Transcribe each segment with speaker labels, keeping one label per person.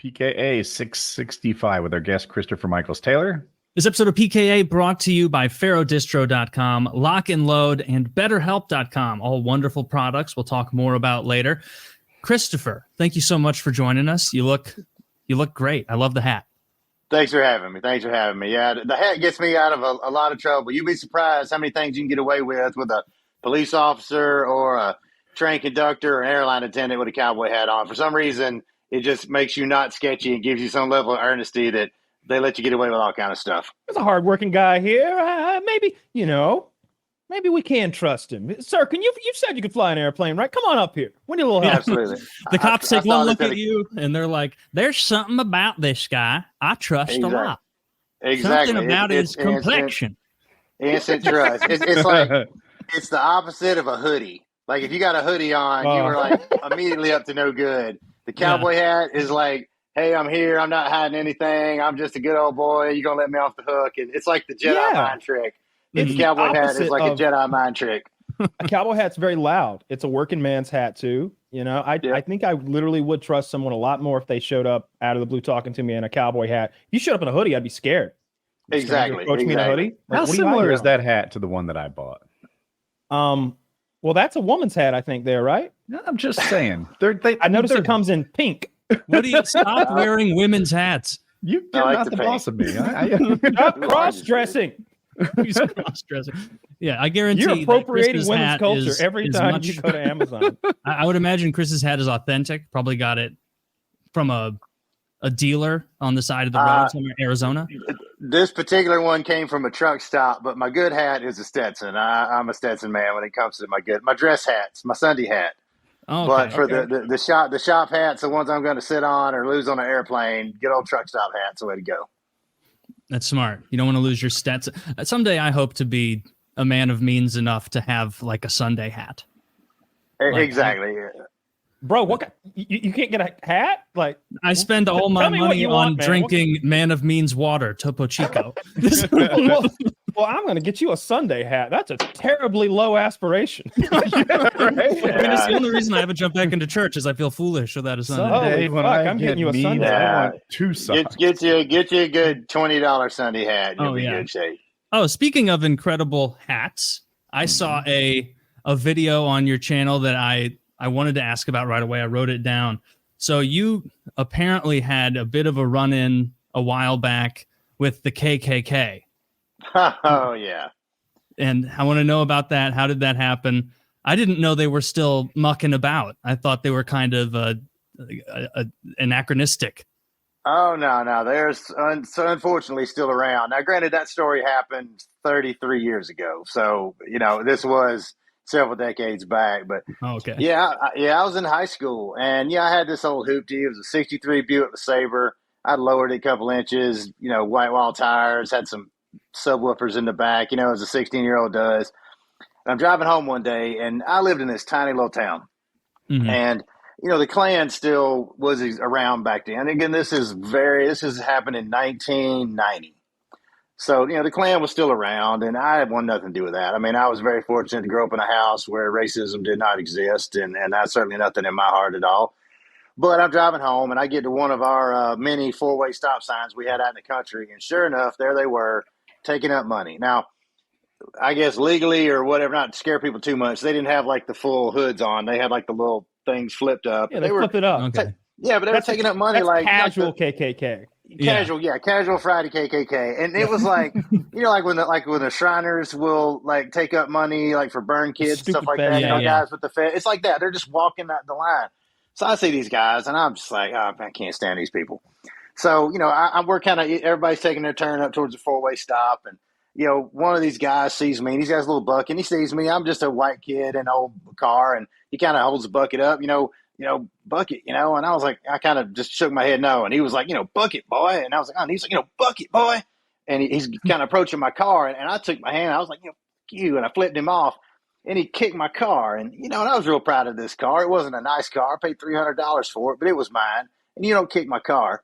Speaker 1: PKA 665 with our guest Christopher Michaels. Taylor?
Speaker 2: This episode of PKA brought to you by PharoahDistro.com, Lock and Load, and BetterHelp.com. All wonderful products we'll talk more about later. Christopher, thank you so much for joining us. You look great. I love the hat.
Speaker 3: Thanks for having me. Yeah, the hat gets me out of a lot of trouble. You'd be surprised how many things you can get away with a police officer or a train conductor or an airline attendant with a cowboy hat on. For some reason, it just makes you not sketchy and gives you some level of earnesty that they let you get away with all kind of stuff.
Speaker 4: There's a hardworking guy here. Maybe we can trust him. Sir, you said you could fly an airplane, right? Come on up here. We need a little help.
Speaker 3: Absolutely.
Speaker 2: The cops take one look at you and they're like, there's something about this guy I trust a lot.
Speaker 3: Exactly.
Speaker 2: Something about his complexion.
Speaker 3: Instant trust. It's like, it's the opposite of a hoodie. Like if you got a hoodie on, you were like immediately up to no good. The cowboy hat is like, hey, I'm here. I'm not hiding anything. I'm just a good old boy. You're going to let me off the hook. And it's like the Jedi mind trick. The cowboy hat is like a Jedi mind trick.
Speaker 4: A cowboy hat's very loud. It's a working man's hat too. You know, I think I literally would trust someone a lot more if they showed up out of the blue talking to me in a cowboy hat. If you showed up in a hoodie, I'd be scared.
Speaker 3: Exactly.
Speaker 4: Approach me in a hoodie.
Speaker 1: How similar is that hat to the one that I bought?
Speaker 4: Well, that's a woman's hat, I think. There, right?
Speaker 1: I'm just saying.
Speaker 4: I noticed it comes in pink.
Speaker 2: What do you stop wearing women's hats?
Speaker 1: You're
Speaker 3: like
Speaker 1: not
Speaker 3: the
Speaker 1: the
Speaker 3: pink.
Speaker 1: boss of me.
Speaker 4: Stop cross-dressing.
Speaker 2: He's cross-dressing. Yeah, I guarantee
Speaker 4: You're appropriating
Speaker 2: that
Speaker 4: women's culture
Speaker 2: is
Speaker 4: every time
Speaker 2: much...
Speaker 4: you go to Amazon.
Speaker 2: I would imagine Chris's hat is authentic. Probably got it from a dealer on the side of the road somewhere in Arizona.
Speaker 3: This particular one came from a truck stop, but my good hat is a Stetson. I'm a Stetson man when it comes to my dress hats, my Sunday hat.
Speaker 2: Oh,
Speaker 3: but for the shop hats, the ones I'm going to sit on or lose on an airplane, good old truck stop hat's the way to go.
Speaker 2: That's smart. You don't want to lose your Stetson. Someday I hope to be a man of means enough to have like a Sunday hat.
Speaker 3: Exactly.
Speaker 4: Bro, what? You can't get a hat? Like
Speaker 2: I spend all my money on drinking Man of Means water, Topo Chico.
Speaker 4: Well, I'm going to get you a Sunday hat. That's a terribly low aspiration.
Speaker 2: Right? I mean, it's the only reason I haven't jumped back into church is I feel foolish without a Sunday.
Speaker 4: I'm getting you a Sunday.
Speaker 1: I want two socks.
Speaker 3: Get you a good $20 Sunday hat. You'll be in good shape.
Speaker 2: Oh, speaking of incredible hats, I saw a video on your channel that I wanted to ask about right away. I wrote it down. So you apparently had a bit of a run-in a while back with the KKK.
Speaker 3: Oh, yeah.
Speaker 2: And I want to know about that. How did that happen? I didn't know they were still mucking about. I thought they were kind of anachronistic.
Speaker 3: Oh, no. They're unfortunately still around. Now, granted, that story happened 33 years ago. So, this was several decades back. But,
Speaker 2: okay.
Speaker 3: I was in high school. And, I had this old hoopty. It was a 63 Buick LeSabre. I lowered it a couple inches, white wall tires, had some subwoofers in the back, as a 16-year-old does. And I'm driving home one day, and I lived in this tiny little town. Mm-hmm. And, the Klan still was around back then. And again, this has happened in 1990. So, the Klan was still around, and I had nothing to do with that. I mean, I was very fortunate to grow up in a house where racism did not exist, and that's certainly nothing in my heart at all. But I'm driving home, and I get to one of our many four-way stop signs we had out in the country, and sure enough, there they were, taking up money. Now, I guess legally or whatever, not to scare people too much, they didn't have like the full hoods on. They had like the little things flipped up.
Speaker 4: Yeah, they flip it up.
Speaker 2: Okay.
Speaker 3: But they were taking up money like
Speaker 4: casual KKK.
Speaker 3: Casual Friday KKK. And it was like, like when the Shriners will like take up money like for burn kids and stuff like that. Guys with the Fed. It's like that. They're just walking the line. So I see these guys, and I'm just like, oh, I can't stand these people. So, we're kind of, everybody's taking their turn up towards the four-way stop. And, one of these guys sees me, and he's got his little bucket, and he sees me. I'm just a white kid in an old car, and he kind of holds the bucket up, bucket, and I was like, I kind of just shook my head no. And he was like, bucket, boy. And I was like, oh, and he's like, bucket, boy. And he's kind of approaching my car, and I took my hand, I was like, fuck you, and I flipped him off. And he kicked my car. And, and I was real proud of this car. It wasn't a nice car. I paid $300 for it, but it was mine. And you don't kick my car.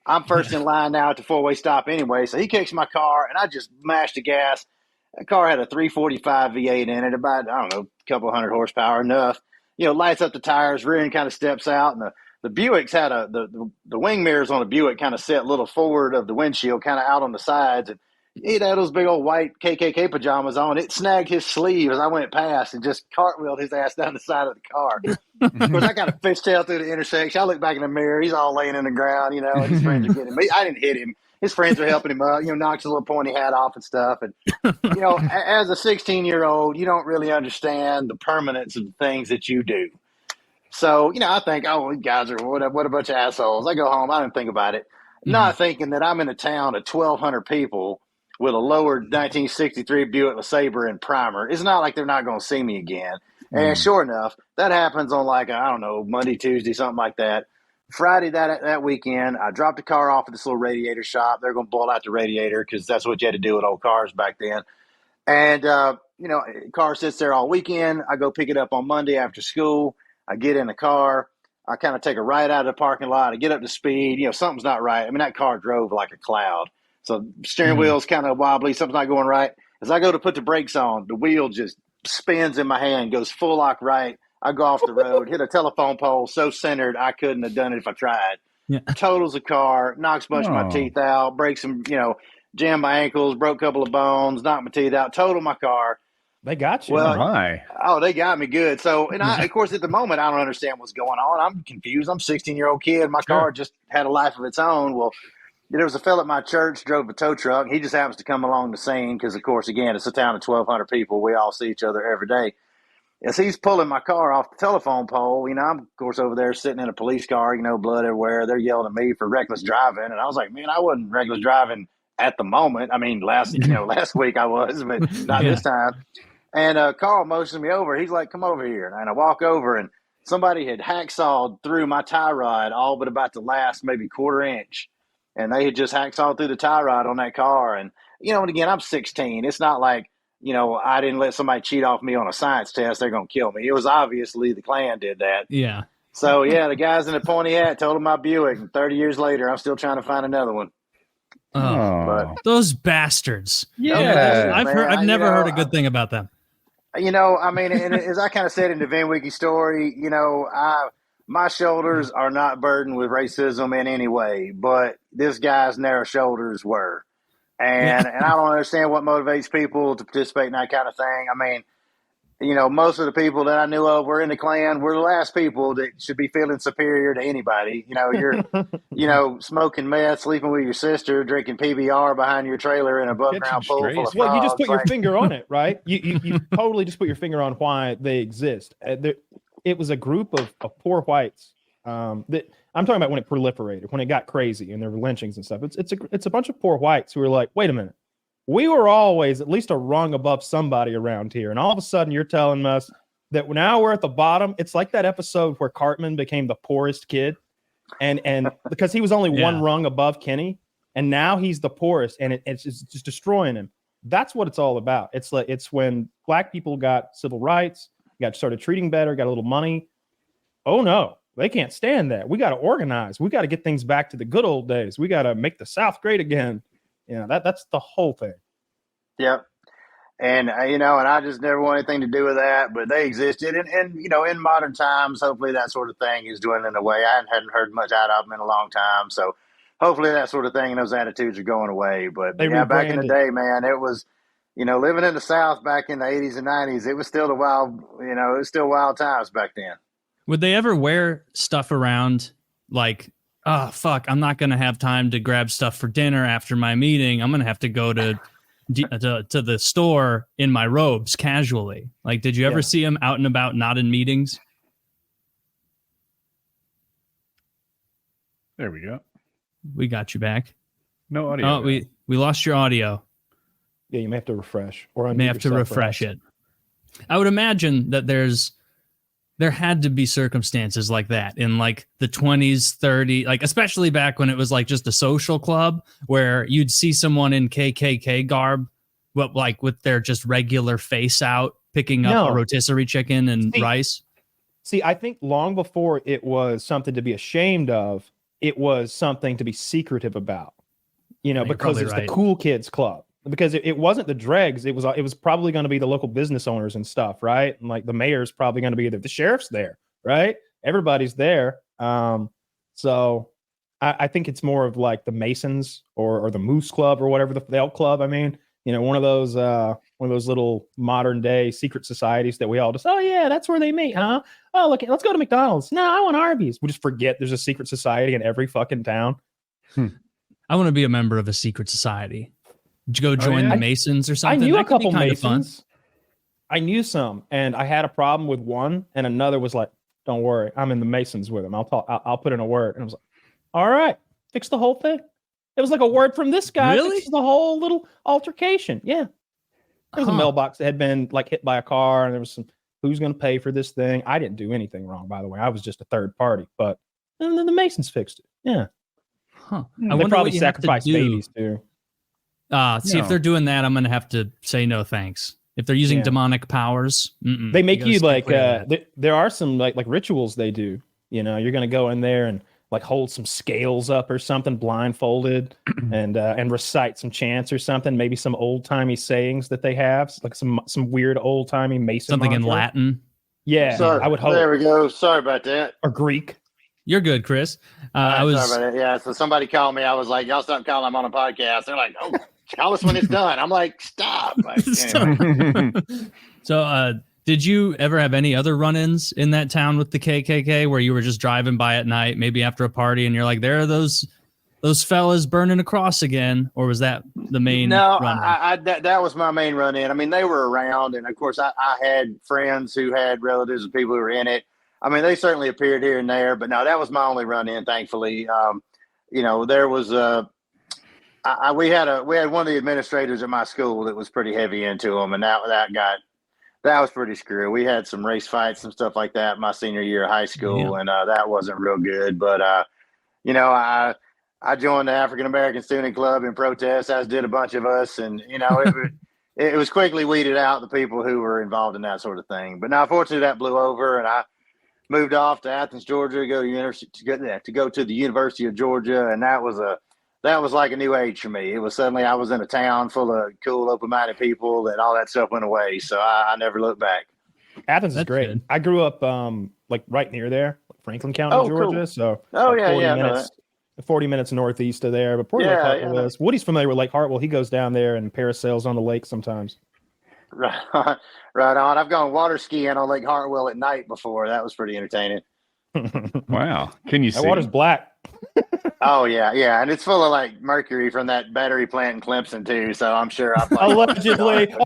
Speaker 3: I'm first in line now at the four-way stop anyway. So he kicks my car, and I just mashed the gas. That car had a 345 V8 in it, about, I don't know, a couple hundred horsepower, enough. Lights up the tires, rear end kind of steps out, and the Buicks had the wing mirrors on the Buick kind of set a little forward of the windshield, kind of out on the sides, and he had those big old white KKK pajamas on. It snagged his sleeve as I went past and just cartwheeled his ass down the side of the car. Of course, I got a fishtail through the intersection. I look back in the mirror. He's all laying in the ground, and his friends are getting me. I didn't hit him. His friends are helping him up, knocks his little pointy hat off and stuff. And, as a 16-year-old, you don't really understand the permanence of the things that you do. So, I think, these guys are what a bunch of assholes. I go home. I don't think about it. Not thinking that I'm in a town of 1,200 people with a lowered 1963 Buick LeSabre and primer. It's not like they're not going to see me again. And sure enough, that happens on Monday, Tuesday, something like that. Friday that weekend, I dropped the car off at this little radiator shop. They're going to boil out the radiator because that's what you had to do with old cars back then. And, car sits there all weekend. I go pick it up on Monday after school. I get in the car. I kind of take a right out of the parking lot. I get up to speed. Something's not right. I mean, that car drove like a cloud. So steering wheel's kind of wobbly. Something's not going right. As I go to put the brakes on, the wheel just spins in my hand, goes full lock right. I go off the road, hit a telephone pole so centered I couldn't have done it if I tried. Yeah. Totals the car, knocks a bunch of my teeth out, breaks some, jammed my ankles, broke a couple of bones, knocked my teeth out, totaled my car.
Speaker 4: They got you.
Speaker 3: Well, they got me good. So, and of course, at the moment, I don't understand what's going on. I'm confused. I'm a 16-year-old kid. My car just had a life of its own. Well, there was a fella at my church, drove a tow truck. He just happens to come along the scene because, of course, again, it's a town of 1,200 people. We all see each other every day. As he's pulling my car off the telephone pole, I'm, of course, over there sitting in a police car, blood everywhere. They're yelling at me for reckless driving. And I was like, man, I wasn't reckless driving at the moment. I mean, last week I was, but not this time. And Carl motions me over. He's like, come over here. And I walk over, and somebody had hacksawed through my tie rod all but about the last maybe quarter inch. And they had just hacksawed through the tie rod on that car. And, and again, I'm 16. It's not like, I didn't let somebody cheat off me on a science test. They're going to kill me. It was obviously the Klan did that.
Speaker 2: Yeah.
Speaker 3: So, the guys in the pointy hat told him my Buick. And 30 years later, I'm still trying to find another one.
Speaker 2: Oh, those bastards.
Speaker 3: Yeah.
Speaker 2: I've never heard a good thing about them.
Speaker 3: And as I kind of said in the VinWiki story, my shoulders are not burdened with racism in any way, but this guy's narrow shoulders were. And I don't understand what motivates people to participate in that kind of thing. I mean, most of the people that I knew of were in the Klan were the last people that should be feeling superior to anybody. You're, smoking meth, sleeping with your sister, drinking PBR behind your trailer in a above-ground pool full of frogs.
Speaker 4: Well, you just put your finger on it, right? You totally just put your finger on why they exist. It was a group of poor whites that I'm talking about when it proliferated, when it got crazy and there were lynchings and stuff. It's a bunch of poor whites who were like, wait a minute. We were always at least a rung above somebody around here. And all of a sudden you're telling us that now we're at the bottom. It's like that episode where Cartman became the poorest kid and because he was only one rung above Kenny and now he's the poorest and it's just destroying him. That's what it's all about. It's when black people got civil rights, got started treating better, got a little money. Oh no, they can't stand that. We got to organize. We got to get things back to the good old days. We got to make the South great again. That's the whole thing.
Speaker 3: Yep. And, and I just never want anything to do with that, but they existed. And in modern times, hopefully that sort of thing is dwindling away. I hadn't heard much out of them in a long time. So hopefully that sort of thing and those attitudes are going away. But back in the day, man, it was, living in the South back in the 80s and 90s, it was still it was still wild times back then.
Speaker 2: Would they ever wear stuff around like, oh, fuck, I'm not going to have time to grab stuff for dinner after my meeting. I'm going to have to go to the store in my robes casually. Like, did you ever see him out and about, not in meetings?
Speaker 1: There we go.
Speaker 2: We got you back.
Speaker 1: No audio.
Speaker 2: Oh, we lost your audio.
Speaker 4: Yeah, you may have to refresh. Or
Speaker 2: you may have to refresh it. I would imagine that there had to be circumstances like that in like the 20s, 30s, like especially back when it was like just a social club where you'd see someone in KKK garb, but like with their just regular face out, picking up a rotisserie chicken and rice.
Speaker 4: See, I think long before it was something to be ashamed of, it was something to be secretive about, because it's the cool kids club. Because it wasn't the dregs, it was probably going to be the local business owners and stuff, right? And like the mayor's probably going to be there. The sheriff's there, right? Everybody's there. So I think it's more of like the Masons or the Moose Club or whatever the Elk Club. I mean, one of those little modern day secret societies that we all just, oh yeah, that's where they meet, huh? Oh, look, let's go to McDonald's. No, I want Arby's. We just forget there's a secret society in every fucking town.
Speaker 2: I want to be a member of a secret society. Did you go join the Masons or something?
Speaker 4: I knew
Speaker 2: that
Speaker 4: a couple
Speaker 2: Masons.
Speaker 4: I knew some, and I had a problem with one, and another was like, "Don't worry, I'm in the Masons with him. I'll put in a word." And I was like, "All right, fix the whole thing." It was like a word from this guy.
Speaker 2: Really?
Speaker 4: Fixes the whole little altercation. Yeah, there was a mailbox that had been like hit by a car, and there was some. Who's going to pay for this thing? I didn't do anything wrong, by the way. I was just a third party, but and then the Masons fixed it. Yeah.
Speaker 2: Huh.
Speaker 4: I wonder probably sacrifice babies too.
Speaker 2: If they're doing that, I'm going to have to say no thanks. If they're using demonic powers,
Speaker 4: they make you like there are some like rituals they do. You're going to go in there and like hold some scales up or something blindfolded and recite some chants or something, maybe some old-timey sayings that they have, like some weird old-timey Mason
Speaker 2: something
Speaker 4: mantra.
Speaker 2: in Latin.
Speaker 4: Yeah, I would hope.
Speaker 3: There we go. Sorry about that.
Speaker 4: Or Greek.
Speaker 2: You're good, Chris.
Speaker 3: Sorry about that. Yeah, so somebody called me. I was like, y'all stop calling. I'm on a podcast. They're like, oh, call us when it's done. I'm like, stop. Like, anyway.
Speaker 2: So, did you ever have any other run-ins in that town with the KKK where you were just driving by at night, maybe after a party, and you're like, there are those fellas burning a cross again? Or was that the main run-in?
Speaker 3: That was my main run-in. I mean, they were around, and of course, I had friends who had relatives and people who were in it. I mean, they certainly appeared here and there, but no, that was my only run-in, thankfully. There was we had one of the administrators at my school that was pretty heavy into them, and that was pretty screwy. We had some race fights and stuff like that my senior year of high school, and that wasn't real good. But I joined the African American Student Club in protest, as did a bunch of us, and it was quickly weeded out the people who were involved in that sort of thing. But now, fortunately, that blew over, and I moved off to Athens, Georgia, to go to the University of Georgia, and that was like a new age for me. It was suddenly I was in a town full of cool, open-minded people, and all that stuff went away. So I never looked back.
Speaker 4: Athens is great. Good. I grew up like right near there, Franklin County, Georgia. Cool. So 40 minutes northeast of there. But Port Lake Hartwell is. Woody's familiar with Lake Hartwell. He goes down there and parasails on the lake sometimes.
Speaker 3: Right on. I've gone water skiing on Lake Hartwell at night before. That was pretty entertaining.
Speaker 1: Wow. Can you see?
Speaker 4: That water's black.
Speaker 3: Oh, yeah. And it's full of like mercury from that battery plant in Clemson, too. So I'm sure I'm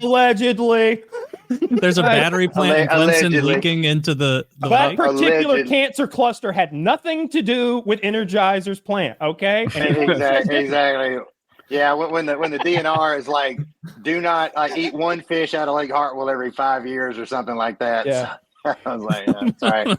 Speaker 4: allegedly.
Speaker 2: There's a battery plant in Clemson leaking into the
Speaker 4: that
Speaker 2: lake.
Speaker 4: Particular cancer cluster had nothing to do with Energizer's plant. Okay.
Speaker 3: Exactly. Yeah, when the DNR is like, do not eat one fish out of Lake Hartwell every 5 years or something like that.
Speaker 4: Yeah.
Speaker 3: So, I was like, it's all right.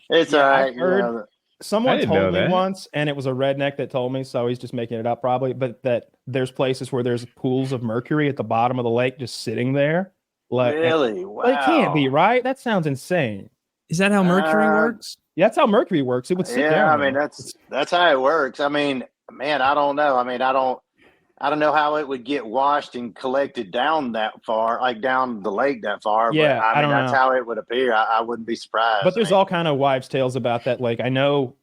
Speaker 3: It's all right.
Speaker 4: Someone told me once, and it was a redneck that told me, so he's just making it up probably, but that there's places where there's pools of mercury at the bottom of the lake just sitting there. Like,
Speaker 3: really? Wow.
Speaker 4: Well, it can't be, right? That sounds insane.
Speaker 2: Is that how mercury works?
Speaker 4: Yeah, that's how mercury works. It would sit there.
Speaker 3: Yeah, I mean, that's how it works. I mean, man, I don't know. I mean, I don't know how it would get washed and collected down that far, like down the lake that far.
Speaker 4: Yeah,
Speaker 3: but, I mean, that's
Speaker 4: know.
Speaker 3: how it would appear. I wouldn't be surprised.
Speaker 4: But there's all kind of wives' tales about that lake. I know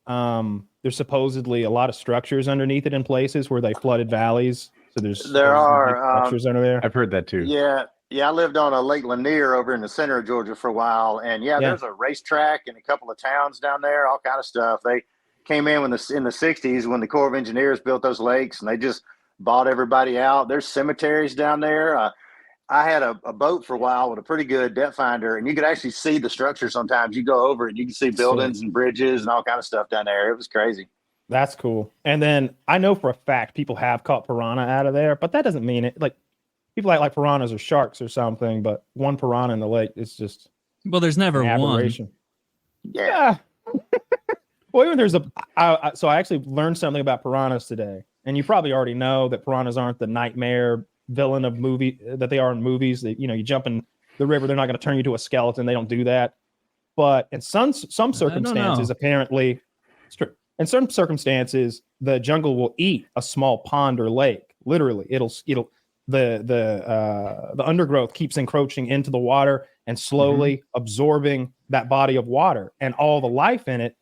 Speaker 4: there's supposedly a lot of structures underneath it in places where they flooded valleys. So there are structures under there.
Speaker 1: I've heard that too.
Speaker 3: Yeah. I lived on a Lake Lanier over in the center of Georgia for a while, and there's a racetrack and a couple of towns down there, all kind of stuff. They came in in the '60s when the Corps of Engineers built those lakes, and they just bought everybody out. There's cemeteries down there. I had a boat for a while with a pretty good depth finder, and you could actually see the structure sometimes. You go over it, you can see buildings and bridges and all kind of stuff down there. It was crazy.
Speaker 4: That's cool. And then I know for a fact people have caught piranha out of there, but that doesn't mean it. Like, people like piranhas or sharks or something, but one piranha in the lake is just
Speaker 2: there's never one.
Speaker 4: Yeah. Well, even there's so I actually learned something about piranhas today. And you probably already know that piranhas aren't the nightmare villain of movie that they are in movies. That you jump in the river, they're not going to turn you to a skeleton. They don't do that. But in some circumstances, apparently, it's true. In some circumstances, the jungle will eat a small pond or lake. Literally, the undergrowth keeps encroaching into the water and slowly absorbing that body of water, and all the life in it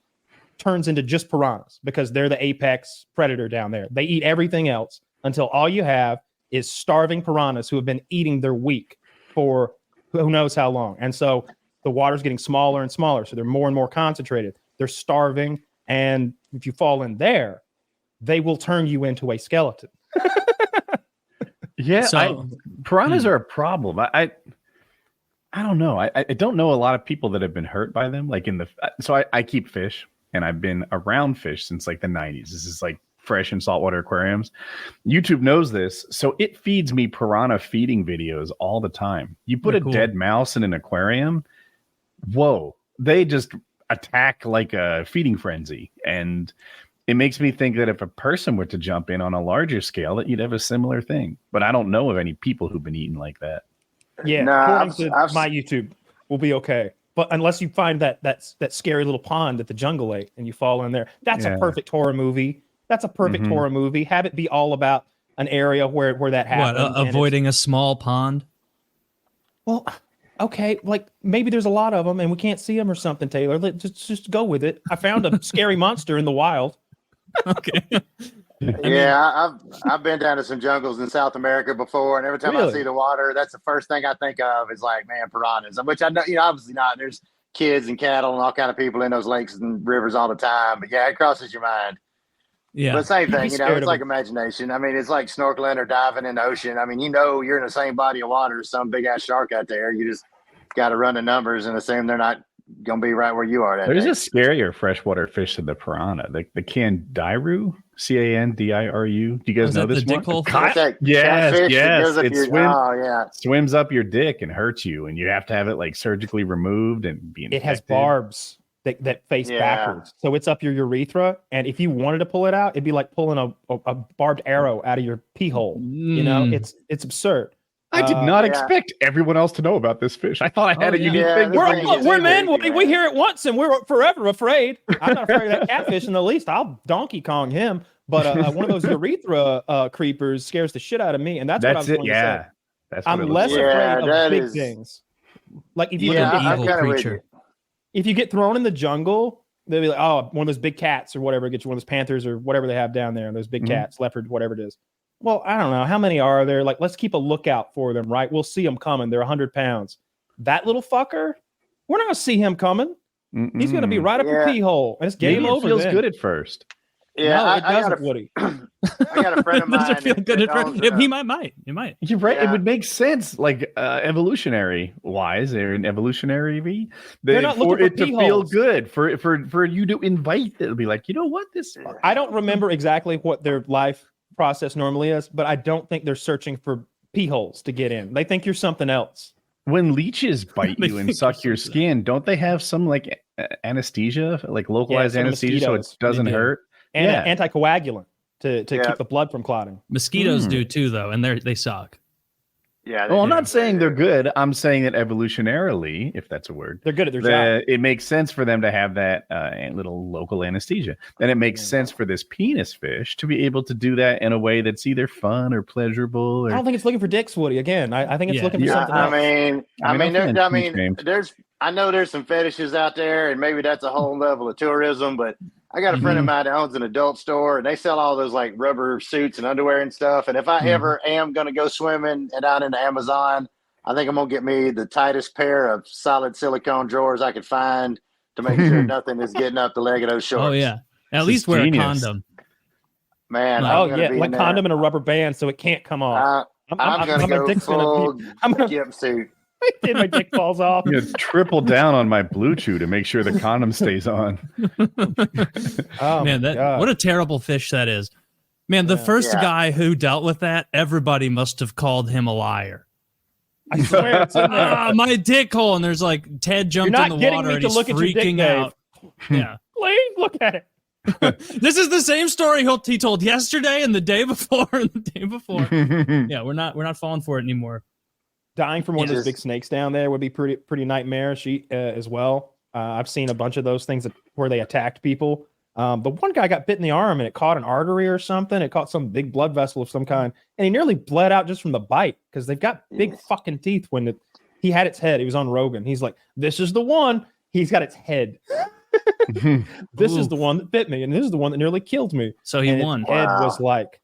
Speaker 4: turns into just piranhas because they're the apex predator down there. They eat everything else until all you have is starving piranhas who have been eating their week for who knows how long. And so the water's getting smaller and smaller. So they're more and more concentrated. They're starving. And if you fall in there, they will turn you into a skeleton.
Speaker 1: Yeah,
Speaker 2: So-
Speaker 1: piranhas are a problem. I don't know. I don't know a lot of people that have been hurt by them. Like I keep fish, and I've been around fish since like the 90s. This is like fresh and saltwater aquariums. YouTube knows this, so it feeds me piranha feeding videos all the time. You put a dead mouse in an aquarium, whoa, they just attack like a feeding frenzy. And it makes me think that if a person were to jump in on a larger scale, that you'd have a similar thing. But I don't know of any people who've been eaten like that.
Speaker 4: Yeah, according to my YouTube, will be okay. But unless you find that scary little pond that the jungle ate and you fall in there, that's a perfect horror movie. That's a perfect horror movie. Have it be all about an area where that happens.
Speaker 2: What, avoiding a small pond?
Speaker 4: Well, okay, like maybe there's a lot of them and we can't see them or something, Taylor. Let's just go with it. I found a scary monster in the wild.
Speaker 2: Okay.
Speaker 3: Yeah, I've been down to some jungles in South America before, and every time I see the water, that's the first thing I think of is like, man, piranhas. Which I know, obviously not. There's kids and cattle and all kind of people in those lakes and rivers all the time. But yeah, it crosses your mind.
Speaker 2: Yeah,
Speaker 3: but same thing, it's like imagination. I mean, it's like snorkeling or diving in the ocean. I mean, you're in the same body of water as some big ass shark out there. You just got to run the numbers and assume they're not going to be right where you are.
Speaker 1: There's a scarier freshwater fish than the piranha, the candiru, Candiru. Do you guys know this one? Yes. It swims up your dick and hurts you, and you have to have it like surgically removed and be infected.
Speaker 4: It has barbs that face backwards, so it's up your urethra. And if you wanted to pull it out, it'd be like pulling a barbed arrow out of your pee hole. It's absurd.
Speaker 1: I did not expect everyone else to know about this fish. I thought I had a unique thing.
Speaker 4: We're men. We hear it once and we're forever afraid. I'm not afraid of that catfish in the least. I'll Donkey Kong him. But one of those urethra creepers scares the shit out of me. And that's what I was going to say. I'm less afraid of big things. Like if you if you get thrown in the jungle, they'll be like, oh, one of those big cats or whatever, get you one of those panthers or whatever they have down there, those big cats, leopard, whatever it is. Well, I don't know. How many are there? Like, let's keep a lookout for them, right? We'll see them coming. They're 100 pounds. That little fucker, we're not going to see him coming. He's going to be right up your pee hole. And it's game over.
Speaker 1: It feels good at first.
Speaker 3: Yeah,
Speaker 4: no, it doesn't, Woody.
Speaker 3: I got a friend of mine.
Speaker 2: Does it feel good at first? He might.
Speaker 1: You're right. Yeah. It would make sense, like evolutionary wise, or in evolutionary
Speaker 4: they're not
Speaker 1: for it to feel
Speaker 4: holes.
Speaker 1: good, for you to invite it. It'll be like, you know what?
Speaker 4: I don't remember exactly what their life process normally is, but I don't think they're searching for pee holes to get in. They think you're something else.
Speaker 1: When leeches bite you and suck your skin, don't they have some like anesthesia, like localized anesthesia, so it doesn't hurt?
Speaker 4: And an anticoagulant to keep the blood from clotting.
Speaker 2: Mosquitoes do too, though, and they suck.
Speaker 3: Yeah.
Speaker 1: Well, I'm not saying they're good. I'm saying that evolutionarily, if that's a word,
Speaker 4: they're good at their job.
Speaker 1: It makes sense for them to have that little local anesthesia. And it makes sense for this penis fish to be able to do that in a way that's either fun or pleasurable. Or...
Speaker 4: I don't think it's looking for dicks, Woody. Again, I think it's looking for something else.
Speaker 3: I know there's some fetishes out there, and maybe that's a whole level of tourism, but I got a friend of mine that owns an adult store, and they sell all those like rubber suits and underwear and stuff. And if I ever am going to go swimming and out in the Amazon, I think I'm going to get me the tightest pair of solid silicone drawers I could find to make sure nothing is getting up the leg of those shorts.
Speaker 2: Oh, yeah. At least wear a condom.
Speaker 3: Man.
Speaker 4: Like condom and a rubber band so it can't come off.
Speaker 3: I'm going to go full gimp suit.
Speaker 4: My dick falls off.
Speaker 1: I'm gonna triple down on my Blue Chew to make sure the condom stays on.
Speaker 2: Man, what a terrible fish that is. Man, the first guy who dealt with that, everybody must have called him a liar.
Speaker 4: I swear it's in there.
Speaker 2: My dick hole, and there's like Ted jumped in the water and he's freaking out. Yeah,
Speaker 4: please look at it.
Speaker 2: This is the same story he told yesterday and the day before and the day before. Yeah, we're not falling for it anymore.
Speaker 4: Dying from one of those big snakes down there would be pretty nightmarish as well. I've seen a bunch of those things where they attacked people. The one guy got bit in the arm and it caught an artery or something. It caught some big blood vessel of some kind, and he nearly bled out just from the bite because they've got big fucking teeth. When he had its head, he was on Rogan. He's like, "This is the one." He's got its head. This is the one that bit me, and this is the one that nearly killed me.
Speaker 2: So he
Speaker 4: and
Speaker 2: won.
Speaker 4: Its head was like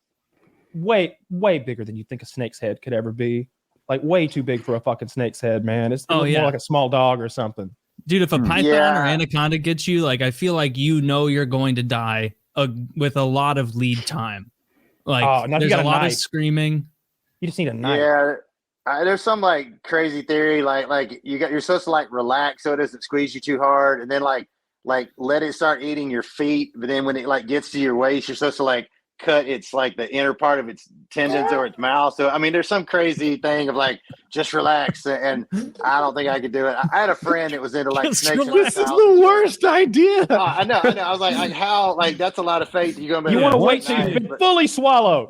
Speaker 4: way bigger than you think a snake's head could ever be. Like way too big for a fucking snake's head, man. It looked more like a small dog or something.
Speaker 2: Dude, if a python or anaconda gets you, like I feel like you're going to die with a lot of lead time. Like there's a lot of screaming.
Speaker 4: You just need a knife.
Speaker 3: Yeah. There's some like crazy theory, like you're supposed to like relax so it doesn't squeeze you too hard, and then like let it start eating your feet. But then when it like gets to your waist, you're supposed to like cut its like the inner part of its tendons or its mouth. So I mean, there's some crazy thing of like just relax, and I don't think I could do it. I had a friend that was into like snakes.
Speaker 1: This is the worst idea.
Speaker 3: I know. I was like how like that's a lot of faith. You're gonna be.
Speaker 4: You want to wait till you've been fully swallowed.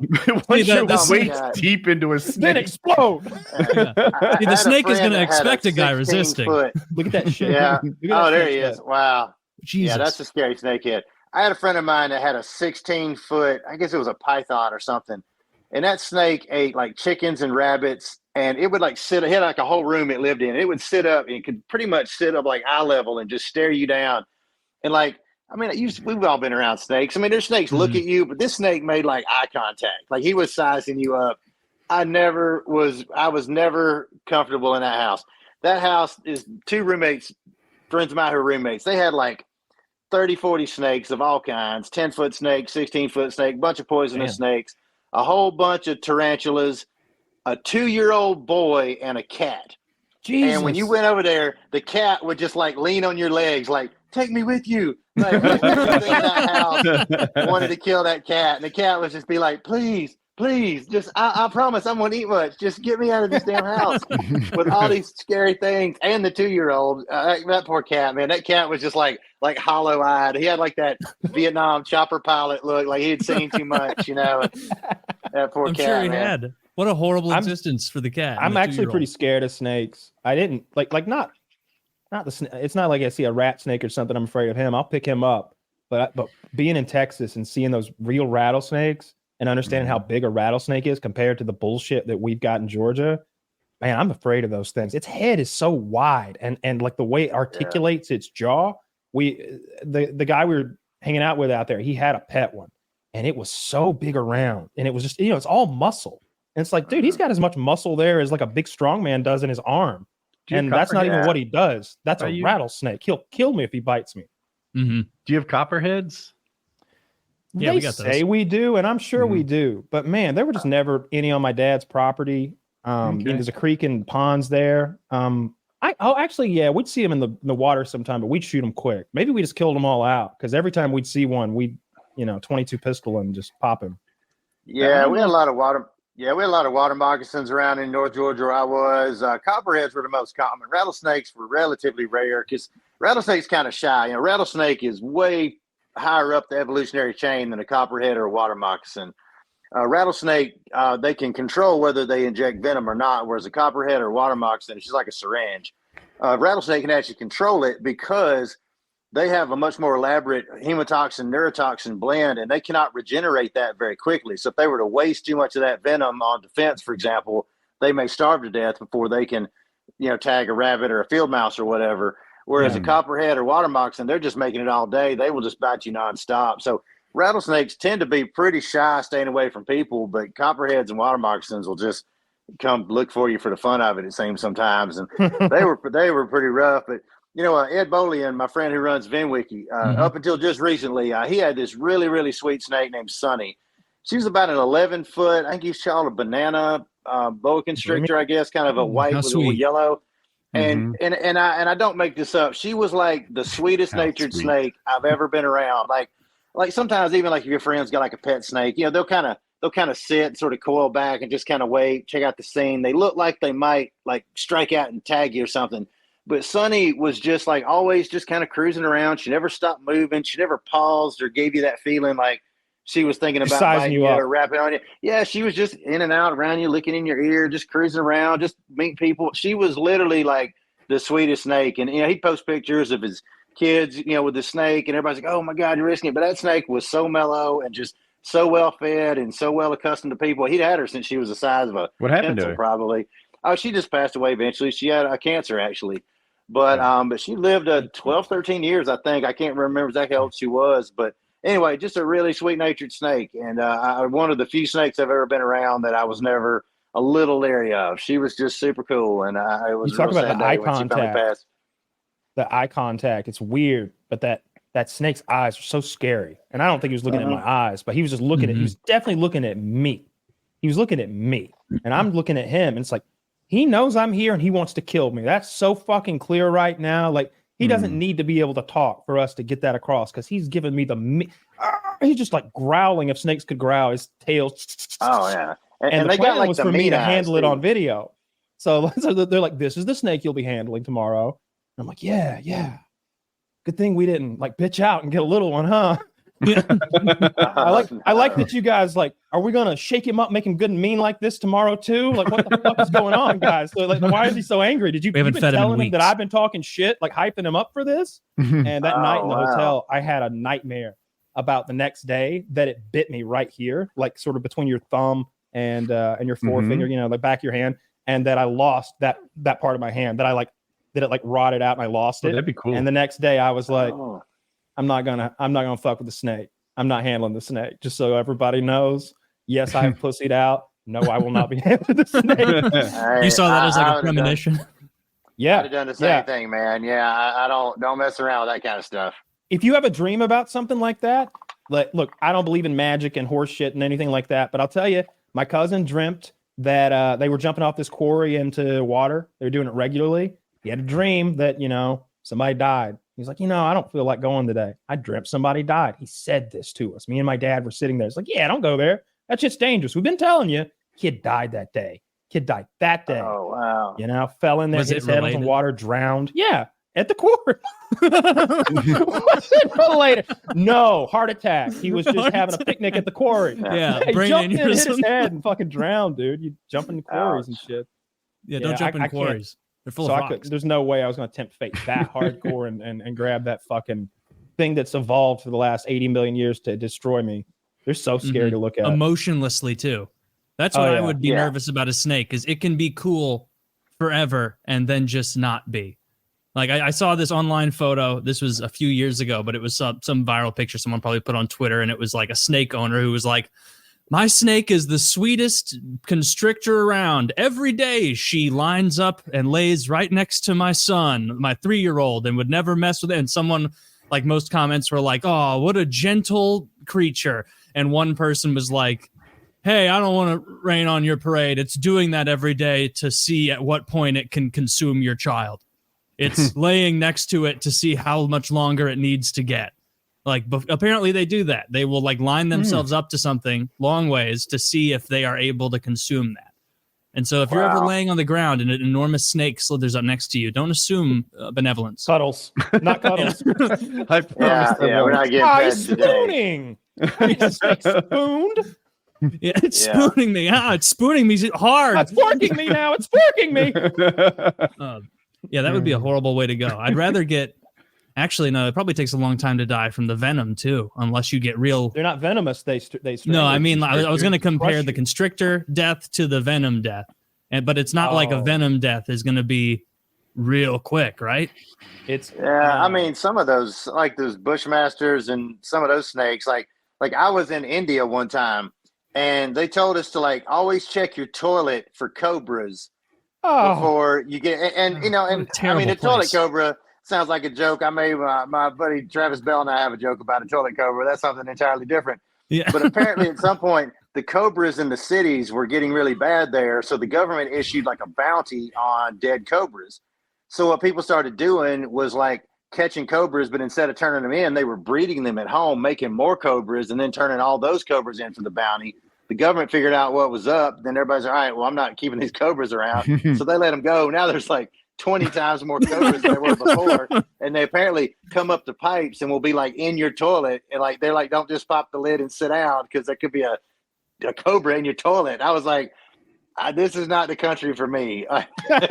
Speaker 1: Once you're waist deep into a snake,
Speaker 4: then explode.
Speaker 2: The snake is going to expect a guy resisting.
Speaker 3: Look
Speaker 4: at that shit.
Speaker 3: Yeah. Oh, there he is. Wow.
Speaker 2: Jesus.
Speaker 3: Yeah, that's a scary snakehead. I had a friend of mine that had a 16-foot, I guess it was a python or something. And that snake ate like chickens and rabbits. And it would like it had like a whole room it lived in. It would sit up and could pretty much sit up like eye level and just stare you down. And like, I mean, we've all been around snakes. I mean, there's snakes look at you, but this snake made like eye contact. Like he was sizing you up. I was never comfortable in that house. That house is 2 roommates, friends of mine who are roommates. They had like 30, 40 snakes of all kinds, 10-foot snake, 16-foot snake, bunch of poisonous snakes, a whole bunch of tarantulas, a 2-year-old boy, and a cat. Jesus. And when you went over there, the cat would just like lean on your legs, like, take me with you. Like, everything in that house wanted to kill that cat. And the cat would just be like, please, just, I promise I won't eat much. Just get me out of this damn house with all these scary things. And the 2-year-old, that poor cat, man, that cat was just like hollow eyed. He had like that Vietnam chopper pilot look, like he had seen too much, you know. That poor cat.
Speaker 2: Sure he
Speaker 3: man.
Speaker 2: had. What a horrible existence for the cat.
Speaker 4: I'm actually pretty scared of snakes. I didn't not the snake. It's not like I see a rat snake or something. I'm afraid of him. I'll pick him up. But being in Texas and seeing those real rattlesnakes and understanding how big a rattlesnake is compared to the bullshit that we've got in Georgia, man, I'm afraid of those things. Its head is so wide and like the way it articulates its jaw. The guy we were hanging out with out there, he had a pet one, and it was so big around, and it was just, it's all muscle. And it's like, dude, he's got as much muscle there as like a big strong man does in his arm. And that's not even what he does. That's a rattlesnake. He'll kill me if he bites me.
Speaker 2: Mm-hmm.
Speaker 1: Do you have copperheads?
Speaker 2: Yeah,
Speaker 4: they say we do, and I'm sure we do. But man, there were just never any on my dad's property. There's a creek and ponds there. We'd see them in the water sometime, but we'd shoot them quick. Maybe we just killed them all out because every time we'd see one, we'd 22 pistol and just pop him.
Speaker 3: Yeah, we had a lot of water. Yeah, we had a lot of water moccasins around in North Georgia where I was. Copperheads were the most common. Rattlesnakes were relatively rare because rattlesnake's kind of shy. Rattlesnake is way higher up the evolutionary chain than a copperhead or a water moccasin. Rattlesnake, they can control whether they inject venom or not, whereas a copperhead or water moccasin, it's just like a syringe. Rattlesnake can actually control it because they have a much more elaborate hemotoxin, neurotoxin blend, and they cannot regenerate that very quickly. So if they were to waste too much of that venom on defense, for example, they may starve to death before they can, tag a rabbit or a field mouse or whatever. Whereas a copperhead or water moccasin, they're just making it all day. They will just bite you nonstop. So rattlesnakes tend to be pretty shy, staying away from people, but copperheads and water moccasins will just come look for you for the fun of it, it seems sometimes. And they were pretty rough. But, Ed Bolian, my friend who runs VinWiki, up until just recently, he had this really, really sweet snake named Sunny. She was about an 11-foot, I think he's called a banana boa constrictor, I guess, kind of a white with a little yellow. And I don't make this up. She was like the sweetest natured snake I've ever been around. Like sometimes even like if your friends got like a pet snake, they'll kind of sit, sort of coil back and just kind of wait, check out the scene. They look like they might like strike out and tag you or something. But Sunny was just like always just kind of cruising around. She never stopped moving. She never paused or gave you that feeling like she was thinking about biting you or wrapping on you. Yeah, she was just in and out around you, licking in your ear, just cruising around, just meeting people. She was literally like the sweetest snake. And, he'd post pictures of his kids, with the snake, and everybody's like, oh my God, you're risking it. But that snake was so mellow and just so well fed and so well accustomed to people. He'd had her since she was the size of a
Speaker 1: what happened
Speaker 3: pencil,
Speaker 1: to her?
Speaker 3: Probably. Oh, she just passed away eventually. She had a cancer, actually. But she lived 12, 13 years, I think. I can't remember exactly how old she was, but anyway, just a really sweet-natured snake, and one of the few snakes I've ever been around that I was never a little leery of. She was just super cool, and it was
Speaker 4: You talk
Speaker 3: a real
Speaker 4: about
Speaker 3: sad
Speaker 4: the
Speaker 3: day
Speaker 4: eye
Speaker 3: when she finally
Speaker 4: contact.
Speaker 3: passed.
Speaker 4: The eye contact, it's weird, but that snake's eyes are so scary. And I don't think he was looking at my eyes, but he was just looking at, he was definitely looking at me. He was looking at me, and I'm looking at him, and it's like, he knows I'm here and he wants to kill me. That's so fucking clear right now. Like, he doesn't need to be able to talk for us to get that across, because he's giving me he's just like growling. If snakes could growl, his tail.
Speaker 3: Oh yeah,
Speaker 4: And the
Speaker 3: they
Speaker 4: plan
Speaker 3: got like
Speaker 4: was
Speaker 3: the
Speaker 4: for me to handle it
Speaker 3: too.
Speaker 4: on video. So they're like, "This is the snake you'll be handling tomorrow." And I'm like, "Yeah. Good thing we didn't like bitch out and get a little one, huh?" I like that you guys like. Are we gonna shake him up, make him good and mean like this tomorrow too? Like, what the fuck is going on, guys? So, like, why is he so angry? Did you?
Speaker 2: We haven't
Speaker 4: been
Speaker 2: fed him in
Speaker 4: telling him that
Speaker 2: weeks.
Speaker 4: I've been talking shit, like hyping him up for this? And that night in the hotel, I had a nightmare about the next day that it bit me right here, like sort of between your thumb and your forefinger, you know, the back of your hand, and that I lost that part of my hand, that it like rotted out and I lost it.
Speaker 1: That'd be cool.
Speaker 4: And the next day I was like, I'm not gonna fuck with the snake. I'm not handling the snake. Just so everybody knows. Yes, I have pussied out. No, I will not be handling the snake.
Speaker 2: You saw that as like a premonition.
Speaker 4: Yeah,
Speaker 3: I'd have done the same thing, man. Yeah, I don't mess around with that kind of stuff.
Speaker 4: If you have a dream about something like that, like, look, I don't believe in magic and horse shit and anything like that, but I'll tell you, my cousin dreamt that they were jumping off this quarry into water. They were doing it regularly. He had a dream that, you know, somebody died. He's like, you know, I don't feel like going today. I dreamt somebody died. He said this to us. Me and my dad were sitting there. It's like, yeah, don't go there. That shit's dangerous. We've been telling you. Kid died that day. Kid died that day.
Speaker 3: Oh, wow.
Speaker 4: You know, fell in there,
Speaker 2: Was
Speaker 4: hit
Speaker 2: it
Speaker 4: his head on some
Speaker 2: related?
Speaker 4: water, drowned. Yeah, at the quarry. Was it related? No, heart attack. He was just having a picnic at the quarry.
Speaker 2: Yeah,
Speaker 4: He
Speaker 2: brain
Speaker 4: jumped in, hit his
Speaker 2: aneurysm.
Speaker 4: head, and fucking drowned, dude. You jump in quarries and shit.
Speaker 2: Yeah, don't jump in
Speaker 4: I can't-
Speaker 2: quarries. They're full
Speaker 4: So
Speaker 2: of
Speaker 4: I could,
Speaker 2: rocks.
Speaker 4: there's no way I was going to tempt fate that hardcore and grab that fucking thing that's evolved for the last 80 million years to destroy me. They're so scary to look at.
Speaker 2: Emotionlessly too. That's what I would be nervous about a snake, is it can be cool forever and then just not be. Like I saw this online photo. This was a few years ago, but it was some viral picture someone probably put on Twitter, and it was like a snake owner who was like, my snake is the sweetest constrictor around. Every day she lines up and lays right next to my son, my 3-year-old, and would never mess with it. And someone, like, most comments were like, oh, what a gentle creature. And one person was like, hey, I don't want to rain on your parade. It's doing that every day to see at what point it can consume your child. It's laying next to it to see how much longer it needs to get. Like, apparently they do that. They will like line themselves up to something long ways to see if they are able to consume that. And so if you're ever laying on the ground and an enormous snake slithers up next to you, don't assume benevolence.
Speaker 4: Cuddles, not cuddles.
Speaker 1: I promise
Speaker 3: we're not getting
Speaker 4: He's
Speaker 3: fed today.
Speaker 4: spooning. He's like spooned.
Speaker 2: Yeah, it's spooning me. It's spooning me hard.
Speaker 4: It's forking me now. It's forking me.
Speaker 2: Yeah, that would be a horrible way to go. I'd rather get... Actually, no, it probably takes a long time to die from the venom, too, unless you get real...
Speaker 4: They're not venomous. They
Speaker 2: No, I mean, I was going to compare the constrictor death to the venom death. But it's not like a venom death is going to be real quick, right?
Speaker 4: It's
Speaker 3: I mean, some of those, like those bushmasters and some of those snakes, like I was in India one time, and they told us to like always check your toilet for cobras before you get, and you know, and I mean, a toilet cobra sounds like a joke. I made my buddy Travis Bell and I have a joke about a toilet cobra. That's something entirely different.
Speaker 2: Yeah.
Speaker 3: But apparently at some point, the cobras in the cities were getting really bad there. So the government issued like a bounty on dead cobras. So what people started doing was like catching cobras, but instead of turning them in, they were breeding them at home, making more cobras, and then turning all those cobras in for the bounty. The government figured out what was up. Then everybody's all right, well, I'm not keeping these cobras around. So they let them go. Now there's like 20 times more cobras than there were before. And they apparently come up the pipes and will be like in your toilet. And like, they're like, don't just pop the lid and sit down because there could be a cobra in your toilet. I was like, this is not the country for me.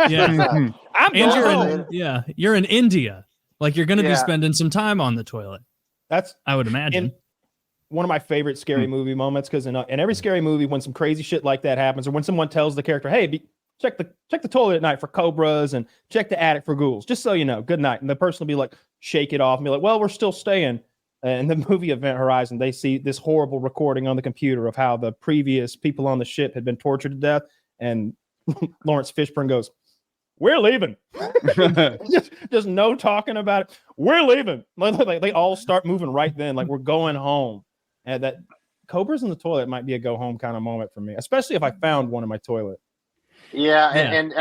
Speaker 2: Yeah. You're in India. Like you're going to be spending some time on the toilet.
Speaker 4: That's,
Speaker 2: I would imagine.
Speaker 4: One of my favorite scary movie moments, because in every scary movie, when some crazy shit like that happens, or when someone tells the character, hey, check the toilet at night for cobras and check the attic for ghouls, just so you know. Good night. And the person will be like, shake it off and be like, well, we're still staying. And the movie Event Horizon, they see this horrible recording on the computer of how the previous people on the ship had been tortured to death. And Lawrence Fishburne goes, we're leaving. just no talking about it. We're leaving. Like, they all start moving right then. Like, we're going home. And that cobras in the toilet might be a go home kind of moment for me, especially if I found one in my toilet.
Speaker 3: Yeah, and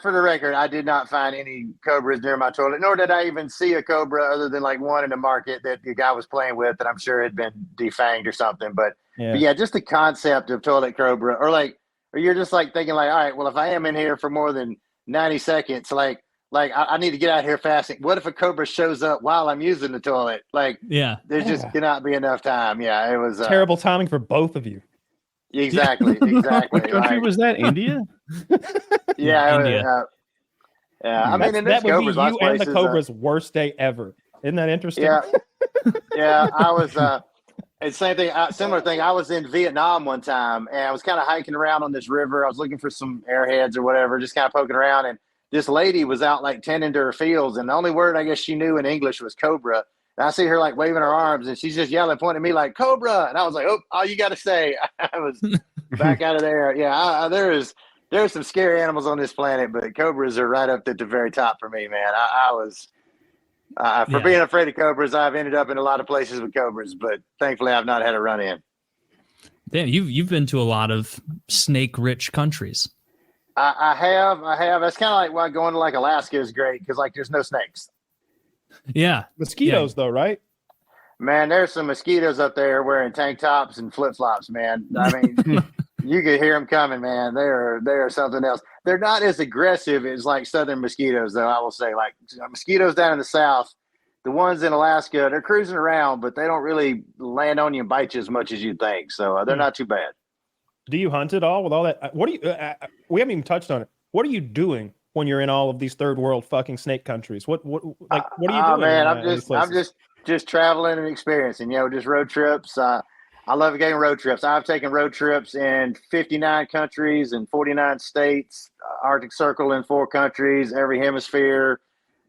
Speaker 3: for the record, I did not find any cobras near my toilet, nor did I even see a cobra other than like one in the market that the guy was playing with that I'm sure had been defanged or something. But yeah, just the concept of toilet cobra, or you're just like thinking like, all right, well, if I am in here for more than 90 seconds, like I need to get out of here fast. What if a cobra shows up while I'm using the toilet? Like, there's just cannot be enough time. Yeah, it was
Speaker 4: terrible timing for both of you.
Speaker 3: Exactly.
Speaker 1: What country was that? India?
Speaker 3: Yeah,
Speaker 2: India.
Speaker 3: I mean, and
Speaker 4: that would
Speaker 3: cobras,
Speaker 4: be you and the cobra's worst day ever. Isn't that interesting?
Speaker 3: Yeah. I was. It's same thing. Similar thing. I was in Vietnam one time, and I was kind of hiking around on this river. I was looking for some airheads or whatever, just kind of poking around. And this lady was out like tending to her fields, and the only word I guess she knew in English was cobra. And I see her like waving her arms, and she's just yelling, pointing at me like cobra. And I was like, oh, you got to say. I was back out of there. Yeah, there's some scary animals on this planet, but cobras are right up at the very top for me, man. I was being afraid of cobras. I've ended up in a lot of places with cobras, but thankfully I've not had a run in.
Speaker 2: Damn, you've been to a lot of snake-rich countries.
Speaker 3: I have. That's kind of like why going to like Alaska is great, because like there's no snakes.
Speaker 2: Yeah,
Speaker 4: mosquitoes though, right?
Speaker 3: Man, there's some mosquitoes up there wearing tank tops and flip flops. Man, I mean, you could hear them coming. Man, they are something else. They're not as aggressive as like southern mosquitoes, though. I will say, like mosquitoes down in the south, the ones in Alaska, they're cruising around, but they don't really land on you and bite you as much as you'd think. So they're not too bad.
Speaker 4: Do you hunt at all with all that? What do you? We haven't even touched on it. What are you doing when you're in all of these third world fucking snake countries? What are you doing?
Speaker 3: Man, I'm just traveling and experiencing. Just road trips. I love getting road trips. I've taken road trips in 59 countries and 49 states, Arctic Circle in 4 countries, every hemisphere.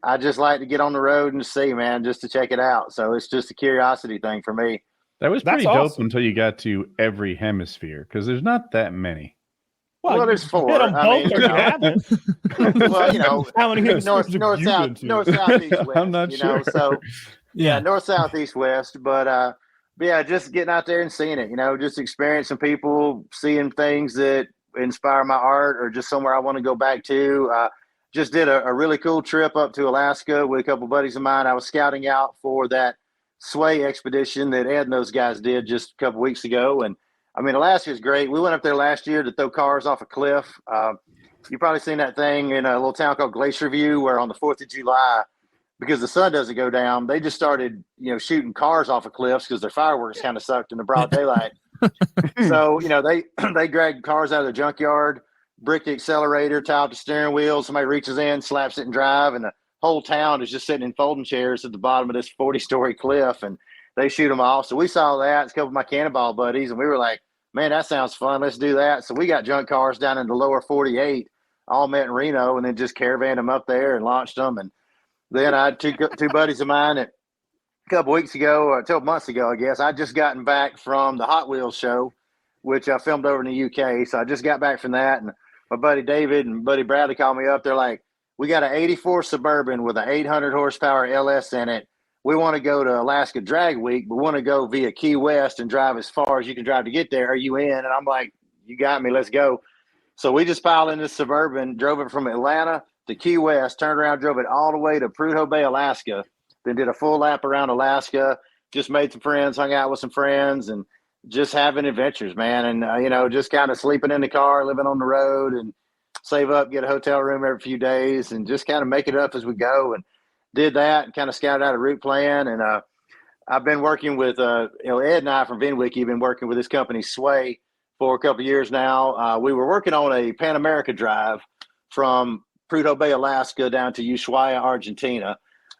Speaker 3: I just like to get on the road and see, man, just to check it out. So it's just a curiosity thing for me.
Speaker 1: That was pretty dope until you got to every hemisphere, because there's not that many.
Speaker 3: Well, there's 4.
Speaker 4: Well,
Speaker 3: how many north, south, east, west.
Speaker 1: I'm not sure.
Speaker 3: So north, south, east, west. But yeah, just getting out there and seeing it. Just experiencing people, seeing things that inspire my art, or just somewhere I want to go back to. Just did a really cool trip up to Alaska with a couple buddies of mine. I was scouting out for that Sway expedition that Ed and those guys did just a couple weeks ago. And I mean, Alaska is great. We went up there last year to throw cars off a cliff. You've probably seen that thing in a little town called Glacier View, where on the 4th of July, because the sun doesn't go down, they just started, shooting cars off of cliffs because their fireworks kind of sucked in the broad daylight. So, they dragged cars out of the junkyard, brick the accelerator, tied the steering wheel. Somebody reaches in, slaps it and drive, and the whole town is just sitting in folding chairs at the bottom of this 40-story cliff, and they shoot them off. So we saw that. It's a couple of my cannonball buddies, and we were like, man, that sounds fun. Let's do that. So we got junk cars down in the lower 48, all met in Reno, and then just caravanned them up there and launched them. And then I had two buddies of mine that a couple weeks ago, or 12 months ago, I guess, I just gotten back from the Hot Wheels show, which I filmed over in the UK. So I just got back from that, and my buddy David and buddy Bradley called me up. They're like, we got an 84 Suburban with an 800 horsepower LS in it. We want to go to Alaska Drag Week. We want to go via Key West and drive as far as you can drive to get there. Are you in? And I'm like, you got me. Let's go. So we just piled in this Suburban, drove it from Atlanta to Key West, turned around, drove it all the way to Prudhoe Bay, Alaska, then did a full lap around Alaska, just made some friends, hung out with some friends, and just having adventures, man. And, just kind of sleeping in the car, living on the road, and save up, get a hotel room every few days, and just kind of make it up as we go. And did that and kind of scouted out a route plan. And I've been working with, Ed and I from VinWiki have been working with this company, Sway, for a couple of years now. We were working on a Pan America drive from Prudhoe Bay, Alaska, down to Ushuaia, Argentina.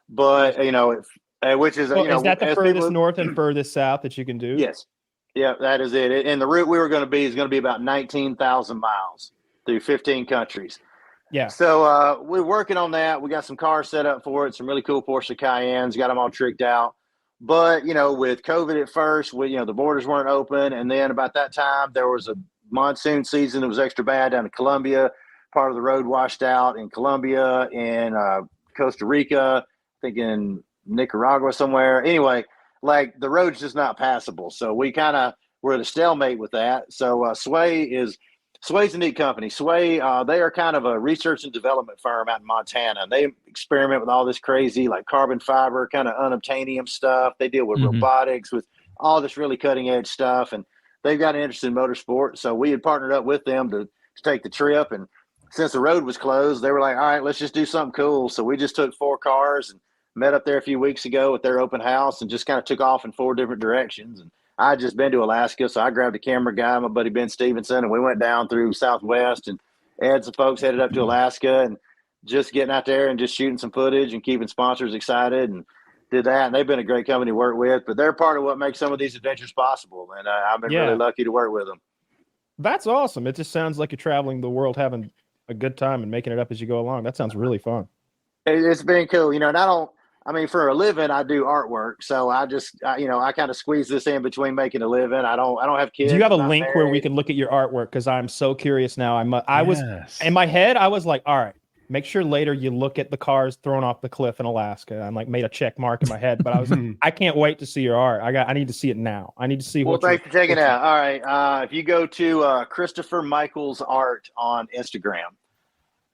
Speaker 3: But, which is,
Speaker 4: is that the furthest north and furthest south that you can do?
Speaker 3: Yes. Yeah, that is it. And the route we were going to be is going to be about 19,000 miles. through 15 countries.
Speaker 4: Yeah.
Speaker 3: So we're working on that. We got some cars set up for it, some really cool Porsche Cayennes, got them all tricked out. But, with COVID at first, the borders weren't open. And then about that time, there was a monsoon season that was extra bad down in Colombia. Part of the road washed out in Colombia, in Costa Rica, I think in Nicaragua somewhere. Anyway, like the road's just not passable. So we kind of were at a stalemate with that. So Sway's a neat company. Sway, they are kind of a research and development firm out in Montana. And they experiment with all this crazy like carbon fiber, kind of unobtainium stuff. They deal with robotics, with all this really cutting edge stuff. And they've got an interest in motorsport. So we had partnered up with them to take the trip. And since the road was closed, they were like, all right, let's just do something cool. So we just took 4 cars and met up there a few weeks ago at their open house and just kind of took off in 4 different directions. And I had just been to Alaska, so I grabbed a camera guy, my buddy Ben Stevenson, and we went down through Southwest and had some folks headed up to Alaska and just getting out there and just shooting some footage and keeping sponsors excited and did that. And they've been a great company to work with, but they're part of what makes some of these adventures possible. And I've been really lucky to work with them.
Speaker 4: That's awesome. It just sounds like you're traveling the world, having a good time and making it up as you go along. That sounds really fun.
Speaker 3: It's been cool. And for a living, I do artwork. So I kind of squeeze this in between making a living. I don't have kids.
Speaker 4: Do you have a link where we can look at your artwork? Because I'm so curious now. I was in my head, I was like, all right, make sure later you look at the cars thrown off the cliff in Alaska. I'm like made a check mark in my head, but I was I can't wait to see your art. I need to see it now. I need to see what.
Speaker 3: Well, thanks for checking it out. All right. If you go to Chritopher Michaels art on Instagram,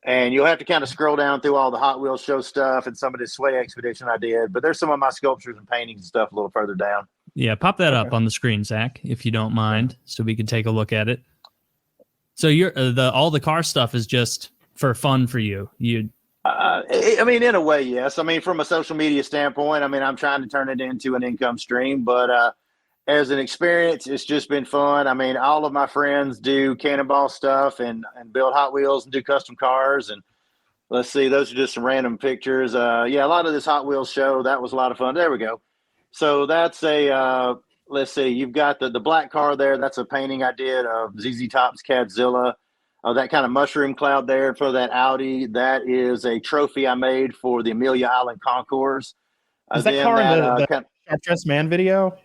Speaker 3: and you'll have to kind of scroll down through all the Hot Wheels show stuff and some of this Sway expedition I did. But there's some of my sculptures and paintings and stuff a little further down.
Speaker 2: Yeah, pop that up on the screen, Zach, if you don't mind, so we can take a look at it. So you're all the car stuff is just for fun for you. In
Speaker 3: a way, yes. From a social media standpoint, I'm trying to turn it into an income stream, but as an experience, it's just been fun. All of my friends do cannonball stuff and build Hot Wheels and do custom cars. And let's see, those are just some random pictures. A lot of this Hot Wheels show, that was a lot of fun. There we go. So that's let's see, you've got the black car there. That's a painting I did of ZZ Top's Cadzilla. That kind of mushroom cloud there for that Audi. That is a trophy I made for the Amelia Island Concours.
Speaker 4: Is that car in the Sharp Dressed Man video?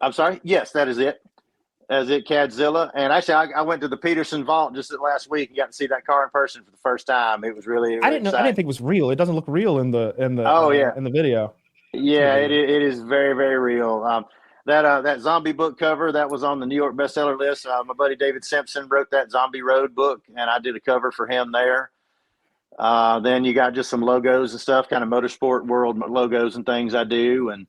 Speaker 3: I'm sorry. Yes, that is it. As it Cadzilla. And actually, I went to the Peterson Vault just last week and got to see that car in person for the first time. It was really
Speaker 4: I didn't think it was real. It doesn't look real in the in the video.
Speaker 3: Yeah, it is very, very real. That zombie book cover that was on the New York bestseller list. My buddy David Simpson wrote that Zombie Road book, and I did a cover for him there. Then you got just some logos and stuff, kind of motorsport world logos and things I do. And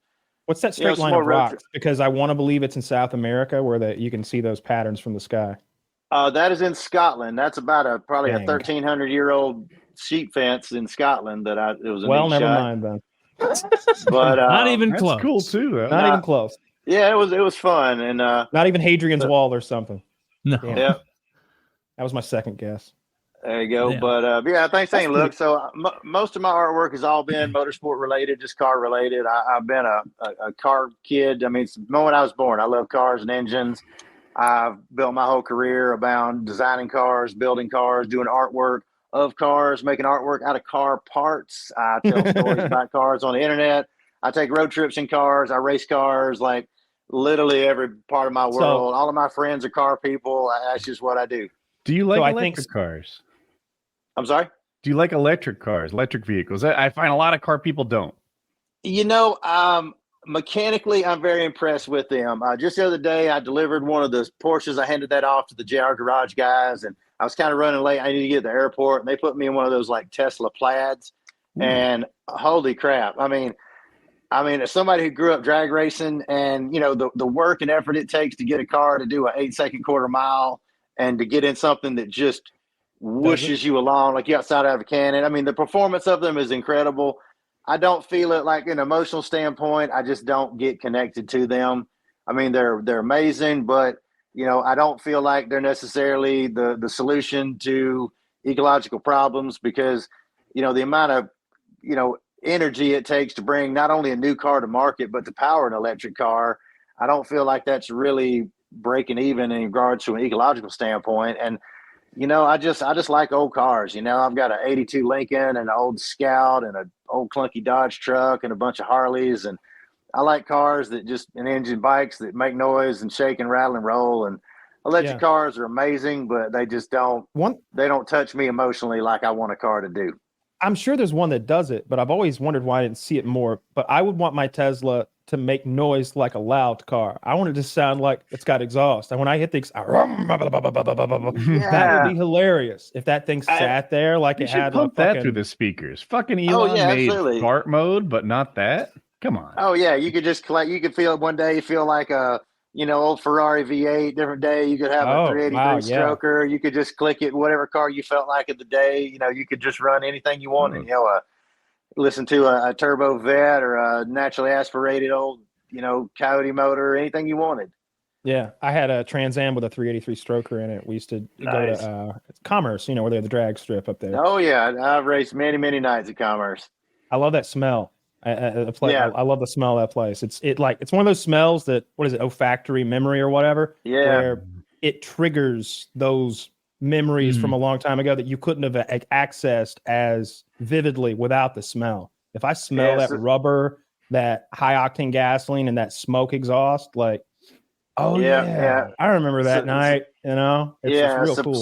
Speaker 4: what's that straight line of rocks? Because I want to believe it's in South America where you can see those patterns from the sky.
Speaker 3: That is in Scotland. That's about probably a 1,300-year-old sheep fence in Scotland. It was a neat shot.
Speaker 4: Mind then.
Speaker 3: But
Speaker 2: not even close.
Speaker 1: That's cool too.
Speaker 4: Not even close.
Speaker 3: Yeah, it was fun, and
Speaker 4: not even Hadrian's Wall or something.
Speaker 2: No.
Speaker 3: Yeah,
Speaker 4: that was my second guess.
Speaker 3: There you go. Yeah. But thanks. Look, so most of my artwork has all been motorsport related, just car related. I've been a car kid. Since the moment I was born, I love cars and engines. I've built my whole career around designing cars, building cars, doing artwork of cars, making artwork out of car parts. I tell stories about cars on the internet. I take road trips in cars. I race cars, like literally every part of my world. All of my friends are car people. That's just what I do.
Speaker 1: Do you like electric cars?
Speaker 3: I'm sorry?
Speaker 1: Do you like electric cars, electric vehicles? I find a lot of car people don't.
Speaker 3: Mechanically, I'm very impressed with them. Just the other day, I delivered one of the Porsches. I handed that off to the JR Garage guys, and I was kind of running late. I needed to get to the airport, and they put me in one of those like Tesla Plaids. And holy crap. As somebody who grew up drag racing and, the work and effort it takes to get a car to do an 8-second quarter mile and to get in something that just whooshes you along like you're outside out of a cannon. The performance of them is incredible. I don't feel it like an emotional standpoint. I just don't get connected to them. They're amazing, but, I don't feel like they're necessarily the solution to ecological problems because, the amount of, energy it takes to bring not only a new car to market, but to power an electric car. I don't feel like that's really breaking even in regards to an ecological standpoint. And, I just like old cars. I've got an '82 Lincoln and an old Scout and an old clunky Dodge truck and a bunch of Harleys, and I like cars and engine bikes that make noise and shake and rattle and roll. And electric cars are amazing, but they just don't touch me emotionally like I want a car to do.
Speaker 4: I'm sure there's one that does it, but I've always wondered why I didn't see it more. But I would want my Tesla to make noise like a loud car. I want it to sound like it's got exhaust. And when I hit the that would be hilarious if that thing sat there like it had
Speaker 1: pump that through the speakers. Fucking Elon made
Speaker 3: absolutely.
Speaker 1: fart mode, but not that. Come on.
Speaker 3: Oh yeah, you could just collect. You could feel it one day. You feel like a old Ferrari V8. Different day, you could have a 383 stroker. You could just click it, whatever car you felt like of the day. You could just run anything you wanted. Listen to a turbo vet or a naturally aspirated old Coyote motor, anything you wanted.
Speaker 4: Yeah, I had a Trans Am with a 383 stroker in it. We used to go to Commerce, where they have the drag strip up there.
Speaker 3: Oh yeah, I've raced many nights at Commerce.
Speaker 4: I love that smell. I love the smell of that place. It's one of those smells that, what is it, olfactory memory or whatever, where it triggers those memories from a long time ago that you couldn't have accessed as vividly without the smell. If I smell that rubber, that high octane gasoline, and that smoke exhaust, I remember that night. It's real cool.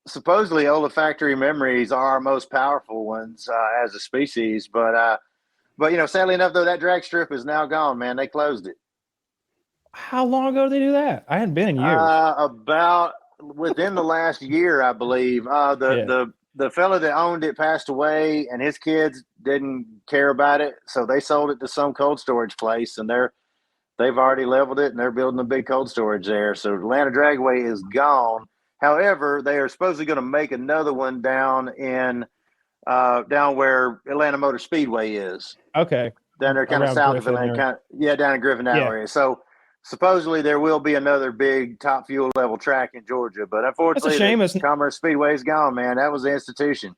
Speaker 3: Supposedly olfactory memories are our most powerful ones as a species, but sadly enough, though, that drag strip is now gone, man. They closed it.
Speaker 4: How long ago did they do that? I hadn't been in years.
Speaker 3: About within the last year, I believe. The fella that owned it passed away, and his kids didn't care about it, so they sold it to some cold storage place, and they've already leveled it, and they're building a big cold storage there. So Atlanta Dragway is gone. However, they are supposedly going to make another one down where Atlanta Motor Speedway is.
Speaker 4: Okay.
Speaker 3: Down there, kind of south of Atlanta. Down in Griffin, that area. So supposedly there will be another big top fuel level track in Georgia, but unfortunately, the Commerce Speedway is gone, man. That was the institution.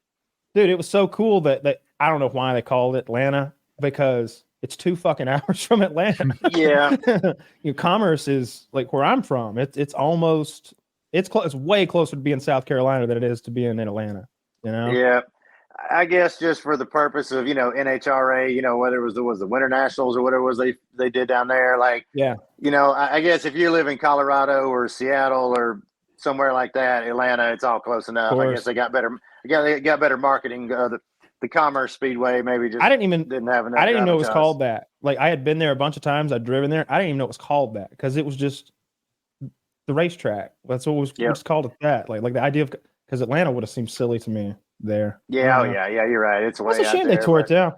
Speaker 4: Dude, it was so cool that I don't know why they called it Atlanta, because it's 2 fucking hours from Atlanta.
Speaker 3: Yeah.
Speaker 4: Commerce is like where I'm from. It's way closer to being South Carolina than it is to being in Atlanta.
Speaker 3: Yeah. I guess just for the purpose of, NHRA, whether it was the Winter Nationals or whatever it was they did down there. I guess if you live in Colorado or Seattle or somewhere like that, Atlanta, it's all close enough. I guess they got better marketing. The Commerce Speedway maybe just didn't have enough.
Speaker 4: I didn't even know it was called that. I had been there a bunch of times. I'd driven there. I didn't even know it was called that because it was just the racetrack. That's what it was called. That like the idea of, because Atlanta would have seemed silly to me there.
Speaker 3: Yeah, you're right. It's way.
Speaker 4: It's a shame they tore it down.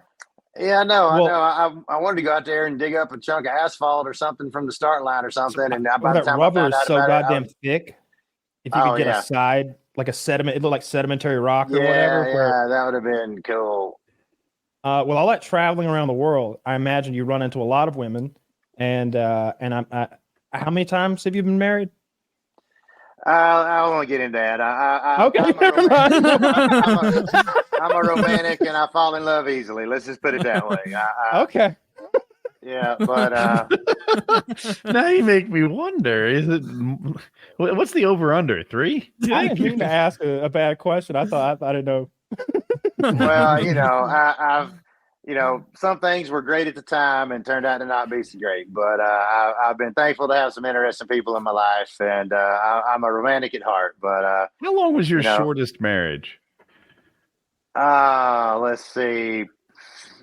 Speaker 3: Yeah, I know. I wanted to go out there and dig up a chunk of asphalt or something from the start line or something. And by the time
Speaker 4: rubber is so goddamn thick. If you could get a side, like a sediment, it looked like sedimentary rock or whatever.
Speaker 3: Yeah, that would have been cool.
Speaker 4: Well, all that traveling around the world, I imagine you run into a lot of women. And how many times have you been married?
Speaker 3: I don't want to get into that. I'm a romantic and I fall in love easily. Let's just put it that way.
Speaker 4: Okay.
Speaker 3: Yeah, but
Speaker 1: now you make me wonder. What's the over under 3?
Speaker 4: I didn't mean to ask a bad question. I didn't know.
Speaker 3: Well, I've some things were great at the time and turned out to not be so great. But I've been thankful to have some interesting people in my life, and I'm a romantic at heart. But
Speaker 1: how long was your shortest marriage?
Speaker 3: Let's see.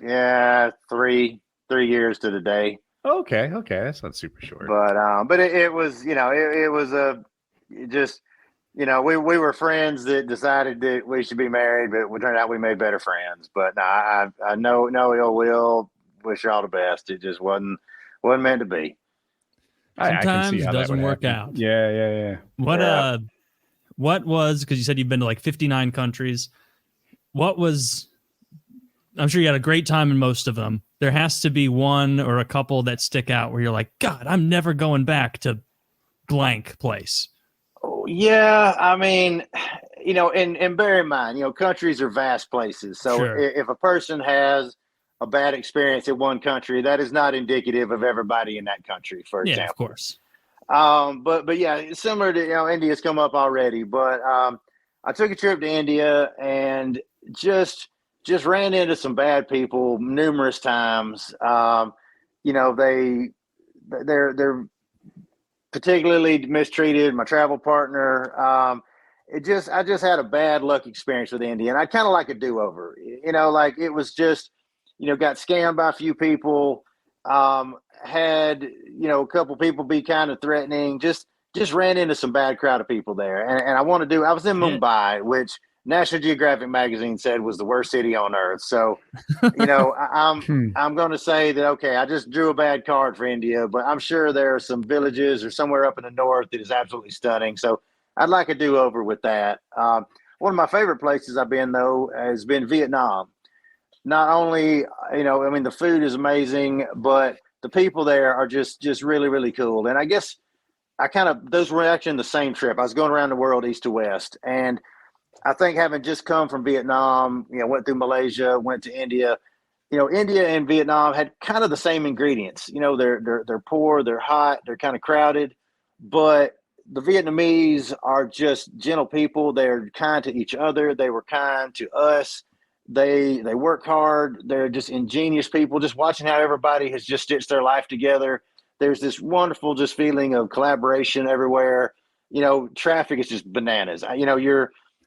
Speaker 3: Yeah, 3 years to the day.
Speaker 1: Okay, that's not super short.
Speaker 3: But it was, it was we were friends that decided that we should be married, but it turned out we made better friends. But I know no ill will. Wish you all the best. It just wasn't meant to be.
Speaker 2: Sometimes it doesn't work out.
Speaker 1: Yeah.
Speaker 2: What was, because you said you've been to like 59 countries. I'm sure you had a great time in most of them. There has to be one or a couple that stick out where you're like, God, I'm never going back to blank place.
Speaker 3: Oh, yeah, I mean, and bear in mind, countries are vast places. So if a person has a bad experience in one country, that is not indicative of everybody in that country, for example.
Speaker 2: Yeah, of course.
Speaker 3: But yeah, it's similar to, India's come up already, but I took a trip to India and just ran into some bad people numerous times. They're particularly mistreated my travel partner. I just had a bad luck experience with India, and I kind of like a do-over. Like it was just, got scammed by a few people. Had a couple people be kind of threatening. Just ran into some bad crowd of people there, and I was in Mumbai, which National Geographic magazine said was the worst city on earth. So, I'm going to say that, okay, I just drew a bad card for India, but I'm sure there are some villages or somewhere up in the north that is absolutely stunning. So I'd like a do-over with that. One of my favorite places I've been, though, has been Vietnam. Not only, the food is amazing, but the people there are just really, really cool. And I guess those were actually in the same trip. I was going around the world east to west, and I think having just come from Vietnam, went through Malaysia, went to India. India and Vietnam had kind of the same ingredients. They're poor, they're hot, they're kind of crowded, but the Vietnamese are just gentle people. They're kind to each other. They were kind to us. They work hard. They're just ingenious people. Just watching how everybody has just stitched their life together. There's this wonderful just feeling of collaboration everywhere. Traffic is just bananas.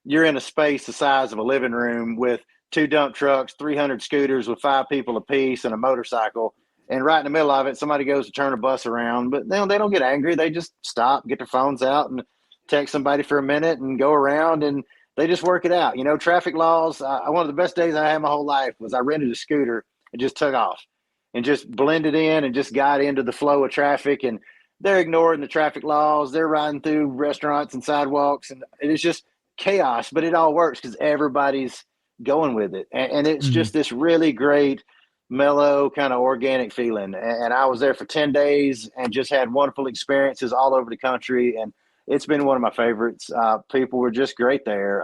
Speaker 3: You're in a space the size of a living room with 2 dump trucks, 300 scooters with 5 people apiece, and a motorcycle. And right in the middle of it, somebody goes to turn a bus around, but they don't get angry. They just stop, get their phones out, and text somebody for a minute and go around, and they just work it out. Traffic laws. One of the best days I had my whole life was I rented a scooter and just took off and just blended in and just got into the flow of traffic. And they're ignoring the traffic laws. They're riding through restaurants and sidewalks, and it's just chaos, but it all works because everybody's going with it. And it's just this really great, mellow, kind of organic feeling. And I was there for 10 days and just had wonderful experiences all over the country. And it's been one of my favorites. People were just great there.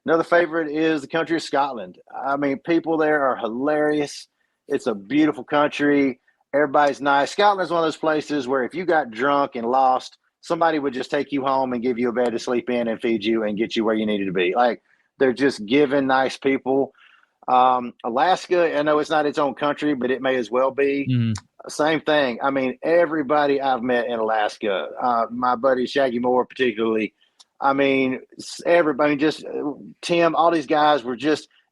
Speaker 3: Another favorite is the country of Scotland. I mean, people there are hilarious. It's a beautiful country. Everybody's nice. Scotland is one of those places where if you got drunk and lost, somebody would just take you home and give you a bed to sleep in and feed you and get you where you needed to be. Like, they're just giving, nice people. Alaska, I know it's not its own country, but it may as well be. Same thing. I mean, everybody I've met in Alaska, my buddy Shaggy Moore particularly, I mean, everybody, just Tim, all these guys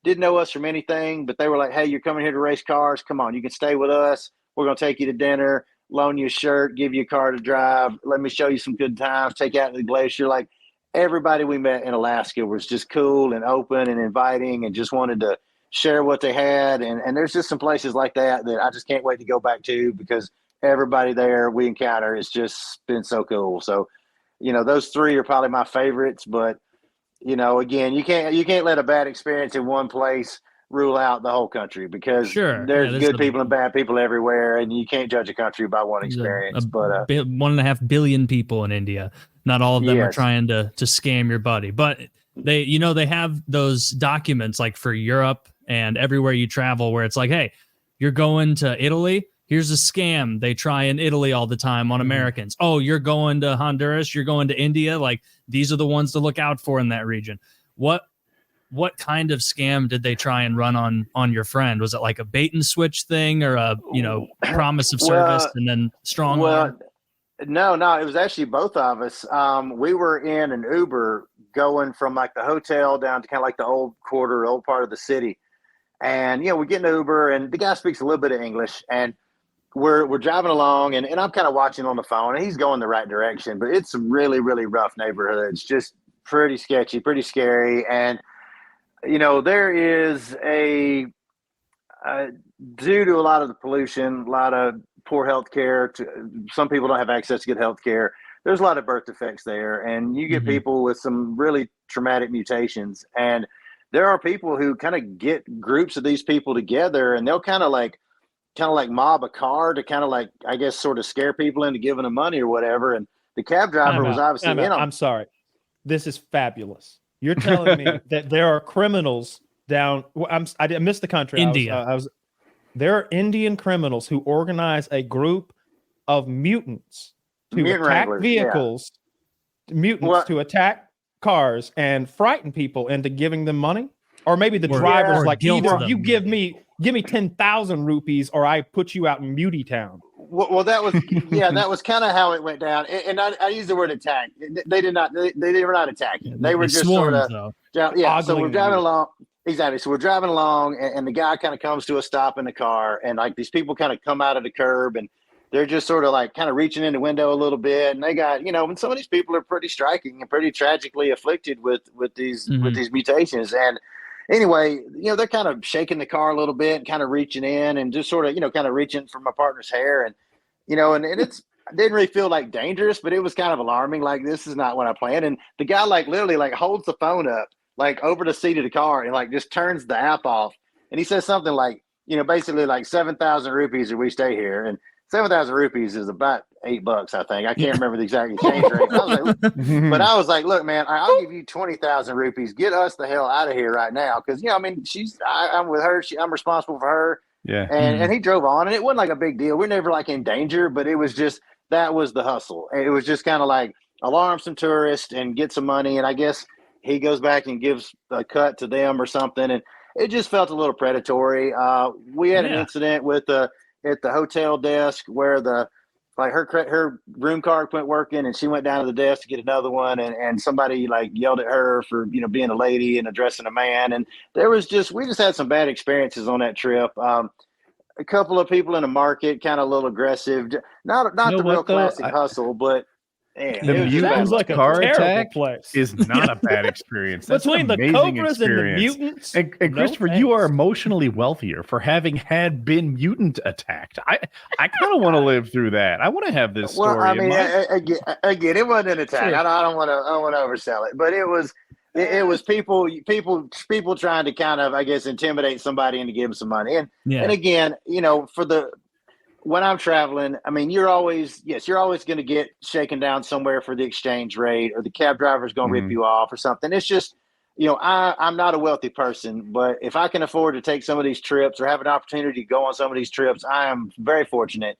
Speaker 3: didn't know us from anything, but they were like, hey, you're coming here to race cars. Come on, you can stay with us. We're going to take you to dinner, loan you a shirt, give you a car to drive. Let me show you some good times, take you out to the glacier. Like, everybody we met in Alaska was just cool and open and inviting and just wanted to share what they had. And there's just some places like that I just can't wait to go back to, because everybody there we encounter has just been so cool. So, those 3 are probably my favorites, but again, you can't let a bad experience in one place rule out the whole country, because there's good people and bad people everywhere, and you can't judge a country by one experience. But
Speaker 2: 1.5 billion people in India. Not all of them are trying to scam your buddy, but they have those documents like for Europe and everywhere you travel where it's like, hey, you're going to Italy. Here's a scam they try in Italy all the time on Americans. Oh, you're going to Honduras. You're going to India. Like, these are the ones to look out for in that region. What kind of scam did they try and run on your friend? Was it like a bait and switch thing, or a promise of service and then strong arm?
Speaker 3: No, it was actually both of us. We were in an Uber going from like the hotel down to kind of like the old part of the city. And, we get in an Uber, and the guy speaks a little bit of English, and we're driving along, and I'm kind of watching on the phone, and he's going the right direction, but it's some really, really rough neighborhoods, just pretty sketchy, pretty scary. And, there is due to a lot of the pollution, a lot of poor health care, some people don't have access to good health care. There's a lot of birth defects there, and you get people with some really traumatic mutations. And there are people who kind of get groups of these people together, and they'll kind of like mob a car to kind of like, I guess, sort of scare people into giving them money or whatever. And the cab driver was obviously in on.
Speaker 4: I'm sorry. This is fabulous. You're telling me that there are criminals down. I missed the country.
Speaker 2: India.
Speaker 4: There are Indian criminals who organize a group of mutants to
Speaker 3: Mutant
Speaker 4: attack
Speaker 3: wranglers,
Speaker 4: vehicles, mutants to attack cars and frighten people into giving them money? Or maybe the driver's
Speaker 2: or
Speaker 4: like,
Speaker 2: guilt
Speaker 4: either
Speaker 2: them.
Speaker 4: you give me 10,000 rupees or I put you out in Muty Town.
Speaker 3: Well, that was that was kind of how it went down. And I use the word attack. They were not attacking. They were just sort of So we're driving along. Exactly. So we're driving along, and the guy kind of comes to a stop in the car, and like these people kind of come out of the curb, and they're just sort of like kind of reaching in the window a little bit, and they got and some of these people are pretty striking and pretty tragically afflicted with these mutations, and anyway, they're kind of shaking the car a little bit and kind of reaching in and just sort of kind of reaching for my partner's hair, and and it's. I didn't really feel like dangerous, but it was kind of alarming. Like, this is not what I planned. And the guy like literally like holds the phone up like over the seat of the car and like just turns the app off. And he says something like, basically like 7,000 rupees if we stay here. And 7,000 rupees is about $8, I think. I can't remember the exact exchange rate. But I was like, look, man, I'll give you 20,000 rupees. Get us the hell out of here right now. Because, I'm with her. I'm responsible for her.
Speaker 1: Yeah.
Speaker 3: And he drove on, and it wasn't like a big deal. We're never like in danger, but it was just, that was the hustle. It was just kind of like alarm some tourists and get some money. And I guess he goes back and gives a cut to them or something. And it just felt a little predatory. We had an incident at the hotel desk where her room card quit working, and she went down to the desk to get another one, and somebody like yelled at her for being a lady and addressing a man, and we just had some bad experiences on that trip. A couple of people in the market kind of a little aggressive, not the real classic hustle, but man,
Speaker 1: the mutants like a car attack
Speaker 4: place.
Speaker 1: is not a bad experience. That's
Speaker 4: between the cobras and the mutants.
Speaker 1: And Christopher, you are emotionally wealthier for having been mutant attacked. I kind of want to live through that. I want to have this story.
Speaker 3: Well, I mean, again, it wasn't an attack. Sure. I don't want to oversell it, but it was people trying to kind of, I guess, intimidate somebody into giving some money. And again, when I'm traveling, I mean, you're always going to get shaken down somewhere for the exchange rate, or the cab driver's going to rip you off or something. It's just, I'm not a wealthy person, but if I can afford to take some of these trips or have an opportunity to go on some of these trips, I am very fortunate.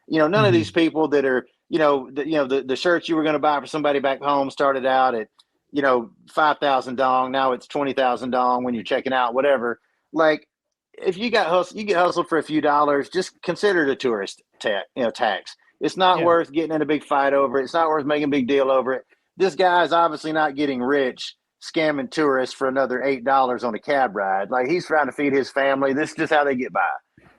Speaker 3: None of these people that are, the shirts you were going to buy for somebody back home started out at, 5,000 dong. Now it's 20,000 dong when you're checking out, whatever. Like, if you get hustled for a few dollars, just consider it a tourist tax. It's not worth getting in a big fight over it. It's not worth making a big deal over it. This guy is obviously not getting rich scamming tourists for another $8 on a cab ride. Like, he's trying to feed his family. This is just how they get by.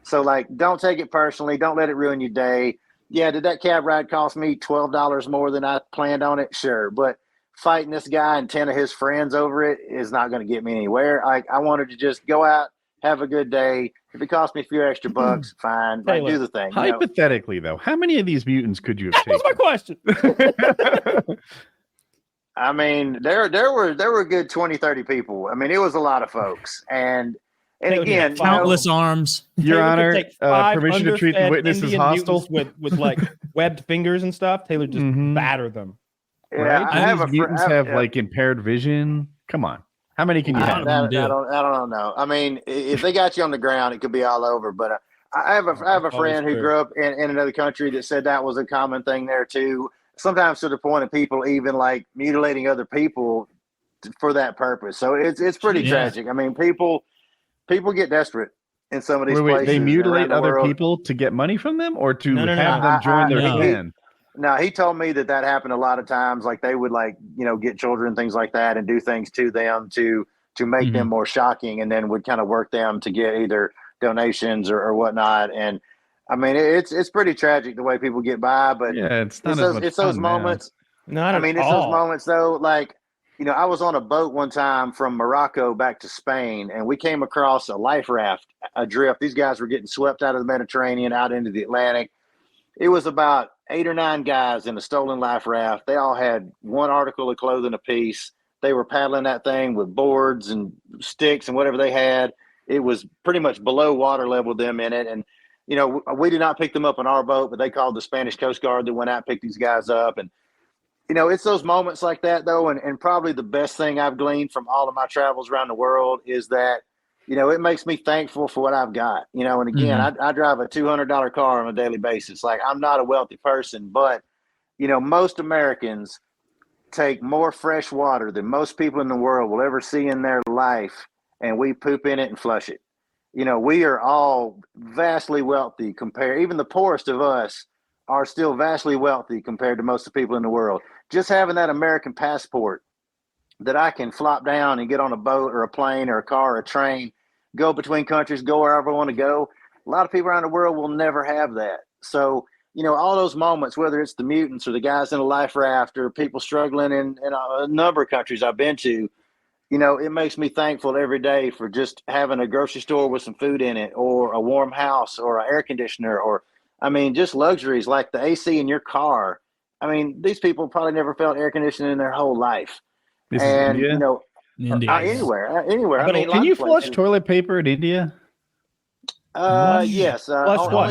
Speaker 3: So, like, don't take it personally. Don't let it ruin your day. Yeah, did that cab ride cost me $12 more than I planned on it? Sure. But fighting this guy and 10 of his friends over it is not going to get me anywhere. I wanted to just go out, have a good day. If it cost me a few extra bucks, fine. Like, do the thing.
Speaker 1: Hypothetically, though, how many of these mutants could you have taken?
Speaker 4: That was my question.
Speaker 3: I mean, there were a good 20, 30 people. I mean, it was a lot of folks. And again,
Speaker 2: countless arms.
Speaker 1: Your Honor, permission to treat the witness as hostile
Speaker 4: with like webbed fingers and stuff. Taylor just batter them.
Speaker 1: Right? Yeah, mutants have like impaired vision. Come on. How many can you have?
Speaker 3: I don't know. I mean, if they got you on the ground, it could be all over. But I have a friend who grew up in another country that said that was a common thing there too. Sometimes to the point of people even like mutilating other people for that purpose. So it's pretty tragic. I mean, people get desperate in some of these places.
Speaker 1: They mutilate other people to get money from them, or to have them join their clan.
Speaker 3: No, he told me that happened a lot of times. Like, they would get children and things like that and do things to them to make them more shocking, and then would kind of work them to get either donations or whatnot. And I mean, it's pretty tragic the way people get by, but
Speaker 1: it's
Speaker 3: those moments.
Speaker 4: Not
Speaker 3: I mean, it's those moments though. Like, I was on a boat one time from Morocco back to Spain, and we came across a life raft adrift. These guys were getting swept out of the Mediterranean out into the Atlantic. It was about 8 or 9 guys in a stolen life raft. They all had one article of clothing apiece. They were paddling that thing with boards and sticks and whatever they had. It was pretty much below water level them in it. And, we did not pick them up on our boat, but they called the Spanish Coast Guard that went out and picked these guys up. And, it's those moments like that, though. And probably the best thing I've gleaned from all of my travels around the world is that, it makes me thankful for what I've got, and again, I drive a $200 car on a daily basis. Like, I'm not a wealthy person, but, most Americans take more fresh water than most people in the world will ever see in their life, and we poop in it and flush it. We are all vastly wealthy even the poorest of us are still vastly wealthy compared to most of the people in the world. Just having that American passport that I can flop down and get on a boat or a plane or a car or a train, go between countries, go wherever I want to go. A lot of people around the world will never have that. So, all those moments, whether it's the mutants or the guys in a life raft or people struggling in a number of countries I've been to, it makes me thankful every day for just having a grocery store with some food in it, or a warm house, or an air conditioner, or, just luxuries like the AC in your car. These people probably never felt air conditioning in their whole life.
Speaker 1: This is India?
Speaker 2: India.
Speaker 3: Anywhere.
Speaker 1: Can you flush toilet paper in India?
Speaker 3: Yes. The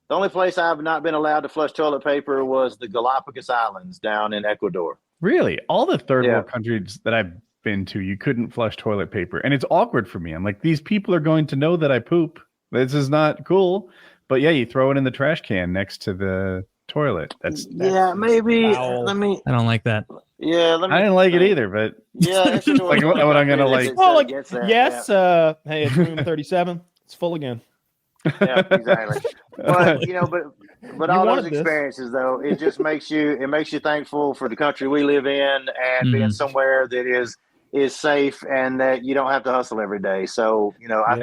Speaker 3: only place I've not been allowed to flush toilet paper was the Galapagos Islands down in Ecuador.
Speaker 1: Really? All the third world countries that I've been to, you couldn't flush toilet paper. And it's awkward for me. I'm like, these people are going to know that I poop. This is not cool. But yeah, you throw it in the trash can next to the toilet. That's
Speaker 3: maybe.
Speaker 4: foul.
Speaker 2: I don't like that.
Speaker 3: Yeah,
Speaker 1: I didn't like it either, but
Speaker 3: it's
Speaker 1: like what I'm gonna like.
Speaker 4: Well, yes. Hey, it's room 37. It's full again.
Speaker 3: Yeah, exactly. But all those experiences, though, it just makes you thankful for the country we live in, and being somewhere that is safe and that you don't have to hustle every day. So, I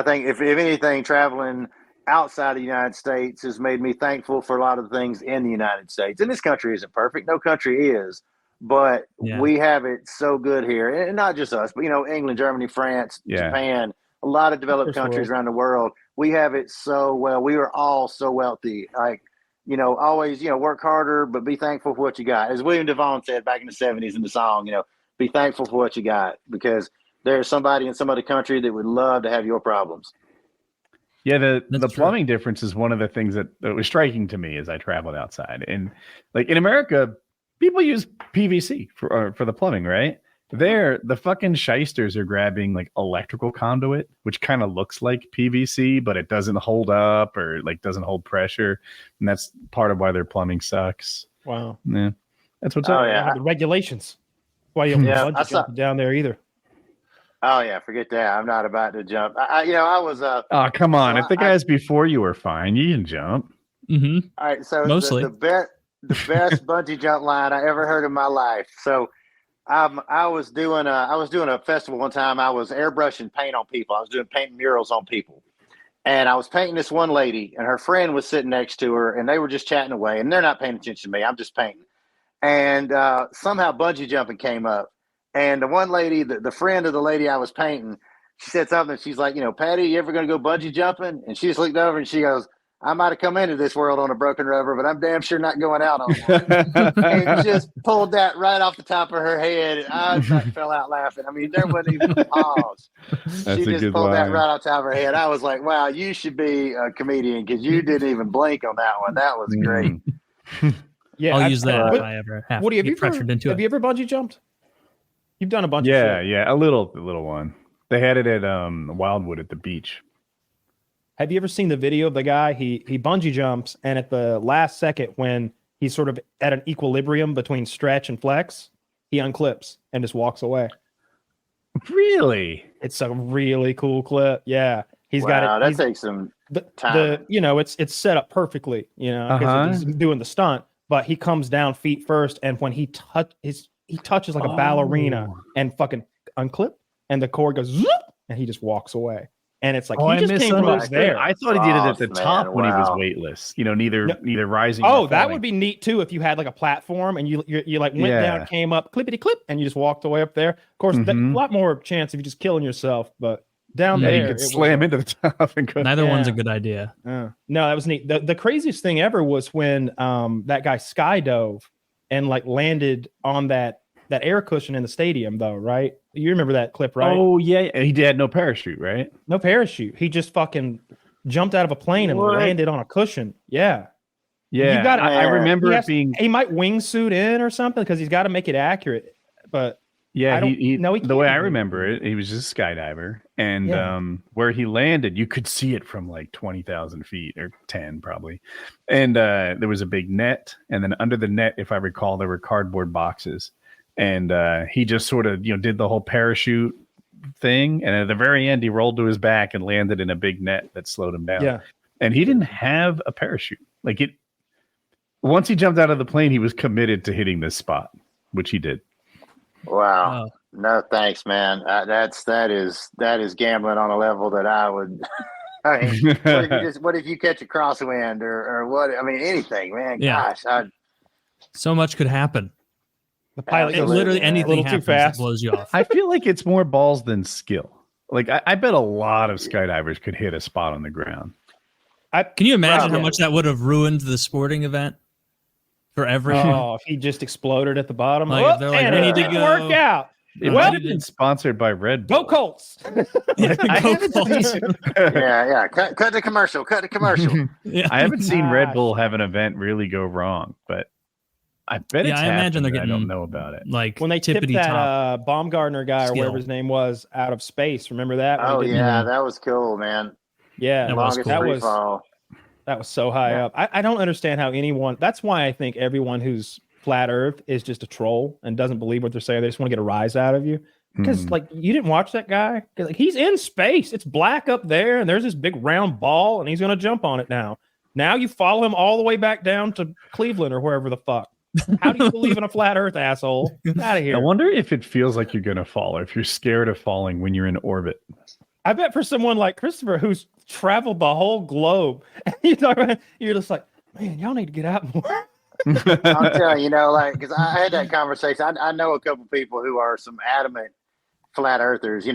Speaker 3: think if anything, traveling outside of the United States has made me thankful for a lot of the things in the United States. And this country isn't perfect. No country is. But we have it so good here. And not just us, but, England, Germany, France, Japan, a lot of developed countries around the world. We have it so well. We are all so wealthy. Like, always, work harder, but be thankful for what you got. As William Devon said back in the 70s in the song, be thankful for what you got, because there's somebody in some other country that would love to have your problems.
Speaker 1: Yeah, the plumbing difference is one of the things that was striking to me as I traveled outside. And like in America, people use PVC for the plumbing, right? There, the fucking shysters are grabbing like electrical conduit, which kind of looks like PVC, but it doesn't hold up or like doesn't hold pressure. And that's part of why their plumbing sucks.
Speaker 4: Wow.
Speaker 1: Yeah. That's what's up.
Speaker 4: Yeah. The regulations. Why you don't jump down there either.
Speaker 3: Oh yeah, forget that. I'm not about to jump. I was.
Speaker 1: Oh come on! If the guys before you were fine, you can jump.
Speaker 2: Mm-hmm.
Speaker 3: All right, so
Speaker 2: mostly
Speaker 3: the best bungee jump line I ever heard in my life. So, I was doing a festival one time. I was airbrushing paint on people. I was doing painting murals on people, and I was painting this one lady, and her friend was sitting next to her, and they were just chatting away, and they're not paying attention to me. I'm just painting, and somehow bungee jumping came up. And the one lady, the friend of the lady I was painting, she said something. She's like, Patty, you ever going to go bungee jumping? And she just looked over and she goes, I might have come into this world on a broken rubber, but I'm damn sure not going out on one. And just pulled that right off the top of her head. And I fell out laughing. There wasn't even a pause. She just pulled that right off the top of her head. I was like, wow, you should be a comedian because you didn't even blink on that one. That was great.
Speaker 2: Yeah, I'll use that if I ever have to get pressured into it.
Speaker 4: Have you ever bungee jumped? You've done a bunch of shit.
Speaker 1: Yeah, a little one. They had it at Wildwood at the beach.
Speaker 4: Have you ever seen the video of the guy? He bungee jumps, and at the last second, when he's sort of at an equilibrium between stretch and flex, he unclips and just walks away.
Speaker 1: Really?
Speaker 4: It's a really cool clip. Yeah, he's got it.
Speaker 3: That takes some time.
Speaker 4: It's set up perfectly. Because he's doing the stunt, but he comes down feet first, and when he touches like a ballerina and fucking unclip, and the cord goes zoop, and he just walks away. And it's like he just came from up there.
Speaker 1: I thought he did it at the top when he was weightless. Neither rising.
Speaker 4: Oh, that would be neat too if you had like a platform and you like went down, came up, clippity clip, and you just walked away up there. Of course, a lot more chance of you just killing yourself, but down there
Speaker 1: you could slam into the top and go.
Speaker 2: Neither one's a good idea.
Speaker 4: No, that was neat. The craziest thing ever was when that guy skydove and like landed on that air cushion in the stadium, though, right? You remember that clip, right?
Speaker 1: Oh, yeah. He had no parachute, right?
Speaker 4: No parachute. He just fucking jumped out of a plane and landed on a cushion. Yeah.
Speaker 1: Yeah. I remember it being...
Speaker 4: He might wingsuit in or something because he's got to make it accurate. But
Speaker 1: Yeah,
Speaker 4: no,
Speaker 1: the way I remember it, he was just a skydiver, and where he landed, you could see it from like 20,000 feet or 10 probably, and there was a big net, and then under the net, if I recall, there were cardboard boxes, and he just sort of did the whole parachute thing, and at the very end, he rolled to his back and landed in a big net that slowed him down.
Speaker 4: Yeah,
Speaker 1: and he didn't have a parachute. Like it, once he jumped out of the plane, he was committed to hitting this spot, which he did.
Speaker 3: Wow. No, thanks, man. That is gambling on a level that I would. I mean, what if you catch a crosswind or what? I mean, anything, man.
Speaker 2: Yeah.
Speaker 3: Gosh,
Speaker 2: so much could happen.
Speaker 4: the pilot
Speaker 2: It
Speaker 4: goes
Speaker 2: literally
Speaker 3: yeah.
Speaker 2: anything
Speaker 4: A little too
Speaker 2: happens
Speaker 4: fast.
Speaker 2: that blows you off.
Speaker 1: I feel like it's more balls than skill. Like I bet a lot of skydivers could hit a spot on the ground.
Speaker 2: Can you imagine how
Speaker 3: Probably.
Speaker 2: much that would have ruined the sporting event for everyone?
Speaker 4: Oh, if he just exploded at the bottom,
Speaker 2: Like, if they're like,
Speaker 4: and
Speaker 2: we
Speaker 4: it
Speaker 2: need to
Speaker 4: didn't
Speaker 2: go.
Speaker 4: work out.
Speaker 1: It
Speaker 2: Well,
Speaker 1: might have been sponsored by Red Bull.
Speaker 4: Go Colts!
Speaker 2: Yeah,
Speaker 1: I
Speaker 2: go
Speaker 1: haven't
Speaker 2: Colts.
Speaker 1: seen-
Speaker 3: yeah. Cut the commercial. Cut the commercial.
Speaker 2: Yeah.
Speaker 1: I haven't seen Red
Speaker 4: Gosh.
Speaker 1: Bull have an event really go wrong, but I bet
Speaker 2: Yeah,
Speaker 1: it's
Speaker 2: I imagine they're
Speaker 1: happened. I don't
Speaker 2: getting-
Speaker 1: know about it.
Speaker 2: Like
Speaker 4: When they tipped
Speaker 2: tippity
Speaker 4: that
Speaker 2: top.
Speaker 4: Baumgartner guy or
Speaker 2: skill.
Speaker 4: whatever his name was out of space, remember that? When
Speaker 3: Oh
Speaker 4: he did-
Speaker 3: yeah, that was cool, man.
Speaker 4: yeah.
Speaker 2: That was
Speaker 3: Longest
Speaker 2: cool.
Speaker 3: free
Speaker 4: That was-
Speaker 3: fall.
Speaker 4: That was so high
Speaker 3: Yeah.
Speaker 4: up. I don't understand how anyone. That's why I think everyone who's flat Earth is just a troll and doesn't believe what they're saying. They just want to get a rise out of you. Because like you didn't watch that guy. 'Cause, like he's in space. It's black up there, and there's this big round ball, and he's gonna jump on it now. Now you follow him all the way back down to Cleveland or wherever the fuck. How do you believe in a flat Earth, asshole? Get out of
Speaker 1: I
Speaker 4: here.
Speaker 1: wonder if it feels like you're gonna fall, or if you're scared of falling when you're in orbit.
Speaker 4: I bet for someone like Christopher who's traveled the whole globe, you're just like, man, y'all need to get out more.
Speaker 3: I'm telling you, because I had that conversation. I know a couple people who are some adamant flat earthers.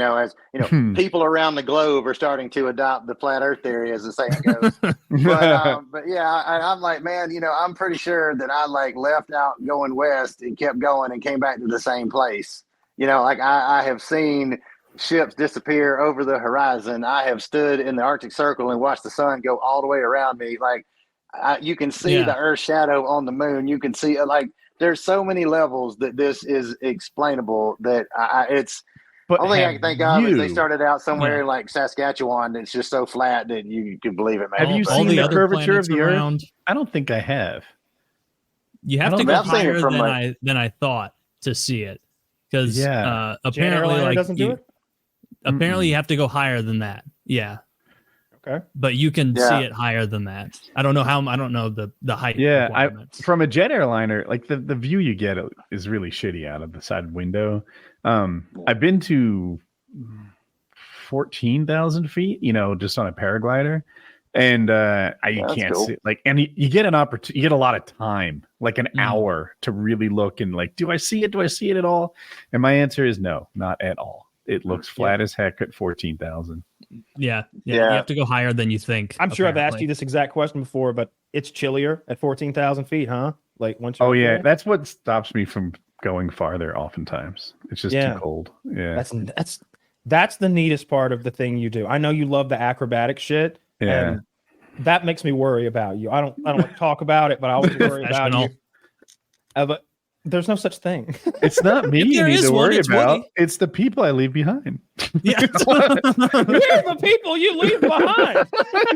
Speaker 3: People around the globe are starting to adopt the flat Earth theory, as the saying goes. But yeah, I'm like, man, I'm pretty sure that I like left out going west and kept going and came back to the same place. I have seen ships disappear over the horizon. I have stood in the Arctic Circle and watched the sun go all the way around me. Like you can see the Earth's shadow on the moon. You can see there's so many levels that this is explainable that it's.
Speaker 1: But
Speaker 3: Only thing I can think of is they
Speaker 1: you-
Speaker 3: started out somewhere like Saskatchewan that's just so flat that you could believe it, man.
Speaker 1: Have you
Speaker 2: All
Speaker 1: seen
Speaker 2: the
Speaker 1: the
Speaker 2: other
Speaker 1: curvature of
Speaker 2: planets
Speaker 1: the Earth?
Speaker 2: around.
Speaker 1: I don't think I have.
Speaker 2: You have
Speaker 1: I
Speaker 2: to
Speaker 1: don't
Speaker 2: go
Speaker 3: know. I've seen it
Speaker 2: higher
Speaker 3: from,
Speaker 2: than I thought to see it. Because
Speaker 1: Yeah.
Speaker 4: Jet
Speaker 2: apparently,
Speaker 4: airliner
Speaker 2: like
Speaker 4: doesn't do it.
Speaker 2: apparently you have to go higher than that. Yeah.
Speaker 4: Okay.
Speaker 2: But you can
Speaker 3: Yeah.
Speaker 2: see it higher than that. I don't know the height.
Speaker 1: Yeah,
Speaker 2: requirements.
Speaker 1: from a jet airliner, like the view you get is really shitty out of the side window. I've been to 14,000 feet, just on a paraglider, and you
Speaker 3: That's
Speaker 1: can't
Speaker 3: cool.
Speaker 1: see and you get an opportunity, you get a lot of time, like an hour to really look and like, do I see it? Do I see it at all? And my answer is no, not at all. It looks flat as heck at 14,000.
Speaker 2: Yeah. You
Speaker 3: Yeah.
Speaker 2: have to go higher than you think.
Speaker 4: I'm sure I've asked
Speaker 2: apparently.
Speaker 4: you this exact question before, but it's chillier at 14,000 feet, huh? Like once you're
Speaker 1: Oh
Speaker 4: up
Speaker 1: yeah,
Speaker 4: there?
Speaker 1: that's what stops me from going farther. Oftentimes, it's just
Speaker 4: Yeah.
Speaker 1: too cold. Yeah,
Speaker 4: That's the neatest part of the thing you do. I know you love the acrobatic shit.
Speaker 1: yeah.
Speaker 4: And that makes me worry about you. I don't like to talk about it, but I always worry about you. But there's no such thing.
Speaker 1: It's not me
Speaker 2: If
Speaker 1: you
Speaker 2: there
Speaker 1: need
Speaker 2: is
Speaker 1: to
Speaker 2: one,
Speaker 1: worry
Speaker 2: it's
Speaker 1: about.
Speaker 2: Woody.
Speaker 1: It's the people I leave behind.
Speaker 2: Yeah.
Speaker 4: We're the people you leave behind.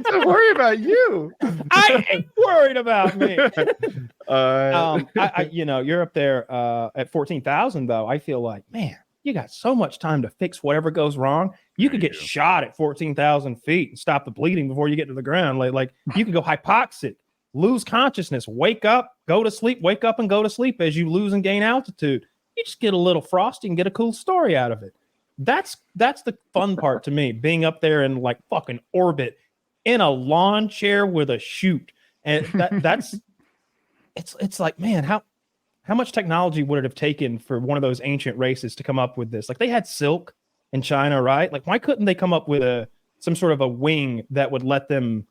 Speaker 1: Don't worry about you.
Speaker 4: I ain't worried about me.
Speaker 1: Uh,
Speaker 4: You're up there at 14,000 though. I feel like, man, you got so much time to fix whatever goes wrong. You could get shot at 14,000 feet and stop the bleeding before you get to the ground. Like you could go hypoxic, lose consciousness, wake up, go to sleep, wake up and go to sleep as you lose and gain altitude. You just get a little frosty and get a cool story out of it. That's the fun part to me, being up there in like fucking orbit in a lawn chair with a chute. And that's it's like, man, how much technology would it have taken for one of those ancient races to come up with this? Like they had silk in China, right? Like why couldn't they come up with some sort of a wing that would let them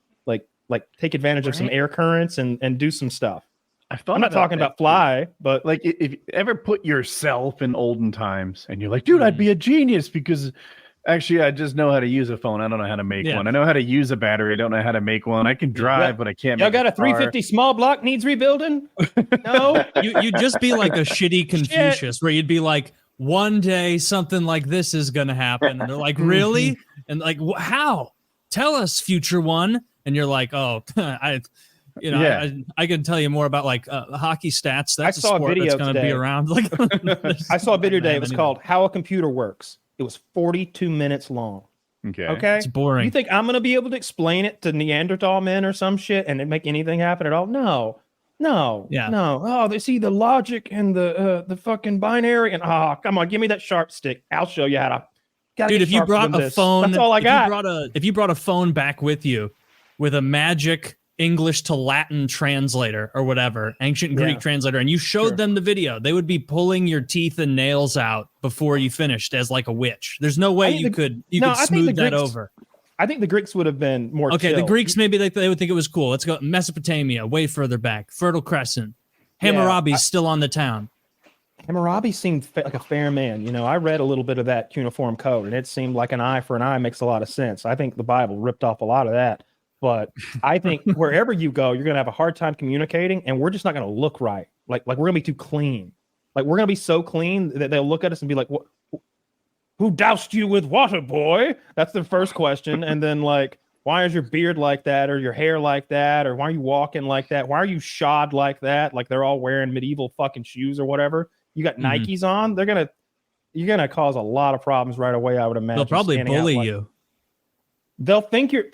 Speaker 4: like take advantage of some air currents and do some stuff? I'm not talking about fly, but
Speaker 1: like if you ever put yourself in olden times and you're like, dude, I'd be a genius because actually I just know how to use a phone. I don't know how to make one. I know how to use a battery. I don't know how to make one. I can drive, but I can't.
Speaker 4: Y'all
Speaker 1: make
Speaker 4: got a 350 small block needs rebuilding? No.
Speaker 2: You'd just be like a shitty Confucius where you'd be like, one day something like this is going to happen. And they're like, really? And like, how? Tell us, future one. And you're like, oh, I can tell you more about like hockey stats. That's a sport that's going to be around. Like,
Speaker 4: I saw a video today. It was called "How a Computer Works." It was 42 minutes long. Okay,
Speaker 2: it's boring.
Speaker 4: You think I'm going to be able to explain it to Neanderthal men or some shit and it make anything happen at all? No. Oh, they see the logic and the fucking binary and come on, give me that sharp stick. I'll show you how to.
Speaker 2: Dude, if you brought a phone,
Speaker 4: that's all I got.
Speaker 2: If you brought a phone back with you, with a magic English to Latin translator or whatever, ancient Greek translator, and you showed them the video, they would be pulling your teeth and nails out before you finished as like a witch. There's no way you could smooth that over.
Speaker 4: I think the Greeks would have been more chill.
Speaker 2: The Greeks, maybe they would think it was cool. Let's go Mesopotamia, way further back. Fertile Crescent. Hammurabi's still on the town.
Speaker 4: Hammurabi seemed like a fair man. You know, I read a little bit of that cuneiform code, and it seemed like an eye for an eye makes a lot of sense. I think the Bible ripped off a lot of that. But I think wherever you go, you're going to have a hard time communicating, and we're just not going to look right. Like we're going to be too clean. Like we're going to be so clean that they'll look at us and be like, "What? Who doused you with water, boy?" That's the first question. And then like, why is your beard like that, or your hair like that, or why are you walking like that? Why are you shod like that? Like they're all wearing medieval fucking shoes or whatever. You got Nikes on. You're gonna cause a lot of problems right away. I would imagine.
Speaker 2: They'll probably bully you.
Speaker 4: They'll think you're.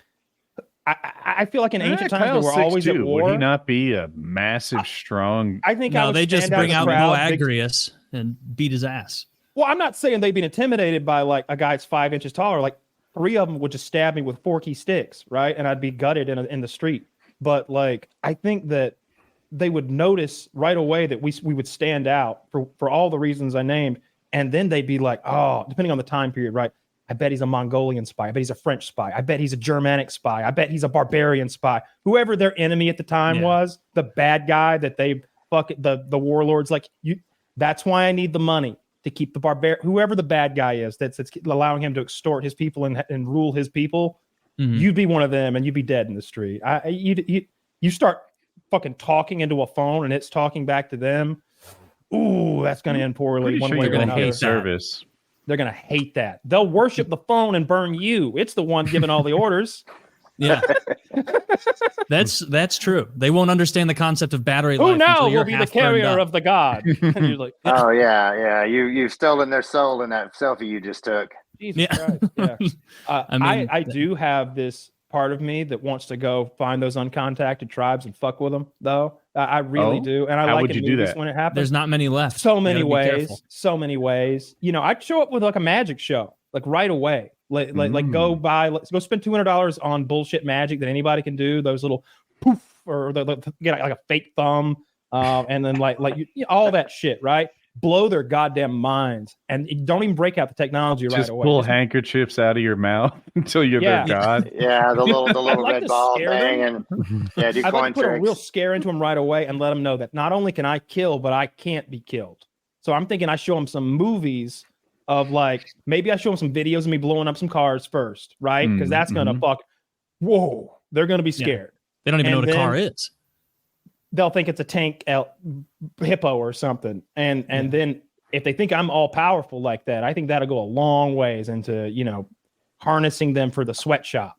Speaker 4: I feel like in ancient times they were always at war.
Speaker 1: Would he not be a massive, strong?
Speaker 4: I think
Speaker 2: they just bring out Boagrius and beat his ass.
Speaker 4: Well, I'm not saying they'd been intimidated by like a guy that's 5 inches taller. Like 3 of them would just stab me with forky sticks, right? And I'd be gutted in the street. But like, I think that they would notice right away that we would stand out for all the reasons I named, and then they'd be like, oh, depending on the time period, right? I bet he's a Mongolian spy. I bet he's a French spy. I bet he's a Germanic spy. I bet he's a barbarian spy. Whoever their enemy at the time was, the bad guy that they the warlords like you. That's why I need the money to keep the whoever the bad guy is that's allowing him to extort his people and rule his people. You'd be one of them, and you'd be dead in the street. You start fucking talking into a phone, and it's talking back to them. Ooh, that's going to end poorly. One way or another.
Speaker 1: Service.
Speaker 4: They're going to hate that. They'll worship the phone and burn you. It's the one giving all the orders.
Speaker 2: Yeah. That's true. They won't understand the concept of battery life.
Speaker 4: Who now will be the carrier of the god? And you're like,
Speaker 3: oh, yeah. You've stolen their soul in that selfie you just took.
Speaker 4: Jesus Christ. Yeah. I do have this part of me that wants to go find those uncontacted tribes and fuck with them, though. I really do. And I like it movies when it happens.
Speaker 2: The's not many left.
Speaker 4: So many ways. You know, I'd show up with like a magic show, like right away. Like let's go spend $200 on bullshit magic that anybody can do. Those little poof or get like a fake thumb, and then like all that shit, right? Blow their goddamn minds, and don't even break out the technology right away.
Speaker 1: Just pull handkerchiefs out of your mouth until you're their god.
Speaker 3: Yeah, the little red ball thing, and do
Speaker 4: I'd
Speaker 3: coin
Speaker 4: like to put
Speaker 3: tricks.
Speaker 4: a real scare into them right away and let them know that not only can I kill, but I can't be killed. So I'm thinking I show them some movies of like, maybe I show them some videos of me blowing up some cars first, right? Because that's gonna whoa, they're gonna be scared.
Speaker 2: They don't even know what a car is.
Speaker 4: They'll think it's a tank hippo or something. And then if they think I'm all powerful like that, I think that'll go a long ways into, harnessing them for the sweatshop.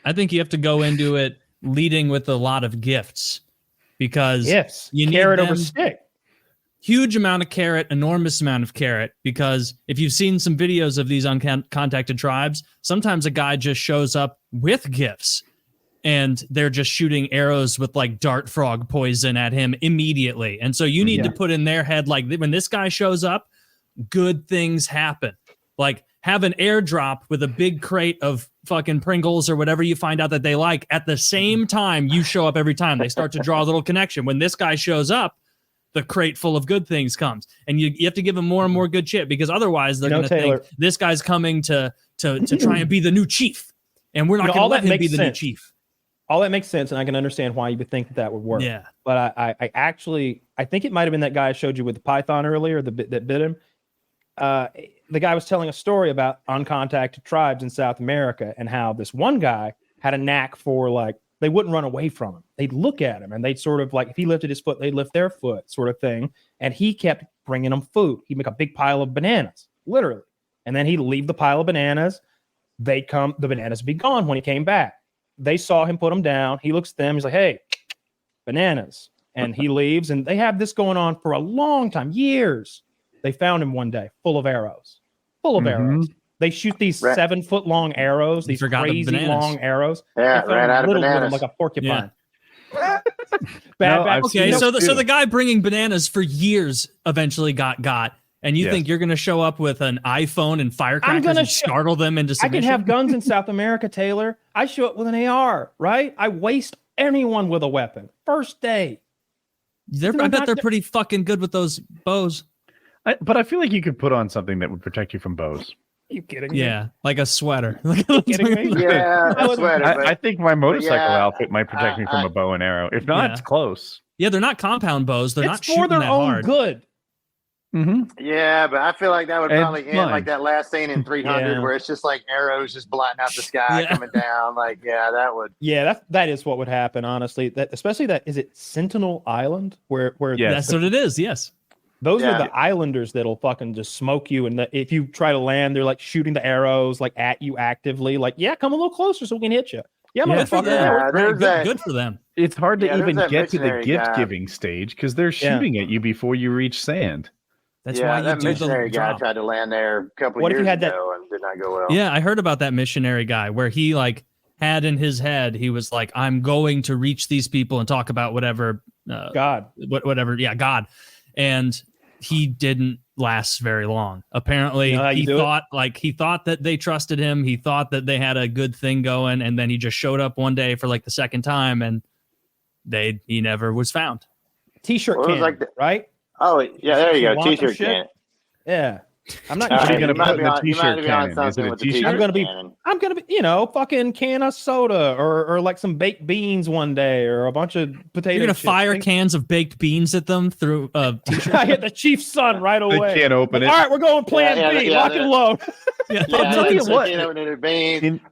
Speaker 2: I think you have to go into it leading with a lot of gifts, because you need
Speaker 4: carrot over stick.
Speaker 2: Huge amount of carrot, enormous amount of carrot, because if you've seen some videos of these uncontacted tribes, sometimes a guy just shows up with gifts. And they're just shooting arrows with like dart frog poison at him immediately. And so you need to put in their head, like, when this guy shows up, good things happen. Like, have an airdrop with a big crate of fucking Pringles or whatever you find out that they like at the same time you show up every time. They start to draw a little connection. When this guy shows up, the crate full of good things comes. And you have to give them more and more good shit, because otherwise they're going to think this guy's coming to try and be the new chief. And we're not going to let him be the new chief.
Speaker 4: All that makes sense, and I can understand why you would think that would work.
Speaker 2: Yeah.
Speaker 4: But I think it might have been that guy I showed you with the python earlier that bit him. The guy was telling a story about uncontacted tribes in South America and how this one guy had a knack for, like, they wouldn't run away from him. They'd look at him, and they'd sort of, like, if he lifted his foot, they'd lift their foot, sort of thing. And he kept bringing them food. He'd make a big pile of bananas, literally. And then he'd leave the pile of bananas. The bananas would be gone when he came back. They saw him put them down. He looks at them. He's like, hey, bananas. And he leaves. And they have this going on for a long time, years. They found him one day full of arrows. Arrows. They shoot these 7-foot long arrows, these crazy long arrows.
Speaker 3: Yeah, ran out of bananas.
Speaker 4: Like a porcupine.
Speaker 2: Yeah. Okay, so the guy bringing bananas for years eventually got. And you think you're going to show up with an iPhone and firecrackers and startle them into submission?
Speaker 4: I can have guns in South America, Taylor. I show up with an AR, right? I waste anyone with a weapon. First day.
Speaker 2: I bet they're pretty fucking good with those bows.
Speaker 1: But I feel like you could put on something that would protect you from bows.
Speaker 4: Are you kidding me?
Speaker 2: Yeah, like a sweater.
Speaker 4: You kidding me?
Speaker 3: Yeah, a sweater.
Speaker 1: I think my motorcycle outfit might protect me from a bow and arrow. If not, it's close.
Speaker 2: Yeah, they're not compound bows. They're not
Speaker 4: for
Speaker 2: shooting
Speaker 4: their
Speaker 2: that
Speaker 4: own
Speaker 2: hard.
Speaker 4: good.
Speaker 3: Yeah, but I feel like that would probably end like that last scene in 300 where it's just like arrows just blotting out the sky coming down. Like, that would.
Speaker 4: Yeah, that is what would happen, honestly. Especially is it Sentinel Island where
Speaker 2: that's what it is. Yes.
Speaker 4: Those are the islanders that'll fucking just smoke you. And if you try to land, they're like shooting the arrows like at you actively. Like, come a little closer so we can hit you. Yeah, motherfucker.
Speaker 2: Good for them.
Speaker 1: It's hard to even get to the gift giving stage because they're shooting at you before you reach sand.
Speaker 2: That's why
Speaker 3: that missionary guy tried to land there a couple years ago and did not go well.
Speaker 2: Yeah, I heard about that missionary guy where he had in his head, he was like, I'm going to reach these people and talk about whatever.
Speaker 4: God.
Speaker 2: God. And he didn't last very long. Apparently, he thought that they trusted him. He thought that they had a good thing going, and then he just showed up one day for like the second time, and he never was found.
Speaker 4: T-shirt cannon, right?
Speaker 3: Oh yeah, there you go. T-shirt cannon.
Speaker 4: Yeah. I'm not
Speaker 1: going to put in the t-shirt cannon. Is it a t-shirt?
Speaker 4: I'm going to be, fucking can of soda or like some baked beans one day or a bunch of potatoes.
Speaker 2: You're going to fire cans of baked beans at them through a t-shirt?
Speaker 4: I hit the chief's son right away.
Speaker 1: They can't open it.
Speaker 4: All right, we're going plan B. Lock and load.
Speaker 3: I'll tell you what.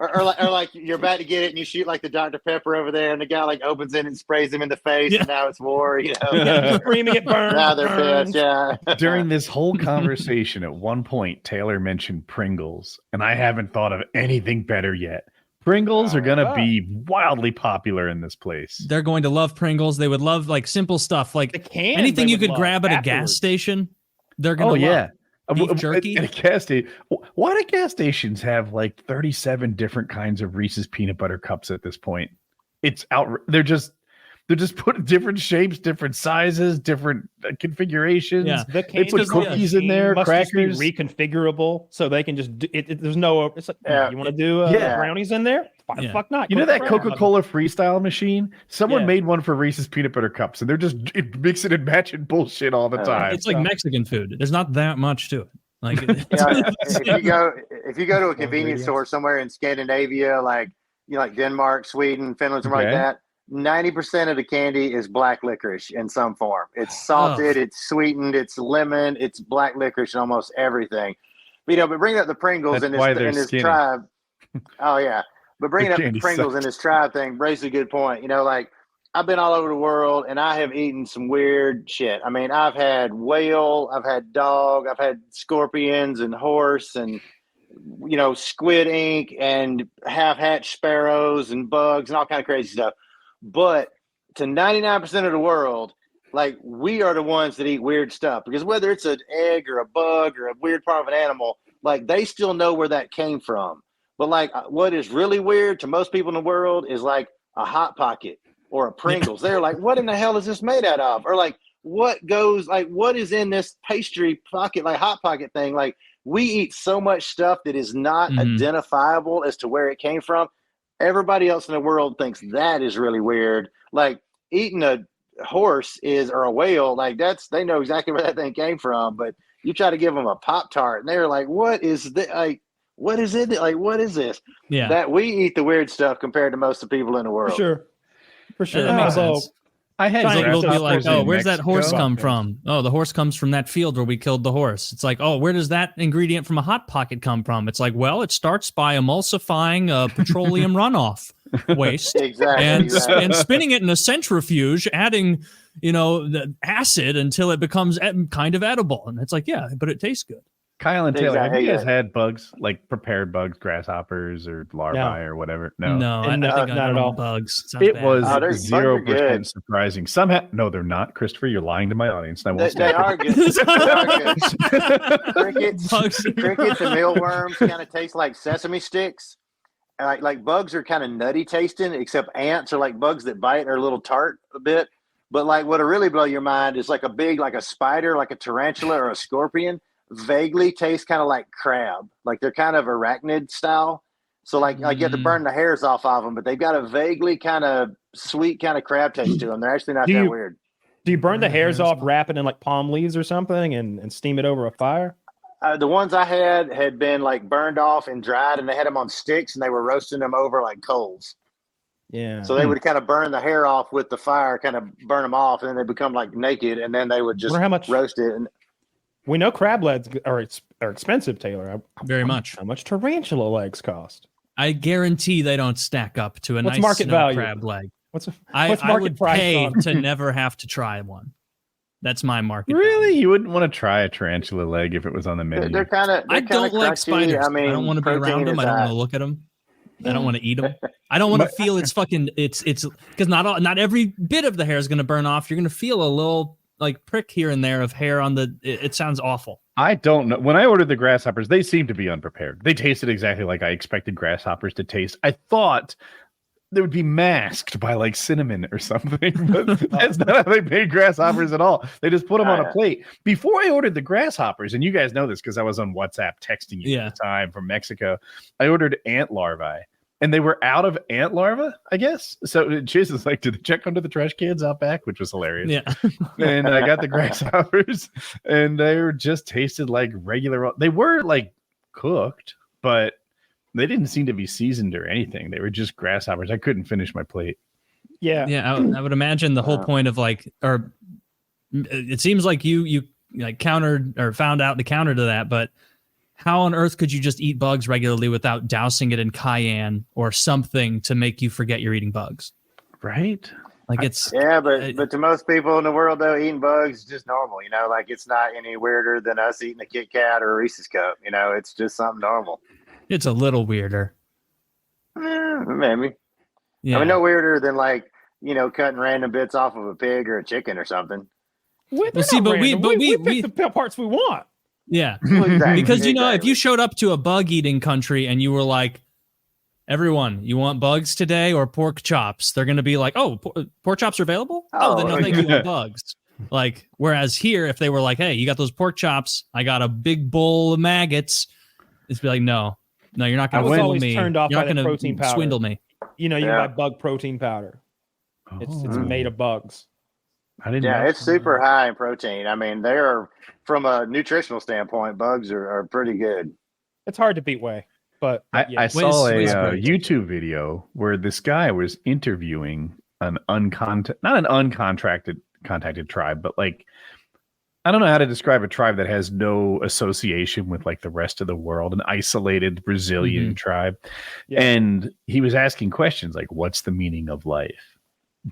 Speaker 3: Or like you're about to get it and you shoot like the Dr. Pepper over there and the guy like opens it and sprays him in the face and now it's war,
Speaker 4: Screaming it burns.
Speaker 3: Now they're pissed,
Speaker 1: During this whole conversation, at one point, Taylor mentioned Pringles, and I haven't thought of anything better yet. Pringles are going to be wildly popular in this place.
Speaker 2: They're going to love Pringles. They would love like simple stuff, like anything you could grab at a gas station. They're going to love. Beef jerky?
Speaker 1: At a gas station. Why do gas stations have like 37 different kinds of Reese's peanut butter cups at this point? It's out. They're just put different shapes, different sizes, different configurations.
Speaker 4: Yeah.
Speaker 1: They put cookies in there, crackers,
Speaker 4: reconfigurable, so they can just there's no. It's like you want to do brownies in there? Why the fuck not?
Speaker 1: You know that Coca-Cola freestyle machine? Someone made one for Reese's peanut butter cups, and they're just mixing and matching bullshit all the time.
Speaker 2: It's like Mexican food. There's not that much to it. Like
Speaker 3: if you go to a convenience store somewhere in Scandinavia, like Denmark, Sweden, Finland, something like that, 90% of the candy is black licorice in some form. It's salted, it's sweetened, it's lemon, it's black licorice in almost everything. But bringing up the Pringles in this tribe. Oh yeah. But bringing up the Pringles in this tribe thing raises a good point. I've been all over the world and I have eaten some weird shit. I mean, I've had whale, I've had dog, I've had scorpions and horse and, squid ink and half-hatched sparrows and bugs and all kind of crazy stuff. But to 99% of the world, like, we are the ones that eat weird stuff because whether it's an egg or a bug or a weird part of an animal, like, they still know where that came from. But like, what is really weird to most people in the world is like a Hot Pocket or a Pringles. They're like, what in the hell is this made out of? Or like, what is in this pastry pocket, like Hot Pocket thing? Like, we eat so much stuff that is not identifiable as to where it came from. Everybody else in the world thinks that is really weird. Like, eating a horse or a whale, like, they know exactly where that thing came from. But you try to give them a Pop-Tart and they're like, what is this? Like, what is it? Like, what is this?
Speaker 2: Yeah.
Speaker 3: That we eat the weird stuff compared to most of the people in the world.
Speaker 4: For sure.
Speaker 2: That makes sense.
Speaker 1: I had
Speaker 2: people be like, oh, where's that horse come
Speaker 1: Mexico?
Speaker 2: from? Oh, the horse comes from that field where we killed the horse. It's like, oh, where does that ingredient from a Hot Pocket come from? It's like, well, it starts by emulsifying petroleum runoff waste
Speaker 3: Exactly.
Speaker 2: and spinning it in a centrifuge, adding the acid until it becomes kind of edible. And it's like, yeah, but it tastes good.
Speaker 1: Kyle and Taylor, have you guys
Speaker 3: Exactly.
Speaker 1: had bugs, like prepared bugs, grasshoppers or larvae or whatever?
Speaker 2: No, I think
Speaker 4: not
Speaker 2: I
Speaker 4: at
Speaker 2: don't
Speaker 4: all.
Speaker 2: want bugs. Sounds
Speaker 1: It
Speaker 2: bad.
Speaker 1: was
Speaker 3: bugs are
Speaker 1: 0%
Speaker 3: good.
Speaker 1: surprising. No, they're not. Christopher, you're lying to my audience. And I won't
Speaker 3: They
Speaker 1: stand
Speaker 3: are good. They are good.
Speaker 2: Bugs.
Speaker 3: Crickets and mealworms kind of taste like sesame sticks. Like bugs are kind of nutty tasting, except ants are like bugs that bite and are a little tart a bit. But like what'll really blow your mind is like a spider, like a tarantula or a scorpion, vaguely taste kind of like crab. Like they're kind of arachnid style. So like you have to burn the hairs off of them, but they've got a vaguely kind of sweet kind of crab taste to them. They're actually not that weird.
Speaker 4: Do you burn the hairs off, wrap it in like palm leaves or something, and steam it over a fire?
Speaker 3: The ones I had been like burned off and dried, and they had them on sticks, and they were roasting them over like coals.
Speaker 4: Yeah.
Speaker 3: So they would kind of burn the hair off with the fire, kind of burn them off, and then they become like naked, and then they would just roast it. And
Speaker 4: we know crab legs are expensive, Taylor.
Speaker 2: Very much.
Speaker 4: How much tarantula legs cost?
Speaker 2: I guarantee they don't stack up to a
Speaker 4: What's
Speaker 2: nice
Speaker 4: market value?
Speaker 2: crab leg.
Speaker 4: What's
Speaker 2: I
Speaker 4: market
Speaker 2: would
Speaker 4: price
Speaker 2: pay
Speaker 4: on?
Speaker 2: to never have to try one. That's my market.
Speaker 1: Really? You wouldn't want to try a tarantula leg if it was on the menu?
Speaker 3: they're kind of.
Speaker 2: I don't like
Speaker 3: crunchy.
Speaker 2: spiders.
Speaker 3: I mean,
Speaker 2: I don't want to be around them. I don't want to look at them. I don't want to eat them. I don't want to feel it's because not every bit of the hair is going to burn off. You're going to feel a little like prick here and there of hair on the. It sounds awful.
Speaker 1: I don't know. When I ordered the grasshoppers, they seemed to be unprepared. They tasted exactly like I expected grasshoppers to taste. I thought they would be masked by like cinnamon or something, but that's not how they made grasshoppers at all. They just put them on a plate. Before I ordered the grasshoppers, and you guys know this because I was on WhatsApp texting you at the time from Mexico, I ordered ant larvae. And they were out of ant larvae, I guess. So Chase is like, did they check under the trash cans out back? Which was hilarious.
Speaker 2: Yeah.
Speaker 1: And I got the grasshoppers, and they were just tasted like regular. They were like cooked, but they didn't seem to be seasoned or anything. They were just grasshoppers. I couldn't finish my plate.
Speaker 4: Yeah.
Speaker 2: Yeah. I would imagine the whole point of like, or it seems like you like countered or found out the counter to that, but how on earth could you just eat bugs regularly without dousing it in cayenne or something to make you forget you're eating bugs?
Speaker 1: Right?
Speaker 2: Like it's
Speaker 3: but to most people in the world though, eating bugs is just normal. Like it's not any weirder than us eating a Kit Kat or a Reese's cup. It's just something normal.
Speaker 2: It's a little weirder.
Speaker 3: Maybe.
Speaker 2: Yeah.
Speaker 3: I mean, no weirder than like cutting random bits off of a pig or a chicken or something.
Speaker 4: We pick the parts we want.
Speaker 2: Yeah.
Speaker 3: Exactly.
Speaker 2: Because if you showed up to a bug eating country and you were like, everyone, you want bugs today or pork chops? They're going to be like, oh, pork chops are available? Oh, then no, thank you, want bugs. Like, whereas here, if they were like, hey, you got those pork chops, I got a big bowl of maggots, it's be like, no, you're not going to swindle me.
Speaker 4: Turned off
Speaker 2: you're
Speaker 4: by
Speaker 2: not
Speaker 4: the protein powder.
Speaker 2: Swindle me.
Speaker 4: You buy bug protein powder. It's made of bugs.
Speaker 1: I didn't know.
Speaker 3: It's super high in protein. I mean, they're from a nutritional standpoint, bugs are pretty good.
Speaker 4: It's hard to beat whey, but
Speaker 1: I saw a YouTube video where this guy was interviewing not an uncontacted tribe, but like, I don't know how to describe a tribe that has no association with like the rest of the world, an isolated Brazilian tribe. Yeah. And he was asking questions like, what's the meaning of life?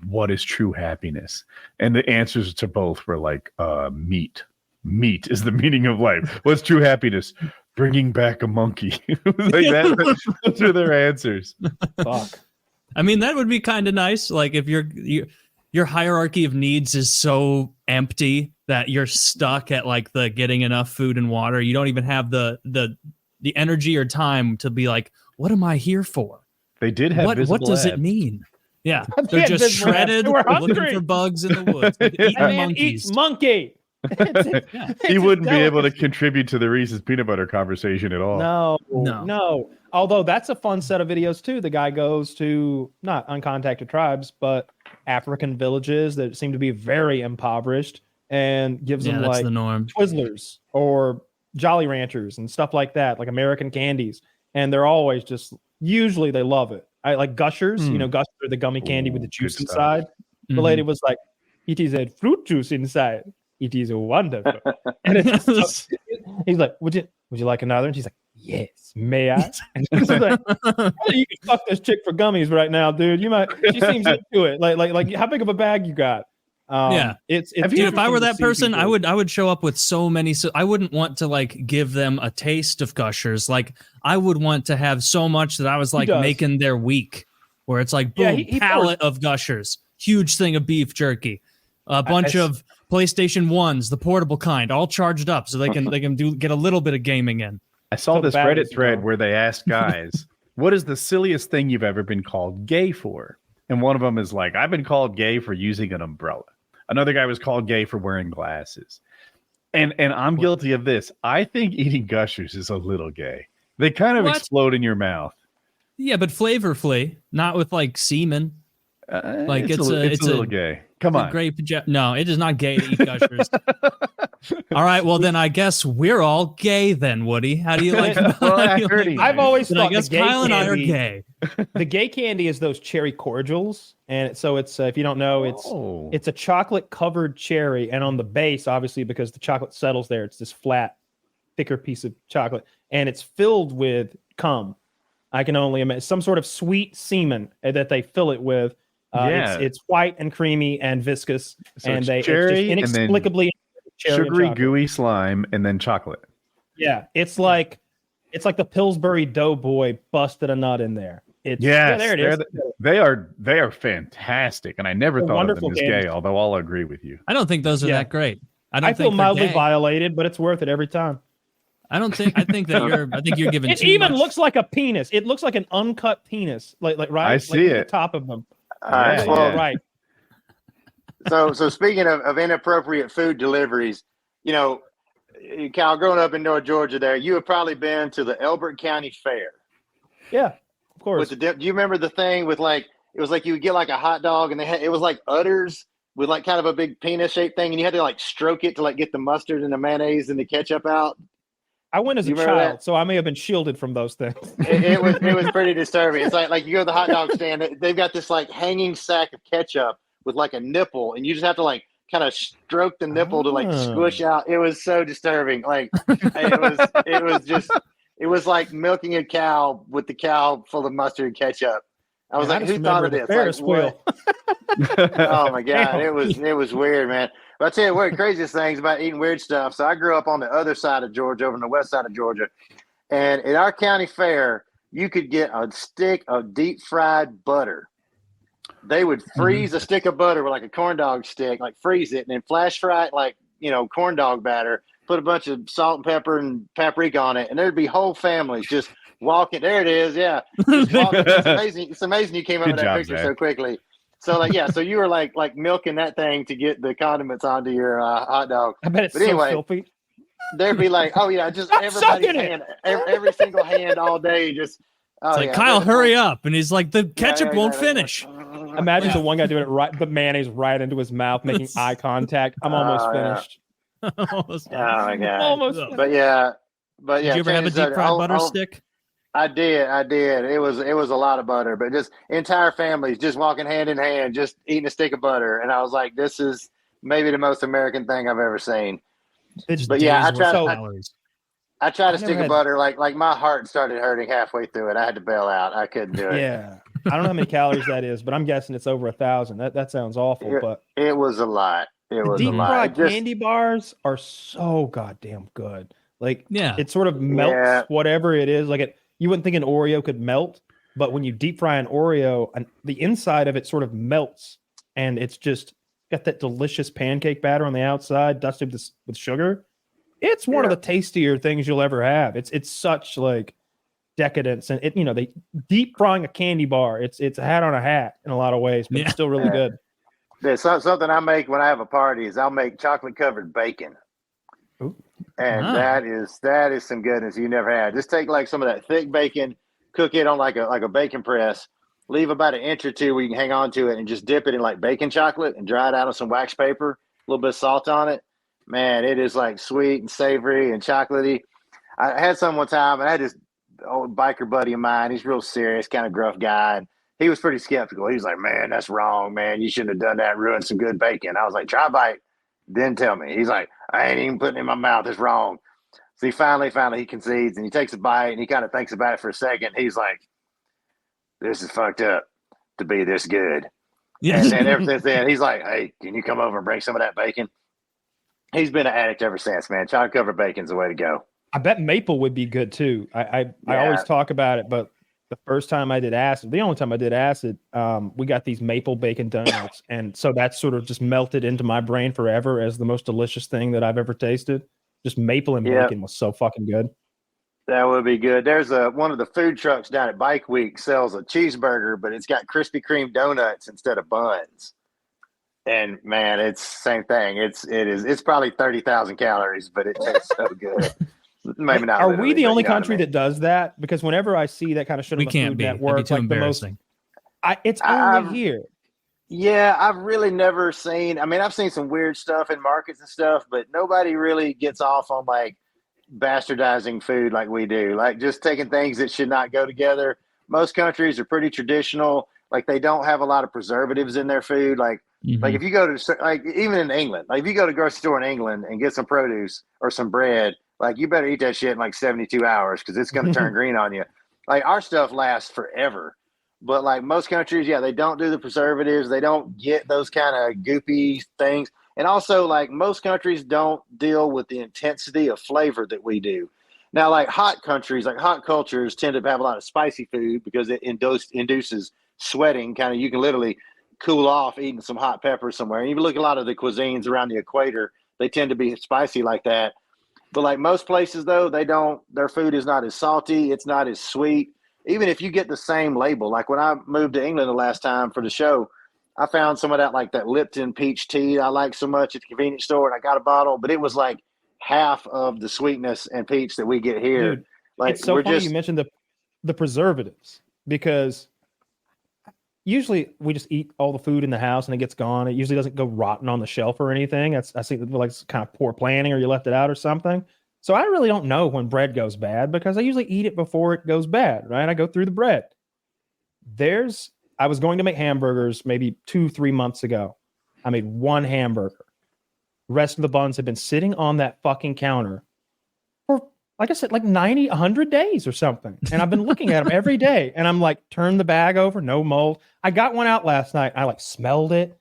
Speaker 1: What is true happiness? And the answers to both were like, meat. Meat is the meaning of life. What's true happiness? Bringing back a monkey. Like those are their answers.
Speaker 4: Fuck.
Speaker 2: I mean, that would be kind of nice. Like if your hierarchy of needs is so empty that you're stuck at like the getting enough food and water. You don't even have the energy or time to be like, what am I here for?
Speaker 1: They did have
Speaker 2: what does it mean? Yeah, they're just shredded, looking for bugs in the woods, eating monkeys.
Speaker 4: Eats monkey.
Speaker 1: He wouldn't be able to contribute to the Reese's peanut butter conversation at all.
Speaker 4: No. Although that's a fun set of videos too. The guy goes to not uncontacted tribes, but African villages that seem to be very impoverished, and gives them like
Speaker 2: the norm.
Speaker 4: Twizzlers or Jolly Ranchers and stuff like that, like American candies, and they're always just usually they love it. I like Gushers. Gushers are the gummy candy with the juice inside. The lady was like, "It is a fruit juice inside. It is wonderful." And it's he's like, "Would you like another?" And she's like, "Yes, may I?" And she's like, "You can fuck this chick for gummies right now, dude. You might." She seems into it. Like, how big of a bag you got? It's
Speaker 2: Dude, if I were
Speaker 4: interesting to
Speaker 2: that
Speaker 4: see
Speaker 2: person,
Speaker 4: people-
Speaker 2: I would show up with so many. So I wouldn't want to like give them a taste of Gushers. Like I would want to have so much that I was like
Speaker 4: does.
Speaker 2: making their week, where it's like boom,
Speaker 4: Yeah, he
Speaker 2: pallet of Gushers, huge thing of beef jerky, a bunch of PlayStation 1s, the portable kind, all charged up so they can get a little bit of gaming in.
Speaker 1: I saw
Speaker 4: So
Speaker 1: this
Speaker 4: bad
Speaker 1: Reddit
Speaker 4: as
Speaker 1: thread
Speaker 4: well.
Speaker 1: where they asked guys, what is the silliest thing you've ever been called gay for? And one of them is like, I've been called gay for using an umbrella. Another guy was called gay for wearing glasses. And I'm guilty of this. I think eating Gushers is a little gay. They kind of explode in your mouth.
Speaker 2: Yeah, but flavorfully, not with like semen. Like it's a
Speaker 1: little gay. Come on.
Speaker 2: No, it is not gay to eat Gushers. All right, well then I guess we're all gay then, Woody. How do you like?
Speaker 4: I've always thought
Speaker 2: I guess
Speaker 4: the gay
Speaker 2: Kyle and I are
Speaker 4: candy-
Speaker 2: gay.
Speaker 4: The gay candy is those cherry cordials, and so it's if you don't know, it's a chocolate covered cherry, and on the base, obviously because the chocolate settles there, it's this flat, thicker piece of chocolate, and it's filled with cum. I can only imagine some sort of sweet semen that they fill it with. It's white and creamy and viscous,
Speaker 1: So
Speaker 4: and
Speaker 1: it's
Speaker 4: it's
Speaker 1: cherry
Speaker 4: just inexplicably cherry and
Speaker 1: sugary,
Speaker 4: chocolate.
Speaker 1: gooey slime, and then chocolate.
Speaker 4: Yeah, it's like the Pillsbury Doughboy busted a nut in there. There it is.
Speaker 1: They are fantastic, and I never thought of them
Speaker 4: wonderful
Speaker 1: as
Speaker 4: candy.
Speaker 1: gay. Although I'll agree with you.
Speaker 2: I don't think those are that great.
Speaker 4: I feel mildly violated, but it's worth it every time.
Speaker 2: I think you're giving.
Speaker 4: It
Speaker 2: too
Speaker 4: even
Speaker 2: much.
Speaker 4: looks like a penis. It looks like an uncut penis, like right.
Speaker 1: I see
Speaker 4: like
Speaker 1: it.
Speaker 4: The top of them.
Speaker 3: All right. Well,
Speaker 4: Right.
Speaker 3: So speaking of inappropriate food deliveries, Cal, growing up in North Georgia, there you have probably been to the Elbert County Fair.
Speaker 4: Yeah, of course.
Speaker 3: Do you remember the thing with it was like you would get like a hot dog and it was like udders with like kind of a big penis shaped thing, and you had to like stroke it to like get the mustard and the mayonnaise and the ketchup out.
Speaker 4: I went as a child, so I may have been shielded from those things.
Speaker 3: It was pretty disturbing. It's like you go to the hot dog stand, they've got this like hanging sack of ketchup with like a nipple, and you just have to like kind of stroke the nipple to like squish out. It was so disturbing. Like it was like milking a cow with the cow full of mustard and ketchup. I was like, who thought of this?
Speaker 4: Ferris wheel.
Speaker 3: Oh my God. It was weird, man. But I tell you what, craziest things about eating weird stuff. So I grew up on the other side of Georgia, over on the west side of Georgia. And at our county fair, you could get a stick of deep fried butter. They would freeze a stick of butter with like a corn dog stick, like freeze it, and then flash fry it like, corn dog batter, put a bunch of salt and pepper and paprika on it, and there'd be whole families just walking. There it is. Yeah. Just walking. It's amazing you came up with that picture so quickly. So so you were like milking that thing to get the condiments onto your hot dog.
Speaker 4: I bet it's so filthy.
Speaker 3: There'd be like, oh yeah, just everybody's hand, every single hand all day. Just
Speaker 2: it's like, Kyle, hurry up, and he's like, the ketchup won't finish.
Speaker 4: Imagine the one guy doing it right, the mayonnaise right into his mouth, making eye contact. I'm almost finished.
Speaker 2: Almost.
Speaker 3: Oh my God.
Speaker 4: Almost.
Speaker 3: But yeah.
Speaker 2: Did you ever have a deep fried butter stick?
Speaker 3: I did. It was a lot of butter, but just entire families just walking hand in hand, just eating a stick of butter. And I was like, this is maybe the most American thing I've ever seen. But yeah, I tried a stick of butter. Like my heart started hurting halfway through it. I had to bail out. I couldn't do it.
Speaker 4: Yeah. I don't know how many calories that is, but I'm guessing it's over 1,000. That sounds awful, but
Speaker 3: it was a lot. It was
Speaker 4: deep
Speaker 3: a lot.
Speaker 4: fried candy bars are so goddamn good. Like, it sort of melts whatever it is. Like you wouldn't think an Oreo could melt, but when you deep fry an Oreo, the inside of it sort of melts, and it's just got that delicious pancake batter on the outside, dusted with sugar. It's one of the tastier things you'll ever have. It's such like decadence, and they deep frying a candy bar. It's a hat on a hat in a lot of ways, but it's still really good.
Speaker 3: There's something I make when I have a party is I'll make chocolate covered bacon.
Speaker 4: Ooh.
Speaker 3: And that is some goodness you never had. Just take like some of that thick bacon, cook it on like a bacon press, leave about an inch or two where you can hang on to it, and just dip it in like bacon chocolate and dry it out on some wax paper, a little bit of salt on it. Man, it is like sweet and savory and chocolatey. I had some one time, and I had this old biker buddy of mine. He's real serious, kind of gruff guy. And he was pretty skeptical. He was like, man, that's wrong, man. You shouldn't have done that, ruined some good bacon. I was like, try a bite, then tell me. He's like, I ain't even putting it in my mouth. It's wrong. So he finally he concedes, and he takes a bite, and he kind of thinks about it for a second. He's like, this is fucked up to be this good.
Speaker 2: Yeah.
Speaker 3: And then ever since then, he's like, "Hey, can you come over and bring some of that bacon?" He's been an addict ever since, man. Chocolate covered bacon's the way to go.
Speaker 4: I bet maple would be good too. I always talk about it, but the first time I did acid, the only time I did acid, we got these maple bacon donuts, and so that's sort of just melted into my brain forever as the most delicious thing that I've ever tasted. Just maple and bacon was so fucking good.
Speaker 3: That would be good. There's one of the food trucks down at Bike Week sells a cheeseburger, but it's got Krispy Kreme donuts instead of buns. And man, it's same thing. It's probably 30,000 calories, but it tastes so good. Maybe not.
Speaker 4: Are we the only country that does that? Because whenever I see that kind of shit on the Food Network,
Speaker 2: like the most,
Speaker 4: it's only here.
Speaker 3: Yeah, I've really never seen. I mean, I've seen some weird stuff in markets and stuff, but nobody really gets off on like bastardizing food like we do. Like just taking things that should not go together. Most countries are pretty traditional. Like they don't have a lot of preservatives in their food. Like if you go to like even in England, like if you go to a grocery store in England and get some produce or some bread, like you better eat that shit in like 72 hours because it's going to turn green on you. Like our stuff lasts forever. But like most countries, yeah, they don't do the preservatives. They don't get those kind of goopy things. And also like most countries don't deal with the intensity of flavor that we do. Now, like hot countries, like hot cultures tend to have a lot of spicy food because it induces sweating. Kind of, you can literally cool off eating some hot pepper somewhere. And you look at a lot of the cuisines around the equator, they tend to be spicy like that. But like most places though, their food is not as salty. It's not as sweet. Even if you get the same label, like when I moved to England the last time for the show, I found some of that, like that Lipton peach tea I like so much at the convenience store, and I got a bottle, but it was like half of the sweetness and peach that we get here.
Speaker 4: Dude,
Speaker 3: like
Speaker 4: it's so funny you mentioned the preservatives, because usually we just eat all the food in the house and it gets gone. It usually doesn't go rotten on the shelf or anything. I think like it's kind of poor planning or you left it out or something. So I really don't know when bread goes bad because I usually eat it before it goes bad, right? I go through the bread. I was going to make hamburgers maybe 2-3 months ago. I made one hamburger. Rest of the buns have been sitting on that fucking counter for, like I said, like 90, 100 days or something. And I've been looking at them every day. And I'm like, turn the bag over, no mold. I got one out last night. I like smelled it.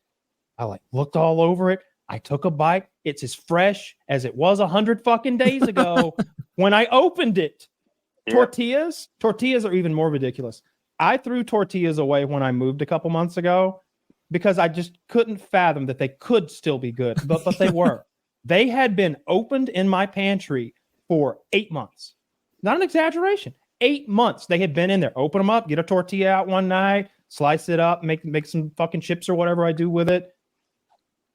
Speaker 4: I like looked all over it. I took a bite. It's as fresh as it was 100 fucking days ago when I opened it. Yep. Tortillas are even more ridiculous. I threw tortillas away when I moved a couple months ago because I just couldn't fathom that they could still be good, but they were. They had been opened in my pantry for 8 months. Not an exaggeration. 8 months. They had been in there. Open them up, get a tortilla out one night, slice it up, make some fucking chips or whatever I do with it.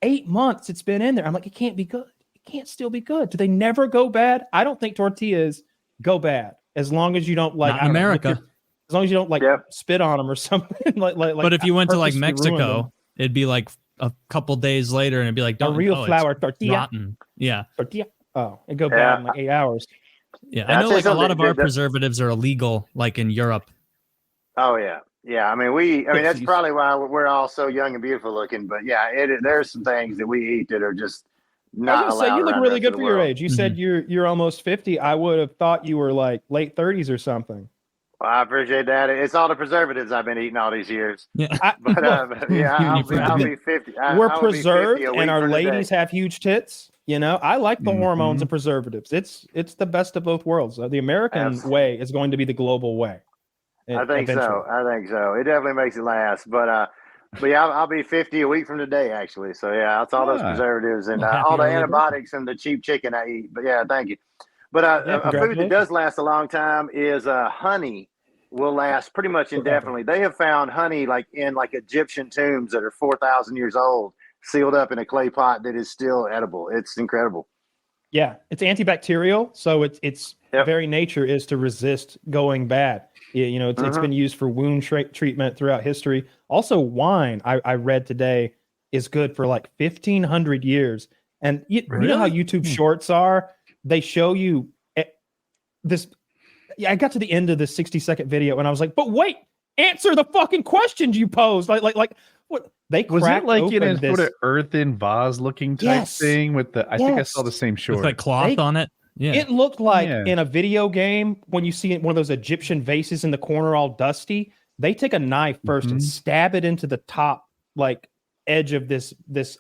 Speaker 4: 8 months it's been in there. I'm like, it can't be good. It can't still be good. Do they never go bad? I don't think tortillas go bad as long as you don't like
Speaker 2: Not in America.
Speaker 4: As long as you don't like spit on them or something. like
Speaker 2: but if you went to like Mexico, it'd be like a couple days later and it'd be like
Speaker 4: a real flour tortilla.
Speaker 2: Rotten. Yeah.
Speaker 4: Tortilla. Oh, it'd go bad in like 8 hours.
Speaker 2: Yeah. I know like a lot of our preservatives are illegal, like in Europe.
Speaker 3: Oh yeah. Yeah. I mean, that's probably why we're all so young and beautiful looking, but yeah, there's some things that we eat that are just not allowed.
Speaker 4: Say, you look really good for your age. You said you're almost 50. I would have thought you were like late 30s or something.
Speaker 3: Well, I appreciate that. It's all the preservatives I've been eating all these years.
Speaker 2: Yeah,
Speaker 3: I'll be 50.
Speaker 4: We're preserved, and our ladies have huge tits. You know, I like the hormones and preservatives. It's the best of both worlds. The American way is going to be the global way.
Speaker 3: I think so. It definitely makes it last. But yeah, I'll be 50 a week from today, actually. So yeah, it's all those preservatives and all the antibiotics and the cheap chicken I eat. But yeah, thank you. But a food that does last a long time is honey. Will last pretty much indefinitely. They have found honey like in like Egyptian tombs that are 4,000 years old, sealed up in a clay pot that is still edible. It's incredible.
Speaker 4: Yeah, it's antibacterial, so its very nature is to resist going bad. You know, it's been used for wound treatment throughout history. Also, wine I read today is good for like 1,500 years. And you know how YouTube Shorts are? They show you this. Yeah, I got to the end of the 60-second video and I was like, but wait, answer the fucking questions you posed. Like what they
Speaker 1: was it like in a sort of earthen vase looking type thing with the I think I saw the same short.
Speaker 2: With like cloth on it. Yeah.
Speaker 4: It looked like in a video game when you see one of those Egyptian vases in the corner all dusty, they take a knife first and stab it into the top like edge of this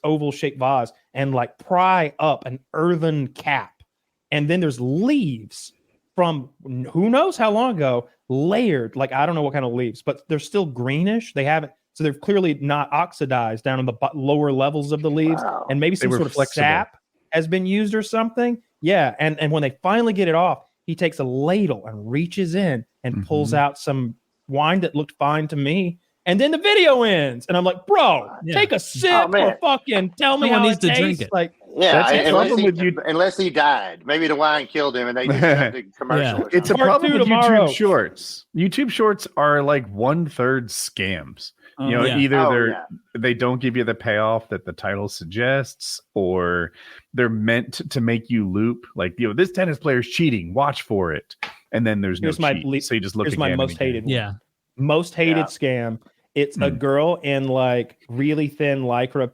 Speaker 4: oval shaped vase and like pry up an earthen cap, and then there's leaves from who knows how long ago, layered, like I don't know what kind of leaves, but they're still greenish. They haven't, so they're clearly not oxidized down in the lower levels of the leaves.
Speaker 3: Wow.
Speaker 4: And maybe some sort of sap has been used or something. Yeah. And when they finally get it off, he takes a ladle and reaches in and pulls out some wine that looked fine to me. And then the video ends, and I'm like, "Bro, take a sip or fucking tell me how it tastes." Drink it. Like,
Speaker 3: unless he died, maybe the wine killed him, and they just had the commercial.
Speaker 1: It's a problem with YouTube Shorts. YouTube Shorts are like 1/3 scams. Either they don't give you the payoff that the title suggests, or they're meant to make you loop. Like, this tennis player's cheating. Watch for it, and then there's no cheat. So you just look.
Speaker 4: Here's my most hated one.
Speaker 2: Yeah.
Speaker 4: Most hated scam. It's a girl in like really thin lycra,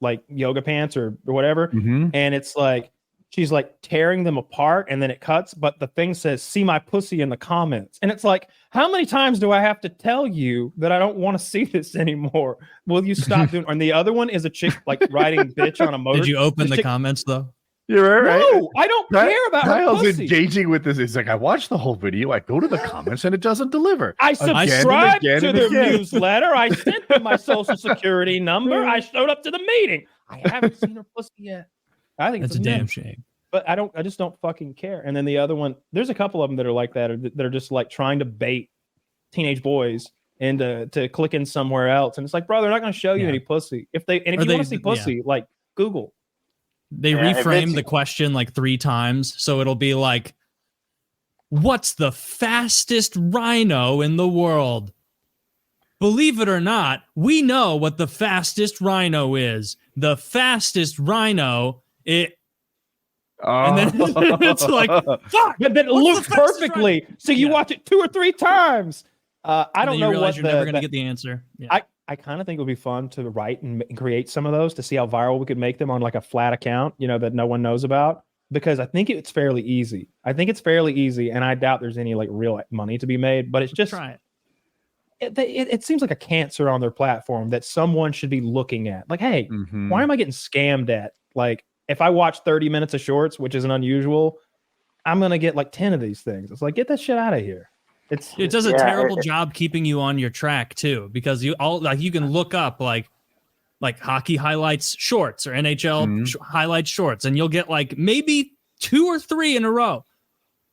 Speaker 4: like yoga pants or whatever. And it's like, she's like tearing them apart, and then it cuts, but the thing says, "See my pussy" in the comments. And it's like, how many times do I have to tell you that I don't want to see this anymore? Will you stop doing? And the other one is a chick like riding bitch on a motor.
Speaker 2: Did you open the comments though?
Speaker 1: You're right.
Speaker 4: No, I don't care about
Speaker 1: Kyle's
Speaker 4: her pussy.
Speaker 1: engaging with this. It's like, I watched the whole video. I go to the comments and it doesn't deliver.
Speaker 4: I subscribed to their newsletter. I sent them my social security number. I showed up to the meeting. I haven't seen her pussy yet. I think
Speaker 2: that's a damn shame.
Speaker 4: But I just don't fucking care. And then the other one, there's a couple of them that are like that, that are just like trying to bait teenage boys into to clicking somewhere else. And it's like, bro, they're not going to show you any pussy. If you want to see pussy, like Google.
Speaker 2: They reframe the question like 3 times, so it'll be like, "What's the fastest rhino in the world?" Believe it or not, we know what the fastest rhino is. The fastest rhino, and then it's like, fuck,
Speaker 4: but then it looks perfectly. So you watch it 2 or 3 times. I don't know what
Speaker 2: you're never going to get the answer. Yeah.
Speaker 4: I kind of think it would be fun to write and create some of those to see how viral we could make them on like a flat account, that no one knows about, because I think it's fairly easy. And I doubt there's any like real money to be made, but it's just
Speaker 2: try it.
Speaker 4: It seems like a cancer on their platform that someone should be looking at. Like, hey, why am I getting scammed at? Like, if I watch 30 minutes of shorts, which isn't unusual, I'm going to get like 10 of these things. It's like, get that shit out of here.
Speaker 2: It does a terrible job keeping you on your track too, because you can look up like hockey highlights shorts or NHL highlights shorts, and you'll get like maybe 2 or 3 in a row,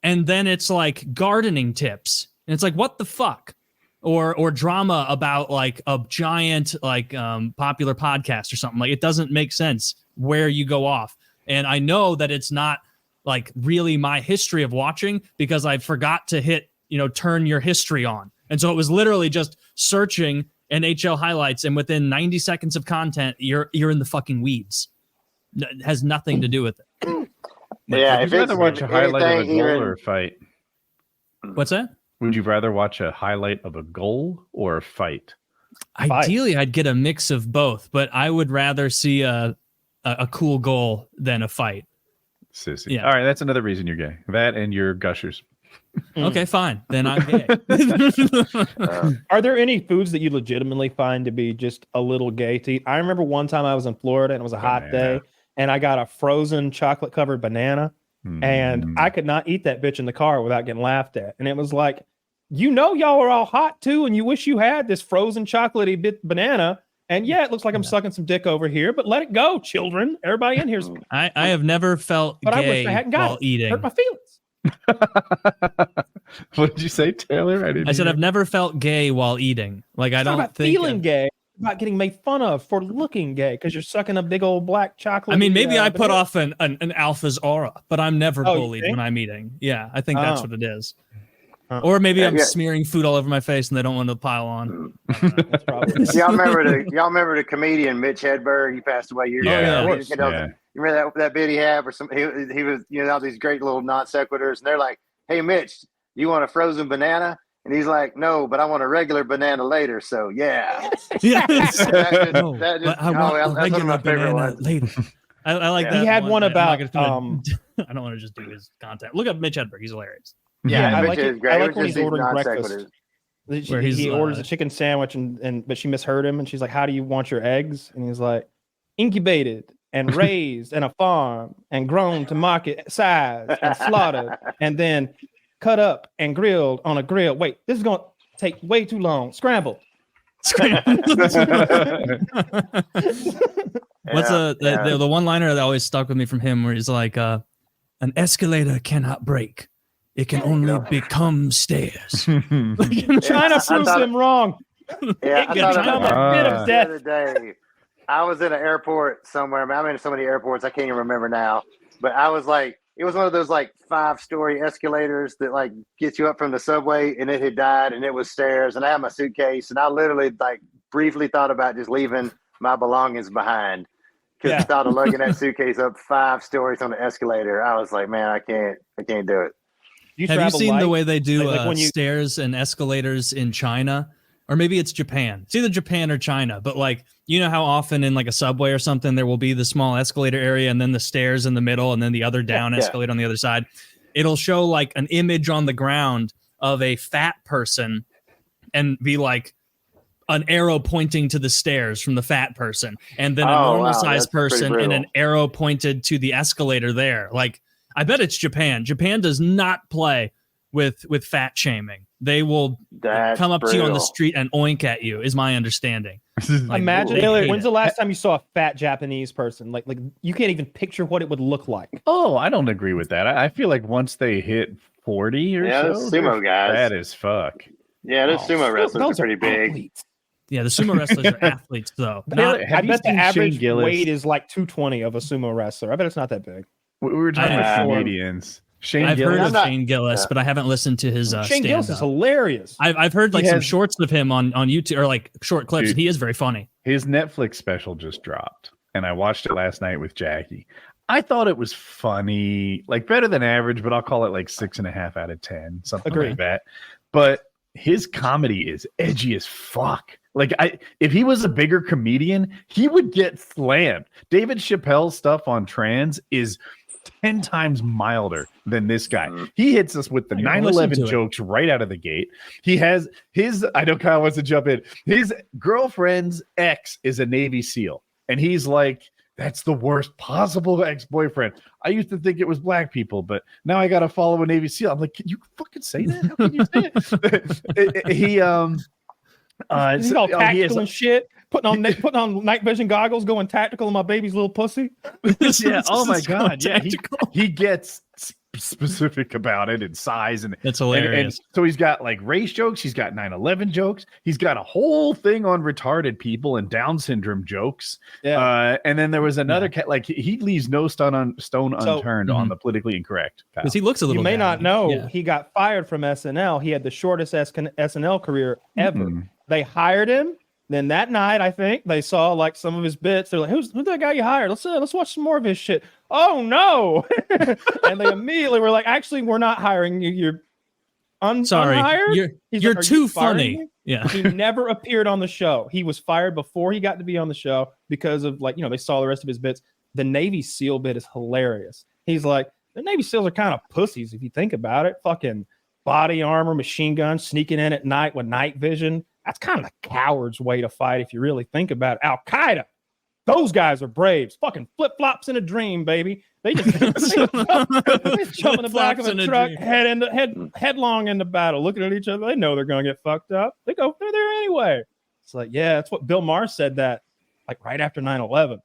Speaker 2: and then it's like gardening tips, and it's like, what the fuck, or drama about like a giant like popular podcast or something. Like, it doesn't make sense where you go off, and I know that it's not like really my history of watching, because I forgot to hit turn your history on. And so it was literally just searching NHL highlights, and within 90 seconds of content, you're in the fucking weeds. It has nothing to do with it.
Speaker 3: Yeah,
Speaker 1: would you rather watch a highlight of a goal or a fight?
Speaker 2: What's that?
Speaker 1: Would you rather watch a highlight of a goal or a fight?
Speaker 2: Ideally, I'd get a mix of both, but I would rather see a cool goal than a fight.
Speaker 1: Sissy. Yeah. All right, that's another reason you're gay. That and your gushers.
Speaker 2: Okay, fine. Then I'm gay.
Speaker 4: Are there any foods that you legitimately find to be just a little gay to eat? I remember one time I was in Florida and it was a hot day, and I got a frozen chocolate covered banana, and I could not eat that bitch in the car without getting laughed at. And it was like, y'all are all hot too, and you wish you had this frozen chocolatey bit banana. And it looks like I'm sucking some dick over here, but let it go, children. Everybody in here's.
Speaker 2: I have never felt gay while eating.
Speaker 4: Hurt my feelings.
Speaker 1: What did you say, Taylor?
Speaker 2: I said I've never felt gay while eating. Like, I don't think
Speaker 4: feeling gay. About getting made fun of for looking gay because you're sucking a big old black chocolate.
Speaker 2: I mean, maybe I put off an alpha's aura, but I'm never bullied when I'm eating. Yeah, I think that's what it is. Or maybe I'm smearing food all over my face and they don't want to pile on.
Speaker 4: That's probably
Speaker 3: y'all remember the comedian Mitch Hedberg? He passed away years ago. You remember that bit he had where he was all these great little non sequiturs, and they're like, "Hey Mitch, you want a frozen banana?" And he's like, "No, but I want a regular banana later." So yeah.
Speaker 2: Yes.
Speaker 3: That's one of my favorite ones.
Speaker 2: Later. I like that.
Speaker 4: He had one about
Speaker 2: I don't want to just do his content. Look up Mitch Hedberg. He's hilarious.
Speaker 3: Yeah,
Speaker 4: I like it.
Speaker 3: great.
Speaker 4: I like when he's ordering breakfast. He orders a chicken sandwich but she misheard him and she's like, how do you want your eggs? And he's like, incubated and raised in a farm and grown to market size and slaughtered and then cut up and grilled on a grill. Wait, this is going to take way too long. Scramble.
Speaker 2: What's the one-liner that always stuck with me from him where he's like, an escalator cannot break. It can only become stairs.
Speaker 4: China proves him wrong.
Speaker 3: Yeah,
Speaker 4: I thought a bit of death.
Speaker 3: The other day, I was in an airport somewhere. I'm in so many airports, I can't even remember now. But I was like, it was one of those like 5-story escalators that like gets you up from the subway, and it had died, and it was stairs, and I had my suitcase, and I literally like briefly thought about just leaving my belongings behind because I thought of lugging that suitcase up 5 stories on the escalator. I was like, man, I can't do it.
Speaker 2: Have you seen the way they do stairs and escalators in China? Or maybe it's Japan. It's either Japan or China. But like, you know how often in like a subway or something, there will be the small escalator area and then the stairs in the middle and then the other down escalator on the other side. It'll show like an image on the ground of a fat person and be like an arrow pointing to the stairs from the fat person. And then a normal sized person and an arrow pointed to the escalator there. Like, I bet it's Japan. Japan does not play with fat shaming. They will come up to you on the street and oink at you, is my understanding.
Speaker 4: Like, imagine, when's the last time you saw a fat Japanese person? Like you can't even picture what it would look like.
Speaker 1: Oh, I don't agree with that. I feel like once they hit 40 or so,
Speaker 3: sumo guys.
Speaker 1: Fat as fuck.
Speaker 3: Yeah, those sumo wrestlers are pretty big.
Speaker 4: Athletes.
Speaker 2: Yeah, the sumo wrestlers are athletes, though.
Speaker 4: I bet the average weight is like 220 of a sumo wrestler. I bet it's not that big.
Speaker 1: We were talking about comedians.
Speaker 2: I've heard of Shane Gillis, but I haven't listened to his
Speaker 4: Shane Gillis is hilarious.
Speaker 2: I've heard like some shorts of him on YouTube, or like short clips, and he is very funny.
Speaker 1: His Netflix special just dropped, and I watched it last night with Jackie. I thought it was funny, like better than average, but I'll call it like 6.5 out of 10, something like that. But his comedy is edgy as fuck. Like, if he was a bigger comedian, he would get slammed. David Chappelle's stuff on trans is 10 times milder than this guy. He hits us with the 9/11 jokes right out of the gate. He has I know Kyle wants to jump in. His girlfriend's ex is a Navy SEAL. And he's like, that's the worst possible ex-boyfriend. I used to think it was black people, but now I got to follow a Navy SEAL. I'm like, can you fucking say that? How can you say it?
Speaker 4: He's all tactical and shit. Putting on night vision goggles, going tactical on my baby's little pussy.
Speaker 1: Yeah. Oh my god. Yeah. He gets specific about it and size and
Speaker 2: it's hilarious.
Speaker 1: And so he's got like race jokes. He's got 9/11 jokes. He's got a whole thing on retarded people and Down syndrome jokes. Yeah. And then there was another cat. Like he leaves no stone unturned on the politically incorrect.
Speaker 2: Because he looks a little.
Speaker 4: You may not know he got fired from SNL. He had the shortest SNL career ever. They hired him. Then that night, I think they saw like some of his bits. They're like, "Who's that guy you hired? Let's watch some more of his shit." Oh no! And they immediately were like, "Actually, we're not hiring you. You're unhired.
Speaker 2: You're like, too funny." Yeah.
Speaker 4: He never appeared on the show. He was fired before he got to be on the show because of they saw the rest of his bits. The Navy SEAL bit is hilarious. He's like, the Navy SEALs are kind of pussies if you think about it. Fucking body armor, machine guns, sneaking in at night with night vision. That's kind of a coward's way to fight if you really think about it. Al-Qaeda, those guys are braves. Fucking flip-flops in a dream, baby. They just jump in the back of a truck, headlong into battle, looking at each other. They know they're going to get fucked up. They're there anyway. It's like, yeah, that's what Bill Maher said that like right after 9/11.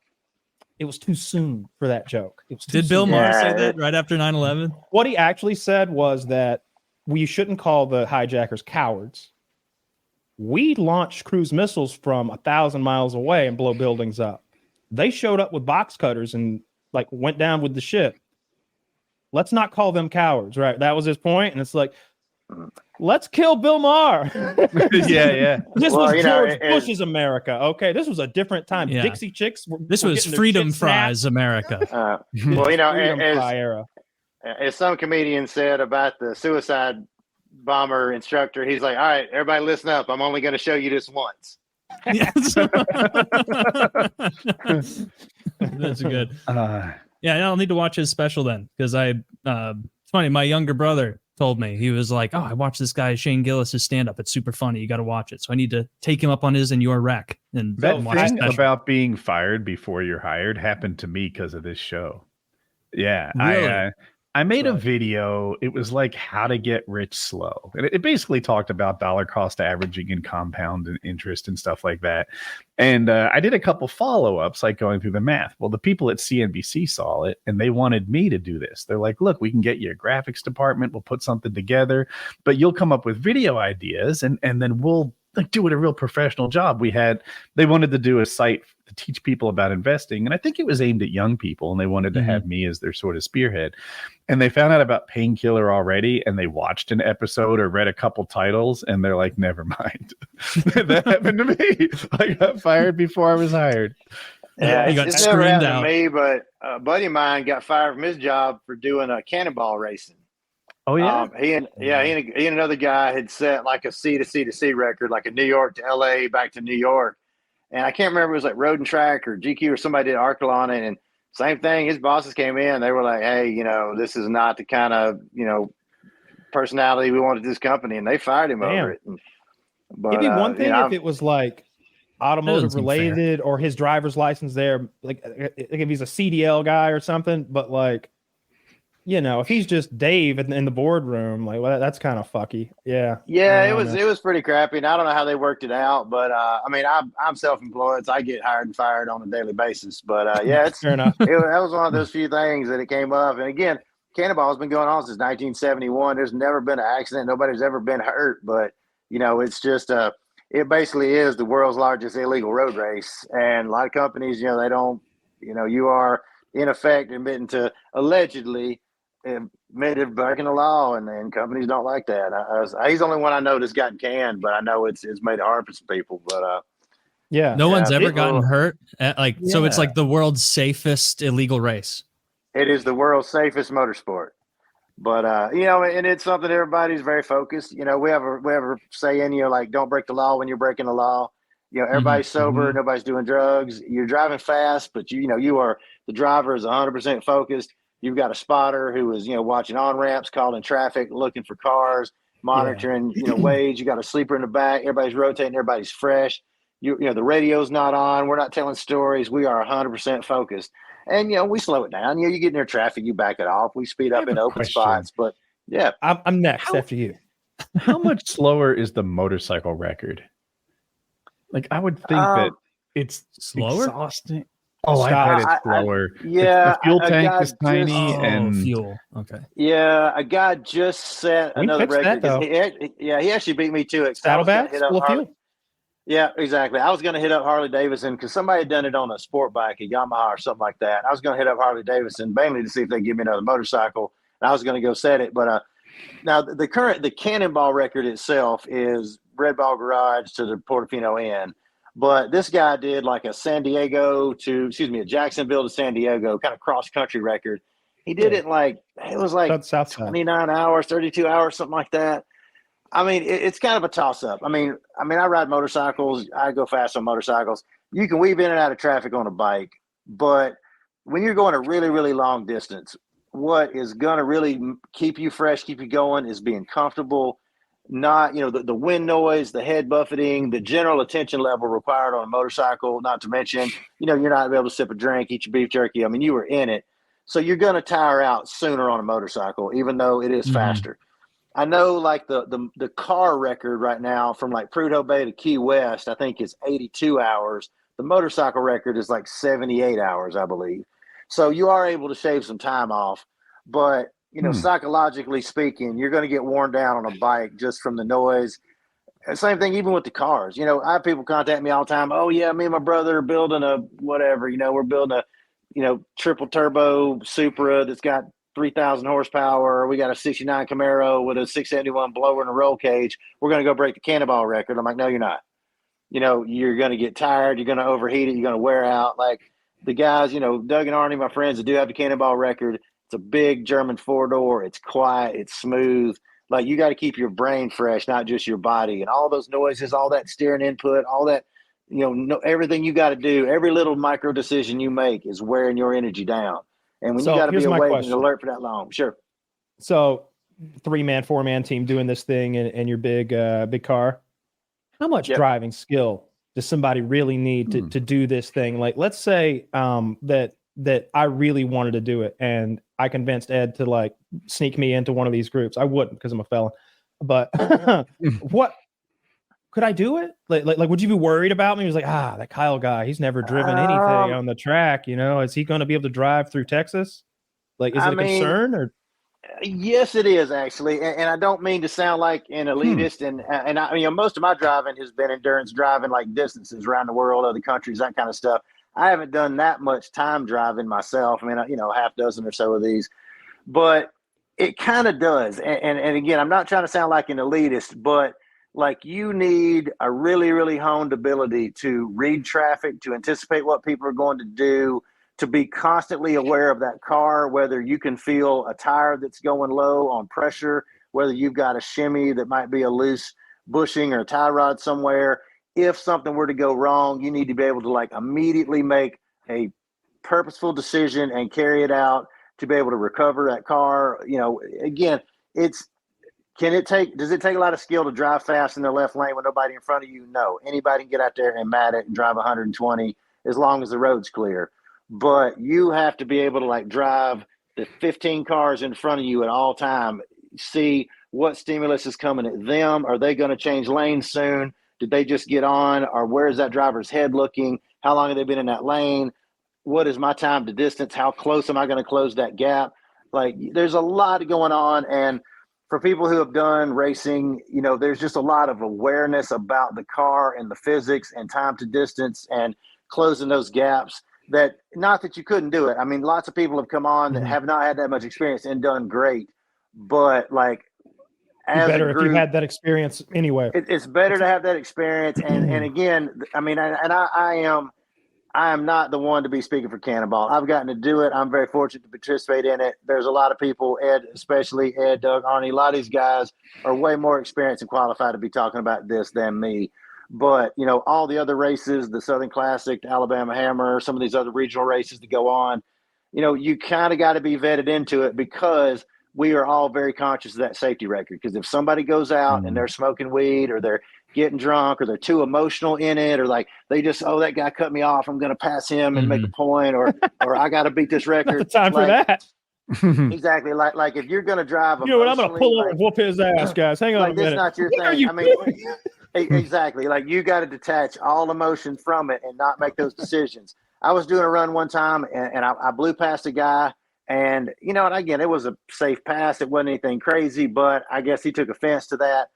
Speaker 4: It was too soon for that joke.
Speaker 2: Did Bill Maher say that right after 9/11?
Speaker 4: What he actually said was that we shouldn't call the hijackers cowards. We launched cruise missiles from 1,000 miles away and blow buildings up. They showed up with box cutters and like went down with the ship. Let's not call them cowards, right? That was his point. And it's like, let's kill Bill Maher.
Speaker 1: Yeah.
Speaker 4: This was George Bush's America. Okay, this was a different time.
Speaker 2: Yeah.
Speaker 4: Dixie chicks.
Speaker 2: This was Freedom Fries America.
Speaker 3: Era. As some comedian said about the suicide bomber instructor, he's like, all right, everybody listen up. I'm only going to show you this once.
Speaker 2: Yes. That's good. Yeah, I'll need to watch his special then because it's funny. My younger brother told me. He was like, "Oh, I watched this guy Shane Gillis' stand up. It's super funny. You got to watch it." So I need to take him up on his and your rec. And
Speaker 1: That
Speaker 2: watch
Speaker 1: thing about being fired before you're hired happened to me because of this show. Yeah,
Speaker 2: Really?
Speaker 1: I made a video. It was like how to get rich slow. And it basically talked about dollar cost averaging and compound and interest and stuff like that. And I did a couple follow-ups, like going through the math. Well, the people at CNBC saw it and they wanted me to do this. They're like, look, we can get you a graphics department. We'll put something together, but you'll come up with video ideas and then we'll like do it a real professional job. They wanted to do a site to teach people about investing. And I think it was aimed at young people and they wanted to have me as their sort of spearhead. And they found out about Painkiller already. And they watched an episode or read a couple titles and they're like, never mind. That happened to me. I got fired before I was hired.
Speaker 3: Yeah,
Speaker 2: You got
Speaker 3: it's never
Speaker 2: screamed
Speaker 3: happened
Speaker 2: out.
Speaker 3: to me, but a buddy of mine got fired from his job for doing a cannonball racing.
Speaker 1: Oh yeah.
Speaker 3: He and another guy had set like a C to C to C record, like a New York to LA back to New York. And I can't remember, it was like Road and Track or GQ or somebody did an article on it. And same thing, his bosses came in, they were like, hey, this is not the kind of, personality we wanted this company. And they fired him over it. But
Speaker 4: it'd be one thing if it was like automotive related or his driver's license there, like if he's a CDL guy or something, but like, if he's just Dave in the boardroom, like, well, that's kind of fucky. Yeah.
Speaker 3: Yeah, it was pretty crappy. And I don't know how they worked it out, but I'm self-employed, so I get hired and fired on a daily basis. But yeah, it's
Speaker 4: fair enough.
Speaker 3: that was one of those few things that it came up. And again, Cannonball has been going on since 1971. There's never been an accident. Nobody's ever been hurt, but it's just it basically is the world's largest illegal road race. And a lot of companies, they don't, you are in effect admitting to allegedly admitted breaking the law, and companies don't like that. He's the only one I know that's gotten canned, but I know it's made it hard for some people. But
Speaker 2: no one's ever gotten hurt. So it's like the world's safest illegal race.
Speaker 3: It is the world's safest motorsport. But and it's something everybody's very focused. We have a saying, like, don't break the law when you're breaking the law. Everybody's sober, nobody's doing drugs. You're driving fast, but you are the driver is 100% focused. You've got a spotter who is, watching on ramps, calling traffic, looking for cars, monitoring, waves. You got a sleeper in the back. Everybody's rotating. Everybody's fresh. The radio's not on. We're not telling stories. We are 100% focused. And, we slow it down. You get near traffic, you back it off. We speed up in open spots. But, yeah.
Speaker 4: I'm next after you.
Speaker 1: How much slower is the motorcycle record? Like, I would think that it's
Speaker 2: slower.
Speaker 1: Exhausting. Oh, I bet it's slower.
Speaker 3: Yeah,
Speaker 1: the fuel tank is tiny and
Speaker 2: fuel. Okay.
Speaker 3: Yeah, a guy just set another record. He actually beat me to it.
Speaker 4: Saddlebags full of fuel.
Speaker 3: Yeah, exactly. I was going to hit up Harley Davidson because somebody had done it on a sport bike, a Yamaha or something like that. I was going to hit up Harley Davidson mainly to see if they give me another motorcycle. And I was going to go set it, but now the Cannonball record itself is Red Ball Garage to the Portofino Inn. But this guy did like a Jacksonville to San Diego kind of cross country record. He did it it was like 29 hours, 32 hours, something like that. I mean, it's kind of a toss up. I mean, I ride motorcycles. I go fast on motorcycles. You can weave in and out of traffic on a bike, but when you're going a really, really long distance, what is going to really keep you fresh, keep you going is being comfortable. Not, the wind noise, the head buffeting, the general attention level required on a motorcycle, not to mention, you're not able to sip a drink, eat your beef jerky. I mean, you were in it. So you're going to tire out sooner on a motorcycle, even though it is faster. I know like the car record right now from like Prudhoe Bay to Key West, I think is 82 hours. The motorcycle record is like 78 hours, I believe. So you are able to shave some time off, but psychologically speaking, you're going to get worn down on a bike just from the noise. Same thing, even with the cars. I have people contact me all the time. Oh yeah, me and my brother are building a whatever. We're building a triple turbo Supra that's got 3,000 horsepower. We got a 69 Camaro with a 671 blower and a roll cage. We're going to go break the Cannonball record. I'm like, no, you're not. You're going to get tired. You're going to overheat it. You're going to wear out. Like the guys, Doug and Arnie, my friends that do have the Cannonball record. It's a big German 4-door. It's quiet. It's smooth. Like you got to keep your brain fresh, not just your body. And all those noises, all that steering input, all that, everything you got to do, every little micro decision you make is wearing your energy down. And when you got to be awake and alert for that long, sure.
Speaker 4: So 3-man, 4-man team doing this thing in your big car. How much driving skill does somebody really need to do this thing? Like, let's say that I really wanted to do it, and I convinced Ed to like sneak me into one of these groups. I wouldn't because I'm a felon. But what could I do it? Like, would you be worried about me? He was like, that Kyle guy, he's never driven anything on the track. You know, is he going to be able to drive through Texas? Like, is it a concern or?
Speaker 3: Yes, it is actually, and I don't mean to sound like an elitist, and I most of my driving has been endurance driving, like distances around the world, other countries, that kind of stuff. I haven't done that much time driving myself. I mean, half dozen or so of these, but it kind of does. And again, I'm not trying to sound like an elitist, but like you need a really, really honed ability to read traffic, to anticipate what people are going to do, to be constantly aware of that car, whether you can feel a tire that's going low on pressure, whether you've got a shimmy that might be a loose bushing or a tie rod somewhere. If something were to go wrong, you need to be able to like immediately make a purposeful decision and carry it out to be able to recover that car. Again, does it take a lot of skill to drive fast in the left lane with nobody in front of you? No. Anybody can get out there and mat it and drive 120 as long as the road's clear. But you have to be able to like drive the 15 cars in front of you at all time, see what stimulus is coming at them. Are they going to change lanes soon? Did they just get on? Or where is that driver's head looking? How long have they been in that lane? What is my time to distance? How close am I going to close that gap? Like, there's a lot going on. And for people who have done racing, there's just a lot of awareness about the car and the physics and time to distance and closing those gaps. That, not that you couldn't do it. I mean, lots of people have come on that have not had that much experience and done great. But like, as
Speaker 4: better
Speaker 3: a group,
Speaker 4: if you had that experience anyway.
Speaker 3: It's better to have that experience. And again, I mean, I am not the one to be speaking for Cannonball. I've gotten to do it. I'm very fortunate to participate in it. There's a lot of people, Ed, especially Ed, Doug, Arnie, a lot of these guys are way more experienced and qualified to be talking about this than me. But, all the other races, the Southern Classic, the Alabama Hammer, some of these other regional races that go on, you kind of got to be vetted into it because we are all very conscious of that safety record. Because if somebody goes out and they're smoking weed or they're getting drunk or they're too emotional in it, or like they just, that guy cut me off, I'm going to pass him and make a point, or I got to beat this record.
Speaker 4: Not the time for that.
Speaker 3: Exactly. Like if you're going to drive,
Speaker 4: I'm going to pull over and whoop his ass, guys. Hang on a minute.
Speaker 3: That's not your
Speaker 4: what
Speaker 3: thing.
Speaker 4: Are you doing?
Speaker 3: Exactly. Like you got to detach all emotion from it and not make those decisions. I was doing a run one time and I blew past a guy, and and again, it was a safe pass. It wasn't anything crazy, but I guess he took offense to that.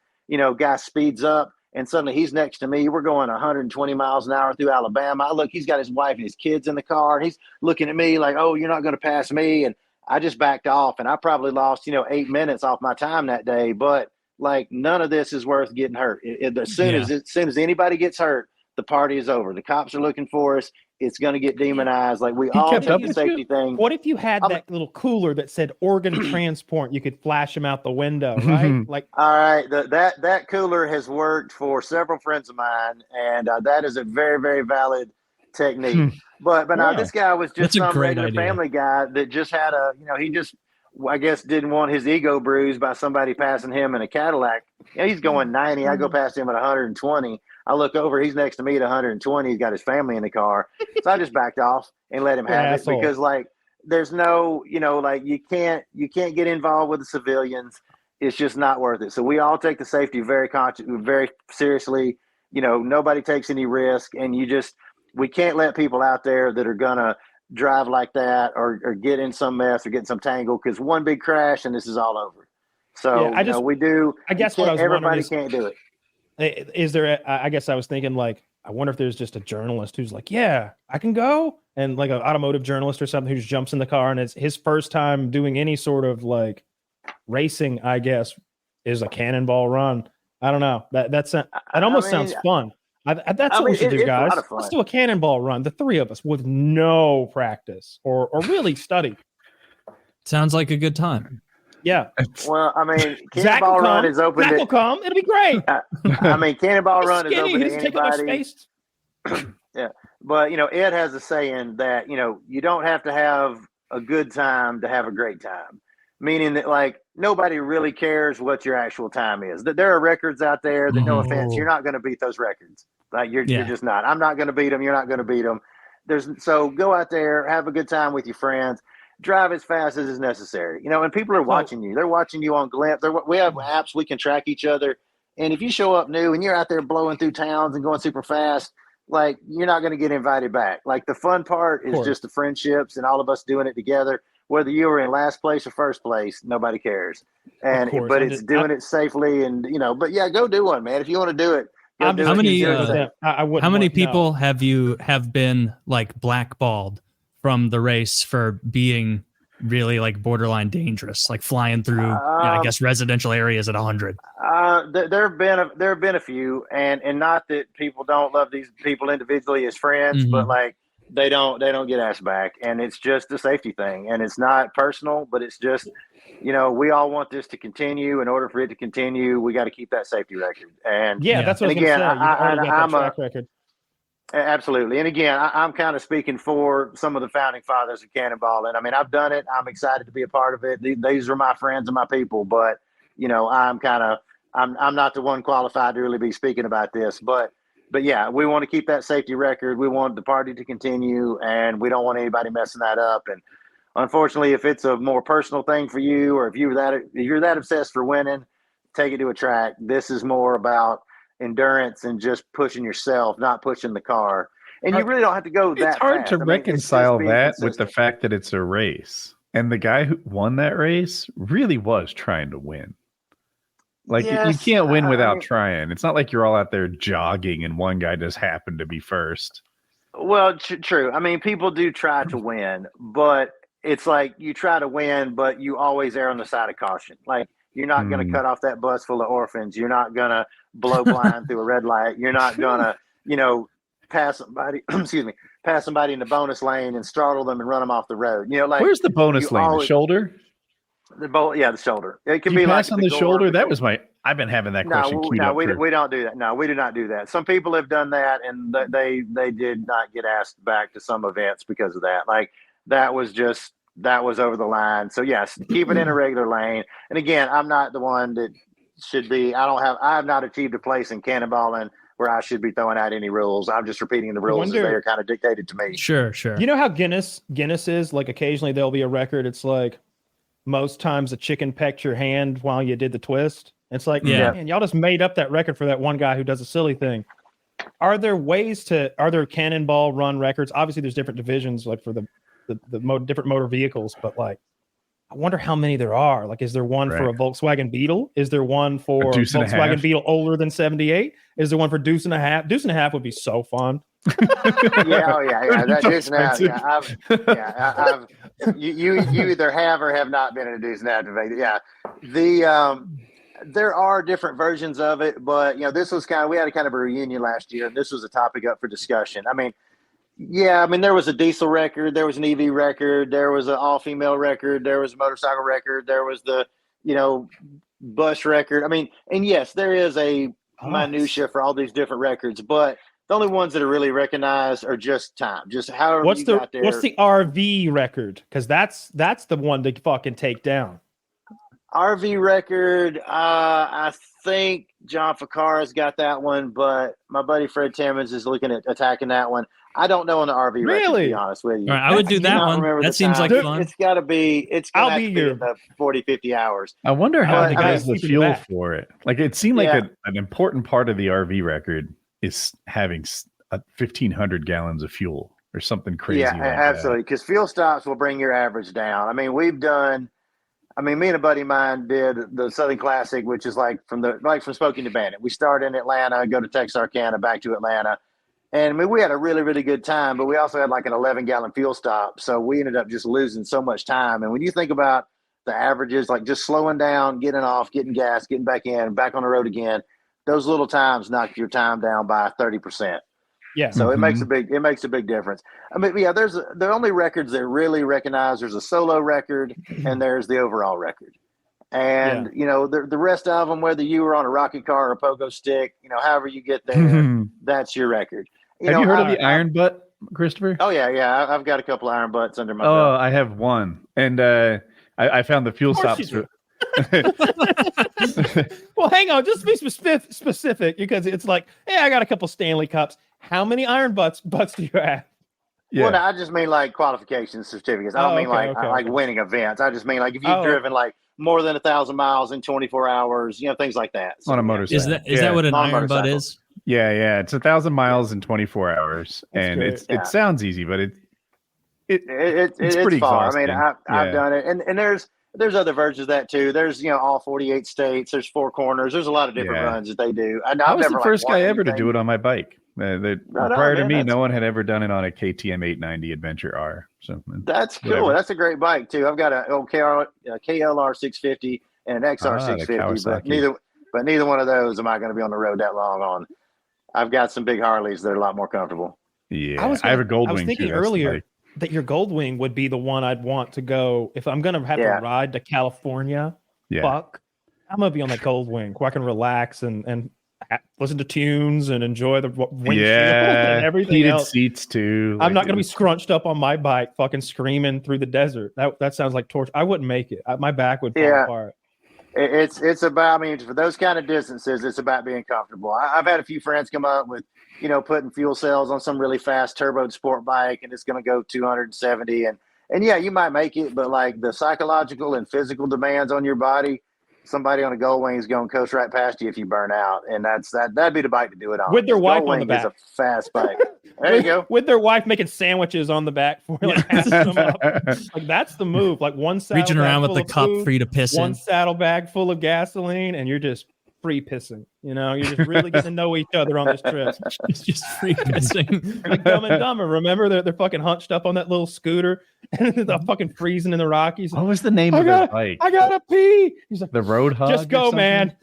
Speaker 3: Guy speeds up and suddenly he's next to me. We're going 120 miles an hour through Alabama. I look, he's got his wife and his kids in the car, and he's looking at me like, "Oh, you're not going to pass me." And I just backed off, and I probably lost, 8 minutes off my time that day. But like, none of this is worth getting hurt. As soon as anybody gets hurt, the party is over. The cops are looking for us. It's going to get demonized. Like, we all take the safety thing.
Speaker 4: What if you had that little cooler that said organ transport? You could flash them out the window, right? Like,
Speaker 3: all right, that cooler has worked for several friends of mine, and that is a very, very valid technique. But now this guy was just some regular family guy that just had he just, I guess, didn't want his ego bruised by somebody passing him in a Cadillac. He's going 90. I go past him at 120. I look over, he's next to me at 120. He's got his family in the car. So I just backed off and let him have it, because like, there's no, like you can't get involved with the civilians. It's just not worth it. So we all take the safety very seriously. Nobody takes any risk, and we can't let people out there that are going to drive like that or get in some mess or get in some tangle, because one big crash and this is all over. So we do.
Speaker 4: I guess what I was
Speaker 3: everybody can't do it.
Speaker 4: Is there? I guess I was thinking, like, I wonder if there's just a journalist who's like, yeah, I can go, and like an automotive journalist or something who just jumps in the car and it's his first time doing any sort of like racing. I guess is a cannonball run. I don't know. That almost sounds fun. That's what we should do, guys. Let's do a cannonball run, the three of us, with no practice or really study.
Speaker 2: Sounds like a good time.
Speaker 4: Yeah.
Speaker 3: Well, I mean, Cannonball Run is open.
Speaker 4: Zach will come. It'll be great.
Speaker 3: I mean, Cannonball Run is open to anybody. Yeah, but Ed has a saying that you don't have to have a good time to have a great time. Meaning that, like, nobody really cares what your actual time is. There are records out there that, no offense, you're not going to beat those records. Like you're just not. I'm not going to beat them. You're not going to beat them. So go out there, have a good time with your friends, drive as fast as is necessary. And people are watching you. They're watching you on Glimpse. We have apps we can track each other. And if you show up new and you're out there blowing through towns and going super fast, like you're not going to get invited back. Like the fun part is just the friendships and all of us doing it together. Whether you were in last place or first place, nobody cares. But it's doing it safely and but yeah, go do one, man. If you want to do it.
Speaker 2: How many people have been like blackballed from the race for being really like borderline dangerous, like flying through I guess residential areas at 100?
Speaker 3: There have been a few, and not that people don't love these people individually as friends, but like they don't get asked back, and it's just a safety thing, and it's not personal, but it's just we all want this to continue. In order for it to continue, we got to keep that safety record. And
Speaker 4: that's what I'm a track record.
Speaker 3: Absolutely. And again, I'm kind of speaking for some of the founding fathers of Cannonball. And I mean, I've done it. I'm excited to be a part of it. These are my friends and my people, but I'm not the one qualified to really be speaking about this, but yeah, we want to keep that safety record. We want the party to continue, and we don't want anybody messing that up. And unfortunately, if it's a more personal thing for you, or if you're that obsessed for winning, take it to a track. This is more about endurance and just pushing yourself, not pushing the car. And you really don't have to go that fast.
Speaker 1: It's hard to reconcile that with the fact that it's a race. And the guy who won that race really was trying to win. Like, you can't win without trying. It's not like you're all out there jogging and one guy just happened to be first.
Speaker 3: Well, true. I mean, people do try to win, but it's like you try to win, but you always err on the side of caution. Like, you're not going to cut off that bus full of orphans. You're not going to blow blind through a red light. You're not going to, pass somebody in the bonus lane and startle them and run them off the road.
Speaker 1: Where's the bonus lane? The shoulder?
Speaker 3: The shoulder. It can
Speaker 1: be
Speaker 3: pass
Speaker 1: on the shoulder. That was I've been having that question.
Speaker 3: We don't do that. No, we do not do that. Some people have done that, and they did not get asked back to some events because of that. Like that was over the line. So yes, keep it in a regular lane. And again, I'm not the one that should be. I have not achieved a place in cannonballing where I should be throwing out any rules. I'm just repeating the rules as they are kind of dictated to me.
Speaker 2: Sure.
Speaker 4: You know how Guinness is? Like occasionally there'll be a record. It's like most times a chicken pecked your hand while you did the twist. It's like, man, y'all just made up that record for that one guy who does a silly thing. Are there cannonball run records? Obviously there's different divisions like for the different motor vehicles, but like, I wonder how many there are. Like, is there one for a Volkswagen Beetle? Is there one for Volkswagen Beetle older than 78? Is there one for Deuce and a Half? Deuce and a Half would be so fun.
Speaker 3: That Deuce and a Half. You either have or have not been in a Deuce and a Half debate. Yeah, there are different versions of it, but this was we had a kind of a reunion last year, and this was a topic up for discussion. I mean, there was a diesel record, there was an EV record, there was an all-female record, there was a motorcycle record, there was the, bus record. I mean, and yes, there is a minutia for all these different records, but the only ones that are really recognized are just time, just however you got there.
Speaker 4: What's the RV record? Because that's the one to fucking take down.
Speaker 3: RV record, I think John Ficarra's got that one, but my buddy Fred Timmons is looking at attacking that one. I don't know on the RV record, to be honest with you.
Speaker 2: All right, I would do that one. That seems like fun.
Speaker 3: It's got to be. I'll be here in the 40, 50 hours.
Speaker 1: I wonder how the guys the fuel for it. Like it seemed like an important part of the RV record is having 1,500 gallons of fuel or something crazy.
Speaker 3: Yeah, absolutely. Because fuel stops will bring your average down. I mean, me and a buddy of mine did the Southern Classic, which is from Smoking to Bandit. We start in Atlanta, go to Texarkana, back to Atlanta. And we had a really, really good time, but we also had like an 11-gallon fuel stop. So we ended up just losing so much time. And when you think about the averages, like just slowing down, getting off, getting gas, getting back in, back on the road again, those little times knock your time down by 30%.
Speaker 4: Yeah.
Speaker 3: So it makes a big difference. I mean, there's the only records that really recognize. There's a solo record and there's the overall record. And, the rest of them, whether you were on a rocket car or a pogo stick, however you get there, that's your record.
Speaker 1: Have you heard of the iron butt, Christopher?
Speaker 3: Oh, yeah. I've got a couple of iron butts under my belt.
Speaker 1: Oh, I have one. And I found the fuel stops.
Speaker 4: Well, hang on, just be specific because it's like, hey, I got a couple Stanley Cups. How many iron butts do you have?
Speaker 3: Well, no, I just mean like qualification certificates. I don't mean like winning events. I just mean like if you've driven like more than 1,000 miles in 24 hours, things like that.
Speaker 1: So, on a motorcycle.
Speaker 2: Is that what an iron butt is?
Speaker 1: Yeah. It's 1,000 miles in 24 hours. That's and great. It sounds easy, but it's pretty
Speaker 3: far.
Speaker 1: exhausting.
Speaker 3: I mean, I've done it. And there's other versions of that too. There's, all 48 states. There's 4 corners. There's a lot of different runs that they do.
Speaker 1: I was the first guy ever to do it on my bike. Prior to me, no one had ever done it on a KTM 890 Adventure R. So
Speaker 3: that's cool. That's a great bike too. I've got a KLR 650 and an XR 650, but neither one of those am I going to be on the road that long on. I've got some big Harleys that are a lot more comfortable.
Speaker 1: Yeah, I have a Goldwing. I was
Speaker 4: thinking earlier that your Goldwing would be the one I'd want to go if I'm going to have to ride to California. Fuck, I'm going to be on that Goldwing where I can relax and listen to tunes and enjoy the windshield and everything
Speaker 1: heated
Speaker 4: else.
Speaker 1: Seats too.
Speaker 4: I'm not going to be scrunched up on my bike, fucking screaming through the desert. That sounds like torture. I wouldn't make it. My back would fall apart.
Speaker 3: It's about. I mean, for those kind of distances, it's about being comfortable. I've had a few friends come up with, putting fuel cells on some really fast turbo sport bike, and it's going to go 270, and yeah, you might make it, but like the psychological and physical demands on your body. Somebody on a Goldwing is going to coast right past you if you burn out, and that'd be the bike to do it on.
Speaker 4: With their wife on the back.
Speaker 3: Is a fast bike. There you go.
Speaker 4: With their wife making sandwiches on the back for like passing them up. Like that's the move. Like one
Speaker 2: reaching around with the cup for you to piss in.
Speaker 4: One saddlebag full of gasoline, and you're just free pissing. You're just really getting to know each other on this trip.
Speaker 2: It's just free pissing.
Speaker 4: Like Dumb and Dumber. Remember they're fucking hunched up on that little scooter and they're fucking freezing in the Rockies.
Speaker 1: What was the name of that bike?
Speaker 4: I gotta pee. He's like,
Speaker 1: the Road Hug.
Speaker 4: Just go, man.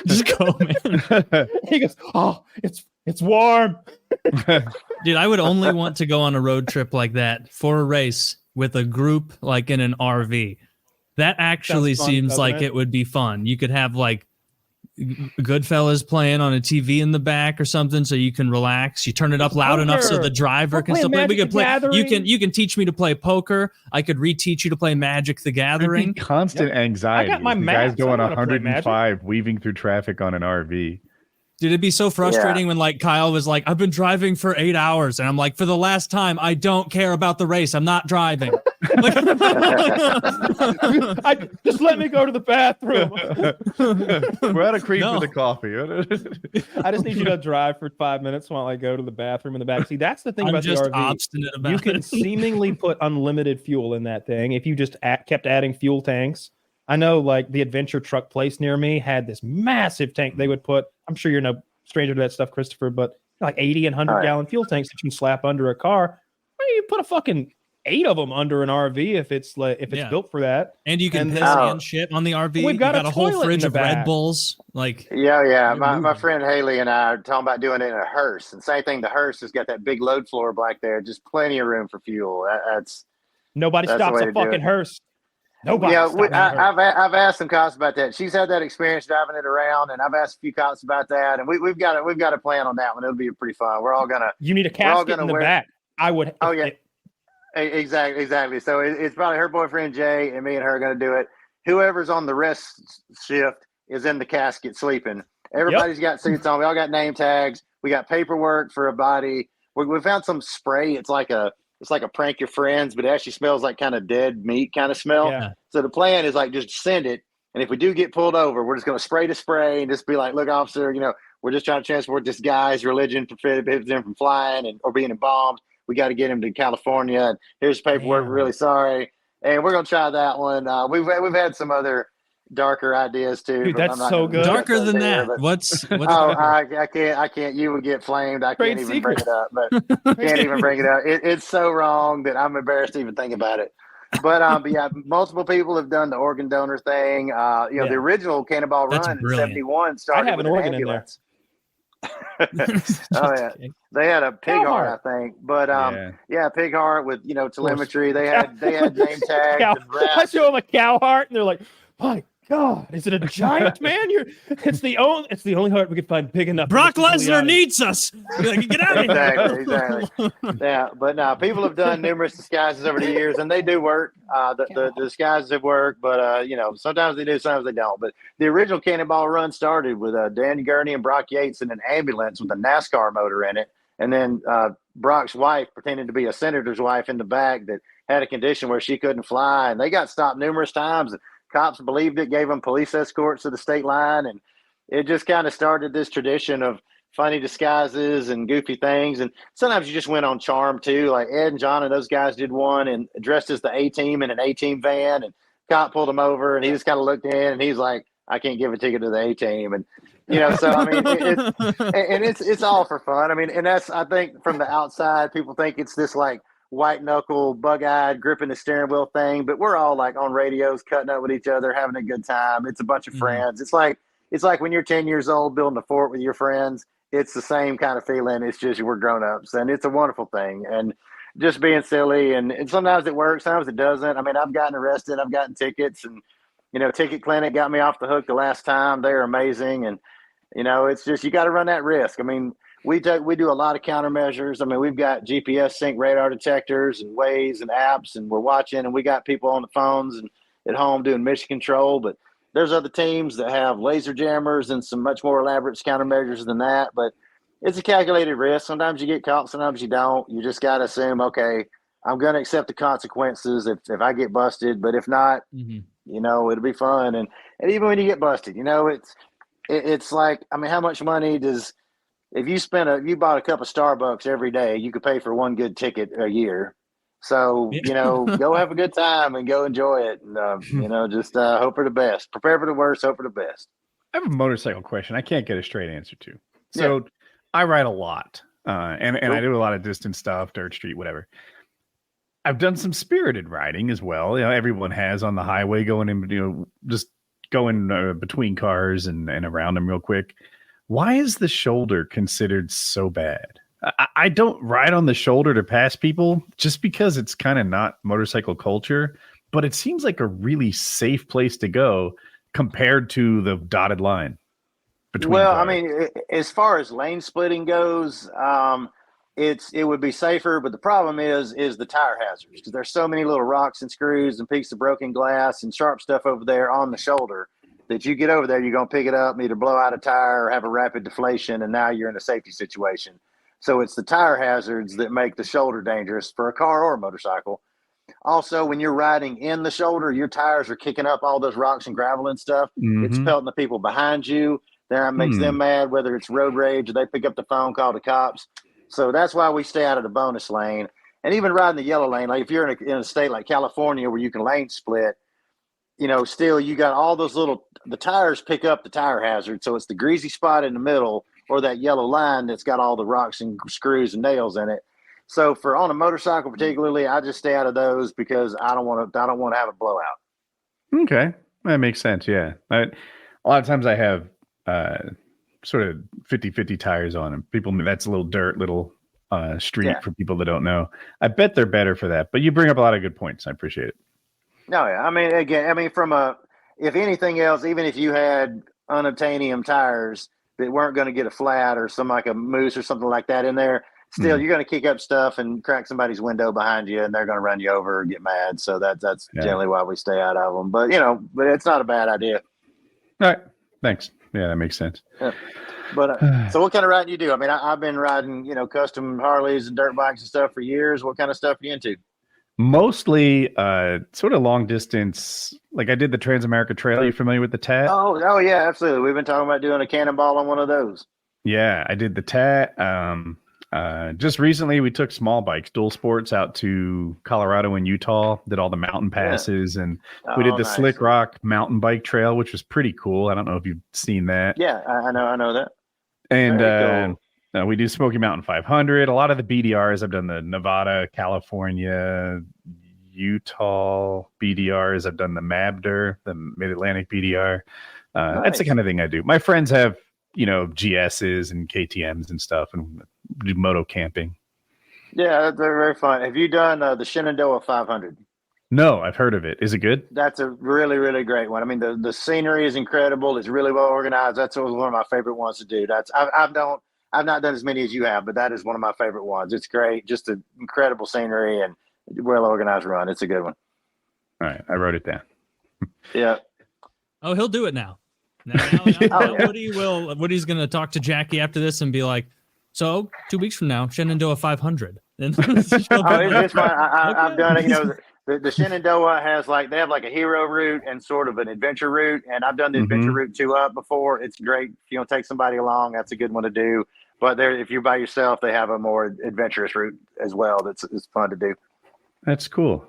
Speaker 2: Just go, man.
Speaker 4: He goes, oh, it's warm.
Speaker 2: Dude, I would only want to go on a road trip like that for a race with a group like in an RV. That actually seems like it would be fun. You could have like Goodfellas playing on a TV in the back or something, so you can relax. You turn it up loud enough so the driver can still play. We could play. You can teach me to play poker. I could reteach you to play Magic the Gathering.
Speaker 1: Constant anxiety.
Speaker 4: I got my
Speaker 1: guys going 105, weaving through traffic on an RV.
Speaker 2: Dude, it'd be so frustrating when like Kyle was like, "I've been driving for 8 hours," and I'm like, "For the last time, I don't care about the race. I'm not driving."
Speaker 4: Just let me go to the bathroom.
Speaker 1: We're at a creep for the coffee.
Speaker 4: I just need you to drive for 5 minutes while I go to the bathroom in the back. See, that's the thing about the RV.
Speaker 2: Obstinate about
Speaker 4: you can seemingly put unlimited fuel in that thing if you just kept adding fuel tanks. I know, like the adventure truck place near me had this massive tank they would put. I'm sure you're no stranger to that stuff, Christopher, but like 80 and 100-gallon fuel tanks that you can slap under a car. Why do you put a fucking 8 of them under an RV if it's built for that?
Speaker 2: And you can piss and shit on the RV.
Speaker 4: We've got a
Speaker 2: whole fridge of
Speaker 4: back.
Speaker 2: Red Bulls. Like
Speaker 3: my friend Haley and I are talking about doing it in a hearse. And same thing, the hearse has got that big load floor back there, just plenty of room for fuel.
Speaker 4: Nobody stops a fucking hearse. Nobody.
Speaker 3: I've asked some cops about that. She's had that experience driving it around, and I've asked a few cops about that. And we've got a plan on that one. It'll be pretty fun. We're all gonna.
Speaker 4: You need a casket in the back. I would.
Speaker 3: Oh yeah, exactly. So it's probably her boyfriend Jay and me and her are gonna do it. Whoever's on the rest shift is in the casket sleeping. Everybody's got suits on. We all got name tags. We got paperwork for a body. We found some spray. It's like a prank your friends, but it actually smells like kind of dead meat kind of smell.
Speaker 2: Yeah.
Speaker 3: So the plan is like just send it. And if we do get pulled over, we're just going to spray to spray and just be like, look, officer, we're just trying to transport this guy's religion prohibits him from flying or being embalmed. We got to get him to California. And here's the paperwork. We're really sorry. And we're going to try that one. We've had some other darker ideas too.
Speaker 4: Dude, that's so good.
Speaker 2: Darker than that. What's
Speaker 3: I can't. You would get flamed. I can't even bring it up. But can't even bring it up. It's so wrong that I'm embarrassed to even think about it. But yeah, multiple people have done the organ donor thing. The original Cannonball Run in '71 started with an ambulance. They had a pig heart, I think. But pig heart with telemetry. They had name tags.
Speaker 4: I show them a cow heart, and they're like, "Buddy, God, is it a giant man? It's the only heart we could find big enough.
Speaker 2: Brock Lesnar needs us. Like, get out of here.
Speaker 3: Exactly. Yeah, but no, people have done numerous disguises over the years, and they do work. The disguises have worked, but sometimes they do, sometimes they don't. But the original Cannonball run started with Danny Gurney and Brock Yates in an ambulance with a NASCAR motor in it, and then Brock's wife pretending to be a senator's wife in the back that had a condition where she couldn't fly, and they got stopped numerous times. Cops believed it, gave them police escorts to the state line, and it just kind of started this tradition of funny disguises and goofy things. And sometimes you just went on charm too. Like Ed and John and those guys did one and dressed as the A-Team in an A-Team van, and cop pulled him over, and he just kind of looked in, and he's like, "I can't give a ticket to the A-Team," and so I mean, it's all for fun. I mean, and that's, I think, from the outside, people think it's this like white knuckle, bug-eyed, gripping the steering wheel thing, but we're all like on radios, cutting up with each other, having a good time. It's a bunch of friends. It's like when you're 10 years old building a fort with your friends. It's the same kind of feeling. It's just we're grown-ups, and it's a wonderful thing. And just being silly, and sometimes it works, sometimes it doesn't. I mean, I've gotten arrested, I've gotten tickets, and Ticket Clinic got me off the hook the last time. They're amazing, and it's just you got to run that risk. I mean, we do a lot of countermeasures. I mean, we've got GPS sync radar detectors and Waze and apps, and we're watching, and we got people on the phones and at home doing mission control. But there's other teams that have laser jammers and some much more elaborate countermeasures than that. But it's a calculated risk. Sometimes you get caught, sometimes you don't. You just got to assume, okay, I'm going to accept the consequences if I get busted. But if not, it'll be fun. And even when you get busted, it's like, I mean, how much money does – if you bought a cup of Starbucks every day, you could pay for one good ticket a year. So, go have a good time and go enjoy it. And, just hope for the best. Prepare for the worst, hope for the best.
Speaker 1: I have a motorcycle question I can't get a straight answer to. So I ride a lot, and I do a lot of distance stuff, dirt street, whatever. I've done some spirited riding as well. Everyone has on the highway going in, just going between cars and around them real quick. Why is the shoulder considered so bad? I don't ride on the shoulder to pass people just because it's kind of not motorcycle culture, but it seems like a really safe place to go compared to the dotted line.
Speaker 3: Well, I mean, as far as lane splitting goes, it would be safer, but the problem is the tire hazards, because there's so many little rocks and screws and pieces of broken glass and sharp stuff over there on the shoulder that you get over there, you're going to pick it up, either blow out a tire or have a rapid deflation, and now you're in a safety situation. So it's the tire hazards that make the shoulder dangerous for a car or a motorcycle. Also, when you're riding in the shoulder, your tires are kicking up all those rocks and gravel and stuff. It's pelting the people behind you. That makes them mad, whether it's road rage or they pick up the phone, call the cops. So that's why we stay out of the bonus lane. And even riding the yellow lane, like if you're in a state like California where you can lane split, still you got all those the tires pick up the tire hazard. So it's the greasy spot in the middle or that yellow line that's got all the rocks and screws and nails in it. So on a motorcycle particularly, I just stay out of those because I don't want to have a blowout.
Speaker 1: Okay. That makes sense. Yeah. A lot of times I have sort of 50-50 tires on them. That's a little dirt, little street for people that don't know. I bet they're better for that, but you bring up a lot of good points. I appreciate it.
Speaker 3: No, yeah. I mean, if anything else, even if you had unobtainium tires that weren't going to get a flat or some like a moose or something like that in there, still you're going to kick up stuff and crack somebody's window behind you, and they're going to run you over or get mad. So that's generally why we stay out of them. But but it's not a bad idea.
Speaker 1: All right, thanks. Yeah, that makes sense.
Speaker 3: Yeah. But so what kind of riding do you do? I mean, I've been riding custom Harleys and dirt bikes and stuff for years. What kind of stuff are you into?
Speaker 1: Mostly sort of long distance. Like I did the Transamerica Trail. Are you familiar with the TAT?
Speaker 3: Oh yeah, absolutely. We've been talking about doing a cannonball on one of those.
Speaker 1: Yeah, I did the TAT. Just recently we took small bikes, dual sports, out to Colorado and Utah, did all the mountain passes, and we did the Slick Rock mountain bike trail, which was pretty cool. I don't know if you've seen that.
Speaker 3: Yeah, I know that.
Speaker 1: And we do Smoky Mountain 500. A lot of the BDRs, I've done the Nevada, California, Utah BDRs. I've done the Mabder, the Mid-Atlantic BDR. That's the kind of thing I do. My friends have, GSs and KTMs and stuff, and do moto camping.
Speaker 3: Yeah, they're very fun. Have you done the Shenandoah 500?
Speaker 1: No, I've heard of it. Is it good?
Speaker 3: That's a really, really great one. I mean, the scenery is incredible. It's really well organized. That's one of my favorite ones to do. I've not done as many as you have, but that is one of my favorite ones. It's great. Just an incredible scenery and well organized run. It's a good one.
Speaker 1: All right. I wrote it down.
Speaker 3: Yeah.
Speaker 2: Oh, he'll do it now. Woody's going to talk to Jackie after this and be like, so 2 weeks from now, Shenandoah 500.
Speaker 3: It's fine. I've done it. You know, the Shenandoah has they have like a hero route and sort of an adventure route. And I've done the adventure route 2 up before. It's great. If you don't take somebody along, that's a good one to do. But if you're by yourself, they have a more adventurous route as well. It's fun to do.
Speaker 1: That's cool.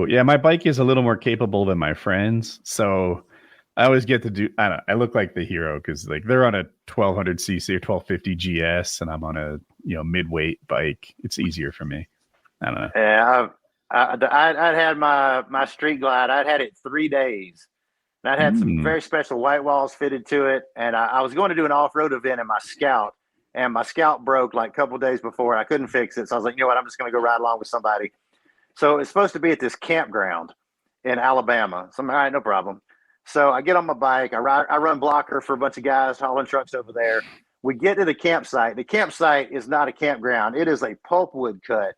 Speaker 1: Yeah, my bike is a little more capable than my friends, so I always get to do. I look like the hero because they're on a 1200cc or 1250 GS, and I'm on a mid-weight bike. It's easier for me. I don't know.
Speaker 3: Yeah, I'd had my Street Glide. I'd had it 3 days, and I'd had some very special white walls fitted to it. And I was going to do an off-road event in my Scout, and my Scout broke a couple of days before, and I couldn't fix it. So I was like, you know what? I'm just going to go ride along with somebody. So it's supposed to be at this campground in Alabama. So I'm all right, no problem. So I get on my bike. I run blocker for a bunch of guys hauling trucks over there. We get to the campsite. The campsite is not a campground. It is a pulpwood cut.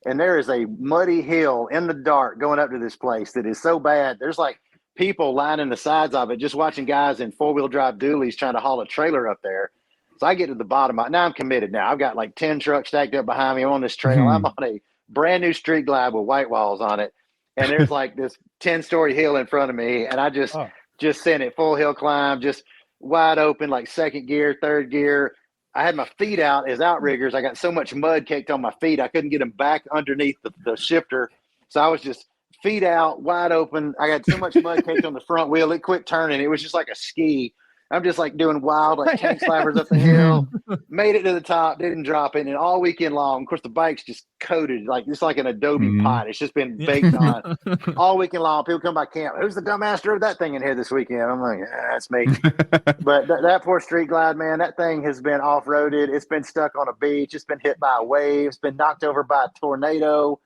Speaker 3: And there is a muddy hill in the dark going up to this place that is so bad. There's people lining the sides of it, just watching guys in 4-wheel drive dualies trying to haul a trailer up there. So I get to the bottom. Now I'm committed now. I've got 10 trucks stacked up behind me. I'm on this trail. I'm on a brand new Street Glide with white walls on it. And there's this 10-story hill in front of me. And I just sent it full hill climb, just wide open, second gear, third gear. I had my feet out as outriggers. I got so much mud caked on my feet, I couldn't get them back underneath the shifter. So I was just feet out, wide open. I got so much mud caked on the front wheel. It quit turning. It was just like a ski. I'm just doing wild tank slappers up the hill. Made it to the top, didn't drop it, and all weekend long. Of course, the bike's just coated it's like an Adobe pot. It's just been baked on all weekend long. People come by camp. Who's the dumbass drove that thing in here this weekend? I'm like, that's me. But that poor Street Glide, man, that thing has been off-roaded. It's been stuck on a beach. It's been hit by a wave. It's been knocked over by a tornado.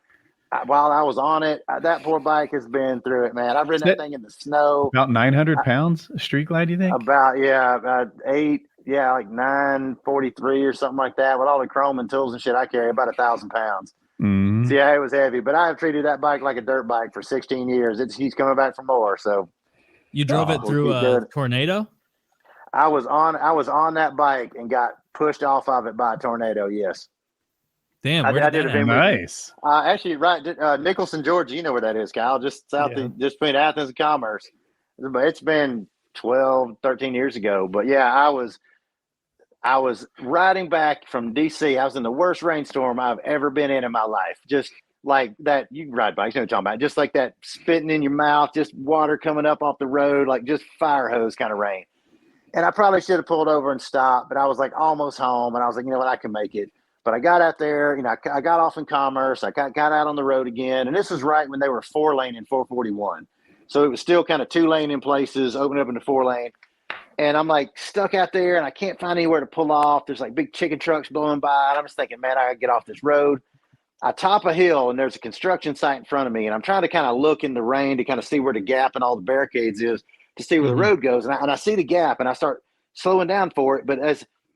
Speaker 3: While I was on it, that poor bike has been through it, man. I've ridden that thing in the snow.
Speaker 1: About 900 pounds, a Street Glide, you think?
Speaker 3: About 8, 943 or something like that. With all the chrome and tools and shit I carry, about 1,000 pounds. So yeah, it was heavy. But I have treated that bike like a dirt bike for 16 years. He's coming back for more. So
Speaker 2: you drove it through a tornado?
Speaker 3: I was on that bike and got pushed off of it by a tornado. Yes.
Speaker 2: Damn,
Speaker 3: I did a VinWiki.
Speaker 1: Nice.
Speaker 3: Actually, right, Nicholson, Georgia. You know where that is, Kyle? Just south, just between Athens and Commerce. But it's been 12, 13 years ago. But yeah, I was riding back from DC. I was in the worst rainstorm I've ever been in my life. Just like that, you can ride bikes, you know what I'm talking about. Just like that, spitting in your mouth, just water coming up off the road, just fire hose kind of rain. And I probably should have pulled over and stopped, but I was almost home, and I was like, you know what, I can make it. But I got out there, I got off in Commerce. I got out on the road again. And this was right when they were 4-lane and 441. So it was still kind of 2-lane in places, open up into 4-lane. And I'm stuck out there, and I can't find anywhere to pull off. There's big chicken trucks blowing by. And I'm just thinking, man, I got to get off this road. I top a hill, and there's a construction site in front of me. And I'm trying to kind of look in the rain to kind of see where the gap and all the barricades is to see where the road goes. And I see the gap, and I start slowing down for it. But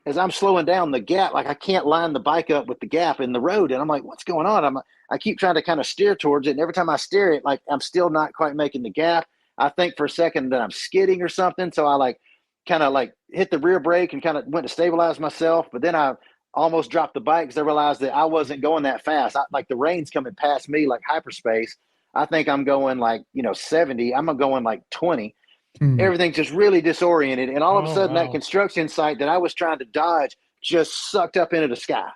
Speaker 3: as I'm slowing down the gap, I can't line the bike up with the gap in the road. And I'm like, what's going on? I keep trying to kind of steer towards it. And every time I steer it, I'm still not quite making the gap. I think for a second that I'm skidding or something. So I kind of hit the rear brake and kind of went to stabilize myself. But then I almost dropped the bike because I realized that I wasn't going that fast. The rain's coming past me like hyperspace. I think I'm going 70. I'm going 20. Everything's just really disoriented. And all of a sudden, that construction site that I was trying to dodge just sucked up into the sky.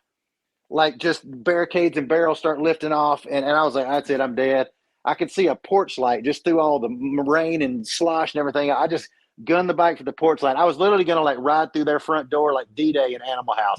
Speaker 3: Just barricades and barrels start lifting off. And I was like, that's it, I'm dead. I could see a porch light just through all the rain and slosh and everything. I just gunned the bike for the porch light. I was literally going to ride through their front door like D-Day in Animal House.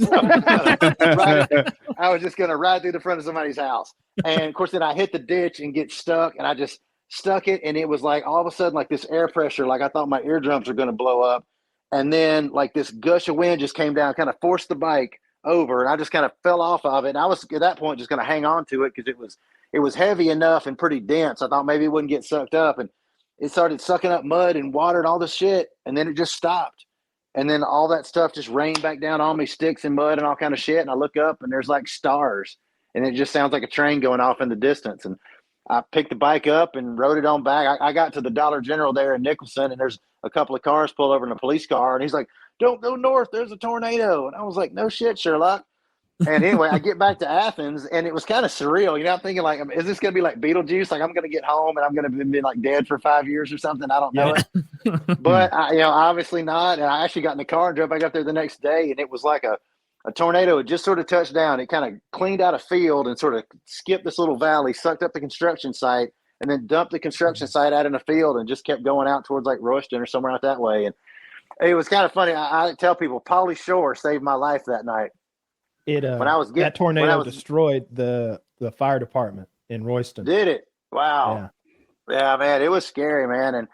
Speaker 3: I was just going to ride through the front of somebody's house. And of course, then I hit the ditch and get stuck, and I just stuck it. And it was all of a sudden, this air pressure, I thought my eardrums were going to blow up. And then this gush of wind just came down, kind of forced the bike over, and I just kind of fell off of it. And I was at that point just going to hang on to it because it was heavy enough and pretty dense. I thought maybe it wouldn't get sucked up, and it started sucking up mud and water and all this shit, and then it just stopped. And then all that stuff just rained back down on me, sticks and mud and all kind of shit. And I look up and there's like stars, and it just sounds like a train going off in the distance. And I picked the bike up and rode it on back. I got to the Dollar General there in Nicholson, and there's a couple of cars pulled over in a police car, and he's like, "Don't go north, there's a tornado." And I was like, "No shit, Sherlock." And anyway, I get back to Athens, and it was kind of surreal. You know, I'm thinking like, is this going to be like Beetlejuice? Like I'm going to get home and I'm going to be like dead for 5 years or something. I don't know it, but obviously not. And I actually got in the car and drove back up there the next day, and it was like a tornado had just sort of touched down. It kind of cleaned out a field and sort of skipped this little valley, sucked up the construction site, and then dumped the construction site out in a field and just kept going out towards like Royston or somewhere out that way. And it was kind of funny. I tell people, Pauly Shore saved my life that night.
Speaker 4: That tornado destroyed the fire department in Royston.
Speaker 3: Did it? Wow. Yeah, man, it was scary, man. And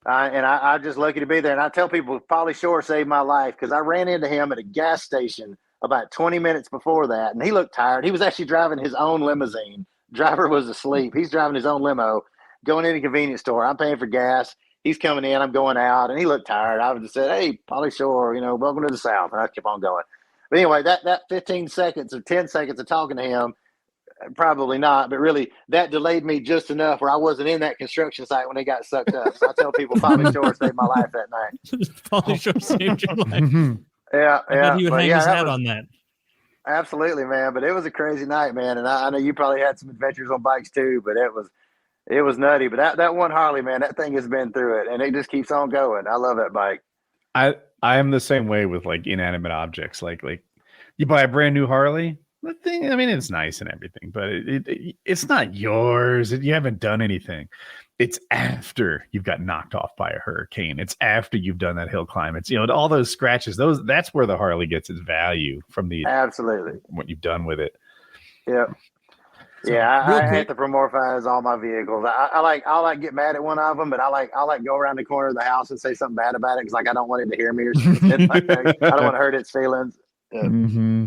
Speaker 3: I'm just lucky to be there. And I tell people, Pauly Shore saved my life because I ran into him at a gas station about 20 minutes before that, and he looked tired. He was actually driving his own limousine. Driver was asleep. He's driving his own limo, going in a convenience store. I'm paying for gas. He's coming in. I'm going out, and he looked tired. I just said, "Hey, Pauly Shore, welcome to the South," and I kept on going. But anyway, that 15 seconds or 10 seconds of talking to him, probably not, but really that delayed me just enough where I wasn't in that construction site when they got sucked up. So I tell people Pauly Shore saved my life that night.
Speaker 2: Pauly Shore saved your life.
Speaker 3: Yeah.
Speaker 2: I bet he would hang his hat on that.
Speaker 3: Absolutely, man. But it was a crazy night, man. And I know you probably had some adventures on bikes too, but it was nutty. But that one Harley, man, that thing has been through it, and it just keeps on going. I love that bike.
Speaker 1: I am the same way with like inanimate objects. Like you buy a brand new Harley, the thing, I mean, it's nice and everything, but it's not yours. You haven't done anything. It's after you've got knocked off by a hurricane. It's after you've done that hill climb. It's all those scratches. That's where the Harley gets its value from the
Speaker 3: absolutely
Speaker 1: what you've done with it.
Speaker 3: Yep. So, yeah, I anthropomorphize all my vehicles. I like get mad at one of them, but I like go around the corner of the house and say something bad about it because I don't want it to hear me or something like that. I don't want to hurt its feelings. Yeah.
Speaker 1: Mm-hmm.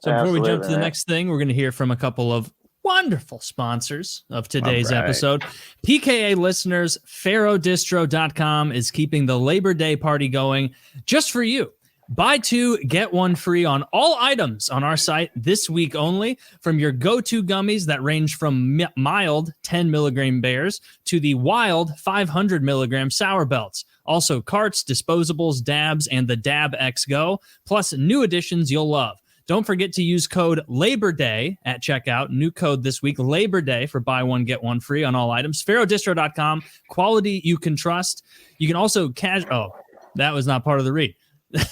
Speaker 2: So before we jump to the next thing, we're going to hear from a couple of wonderful sponsors of today's episode. PKA listeners, PharoahDistro.com is keeping the Labor Day party going just for you. Buy two, get one free on all items on our site this week only, from your go-to gummies that range from mild 10 milligram bears to the wild 500 milligram sour belts. Also carts, disposables, dabs, and the Dab X Go, plus new additions you'll love. Don't forget to use code Labor Day at checkout. New code this week, Labor Day, for buy one, get one free on all items. PharoahDistro.com, quality you can trust. You can also that was not part of the read.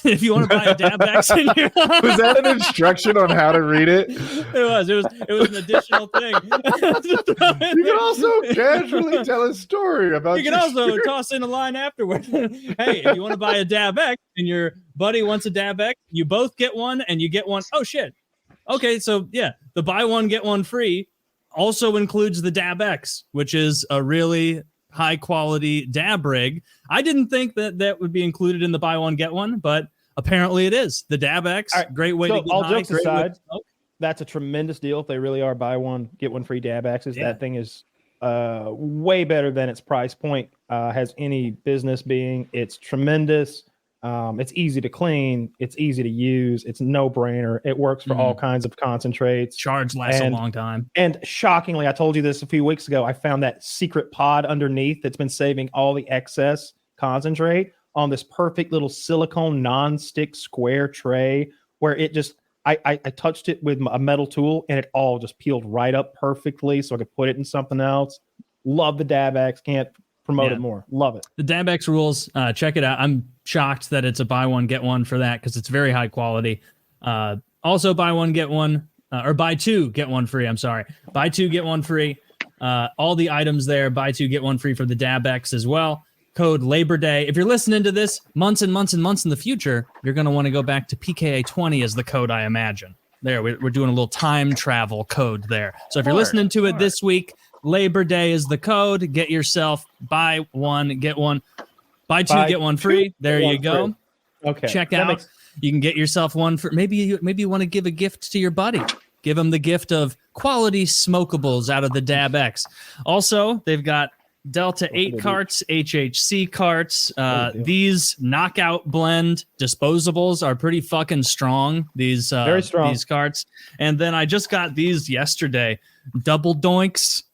Speaker 2: If you want to buy a Dab X in your
Speaker 1: was that an instruction on how to read it?
Speaker 2: It was an additional thing.
Speaker 1: You can also casually tell a story about.
Speaker 2: You can also toss in a line afterward. Hey, if you want to buy a Dab X and your buddy wants a Dab X, you both get one and you get one. Oh shit. Okay, so yeah, the buy one get one free also includes the Dab X, which is a really high quality dab rig. I didn't think that would be included in the buy one get one, but apparently it is. The Dab X, great way to get
Speaker 4: all
Speaker 2: high,
Speaker 4: jokes aside, that's a tremendous deal if they really are buy one get one free Dab X's. Yeah. That thing is way better than its price point has any business being. It's tremendous. It's easy to clean. It's easy to use. It's no brainer. It works for all kinds of concentrates.
Speaker 2: Charge lasts a long time.
Speaker 4: And shockingly, I told you this a few weeks ago, I found that secret pod underneath that's been saving all the excess concentrate on this perfect little silicone non-stick square tray where it just, I touched it with a metal tool and it all just peeled right up perfectly so I could put it in something else. Love the Dab X. Can't promote it more. Love it.
Speaker 2: The Dab X rules. Check it out. I'm shocked that it's a buy one get one for that because it's very high quality. Also buy one get one or buy two get one free. I'm sorry. Buy two get one free. All the items there. Buy two get one free for the Dab X as well. Code Labor Day. If you're listening to this months and months and months in the future, you're going to want to go back to PKA 20 as the code, I imagine. There, we're doing a little time travel code there. So if you're listening to it this week, Labor Day is the code. Get yourself buy one, get one. Buy two, get one free. There you go.
Speaker 4: Okay.
Speaker 2: Check out. You can get yourself one for maybe you want to give a gift to your buddy. Give them the gift of quality smokables out of the Dab X. Also, they've got Delta 8 carts, HHC carts. These knockout blend disposables are pretty fucking strong. These
Speaker 4: very strong.
Speaker 2: These carts. And then I just got these yesterday. Double doinks,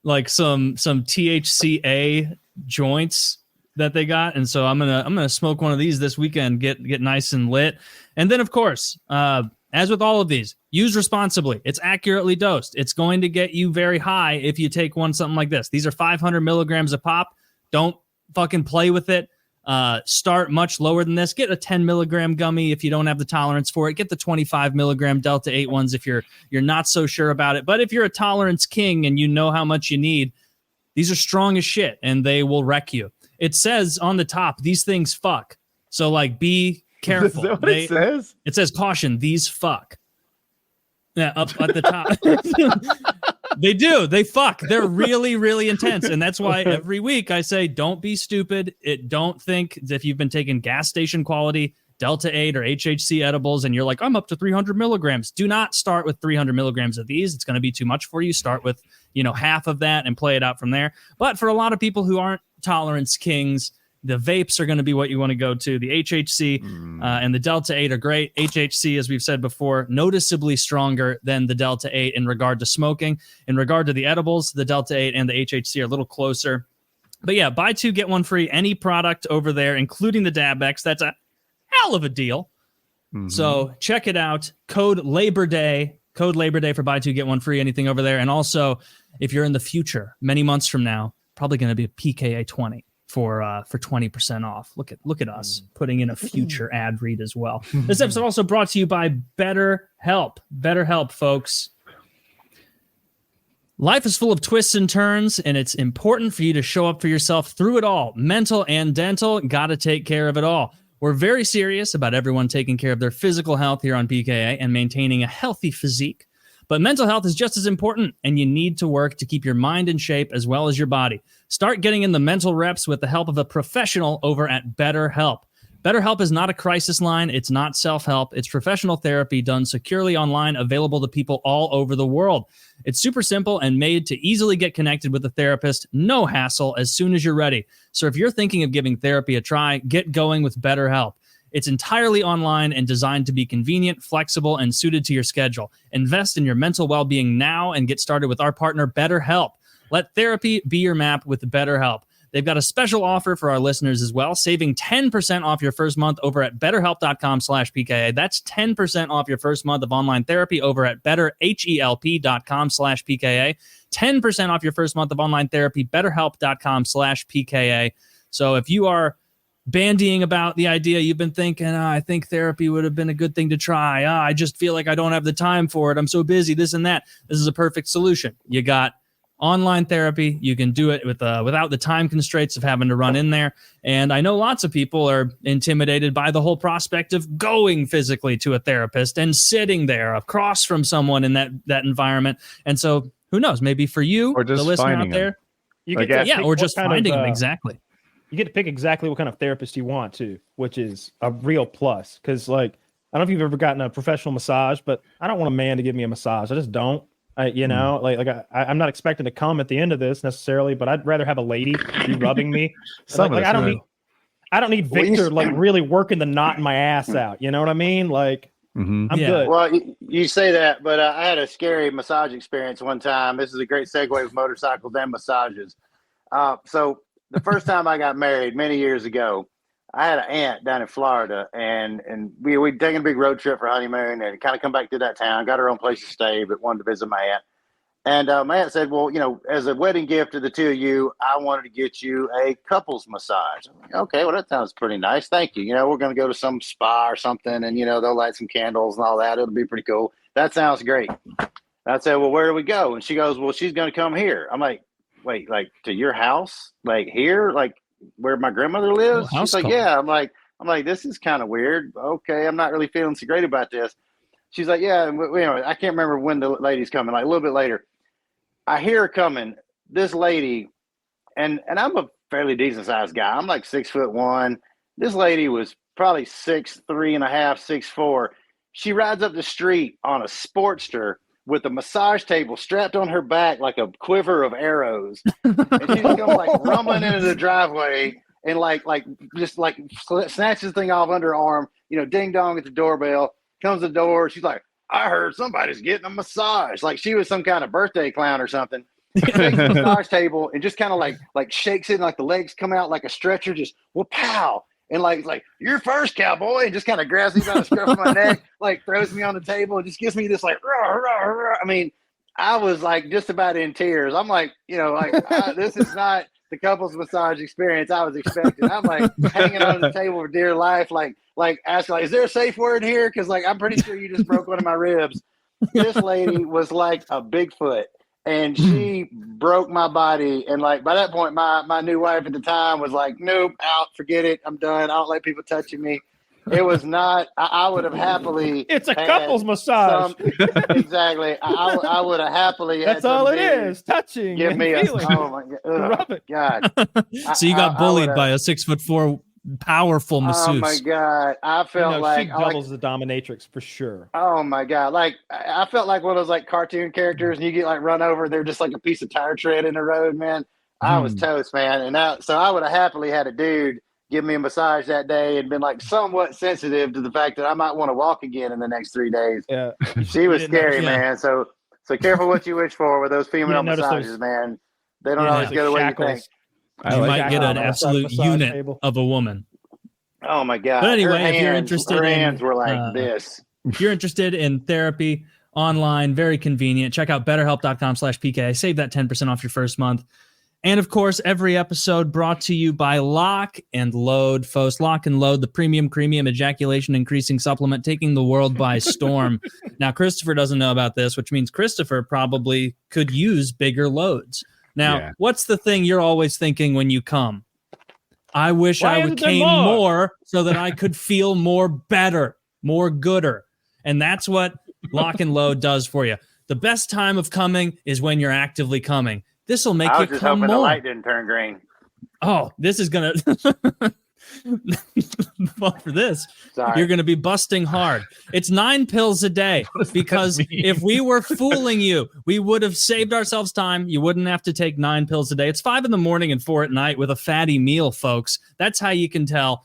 Speaker 2: like some THCA joints that they got, and so I'm gonna smoke one of these this weekend. Get nice and lit. And then of course, as with all of these, use responsibly. It's accurately dosed. It's going to get you very high if you take something like this. These are 500 milligrams a pop. Don't fucking play with it. Start much lower than this. Get a 10 milligram gummy if you don't have the tolerance for it. Get the 25 milligram Delta 8 ones if you're not so sure about it. But if you're a tolerance king and you know how much you need, these are strong as shit and they will wreck you. It says on the top, these things fuck. So like, be careful.
Speaker 1: Is that what it says?
Speaker 2: It says caution, these fuck. Yeah, up at the top. They do. They fuck. They're really, really intense. And that's why every week I say, don't be stupid. Don't think if you've been taking gas station quality Delta 8 or HHC edibles and you're like, I'm up to 300 milligrams. Do not start with 300 milligrams of these. It's going to be too much for you. Start with, half of that and play it out from there. But for a lot of people who aren't tolerance kings, the vapes are going to be what you want to go to. The HHC and the Delta 8 are great. HHC, as we've said before, noticeably stronger than the Delta 8 in regard to smoking. In regard to the edibles, the Delta 8 and the HHC are a little closer. But yeah, buy two, get one free. Any product over there, including the DabX, that's a hell of a deal. So check it out. Code Labor Day for buy two, get one free. Anything over there. And also, if you're in the future, many months from now, probably going to be a PKA 20. For 20% off. Look at us putting in a future ad read as well. This episode also brought to you by BetterHelp. BetterHelp, folks. Life is full of twists and turns, and it's important for you to show up for yourself through it all. Mental and dental, got to take care of it all. We're very serious about everyone taking care of their physical health here on PKA and maintaining a healthy physique. But mental health is just as important, and you need to work to keep your mind in shape as well as your body. Start getting in the mental reps with the help of a professional over at BetterHelp. BetterHelp is not a crisis line. It's not self-help. It's professional therapy done securely online, available to people all over the world. It's super simple and made to easily get connected with a therapist. No hassle as soon as you're ready. So if you're thinking of giving therapy a try, get going with BetterHelp. It's entirely online and designed to be convenient, flexible, and suited to your schedule. Invest in your mental well-being now and get started with our partner, BetterHelp. Let therapy be your map with BetterHelp. They've got a special offer for our listeners as well, saving 10% off your first month over at betterhelp.com/PKA. That's 10% off your first month of online therapy over at betterhelp.com/PKA. 10% off your first month of online therapy, betterhelp.com/PKA. So if you are bandying about the idea, you've been thinking, I think therapy would have been a good thing to try. I just feel like I don't have the time for it. I'm so busy, this and that. This is a perfect solution. You got online therapy. You can do it without the time constraints of having to run in there. And I know lots of people are intimidated by the whole prospect of going physically to a therapist and sitting there across from someone in that environment. And so who knows, maybe for you,
Speaker 1: or just
Speaker 2: the listener out
Speaker 1: finding
Speaker 2: there,
Speaker 4: you get
Speaker 2: or just finding them. Exactly.
Speaker 4: You get to pick exactly what kind of therapist you want to, which is a real plus. Because, like, I don't know if you've ever gotten a professional massage, but I don't want a man to give me a massage. I just don't. I'm not expecting to come at the end of this necessarily, but I'd rather have a lady be rubbing me. I don't need Victor really working the knot in my ass out. You know what I mean? Like, I'm good.
Speaker 3: Well, you say that, but I had a scary massage experience one time. This is a great segue with motorcycles and massages. So the first time I got married many years ago, I had an aunt down in Florida, and we'd taken a big road trip for honeymoon and kind of come back to that town, got her own place to stay, but wanted to visit my aunt. And my aunt said, well, as a wedding gift to the two of you, I wanted to get you a couples massage. I'm like, okay, well, that sounds pretty nice. Thank you. We're going to go to some spa or something, and, they'll light some candles and all that. It'll be pretty cool. That sounds great. And I said, well, where do we go? And she goes, well, she's going to come here. I'm like, wait, like to your house? Like here? Like where my grandmother lives? She's like, yeah. I'm like, this is kind of weird. Okay, I'm not really feeling so great about this. She's like, yeah, I can't remember when the lady's coming, like a little bit later. I hear her coming, this lady, and I'm a fairly decent sized guy. I'm like 6'1". This lady was probably 6'3.5", 6'4". She rides up the street on a Sportster with a massage table strapped on her back like a quiver of arrows. And she just comes like rumbling into the driveway and just snatches the thing off under her arm, ding dong at the doorbell, comes to the door. She's like, I heard somebody's getting a massage. Like she was some kind of birthday clown or something. Takes the massage table and just kind of like shakes it and like the legs come out like a stretcher, just pow. And like you're first, cowboy, and just kind of grabs me by the scruff of my neck, like throws me on the table and just gives me this like rah, rah, rah. I mean, I was like just about in tears. I'm like, this is not the couples massage experience I was expecting. I'm like hanging on the table for dear life, like asking, is there a safe word here? Because I'm pretty sure you just broke one of my ribs. This lady was like a Bigfoot. And she broke my body. And by that point, my new wife at the time was like, nope, out, forget it. I'm done. I don't let people touching me. It was not, I would have happily.
Speaker 4: It's a couples massage.
Speaker 3: Exactly. I would have happily.
Speaker 4: That's all it is. Touching.
Speaker 3: Give me
Speaker 4: feeling.
Speaker 3: Oh my God.
Speaker 2: So you got bullied by a 6'4" powerful masseuse.
Speaker 3: Oh my God. I felt
Speaker 4: she doubles the dominatrix for sure.
Speaker 3: Oh my God. I felt like one of those cartoon characters and you get run over. They're just like a piece of tire tread in the road, man. I was toast, man. And so I would have happily had a dude give me a massage that day and been somewhat sensitive to the fact that I might want to walk again in the next 3 days.
Speaker 4: Yeah.
Speaker 3: She was scary, man. So careful what you wish for with those female massages, man. They don't always go the way you think.
Speaker 2: You might get an absolute unit table of a woman.
Speaker 3: Oh my God.
Speaker 2: But anyway, if you're interested
Speaker 3: hands were like this.
Speaker 2: If you're interested in therapy online, very convenient, check out betterhelp.com/PKA. Save that 10% off your first month. And of course, every episode brought to you by Lock and Load, folks. Lock and Load, the premium ejaculation increasing supplement, taking the world by storm. Now, Christopher doesn't know about this, which means Christopher probably could use bigger loads. Now, what's the thing you're always thinking when you come? I wish I came more so that I could feel more better, more gooder. And that's what Lock and Load does for you. The best time of coming is when you're actively coming. This will make you come more.
Speaker 3: The light didn't turn green.
Speaker 2: Oh, this is going to... Well, for this, you're going to be busting hard. It's 9 pills a day because if we were fooling you, we would have saved ourselves time. You wouldn't have to take 9 pills a day. It's 5 a.m. and 4 p.m. with a fatty meal, folks. That's how you can tell.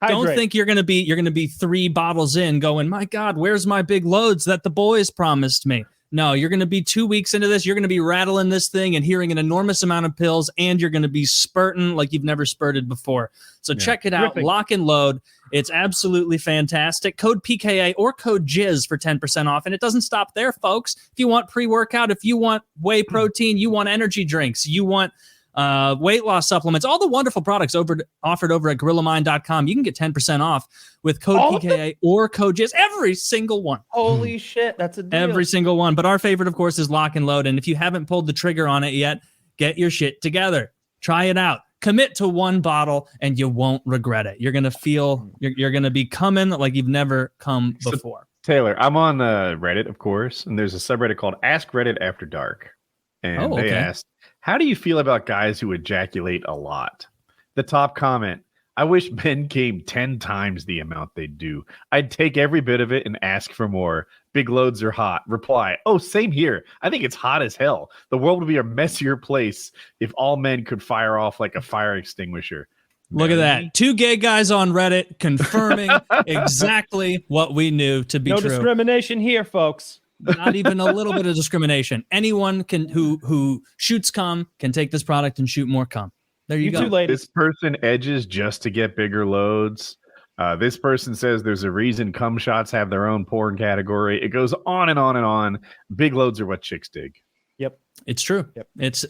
Speaker 2: Don't think you're going to be 3 bottles in going, my God, where's my big loads that the boys promised me? No, you're going to be 2 weeks into this. You're going to be rattling this thing and hearing an enormous amount of pills, and you're going to be spurting like you've never spurted before. So check it out, Lock and Load. It's absolutely fantastic. Code PKA or code JIZ for 10% off. And it doesn't stop there, folks. If you want pre-workout, if you want whey protein, you want energy drinks, you want weight loss supplements, all the wonderful products offered over at GorillaMind.com. You can get 10% off with code PKA or code JIZ. Every single one.
Speaker 4: Holy shit, that's a deal.
Speaker 2: Every single one. But our favorite, of course, is Lock and Load. And if you haven't pulled the trigger on it yet, get your shit together. Try it out. Commit to 1 bottle and you won't regret it. You're going to feel, you're going to be coming like you've never come before.
Speaker 1: Taylor, I'm on Reddit, of course, and there's a subreddit called Ask Reddit After Dark. And they asked, how do you feel about guys who ejaculate a lot? The top comment, I wish men came 10 times the amount they do. I'd take every bit of it and ask for more. Big loads are hot. Reply, oh, same here. I think it's hot as hell. The world would be a messier place if all men could fire off like a fire extinguisher.
Speaker 2: Look at that. 2 gay guys on Reddit confirming exactly what we knew to be true.
Speaker 4: No discrimination here, folks.
Speaker 2: Not even a little bit of discrimination. Anyone can who shoots cum can take this product and shoot more cum. There you go.
Speaker 4: Two ladies.
Speaker 1: This person edges just to get bigger loads. This person says there's a reason cum shots have their own porn category. It goes on and on and on. Big loads are what chicks dig.
Speaker 4: Yep.
Speaker 2: It's true.
Speaker 4: Yep.
Speaker 2: It's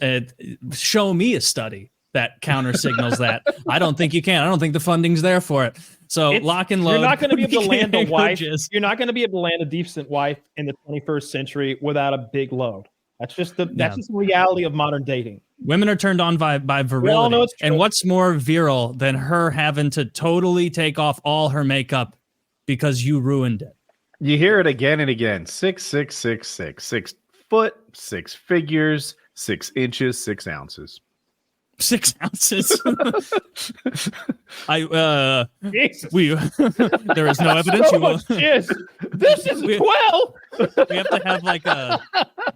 Speaker 2: show me a study that counter signals that. I don't think you can. I don't think the funding's there for it. So Lock and Load.
Speaker 4: You're not going to be able to land a wife.
Speaker 2: Coaches.
Speaker 4: You're not going to be able to land a decent wife in the 21st century without a big load. That's just the reality of modern dating.
Speaker 2: Women are turned on by virility.
Speaker 4: We all know it's true.
Speaker 2: And what's more virile than her having to totally take off all her makeup because you ruined it?
Speaker 1: You hear it again and again. 6'6", 6 foot, 6 figures, 6 inches, 6 ounces.
Speaker 2: 6 ounces.
Speaker 4: Jesus.
Speaker 2: There is no evidence.
Speaker 4: So much jizz. This is 12.
Speaker 2: We have to have like a,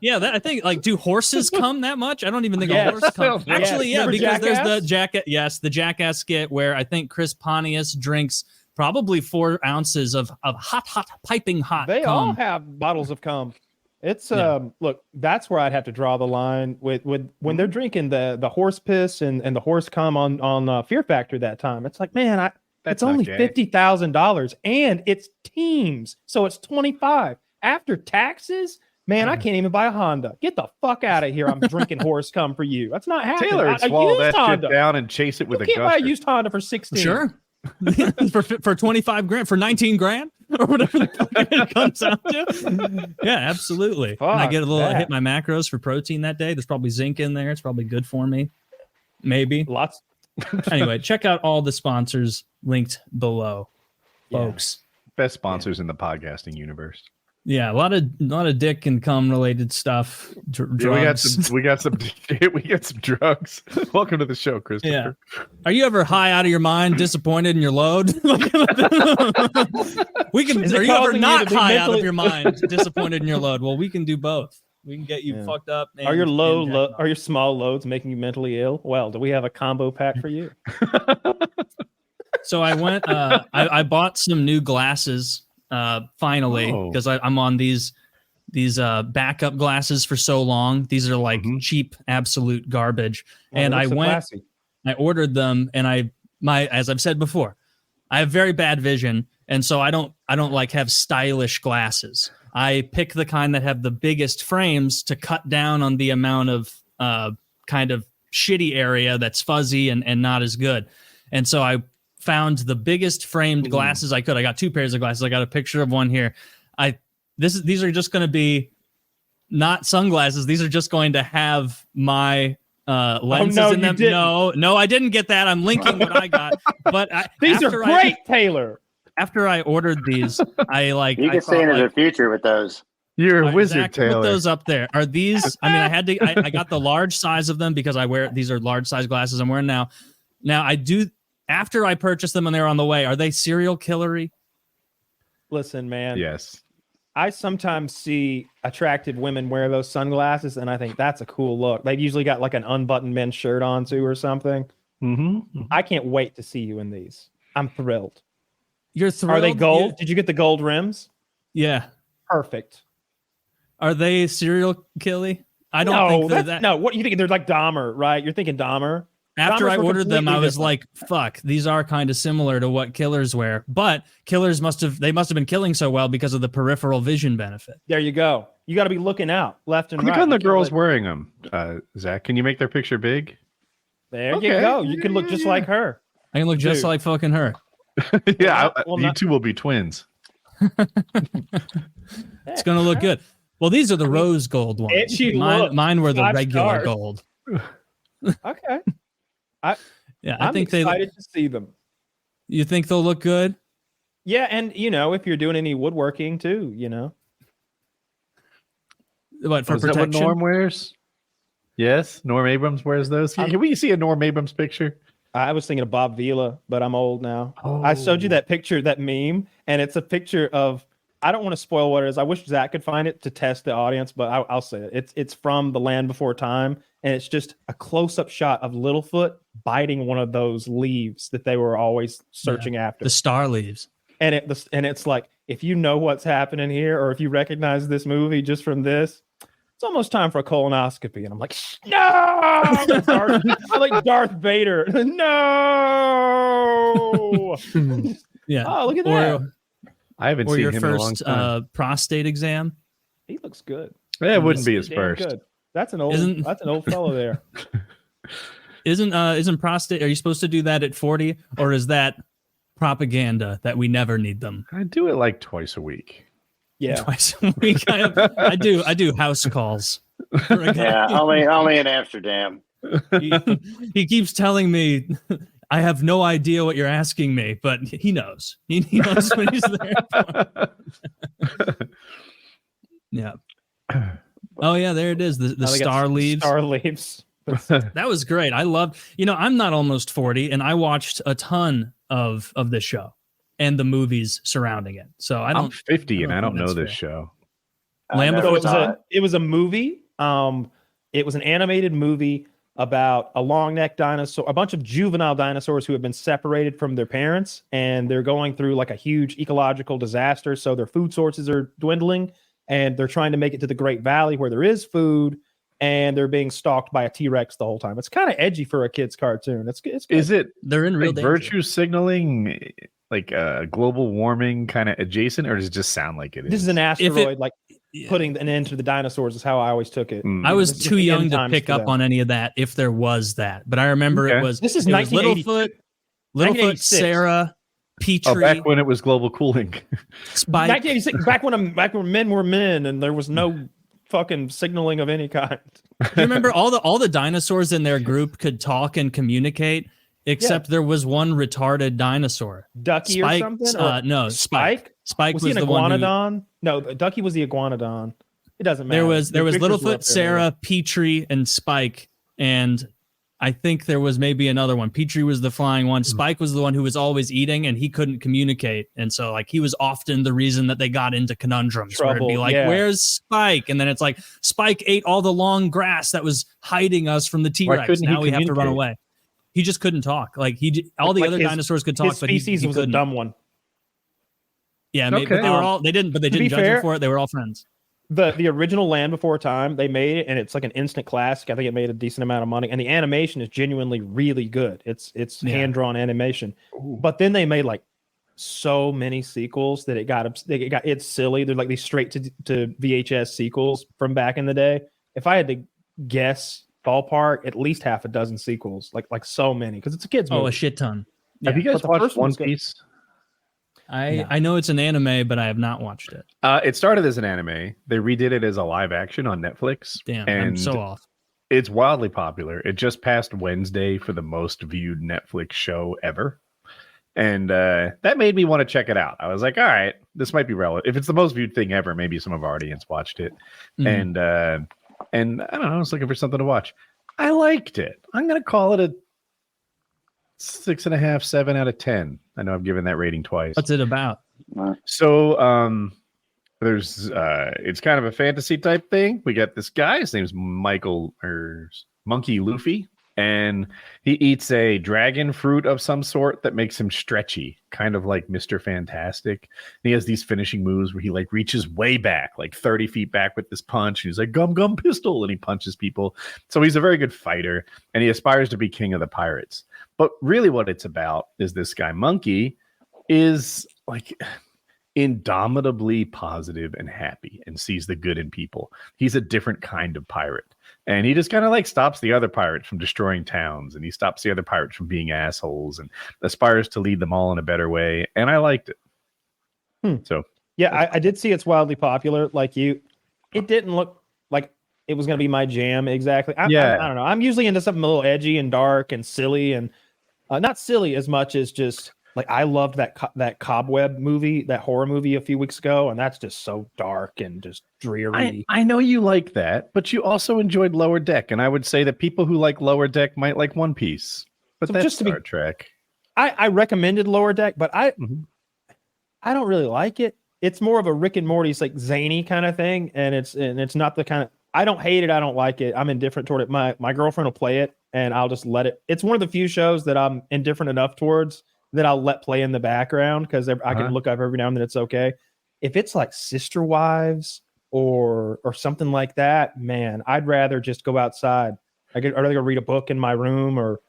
Speaker 2: I think like, do horses come that much? I don't even think
Speaker 4: Yes.
Speaker 2: a horse comes.
Speaker 1: Yes.
Speaker 2: Actually,
Speaker 4: Remember
Speaker 2: because there's
Speaker 4: Jackass?
Speaker 2: the jacket. Yes, the Jackass skit where I think Chris Pontius drinks probably 4 ounces of hot, piping hot.
Speaker 4: They
Speaker 2: cum.
Speaker 4: all have bottles of cum. It's
Speaker 2: Yeah.
Speaker 4: look, that's where I'd have to draw the line with when they're drinking the horse piss and the horse cum on Fear Factor that time. It's like, man, it's
Speaker 1: not
Speaker 4: only
Speaker 1: gay.
Speaker 4: $50,000 and it's teams, so it's 25 after taxes. Man, I can't even buy a Honda. Get the fuck out of here! I'm drinking horse cum for you. That's not happening.
Speaker 1: Taylor would
Speaker 4: A
Speaker 1: swallow
Speaker 4: used
Speaker 1: that
Speaker 4: Honda.
Speaker 1: shit down and chase it with
Speaker 4: You
Speaker 1: a
Speaker 4: can't buy a
Speaker 1: gusher.
Speaker 4: used Honda for 16.
Speaker 2: Sure. for 25 grand, for 19 grand or whatever the fuck it comes out to. Yeah, absolutely. And I
Speaker 4: Fuck
Speaker 2: get a little
Speaker 4: that.
Speaker 2: hit my macros for protein that day. There's probably zinc in there. It's probably good for me. Maybe.
Speaker 4: Lots.
Speaker 2: Anyway, check out all the sponsors linked below,
Speaker 4: Yeah.
Speaker 2: folks.
Speaker 1: Best sponsors in the podcasting universe.
Speaker 2: Yeah, a lot of dick and cum related stuff. Drugs.
Speaker 1: We got some drugs. Welcome to the show, Christopher.
Speaker 2: Yeah. Are you ever high out of your mind, disappointed in your load? We can.
Speaker 4: Is it
Speaker 2: Are you ever
Speaker 4: causing you
Speaker 2: not
Speaker 4: to be
Speaker 2: high out
Speaker 4: mentally-
Speaker 2: of your mind, disappointed in your load? Well, we can do both. We can get you
Speaker 4: Yeah.
Speaker 2: fucked up.
Speaker 4: Are your
Speaker 2: and
Speaker 4: are your small loads making you mentally ill? Well, do we have a combo pack for you?
Speaker 2: So I went. I bought some new glasses. Finally, because I'm on these backup glasses for so long. These are like cheap, absolute garbage. And I went.
Speaker 4: Classy.
Speaker 2: I ordered them, and as I've said before, I have very bad vision, and so I don't like have stylish glasses. I pick the kind that have the biggest frames to cut down on the amount of kind of shitty area that's fuzzy and not as good. And so I found the biggest framed glasses I could. I got 2 pairs of glasses. I got a picture of one here. These are just going to be not sunglasses. These are just going to have my lenses in them. No, I didn't get that. I'm linking what I got. But
Speaker 4: These are great, Taylor.
Speaker 2: After I ordered these,
Speaker 3: You can see into the future with those.
Speaker 1: You're a
Speaker 2: Zach,
Speaker 1: wizard, Taylor.
Speaker 2: Put those up there. Are these? I mean, I got the large size of them because these are large size glasses I'm wearing now. Now I do. After I purchased them and they were on the way, are they serial killery?
Speaker 4: Listen, man.
Speaker 1: Yes.
Speaker 4: I sometimes see attractive women wear those sunglasses, and I think that's a cool look. They've usually got like an unbuttoned men's shirt on too, or something.
Speaker 1: Mm-hmm.
Speaker 4: I can't wait to see you in these. I'm thrilled.
Speaker 2: You're thrilled.
Speaker 4: Are they gold? Did you get the gold rims?
Speaker 2: Yeah.
Speaker 4: Perfect.
Speaker 2: Are they serial killy? I don't think they're that.
Speaker 4: No, what you think? They're like Dahmer, right? You're thinking Dahmer.
Speaker 2: After
Speaker 4: Dahmers
Speaker 2: I
Speaker 4: were
Speaker 2: ordered them, I
Speaker 4: completely
Speaker 2: was
Speaker 4: different.
Speaker 2: like, fuck, these are kind of similar to what killers wear. But killers must have been killing so well because of the peripheral vision benefit.
Speaker 4: There you go. You got to be looking out left and
Speaker 1: Click
Speaker 4: right.
Speaker 1: on the
Speaker 4: You can't
Speaker 1: girls
Speaker 4: let-
Speaker 1: wearing them. Zach, can you make their picture big?
Speaker 4: There
Speaker 1: Okay.
Speaker 4: you go. You can look just like her.
Speaker 2: I can look just
Speaker 4: Dude.
Speaker 2: like fucking her.
Speaker 1: Yeah,
Speaker 4: well,
Speaker 1: you
Speaker 4: not-
Speaker 1: two will be twins.
Speaker 2: It's gonna look good. Well, these are the rose gold ones.
Speaker 4: itchy look.
Speaker 2: Mine were the
Speaker 4: 5
Speaker 2: regular
Speaker 4: stars.
Speaker 2: gold.
Speaker 4: Okay.
Speaker 2: Yeah, I
Speaker 4: I'm
Speaker 2: think
Speaker 4: excited to see them.
Speaker 2: You think they'll look good?
Speaker 4: Yeah, and if you're doing any woodworking too,
Speaker 2: What for
Speaker 1: Is that what
Speaker 2: protection?
Speaker 1: Norm wears? Yes, Norm Abrams wears those. Can we see a Norm Abrams picture?
Speaker 4: I was thinking of Bob Vila, but I'm old now. I showed you that picture, that meme, and it's a picture of. I don't want to spoil what it is. I wish Zach could find it to test the audience, but I'll say it. It's from The Land Before Time, and it's just a close-up shot of Littlefoot biting one of those leaves that they were always searching after.
Speaker 2: The star leaves.
Speaker 4: And it's like, if you know what's happening here, or if you recognize this movie just from this, it's almost time for a colonoscopy. And I'm like, no! I'm like Darth Vader. No!
Speaker 2: Yeah.
Speaker 4: Oh, look at that.
Speaker 1: I haven't
Speaker 2: Or
Speaker 1: seen
Speaker 2: your
Speaker 1: him in a long
Speaker 2: first
Speaker 1: time.
Speaker 2: prostate exam.
Speaker 4: He looks good.
Speaker 1: That wouldn't be his
Speaker 4: Damn
Speaker 1: first.
Speaker 4: good. That's an old fellow there.
Speaker 2: Isn't prostate? Are you supposed to do that at 40, or is that propaganda that we never need them?
Speaker 1: I do it like twice a week.
Speaker 4: Yeah.
Speaker 2: Twice a week. I do house calls. For a guy.
Speaker 3: Yeah, only in Amsterdam.
Speaker 2: He keeps telling me I have no idea what you're asking me, but he knows. He knows what he's there for. Yeah. Oh yeah, there it is. The
Speaker 4: Now they got
Speaker 2: star leaves.
Speaker 4: Star leaves.
Speaker 2: That was great. I loved, I'm not almost 40 and I watched a ton of this show and the movies surrounding it. So
Speaker 1: I'm 50 and I don't know this show.
Speaker 2: Land Before Time.
Speaker 4: It was a movie. It was an animated movie about a long necked dinosaur, a bunch of juvenile dinosaurs who have been separated from their parents, and they're going through like a huge ecological disaster. So their food sources are dwindling, and they're trying to make it to the Great Valley where there is food, and they're being stalked by a T-Rex the whole time. It's kind of edgy for a kid's cartoon. It's good.
Speaker 1: Is it?
Speaker 2: They're in real
Speaker 1: like
Speaker 2: danger.
Speaker 1: Virtue signaling, like global warming kind of adjacent, or does it just sound like it is?
Speaker 4: This is an asteroid, putting an end to the dinosaurs is how I always took it.
Speaker 2: I was too young to pick up on any of that if there was that, but I remember it was Littlefoot, Sarah, Petrie.
Speaker 1: Back when it was global cooling.
Speaker 2: Spike.
Speaker 4: 1986, back when men were men and there was no fucking signaling of any kind.
Speaker 2: You remember all the dinosaurs in their group could talk and communicate, except there was one retarded dinosaur.
Speaker 4: Ducky
Speaker 2: Spike,
Speaker 4: or something?
Speaker 2: No, Spike. Spike was
Speaker 4: he an
Speaker 2: the
Speaker 4: iguanodon?
Speaker 2: one
Speaker 4: No, Ducky was the iguanodon. It doesn't matter.
Speaker 2: There was Littlefoot, Sarah, Petrie, and Spike, and I think there was maybe another one. Petrie was the flying one. Spike was the one who was always eating, and he couldn't communicate, and so he was often the reason that they got into conundrums. Where it'd be like, "Where's Spike?" And then it's like, "Spike ate all the long grass that was hiding us from the T-Rex. Now we have to run away." He just couldn't talk. All the other dinosaurs could talk,
Speaker 4: his species was a dumb one.
Speaker 2: Yeah, but they were all they didn't judge him for it. They were all friends.
Speaker 4: The original Land Before Time, they made it, and it's like an instant classic. I think it made a decent amount of money, and the animation is genuinely really good. It's hand drawn animation. Ooh. But then they made so many sequels that it's silly. They're like these straight to VHS sequels from back in the day. If I had to guess, ballpark, at least half a dozen sequels, like so many, because it's a kid's movie.
Speaker 2: Oh, a shit ton.
Speaker 1: Have you guys watched One Piece?
Speaker 2: I know it's an anime, but I have not watched it.
Speaker 1: It started as an anime. They redid it as a live action on Netflix.
Speaker 2: Damn, I'm so off.
Speaker 1: It's wildly popular. It just passed Wednesday for the most viewed Netflix show ever. And that made me want to check it out. I was like, all right, this might be relevant. If it's the most viewed thing ever, maybe some of our audience watched it. Mm-hmm. And I don't know, I was looking for something to watch. I liked it. I'm going to call it a 6.5, 7 out of 10. I know I've given that rating twice.
Speaker 2: What's it about?
Speaker 1: So there's it's kind of a fantasy type thing. We got this guy, his name's Michael or Monkey Luffy, and he eats a dragon fruit of some sort that makes him stretchy, kind of like Mr. Fantastic. And he has these finishing moves where he reaches way back, 30 feet back with this punch. And he's like, gum gum pistol, and he punches people. So he's a very good fighter, and he aspires to be king of the pirates. But really what it's about is this guy, Monkey, is indomitably positive and happy and sees the good in people. He's a different kind of pirate. And he just kind of stops the other pirates from destroying towns, and he stops the other pirates from being assholes and aspires to lead them all in a better way. And I liked it. So
Speaker 4: yeah, I did see it's wildly popular. It didn't look like it was going to be my jam exactly. I don't know. I'm usually into something a little edgy and dark and silly, and not silly as much as just I loved that Cobweb movie, that horror movie a few weeks ago, and that's just so dark and just dreary.
Speaker 1: I know you like that, but you also enjoyed Lower Deck, and I would say that people who like Lower Deck might like One Piece. But so that's Star Trek.
Speaker 4: I recommended Lower Deck, but I don't really like it. It's more of a Rick and Morty's zany kind of thing, and it's not the kind of. I don't hate it. I don't like it. I'm indifferent toward it. My girlfriend will play it, and I'll just let it. It's one of the few shows that I'm indifferent enough towards that I'll let play in the background because I can look up every now and then. It's okay. If it's Sister Wives or something like that, man, I'd rather just go outside. I'd rather go read a book in my room or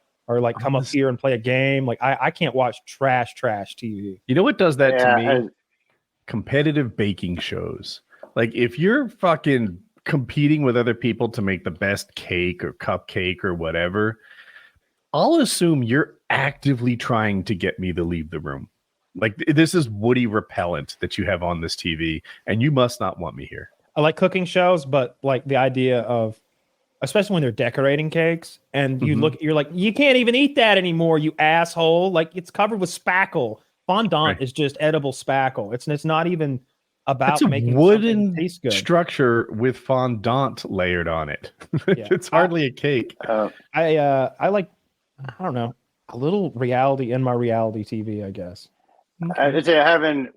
Speaker 4: come up here and play a game. I can't watch trash TV.
Speaker 1: You know what does that to me? Competitive baking shows. If you're fucking competing with other people to make the best cake or cupcake or whatever, I'll assume you're actively trying to get me to leave the room. This is woody repellent that you have on this TV, and you must not want me here.
Speaker 4: I like cooking shows, but the idea of, especially when they're decorating cakes, and you look, you're you can't even eat that anymore, you asshole. It's covered with spackle. Fondant is just edible spackle. It's not even about
Speaker 1: That's a
Speaker 4: making
Speaker 1: wooden
Speaker 4: something taste good.
Speaker 1: structure with fondant layered on it.
Speaker 4: Yeah.
Speaker 1: It's hardly a cake.
Speaker 4: I like, I don't know, a little reality in my reality TV, I guess.
Speaker 3: I'd say, having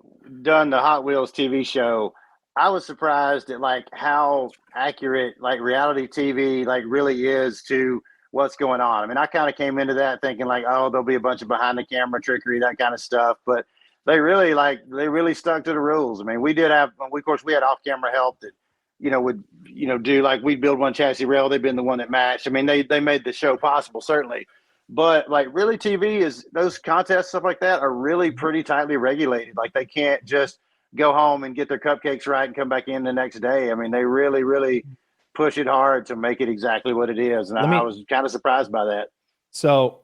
Speaker 3: done the Hot Wheels TV show, I was surprised at like how accurate like reality TV like really is to what's going on. I mean, I kind of came into that thinking like, oh, there'll be a bunch of behind the camera trickery, that kind of stuff, but they really stuck to the rules. I mean, we did have, of course, we had off camera help that would do, like, we'd build one chassis rail, they'd been the one that matched. I mean, they made the show possible, certainly. But like really TV is, those contests, stuff like that are really pretty tightly regulated. Like they can't just go home and get their cupcakes right and come back in the next day. I mean, they really, really push it hard to make it exactly what it is. And I was kind of surprised by that.
Speaker 4: So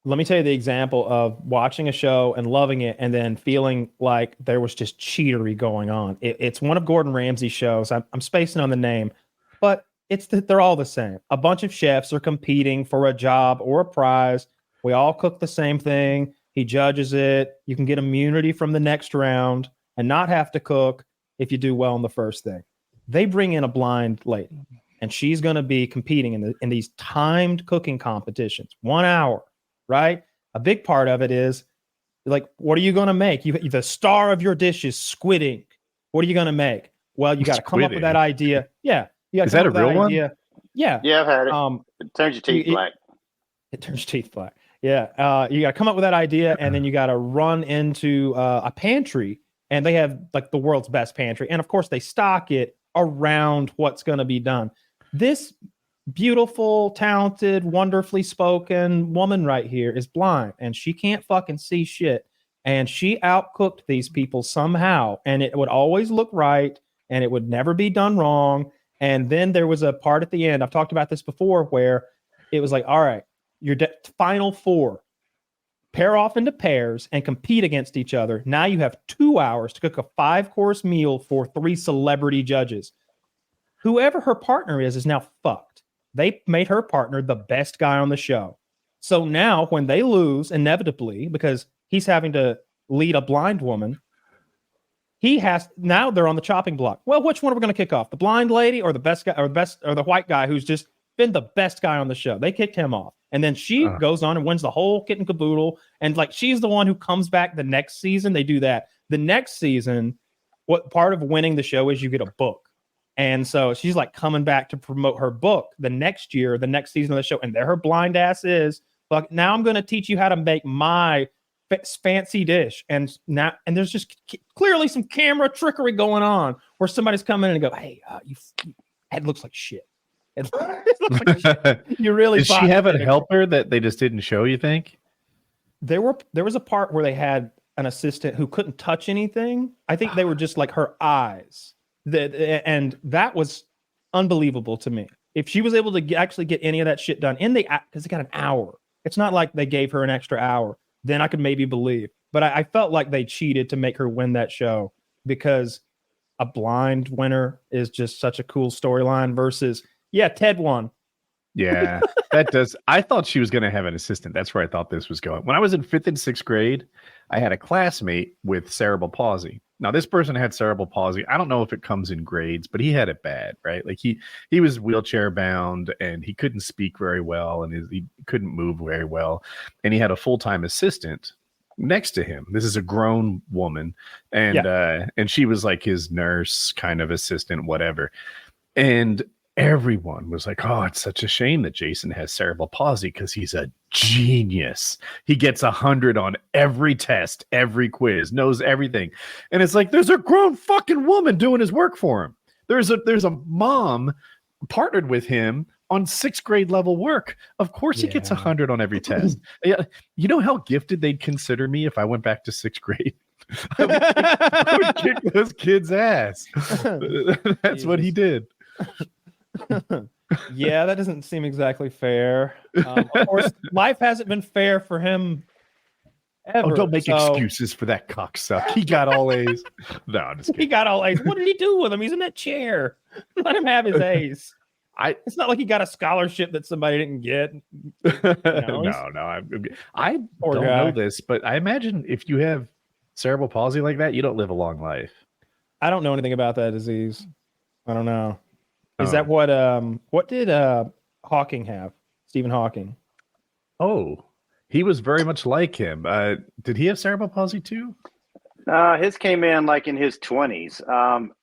Speaker 4: let me tell you the example of watching a show and loving it and then feeling like there was just cheatery going on. It's one of Gordon Ramsay's shows. I'm spacing on the name, but they're all the same. A bunch of chefs are competing for a job or a prize. We all cook the same thing. He judges it. You can get immunity from the next round and not have to cook if you do well in the first thing. They bring in a blind lady, and she's going to be competing in these timed cooking competitions, 1 hour, right? A big part of it is like, what are you going to make? The star of your dish is squid ink. What are you going to make? Well, you got to come up with that idea. Yeah.
Speaker 1: Is that a real one?
Speaker 4: Yeah.
Speaker 3: Yeah, I've had it. It turns your teeth black.
Speaker 4: It turns your teeth black. Yeah. You got to come up with that idea, and then you got to run into a pantry, and they have like the world's best pantry. And of course, they stock it around what's going to be done. This beautiful, talented, wonderfully spoken woman right here is blind, and she can't fucking see shit. And she outcooked these people somehow, and it would always look right, and it would never be done wrong. And then there was a part at the end, I've talked about this before, where it was like, all right, your final four, pair off into pairs and compete against each other. Now you have 2 hours to cook a 5-course meal for 3 celebrity judges. Whoever her partner is now fucked. They made her partner the best guy on the show. So now when they lose, inevitably, because he's having to lead a blind woman, now they're on the chopping block. Well, which one are we going to kick off? The blind lady or the best guy, or the white guy who's just been the best guy on the show? They kicked him off. And then she goes on and wins the whole kit and caboodle. And like, she's the one who comes back the next season. They do that. The next season, what part of winning the show is you get a book. And so she's like coming back to promote her book the next year, the next season of the show. And there her blind ass is. But now I'm going to teach you how to make my fancy dish. And there's just clearly some camera trickery going on where somebody's coming in and go, hey, it looks like shit. It looks like shit. You really
Speaker 1: did she have a helper that they just didn't show, you think?
Speaker 4: There was a part where they had an assistant who couldn't touch anything. I think they were just like her eyes. And that was unbelievable to me. If she was able to actually get any of that shit done because they got an hour. It's not like they gave her an extra hour. Then I could maybe believe. But I felt like they cheated to make her win that show, because a blind winner is just such a cool storyline versus, Ted won.
Speaker 1: Yeah, that does. I thought she was going to have an assistant. That's where I thought this was going. When I was in 5th and 6th grade, I had a classmate with cerebral palsy. Now, this person had cerebral palsy. I don't know if it comes in grades, but he had it bad, right? Like he was wheelchair bound, and he couldn't speak very well, and he couldn't move very well. And he had a full-time assistant next to him. This is a grown woman, and she was like his nurse, kind of assistant, whatever. And everyone was like, oh, it's such a shame that Jason has cerebral palsy because he's a genius. He gets 100 on every test, every quiz, knows everything. And it's like, there's a grown fucking woman doing his work for him. There's a mom partnered with him on 6th grade level work. Of course he gets 100 on every test. Yeah, you know how gifted they'd consider me if I went back to 6th grade? I would kick those kids' ass. That's what he did.
Speaker 4: Yeah, that doesn't seem exactly fair. Of course, life hasn't been fair for him ever.
Speaker 1: Oh, don't make excuses for that cocksuck. He got all A's. No, I'm just kidding.
Speaker 4: He got all A's. What did he do with him? He's in that chair. Let him have his A's. It's not like he got a scholarship that somebody didn't get.
Speaker 1: No. I don't know this, but I imagine if you have cerebral palsy like that, you don't live a long life.
Speaker 4: I don't know anything about that disease. I don't know. Is
Speaker 1: Oh.
Speaker 4: that what did Hawking have? Stephen Hawking.
Speaker 1: Oh, he was very much like him. Did he have cerebral palsy too?
Speaker 3: His came in like in his 20s.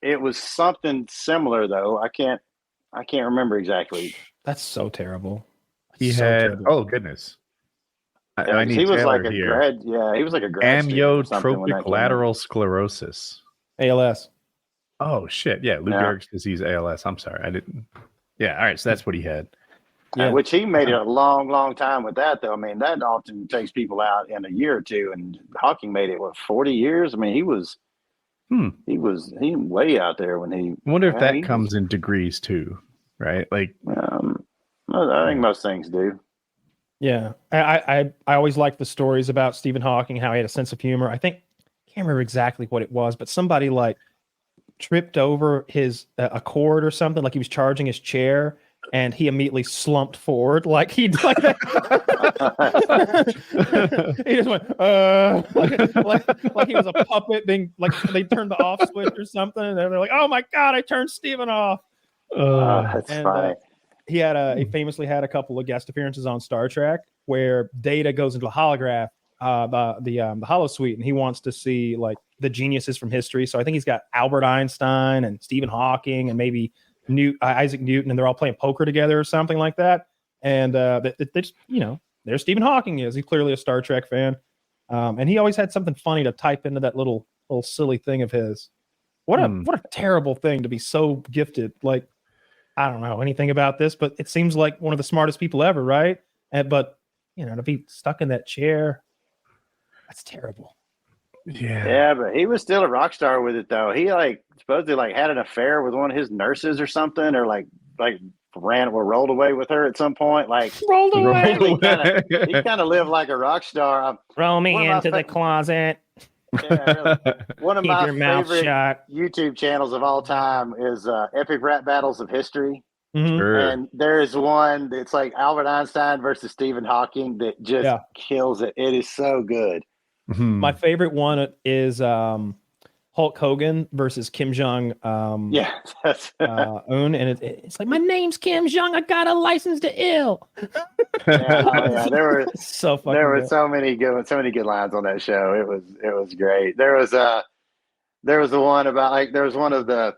Speaker 3: It was something similar though. I can't remember exactly.
Speaker 4: That's so terrible.
Speaker 1: He
Speaker 4: So
Speaker 1: had.
Speaker 4: terrible.
Speaker 1: Oh goodness. I need
Speaker 3: he was
Speaker 1: Taylor
Speaker 3: like a
Speaker 1: here.
Speaker 3: grad. Yeah, he was like a grad student or something when that
Speaker 1: Amyotrophic
Speaker 3: came in.
Speaker 1: lateral sclerosis.
Speaker 4: ALS.
Speaker 1: Oh shit! Yeah, Lou
Speaker 3: Yeah.
Speaker 1: Gehrig's disease, ALS. I'm sorry, I didn't. Yeah, all right. So that's what he had.
Speaker 4: Yeah.
Speaker 3: Which he made it a long time with that though. I mean, that often takes people out in a year or two, and Hawking made it 40 years. I mean, he was way out there when he.
Speaker 1: I wonder if
Speaker 3: yeah,
Speaker 1: that
Speaker 3: he
Speaker 1: comes in degrees too, right? Like,
Speaker 3: I think most things do.
Speaker 4: Yeah, I always liked the stories about Stephen Hawking, how he had a sense of humor. I can't remember exactly what it was, but somebody like tripped over his a cord or something, like he was charging his chair, and he immediately slumped forward, like he like he just went like he was a puppet being like they turned the off switch or something, and they're like, "Oh my god, I turned Stephen off."
Speaker 3: That's funny.
Speaker 4: He famously had a couple of guest appearances on Star Trek where Data goes into a holograph, the Hollow Suite, and he wants to see like the geniuses from history. So I think he's got Albert Einstein and Stephen Hawking and maybe Isaac Newton, and they're all playing poker together or something like that. And they just, there's Stephen Hawking is. He's clearly a Star Trek fan, and he always had something funny to type into that little silly thing of his. What a terrible thing to be so gifted. Like, I don't know anything about this, but it seems like one of the smartest people ever, right? But to be stuck in that chair, that's terrible.
Speaker 3: Yeah, but he was still a rock star with it though. He supposedly had an affair with one of his nurses or something, or rolled away with her at some point.
Speaker 4: Rolled away.
Speaker 3: He kind of lived like a rock star.
Speaker 4: Roll me into the closet.
Speaker 3: Yeah, really. One of my favorite
Speaker 4: shut.
Speaker 3: YouTube channels of all time is Epic Rap Battles of History.
Speaker 4: Mm-hmm.
Speaker 1: Sure.
Speaker 3: And there is one that's like Albert Einstein versus Stephen Hawking that just kills it. It is so good.
Speaker 4: My favorite one is Hulk Hogan versus Kim Jong Un, and it's like, my name's Kim Jong. I got a license to ill.
Speaker 3: There were
Speaker 4: so fucking.
Speaker 3: There were
Speaker 4: good.
Speaker 3: so many good lines on that show. It was great. There was the one about there was one of the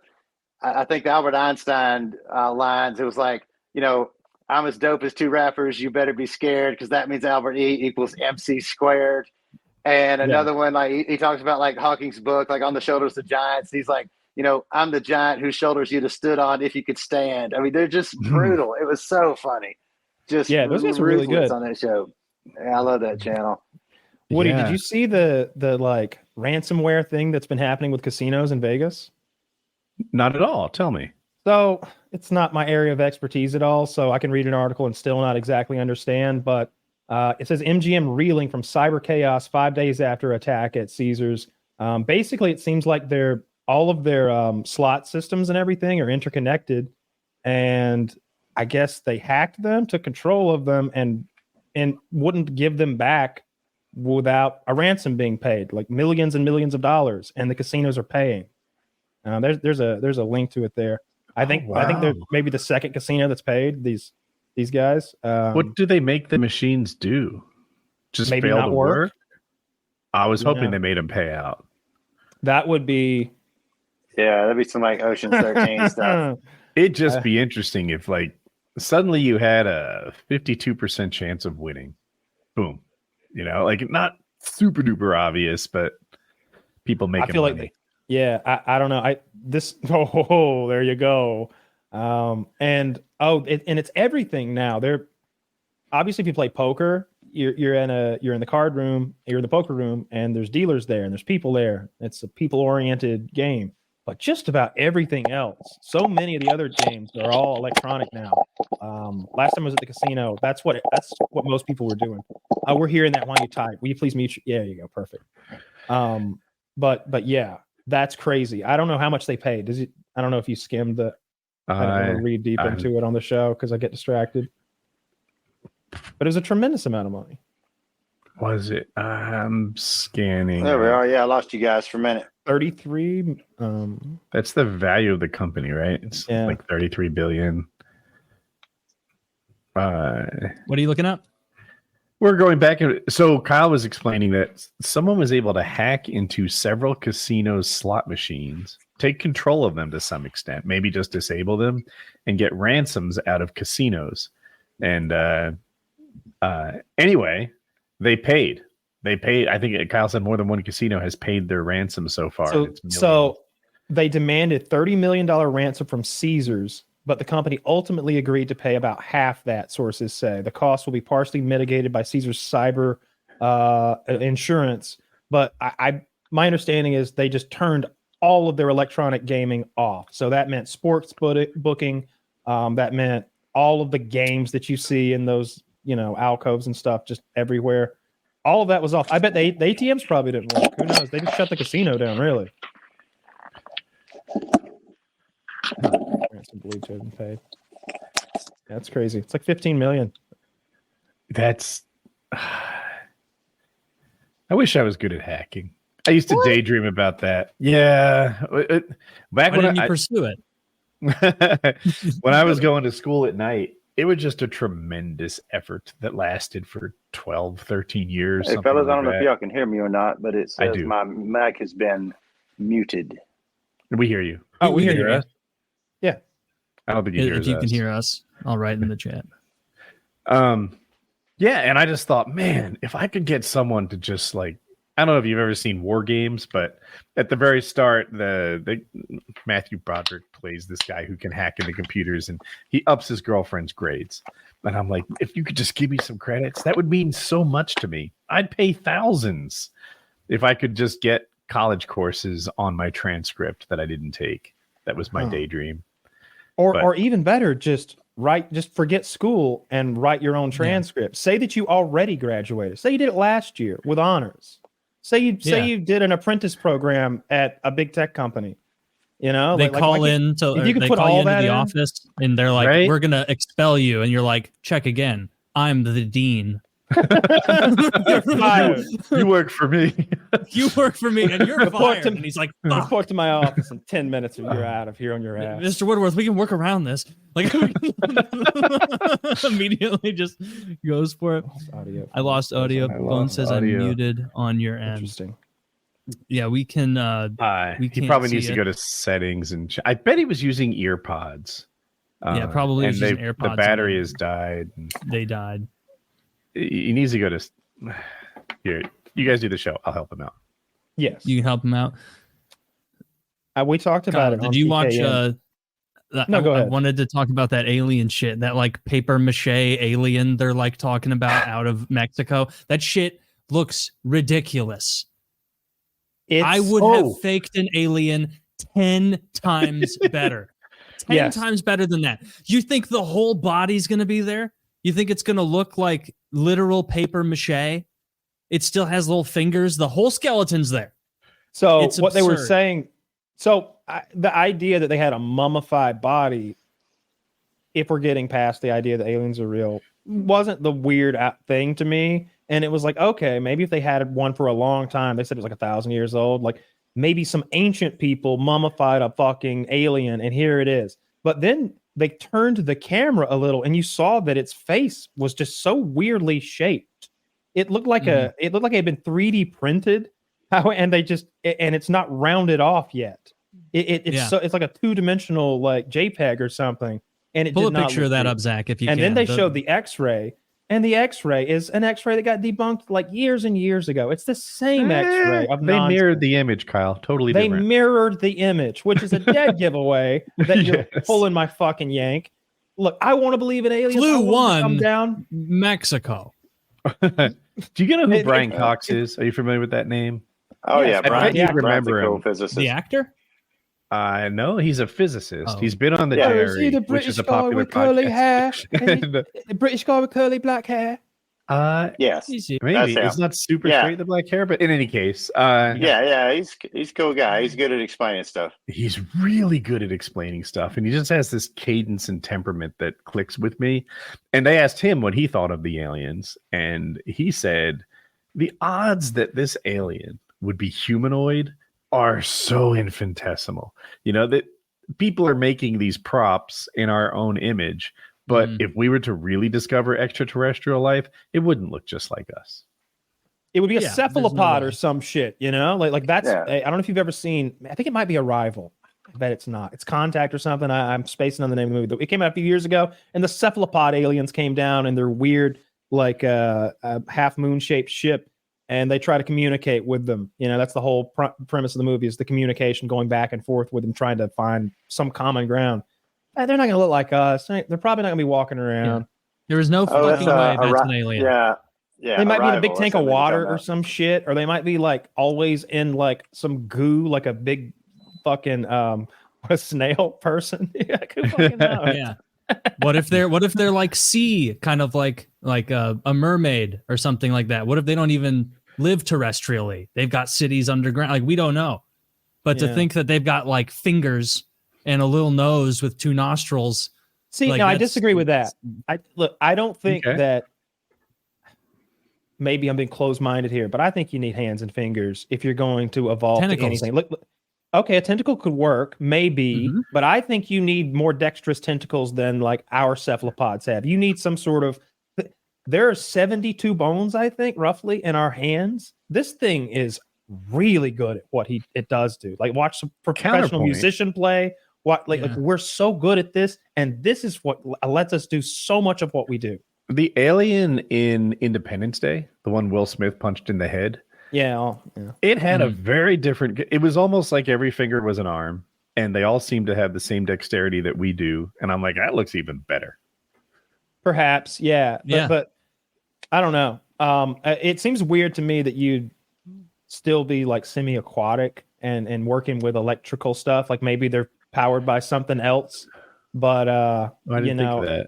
Speaker 3: I think the Albert Einstein lines. It was like, I'm as dope as two rappers. You better be scared because that means Albert E equals MC squared. And another one, he talks about Hawking's book, On the Shoulders of Giants. He's like, I'm the giant whose shoulders you'd have stood on if you could stand. I mean, they're just brutal. It was so funny. Those guys are really good on that show. Yeah, I love that channel.
Speaker 4: Woody, did you see the ransomware thing that's been happening with casinos in Vegas?
Speaker 1: Not at all. Tell me.
Speaker 4: So it's not my area of expertise at all. So I can read an article and still not exactly understand, but it says MGM reeling from cyber chaos 5 days after attack at Caesars. Basically, it seems like all of their slot systems and everything are interconnected, and I guess they hacked them, took control of them, and wouldn't give them back without a ransom being paid, like millions and millions of dollars, and the casinos are paying. There's a link to it there. I think they're maybe the second casino that's paid these guys.
Speaker 1: What do they make the machines do? Just
Speaker 4: maybe
Speaker 1: fail
Speaker 4: not
Speaker 1: to work? I was hoping they made them pay out.
Speaker 4: That would be.
Speaker 3: Yeah, that'd be some Ocean's 13 stuff.
Speaker 1: It'd just be interesting if suddenly you had a 52% chance of winning. Boom. Not super duper obvious, but people making money.
Speaker 4: I don't know. There you go. And it's everything now. They're obviously, if you play poker, you're in the card room, you're in the poker room, and there's dealers there, and there's people there. It's a people-oriented game. But just about everything else, so many of the other games are all electronic now. Last time I was at the casino, that's what most people were doing. We're hearing that while you type. Will you please mute? Yeah, you go. Perfect. But yeah, that's crazy. I don't know how much they paid. I don't know if you skimmed the. I don't want to read deep into it on the show because I get distracted. But it was a tremendous amount of money.
Speaker 1: Was it? I'm scanning.
Speaker 3: There we are. Yeah, I lost you guys for a minute.
Speaker 4: 33.
Speaker 1: That's the value of the company, right? It's like 33 billion.
Speaker 2: What are you looking up?
Speaker 1: We're going back. So Kyle was explaining that someone was able to hack into several casinos' slot machines, take control of them to some extent, maybe just disable them, and get ransoms out of casinos. And anyway, they paid. I think Kyle said more than one casino has paid their ransom so far.
Speaker 4: So they demanded $30 million ransom from Caesars, but the company ultimately agreed to pay about half that, sources say. The cost will be partially mitigated by Caesars cyber insurance. But my understanding is they just turned all of their electronic gaming off. So that meant sports booking. That meant all of the games that you see in those, alcoves and stuff just everywhere. All of that was off. I bet the ATMs probably didn't work. Who knows? They just shut the casino down, really. Paid. That's crazy. It's like 15 million.
Speaker 1: That's. I wish I was good at hacking. I used to daydream about that. Yeah,
Speaker 2: back when you pursue it.
Speaker 1: When I was going to school at night, it was just a tremendous effort that lasted for 12, 13 years.
Speaker 3: Hey, fellas, I don't know if y'all can hear me or not, but it says my mic has been muted.
Speaker 1: We hear you.
Speaker 4: Oh, we hear you. Yeah.
Speaker 1: I don't think you hear us.
Speaker 2: If you can hear us, I'll write in the chat.
Speaker 1: Yeah, and I just thought, man, if I could get someone to just I don't know if you've ever seen War Games, but at the very start, the Matthew Broderick plays this guy who can hack into computers, and he ups his girlfriend's grades. And I'm like, if you could just give me some credits, that would mean so much to me. I'd pay thousands if I could just get college courses on my transcript that I didn't take. That was my daydream.
Speaker 4: Or even better, just forget school and write your own transcript. Say that you already graduated. Say you did it last year with honors. Say you did an apprentice program at a big tech company.
Speaker 2: They call in to the office and they're like, "We're gonna expel you," and you're like, "Check again. I'm the dean."
Speaker 1: You're fired. You work for me.
Speaker 2: You work for me, and you're fired. And he's like,
Speaker 4: report to my office in 10 minutes, or you're out of here on your ass.
Speaker 2: Mr. Woodworth, we can work around this. Immediately just goes for it. I lost audio. Bone says I'm muted on your end.
Speaker 4: Interesting.
Speaker 2: Yeah, we can.
Speaker 1: He probably needs to go to settings, and I bet he was using ear pods.
Speaker 2: Yeah, probably.
Speaker 1: And
Speaker 2: using AirPods.
Speaker 1: The battery has died.
Speaker 2: They died.
Speaker 1: He needs to go to here. You guys do the show. I'll help him out.
Speaker 4: Yes,
Speaker 2: you can help him out.
Speaker 4: We talked about it.
Speaker 2: Did you watch?
Speaker 4: No,
Speaker 2: go ahead. I wanted to talk about that alien shit. That paper mache alien they're talking about out of Mexico. That shit looks ridiculous. I would have faked an alien 10 times better. 10 times better than that. You think the whole body's going to be there? You think it's going to look like literal paper mache? It still has little fingers. The whole skeleton's there.
Speaker 4: So what they were saying, the idea that they had a mummified body, if we're getting past the idea that aliens are real, wasn't the weird thing to me. And it was like, okay, maybe if they had one for a long time, they said it was 1,000 years old, maybe some ancient people mummified a fucking alien, and here it is. But then they turned the camera a little, and you saw that its face was just so weirdly shaped. It looked like it had been 3D printed. And it's not rounded off yet. It's like a 2-dimensional JPEG or something. And it
Speaker 2: pull
Speaker 4: did
Speaker 2: a picture of that up, Zach, if you can.
Speaker 4: And then they showed the X-ray, and the X-ray is an X-ray that got debunked years and years ago. It's the same X-ray.
Speaker 1: They mirrored the image, Kyle. Totally different.
Speaker 4: They mirrored the image, which is a dead giveaway that you're pulling my fucking yank. Look, I want to believe in aliens.
Speaker 2: Flew one
Speaker 4: come down
Speaker 2: Mexico.
Speaker 1: Do you know who Brian Cox is? Are you familiar with that name?
Speaker 3: Oh yeah,
Speaker 1: Brian. You remember him?
Speaker 2: The actor?
Speaker 1: No, he's a physicist. He's been on the Jerry, which is a popular podcast.
Speaker 4: Curly hair, the British guy with curly black hair.
Speaker 3: Yes,
Speaker 1: maybe it's not super straight, the black hair, but in any case,
Speaker 3: he's a cool guy. He's good at explaining stuff.
Speaker 1: He's really good at explaining stuff, and he just has this cadence and temperament that clicks with me. And they asked him what he thought of the aliens, and he said the odds that this alien would be humanoid are so infinitesimal. You know, that people are making these props in our own image, but if we were to really discover extraterrestrial life, it wouldn't look just like us.
Speaker 4: It would be a
Speaker 2: Yeah,
Speaker 4: cephalopod
Speaker 2: no
Speaker 4: or some shit, you know? Like that's
Speaker 3: Yeah.
Speaker 4: I don't know if you've ever seen, I think it might be Arrival. I bet it's not. It's Contact or something. I'm spacing on the name of the movie. It came out a few years ago, and the cephalopod aliens came down in their weird, like half moon shaped ship, and they try to communicate with them. You know, that's the whole premise of the movie, is the communication going back and forth with them, trying to find some common ground. They're not going to look like us. They're probably not going to be walking around.
Speaker 2: Yeah. There is no fucking way that's an alien.
Speaker 3: Yeah. Yeah.
Speaker 4: They might be in a big
Speaker 3: Arrival,
Speaker 4: tank
Speaker 3: that's
Speaker 4: of
Speaker 3: what you're
Speaker 4: water
Speaker 3: talking
Speaker 4: or
Speaker 3: about.
Speaker 4: some shit, or they might be like always in like some goo, like a big fucking a snail person. Yeah, who fucking knows?
Speaker 2: Yeah. What if they're like sea, kind of like a mermaid or something like that? What if they don't even live terrestrially? They've got cities underground. Like, we don't know. But to think that they've got like fingers and a little nose with two nostrils.
Speaker 4: See,
Speaker 2: like,
Speaker 4: no, I disagree with that. I don't think that. Maybe I'm being closed-minded here, but I think you need hands and fingers if you're going to evolve to anything. Look, okay, a tentacle could work, maybe, but I think you need more dexterous tentacles than like our cephalopods have. You need some sort of. There are 72 bones, I think, roughly, in our hands. This thing is really good at what it does do. Like, watch some professional musician play. Like we're so good at this, and this is what lets us do so much of what we do.
Speaker 1: The alien in Independence Day, the one Will Smith punched in the head.
Speaker 4: Yeah.
Speaker 1: It had a very different. It was almost like every finger was an arm, and they all seem to have the same dexterity that we do. And I'm like, that looks even better.
Speaker 4: Perhaps, yeah. But I don't know. It seems weird to me that you'd still be like semi-aquatic and working with electrical stuff. Like maybe they're powered by something else. But
Speaker 1: I didn't think of that.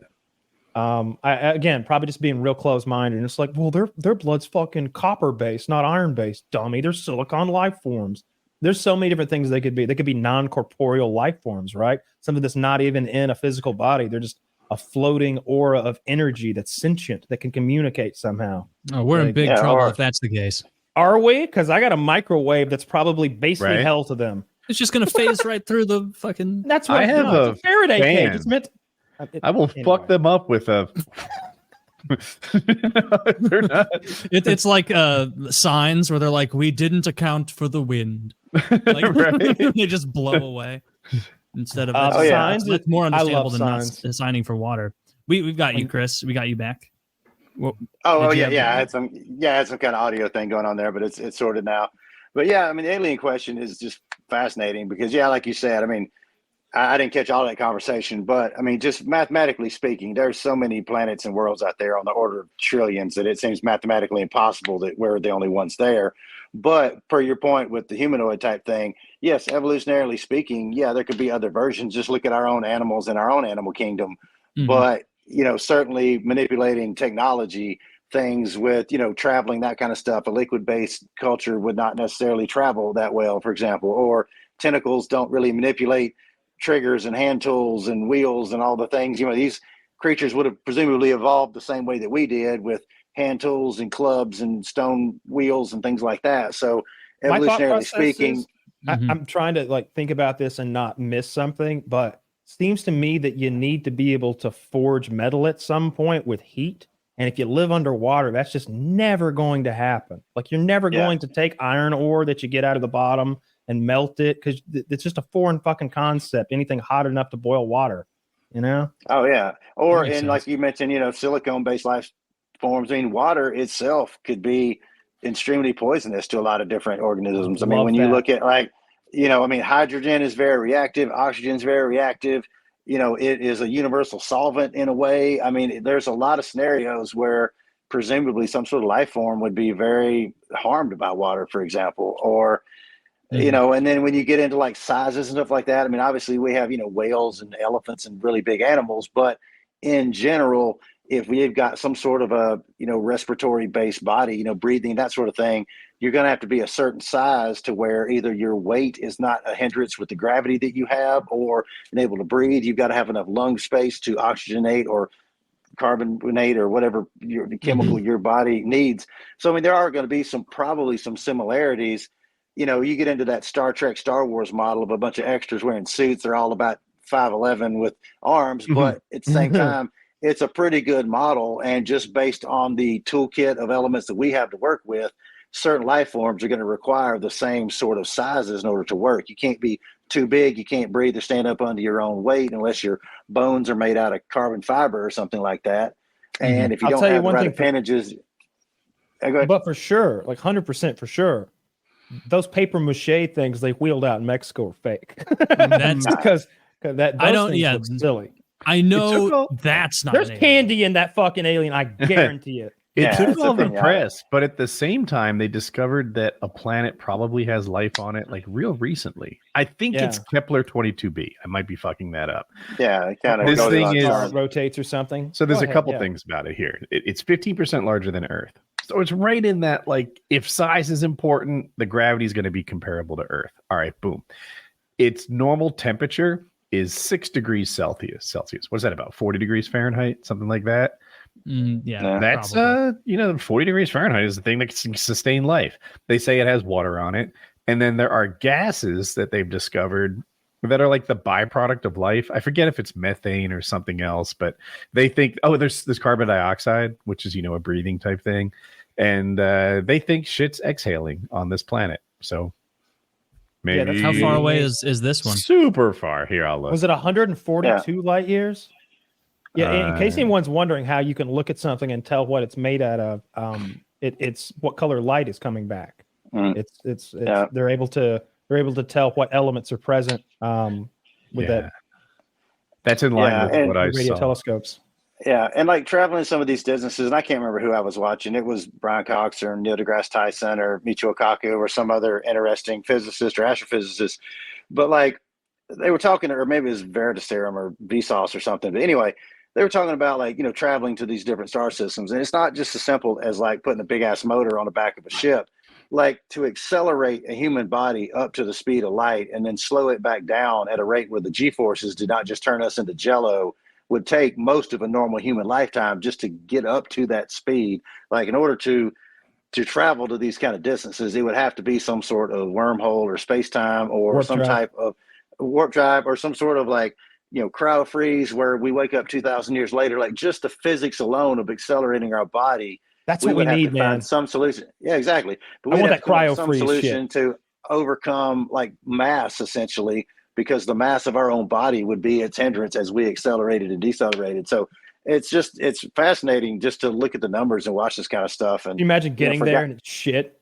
Speaker 4: Again, probably just being real close-minded. And it's like, well, their blood's fucking copper-based, not iron-based, dummy. They're silicon life forms. There's so many different things they could be. They could be non-corporeal life forms, right? Something that's not even in a physical body. They're just a floating aura of energy that's sentient, that can communicate somehow.
Speaker 2: Oh, we're in big trouble if that's the case.
Speaker 4: Are we? Because I got a microwave that's probably basically hell to them.
Speaker 2: It's just going to phase right through the fucking...
Speaker 4: That's what
Speaker 1: I have a
Speaker 4: Faraday
Speaker 1: fan.
Speaker 4: cage. It's meant...
Speaker 1: I will fuck them up with a. They're not.
Speaker 2: It's like signs where they're like, "We didn't account for the wind." Like, they just blow away instead of signs. It's more understandable than not signing for water. We've got you, Chris. We got you back.
Speaker 3: I had some kind of audio thing going on there, but it's sorted now. But yeah, I mean, the alien question is just fascinating because like you said, I mean. I didn't catch all that conversation, but I mean, just mathematically speaking, there's so many planets and worlds out there on the order of trillions that it seems mathematically impossible that we're the only ones there. But per your point with the humanoid type thing, yes, evolutionarily speaking, there could be other versions. Just look at our own animals in our own animal kingdom. But, certainly manipulating technology, things with, traveling, that kind of stuff, a liquid-based culture would not necessarily travel that well, for example, or tentacles don't really manipulate triggers and hand tools and wheels and all the things. These creatures would have presumably evolved the same way that we did, with hand tools and clubs and stone wheels and things like that. So evolutionarily speaking,
Speaker 4: I'm trying to think about this and not miss something, but seems to me that you need to be able to forge metal at some point with heat. And if you live underwater, that's just never going to happen. Like, you're never going to take iron ore that you get out of the bottom and melt it, because it's just a foreign fucking concept. Anything hot enough to boil water,
Speaker 3: Oh yeah. Or like you mentioned, silicone-based life forms. I mean, water itself could be extremely poisonous to a lot of different organisms. I mean, when you look at hydrogen is very reactive, oxygen is very reactive. It is a universal solvent in a way. I mean, there's a lot of scenarios where presumably some sort of life form would be very harmed by water, for example, or and then when you get into like sizes and stuff like that, I mean, obviously we have, whales and elephants and really big animals, but in general, if we've got some sort of a, respiratory based body, breathing, that sort of thing, you're going to have to be a certain size to where either your weight is not a hindrance with the gravity that you have, or being able to breathe. You've got to have enough lung space to oxygenate or carbonate or whatever the chemical your body needs. So, I mean, there are going to be probably some similarities. you get into that Star Trek, Star Wars model of a bunch of extras wearing suits. They're all about 5'11" with arms, but at the same time, it's a pretty good model. And just based on the toolkit of elements that we have to work with, certain life forms are going to require the same sort of sizes in order to work. You can't be too big. You can't breathe or stand up under your own weight unless your bones are made out of carbon fiber or something like that. And if you don't have the right appendages,
Speaker 4: but for sure, like 100% for sure, those paper mache things they wheeled out in Mexico are fake.
Speaker 2: That's
Speaker 4: because that
Speaker 2: I don't.
Speaker 4: Yeah, silly.
Speaker 2: I know that's not.
Speaker 4: There's candy in that fucking alien. I guarantee it.
Speaker 1: It took all the press, but at the same time, they discovered that a planet probably has life on it, like real recently. I think it's Kepler 22b. I might be fucking that up.
Speaker 3: Yeah, it kind of
Speaker 1: this thing is
Speaker 4: rotates or something.
Speaker 1: So there's a couple things about it here. It's 15% larger than Earth, so it's right in that. Like, if size is important, the gravity is going to be comparable to Earth. All right, boom. Its normal temperature is 6 degrees Celsius. What is that, about 40 degrees Fahrenheit, something like that? That's
Speaker 2: probably.
Speaker 1: 40 degrees Fahrenheit is the thing that can sustain life. They say it has water on it, and then there are gases that they've discovered that are like the byproduct of life. I forget if it's methane or something else, but they think there's carbon dioxide, which is a breathing type thing, and they think shit's exhaling on this planet. So maybe
Speaker 2: how far away is this one?
Speaker 1: Super far. Here, I'll look.
Speaker 4: Was it 142 light years? Yeah, in case anyone's wondering how you can look at something and tell what it's made out of, it's what color light is coming back. It's they're able to tell what elements are present with that.
Speaker 1: That's in line with what I saw.
Speaker 4: Radio telescopes.
Speaker 3: Yeah, and like traveling some of these distances, and I can't remember who I was watching. It was Brian Cox or Neil deGrasse Tyson or Michio Kaku or some other interesting physicist or astrophysicist. But like they were talking, or maybe it was Veritaserum or Vsauce or something. But anyway, they were talking about like, traveling to these different star systems. And it's not just as simple as like putting a big ass motor on the back of a ship. Like, to accelerate a human body up to the speed of light and then slow it back down at a rate where the G-forces did not just turn us into jello would take most of a normal human lifetime just to get up to that speed. Like, in order to travel to these kind of distances, it would have to be some sort of wormhole or space-time or
Speaker 4: warp
Speaker 3: some
Speaker 4: drive.
Speaker 3: Type of warp drive or some sort of like, cryo freeze where we wake up 2,000 years later. Like, just the physics alone of accelerating our body.
Speaker 4: That's what we need, man.
Speaker 3: Find some solution. Yeah, exactly. But
Speaker 4: I want that cryo freeze
Speaker 3: solution to overcome like mass, essentially, because the mass of our own body would be its hindrance as we accelerated and decelerated. So it's fascinating just to look at the numbers and watch this kind of stuff. And
Speaker 4: can you imagine getting there and it's shit?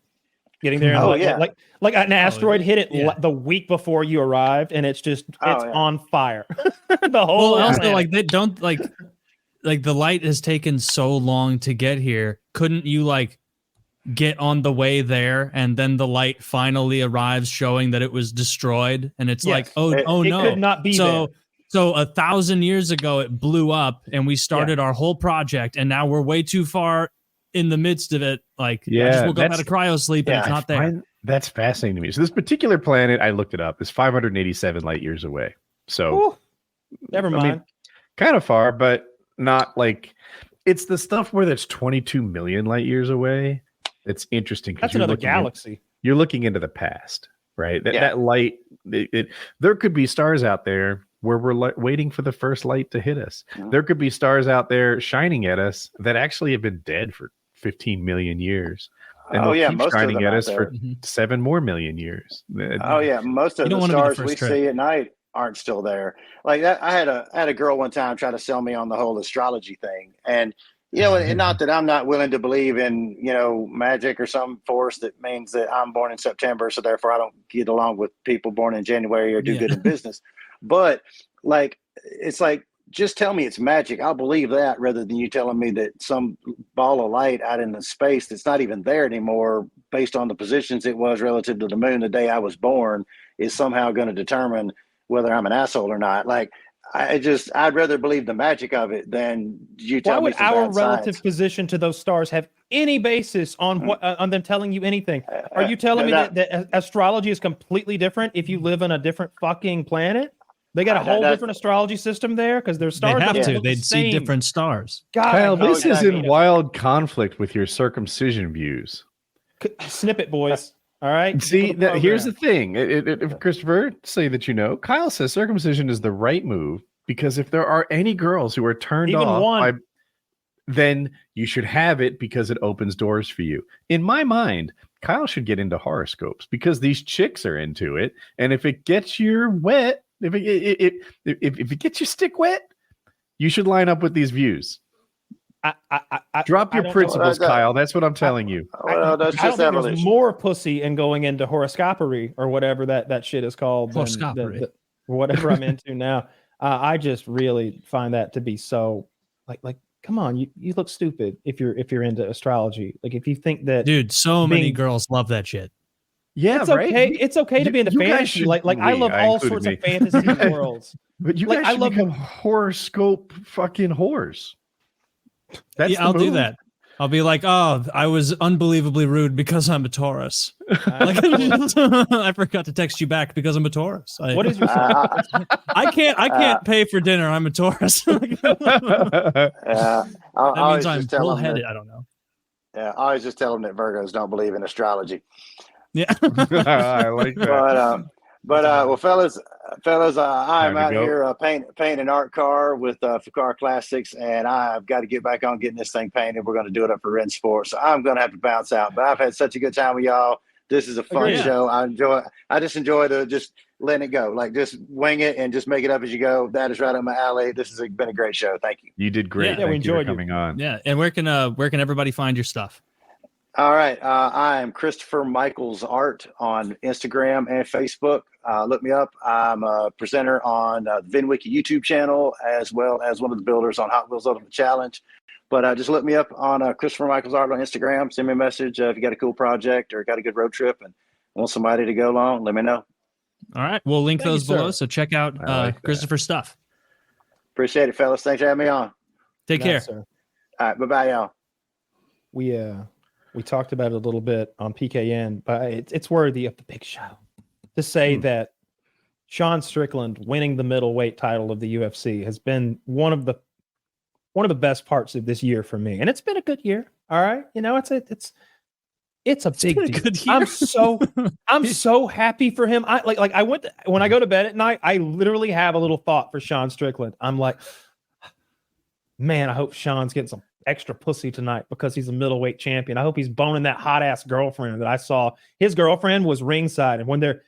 Speaker 4: Getting there and like an asteroid hit it the week before you arrived, and it's just on fire. The whole
Speaker 2: also like they don't like the light has taken so long to get here. Couldn't you like get on the way there and then the light finally arrives showing that it was destroyed? And it's like,
Speaker 4: it
Speaker 2: no,
Speaker 4: could not be
Speaker 2: so
Speaker 4: there.
Speaker 2: So 1,000 years ago it blew up and we started our whole project, and now we're way too far in the midst of it. Like, I just woke up out of cryo sleep and it's not there.
Speaker 1: That's fascinating to me. So this particular planet, I looked it up, is 587 light years away. So
Speaker 4: never mind.
Speaker 1: Kind of far, but not like it's the stuff where that's 22 million light years away. It's interesting.
Speaker 4: That's another galaxy.
Speaker 1: You're looking into the past, right? That light, there could be stars out there where we're waiting for the first light to hit us. There could be stars out there shining at us that actually have been dead for 15 million years. And they'll keep shining at us for 7 more million years.
Speaker 3: Most of the stars we see at night aren't still there. Like that, I had a girl one time try to sell me on the whole astrology thing. And and not that I'm not willing to believe in, magic or some force that means that I'm born in September, so therefore I don't get along with people born in January or do good in business. But like, it's like, just tell me it's magic. I'll believe that rather than you telling me that some ball of light out in the space that's not even there anymore, based on the positions it was relative to the moon the day I was born, is somehow going to determine whether I'm an asshole or not. Like, I'd rather believe the magic of it than you tell me.
Speaker 4: Why would our relative position to those stars have any basis on what on them telling you anything? Are you telling me that astrology is completely different if you live on a different fucking planet? They got a whole different astrology system there because their stars
Speaker 2: they'd see different stars.
Speaker 1: Kyle, this is in wild conflict with your circumcision views.
Speaker 4: Snip it, boys. All right.
Speaker 1: See, here's the thing. If Christopher, say that you know, Kyle says circumcision is the right move because if there are any girls who are turned
Speaker 4: Even
Speaker 1: off
Speaker 4: one.
Speaker 1: then you should have it because it opens doors for you. In my mind, Kyle should get into horoscopes because these chicks are into it. And if it gets you wet, if it gets your stick wet, you should line up with these views. Drop your principles, Kyle. That's what I'm telling you.
Speaker 3: Well, that's
Speaker 4: I don't
Speaker 3: just
Speaker 4: think there's
Speaker 3: evolution.
Speaker 4: more pussy in going into horoscopery or whatever that shit is called.
Speaker 2: Horoscopery.
Speaker 4: Whatever I'm into now. I just really find that to be so like come on, you look stupid if you're into astrology. Like if you think that,
Speaker 2: dude, so many girls love that shit.
Speaker 1: Yeah,
Speaker 4: it's
Speaker 1: right.
Speaker 4: Okay. It's okay to be into fantasy. Like I love all sorts of fantasy worlds.
Speaker 1: But you guys should become horoscope fucking whores. That's
Speaker 2: I'll do that. I'll be like, oh, I was unbelievably rude because I'm a Taurus. I forgot to text you back because I'm a Taurus.
Speaker 4: What is your
Speaker 2: I can't pay for dinner. I'm a Taurus. That means I'm bullheaded. I don't know.
Speaker 3: Yeah, I always just tell them that Virgos don't believe in astrology.
Speaker 2: Yeah,
Speaker 1: I like that.
Speaker 3: Well, fellas, I'm out here painting an art car with Fakar Classics, and I've got to get back on getting this thing painted. We're going to do it up for Ren Sport, so I'm going to have to bounce out. But I've had such a good time with y'all. This is a fun show. I just enjoy just letting it go, like just wing it and just make it up as you go. That is right up my alley. This has been a great show. Thank you.
Speaker 1: You did great.
Speaker 4: Yeah, we enjoyed
Speaker 1: coming on.
Speaker 2: Yeah, and where can everybody find your stuff?
Speaker 3: All right. I am Chritopher Michaels Art on Instagram and Facebook. Look me up. I'm a presenter on the VinWiki YouTube channel, as well as one of the builders on Hot Wheels Ultimate Challenge. But just look me up on Christopher Michaels Art on Instagram. Send me a message if you got a cool project or got a good road trip and want somebody to go along. Let me know.
Speaker 2: All right. We'll link those below. So check out Christopher's stuff.
Speaker 3: Appreciate it, fellas. Thanks for having me on.
Speaker 2: Take care.
Speaker 3: Sir. All right. Bye-bye, y'all.
Speaker 4: We talked about it a little bit on PKN, but it's worthy of the big show to say that Sean Strickland winning the middleweight title of the UFC has been one of the best parts of this year for me, and it's been a good year. All right, it's a big deal.
Speaker 2: Good year.
Speaker 4: I'm so happy for him. When I go to bed at night, I literally have a little thought for Sean Strickland. I'm like, man, I hope Sean's getting some extra pussy tonight because he's a middleweight champion. I hope he's boning that hot ass girlfriend that I saw. His girlfriend was ringside, and when they're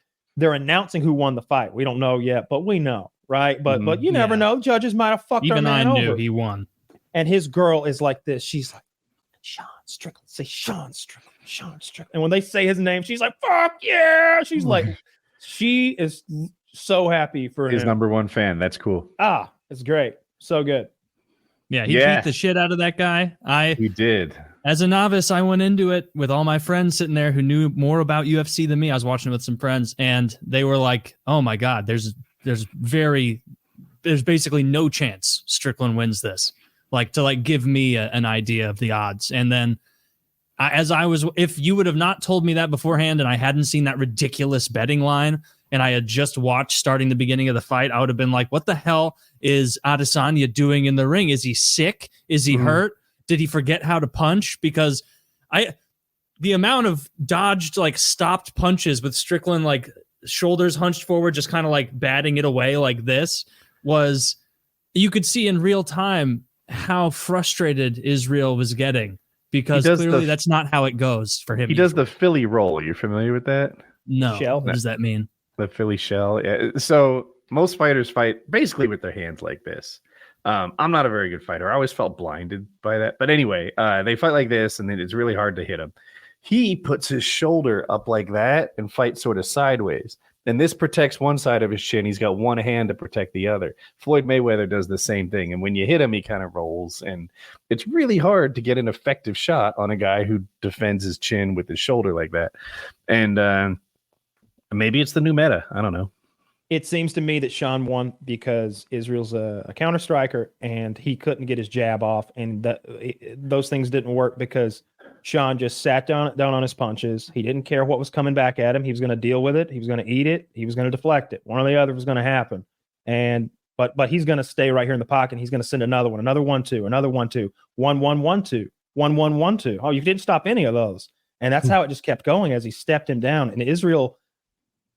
Speaker 4: announcing who won the fight, we don't know yet, but we know, right? But you never know. Judges might have fucked
Speaker 2: Even
Speaker 4: our man
Speaker 2: I knew
Speaker 4: over.
Speaker 2: He won.
Speaker 4: And his girl is like this. She's like, Sean Strickland. Say Sean Strickland. Sean Strickland. And when they say his name, she's like, fuck yeah. She's like, she is so happy for
Speaker 1: his
Speaker 4: him.
Speaker 1: number one fan. That's cool.
Speaker 4: It's great. So good.
Speaker 2: Yeah, he beat the shit out of that guy.
Speaker 1: He did.
Speaker 2: As a novice, I went into it with all my friends sitting there who knew more about UFC than me. I was watching it with some friends, and they were like, "Oh my god, there's basically no chance Strickland wins this." To give me an idea of the odds, and then if you would have not told me that beforehand, and I hadn't seen that ridiculous betting line, and I had just watched starting the beginning of the fight, I would have been like, what the hell is Adesanya doing in the ring? Is he sick? Is he hurt? Did he forget how to punch? Because the amount of dodged, stopped punches with Strickland, shoulders hunched forward, just kind of batting it away like this, was, you could see in real time how frustrated Israel was getting, because clearly that's not how it goes for him.
Speaker 1: He does the Philly roll. Are you familiar with that?
Speaker 2: No.
Speaker 4: Shell?
Speaker 2: What does that mean?
Speaker 1: The Philly shell. Yeah. So most fighters fight basically with their hands like this. I'm not a very good fighter. I always felt blinded by that. But anyway, they fight like this, and then it's really hard to hit him. He puts his shoulder up like that and fights sort of sideways. And this protects one side of his chin. He's got one hand to protect the other. Floyd Mayweather does the same thing. And when you hit him, he kind of rolls. And it's really hard to get an effective shot on a guy who defends his chin with his shoulder like that. And maybe it's the new meta. I don't know.
Speaker 4: It seems to me that Sean won because Israel's a counter striker, and he couldn't get his jab off. And those things didn't work because Sean just sat down on his punches. He didn't care what was coming back at him. He was going to deal with it. He was going to eat it. He was going to deflect it. One or the other was going to happen. But he's going to stay right here in the pocket. And he's going to send another one, another 1-2, another 1-2, 1-1-1-2, 1-1-1-2. Oh, you didn't stop any of those. And that's how it just kept going as he stepped him down. And Israel,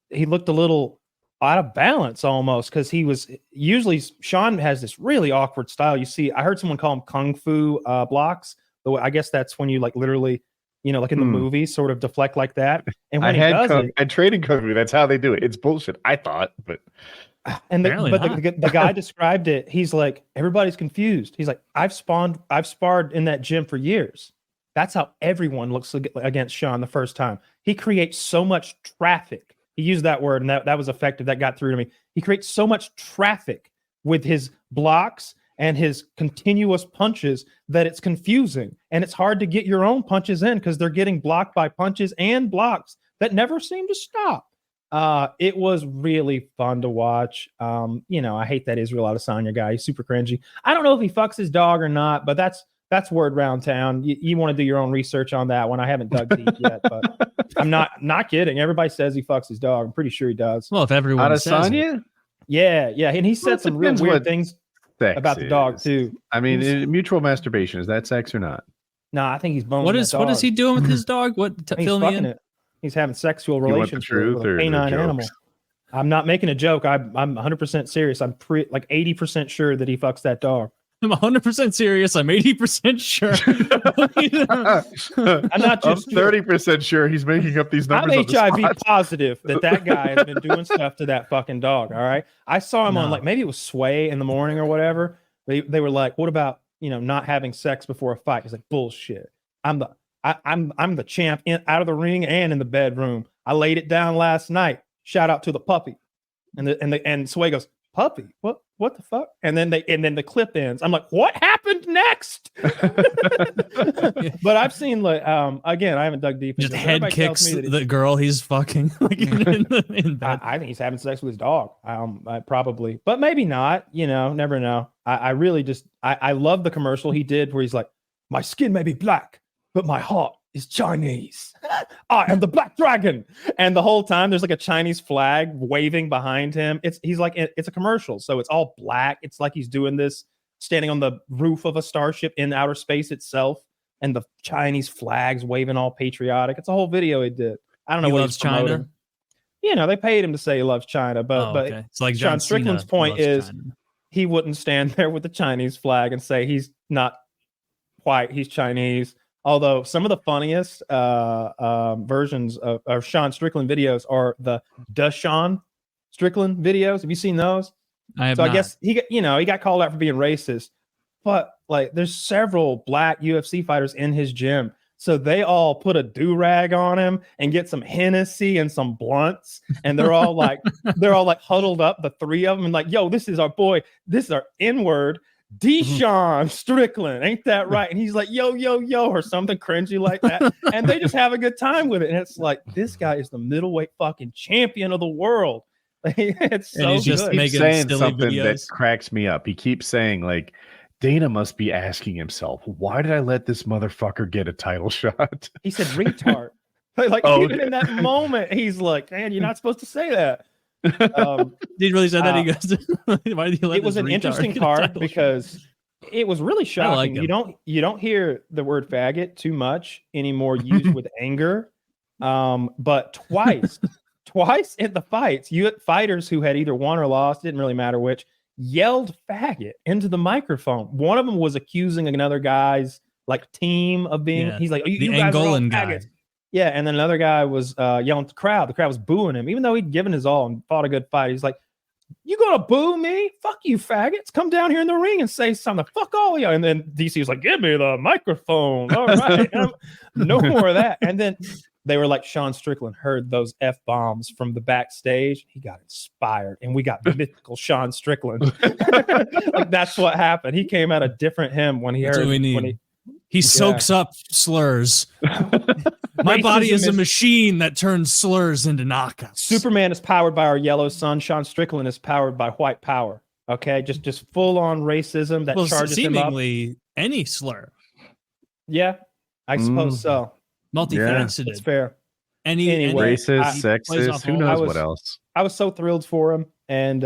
Speaker 4: he looked a little out of balance almost, because he was usually, Sean has this really awkward style. You see, I heard someone call them kung fu blocks. I guess that's when you like literally, like in the movie, sort of deflect like that. And when
Speaker 1: I trained in kung fu. That's how they do it. It's bullshit, I thought, but.
Speaker 4: And the guy described it. He's like, everybody's confused. He's like, I've sparred in that gym for years. That's how everyone looks against Sean the first time. He creates so much traffic. He used that word, and that was effective. That got through to me. He creates so much traffic with his blocks and his continuous punches that it's confusing. And it's hard to get your own punches in because they're getting blocked by punches and blocks that never seem to stop. It was really fun to watch. I hate that Israel Adesanya guy. He's super cringy. I don't know if he fucks his dog or not, but that's word around town. You want to do your own research on that one. I haven't dug deep yet, but I'm not kidding. Everybody says he fucks his dog. I'm pretty sure he does.
Speaker 2: Well, if everyone
Speaker 1: Adesanya?
Speaker 2: says it.
Speaker 4: Yeah. And he said some real weird things about the dog too.
Speaker 1: I mean, mutual masturbation, is that sex or not?
Speaker 4: No, I think he's boning
Speaker 2: What is he doing with his dog? Fill me in.
Speaker 4: It. He's having sexual relations with a canine animal. I'm not making a joke. I'm 100% serious. I'm like 80% sure that he fucks that dog.
Speaker 2: I'm 100% serious. I'm 80% sure.
Speaker 4: I'm not just
Speaker 1: 30% sure he's making up these numbers.
Speaker 4: I'm HIV positive that guy has been doing stuff to that fucking dog. All right. I saw him on like, maybe it was Sway in the morning or whatever. They were like, what about, not having sex before a fight? He's like, bullshit. I'm the champ out of the ring and in the bedroom. I laid it down last night. Shout out to the puppy. And Sway goes, puppy? What the fuck? And then the clip ends. I'm like, what happened next? But I've seen again, I haven't dug deep.
Speaker 2: Just head kicks the girl he's fucking. In bed.
Speaker 4: I think he's having sex with his dog. I probably, but maybe not. Never know. I really just I love the commercial he did where he's like, my skin may be black, but my heart is Chinese. I am the Black Dragon. And the whole time there's like a Chinese flag waving behind him. It's a commercial. So it's all black. It's like he's doing this standing on the roof of a starship in outer space itself. And the Chinese flags waving all patriotic. It's a whole video he did. I don't know what he's promoting. China. They paid him to say he loves China. But
Speaker 2: it's like
Speaker 4: Sean Strickland's point is China. He wouldn't stand there with the Chinese flag and say he's not white, he's Chinese. Although some of the funniest versions of Sean Strickland videos are the Sean Strickland videos. Have you seen those?
Speaker 2: I have not.
Speaker 4: I guess he got called out for being racist, but like there's several black UFC fighters in his gym. So they all put a do-rag on him and get some Hennessy and some blunts. And they're all like huddled up, the three of them, and like, yo, this is our boy. This is our N-word. Deshaun Strickland, ain't that right? And he's like, yo, or something cringy like that. And they just have a good time with it. And it's like, this guy is the middleweight fucking champion of the world. It's so
Speaker 2: he's just
Speaker 4: good.
Speaker 1: He's saying something
Speaker 2: videos
Speaker 1: that cracks me up. He keeps saying, like, Dana must be asking himself, why did I let this motherfucker get a title shot?
Speaker 4: He said retard. Even in that moment, he's like, man, you're not supposed to say that.
Speaker 2: He really said that? He goes, why did you let
Speaker 4: it was an interesting card because it was really shocking. You don't hear the word faggot too much anymore used with anger. But twice in the fights, fighters who had either won or lost, didn't really matter which, yelled faggot into the microphone. One of them was accusing another guy's like team of being, he's like, you guys are all faggots. Yeah, and then another guy was yelling at the crowd. The crowd was booing him, even though he'd given his all and fought a good fight. He's like, you gonna boo me? Fuck you, faggots. Come down here in the ring and say something. Fuck all of you. And then DC was like, give me the microphone. All right. No more of that. And then they were like, Sean Strickland heard those F-bombs from the backstage. He got inspired, and we got mythical Sean Strickland. Like, that's what happened. He came out a different him when he heard.
Speaker 2: He soaks up slurs. My body is a machine that turns slurs into knockouts.
Speaker 4: Superman is powered by our yellow sun. Sean Strickland is powered by white power. Okay, just full on racism that charges him up.
Speaker 2: Seemingly any slur.
Speaker 4: Yeah, I suppose so.
Speaker 2: Multifaceted.
Speaker 4: It's fair.
Speaker 2: Anyway,
Speaker 1: racist, sexist, who knows what else?
Speaker 4: I was so thrilled for him, and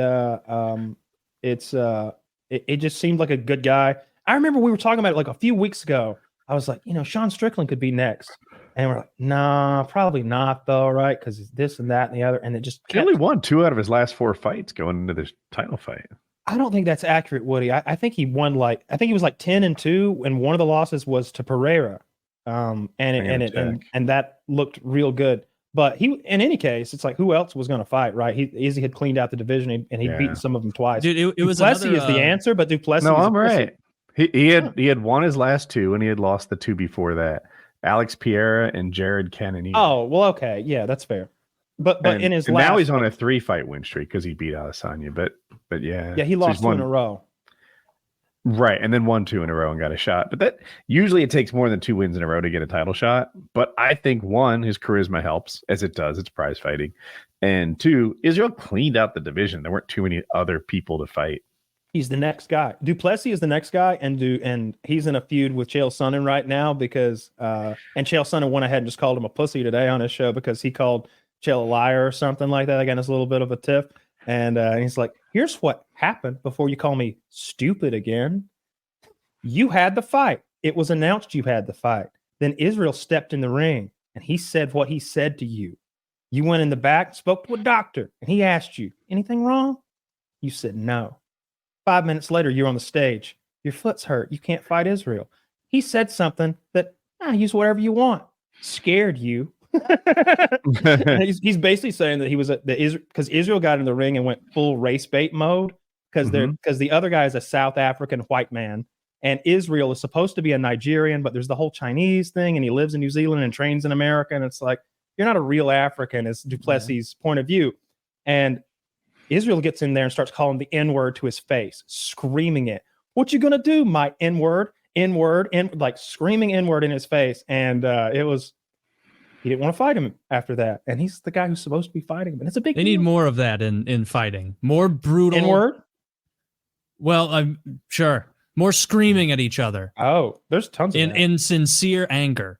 Speaker 4: it just seemed like a good guy. I remember we were talking about it like a few weeks ago. I was like, Sean Strickland could be next. And we're like, nah, probably not though, right? Because it's this and that and the other. And it just
Speaker 1: He only won 2 out of his last 4 fights going into this title fight.
Speaker 4: I don't think that's accurate, Woody. I think he won I think he was like 10-2, and one of the losses was to Pereira. And that looked real good. But in any case, it's like, who else was going to fight, right? Izzy had cleaned out the division, and he'd beaten some of them twice.
Speaker 2: Dude, it was
Speaker 4: Duplessis is the answer, but Duplessis.
Speaker 1: No, I'm right. He had won his last 2, and he had lost the 2 before that. Alex Pereira and Jared Cannonier.
Speaker 4: Oh, well, okay, yeah, that's fair. But in his
Speaker 1: now he's on a 3-fight win streak because he beat Adesanya. But yeah,
Speaker 4: he lost 2 in a row.
Speaker 1: Right, and then won 2 in a row and got a shot. But that usually it takes more than 2 wins in a row to get a title shot. But I think 1, his charisma helps, as it does. It's prize fighting, and 2, Israel cleaned out the division. There weren't too many other people to fight.
Speaker 4: He's the next guy. Duplessis is the next guy, and he's in a feud with Chael Sonnen right now because and Chael Sonnen went ahead and just called him a pussy today on his show because he called Chael a liar or something like that. Again, it's a little bit of a tiff, and he's like, "Here's what happened before you call me stupid again. You had the fight. It was announced you had the fight. Then Israel stepped in the ring, and he said what he said to you. You went in the back, spoke to a doctor, and he asked you, anything wrong? You said no. 5 minutes later, you're on the stage. Your foot's hurt. You can't fight Israel. He said something that, use whatever you want. Scared you." he's basically saying that he was because Israel got in the ring and went full race bait mode because the other guy is a South African white man, and Israel is supposed to be a Nigerian, but there's the whole Chinese thing, and he lives in New Zealand and trains in America, and it's like, you're not a real African, is Duplessis' point of view. And Israel gets in there and starts calling the N-word to his face, screaming it. "What you gonna do, my N-word, N-word," and like screaming N-word in his face. And he didn't want to fight him after that. And he's the guy who's supposed to be fighting him. And it's a big
Speaker 2: They
Speaker 4: deal.
Speaker 2: need more of that in fighting. More brutal.
Speaker 4: N-word?
Speaker 2: Well, I'm sure. More screaming at each other.
Speaker 4: Oh, there's tons of that.
Speaker 2: In sincere anger.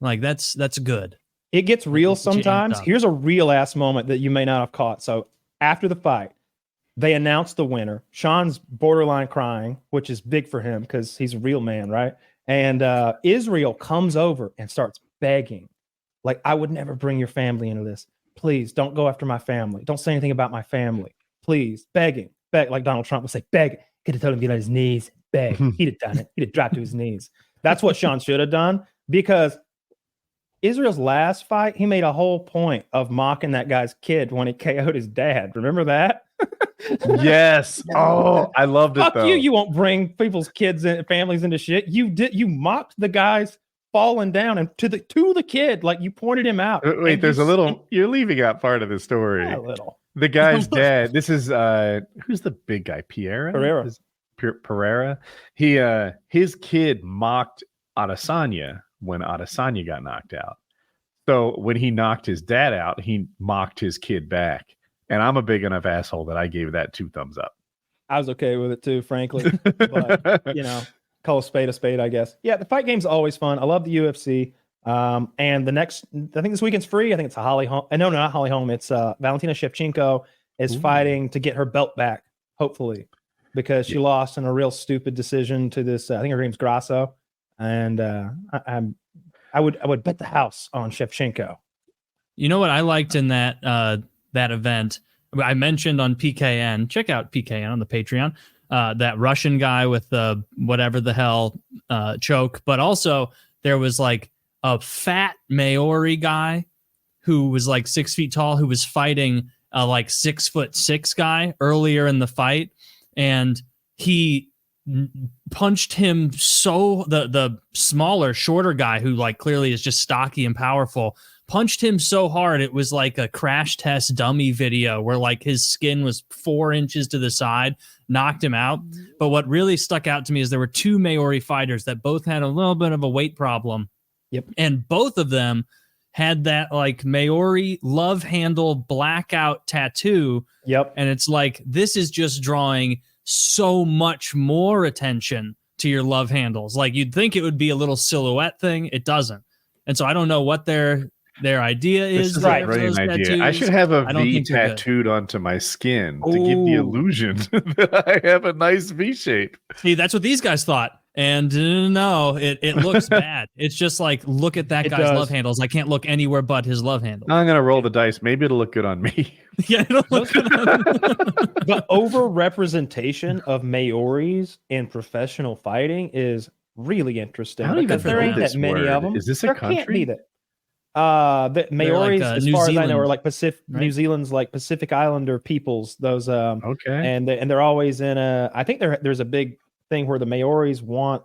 Speaker 2: Like that's good.
Speaker 4: It gets real sometimes. Here's a real ass moment that you may not have caught. So after the fight, they announced the winner. Sean's borderline crying, which is big for him because he's a real man, right? And Israel comes over and starts begging, like, "I would never bring your family into this. Please don't go after my family. Don't say anything about my family. Please." Begging, like Donald Trump would say, beg. Could have told him to get on his knees, beg. He'd have done it. He'd have dropped to his knees. That's what Sean should have done, because Israel's last fight, he made a whole point of mocking that guy's kid when he KO'd his dad. Remember that?
Speaker 1: Yes. Oh, I loved it.
Speaker 4: Fuck
Speaker 1: though.
Speaker 4: you. You won't bring people's kids and families into shit. You did. You mocked the guys falling down and to the kid, like you pointed him out.
Speaker 1: Wait, there's a little. You're leaving out part of the story.
Speaker 4: Yeah, a little.
Speaker 1: The guy's dad. This is who's the big guy? Pereira. Pereira. His kid mocked Adesanya when Adesanya got knocked out. So when he knocked his dad out, he mocked his kid back. And I'm a big enough asshole that I gave that 2 thumbs up.
Speaker 4: I was okay with it too, frankly. But call a spade, I guess. Yeah, the fight game's always fun. I love the UFC. And the next, I think this weekend's free. I think it's a Holly Holm. No, not Holly Holm. It's Valentina Shevchenko is fighting to get her belt back, hopefully, because she lost in a real stupid decision to this. I think her name's Grasso, and I would bet the house on Shevchenko.
Speaker 2: You know what I liked in that event? I mentioned on PKN. Check out PKN on the Patreon. That Russian guy with the whatever the hell choke, but also there was like a fat Maori guy who was like 6 feet tall who was fighting a like 6'6" guy earlier in the fight, and he punched him so the smaller, shorter guy who like clearly is just stocky and powerful. Punched him so hard it was like a crash test dummy video where like his skin was 4 inches to the side, knocked him out. But what really stuck out to me is there were 2 Maori fighters that both had a little bit of a weight problem.
Speaker 4: Yep.
Speaker 2: And both of them had that like Maori love handle blackout tattoo.
Speaker 4: Yep.
Speaker 2: And it's like, this is just drawing so much more attention to your love handles. Like you'd think it would be a little silhouette thing. It doesn't. And so I don't know what their idea is.
Speaker 1: This is a brilliant idea. I should have a V tattooed onto my skin to give the illusion that I have a nice V shape.
Speaker 2: See, that's what these guys thought. And no, it looks bad. It's just like, look at that guy's love handles. I can't look anywhere but his love handle.
Speaker 1: I'm gonna roll the dice. Maybe it'll look good on me.
Speaker 2: Yeah, it'll look good on
Speaker 4: But over-representation of Maoris in professional fighting is really interesting.
Speaker 1: I don't even
Speaker 4: Because there
Speaker 1: know
Speaker 4: ain't
Speaker 1: this
Speaker 4: that many
Speaker 1: word.
Speaker 4: of them.
Speaker 1: Is this a
Speaker 4: there can't
Speaker 1: country?
Speaker 4: be that. The Maoris,
Speaker 2: like,
Speaker 4: as
Speaker 2: New
Speaker 4: far as I know,
Speaker 2: Zealand,
Speaker 4: are like Pacific
Speaker 2: right?
Speaker 4: New Zealand's like Pacific Islander peoples. Those
Speaker 1: Okay.
Speaker 4: and they're always in a. I think there's a big thing where the Maoris want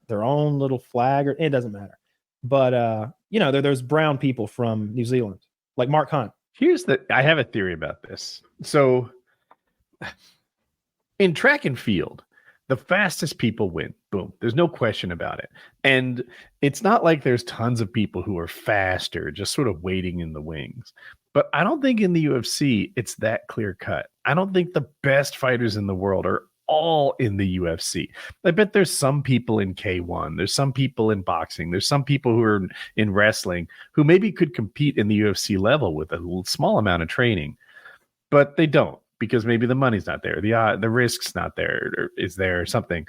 Speaker 4: their own little flag, or it doesn't matter. But there's brown people from New Zealand, like Mark Hunt.
Speaker 1: I have a theory about this. So in track and field, the fastest people win. Boom. There's no question about it. And it's not like there's tons of people who are faster, just sort of waiting in the wings. But I don't think in the UFC it's that clear cut. I don't think the best fighters in the world are all in the UFC. I bet there's some people in K1, there's some people in boxing, there's some people who are in wrestling who maybe could compete in the UFC level with a small amount of training, but they don't, because maybe the money's not there, the risk's not there, or is there or something.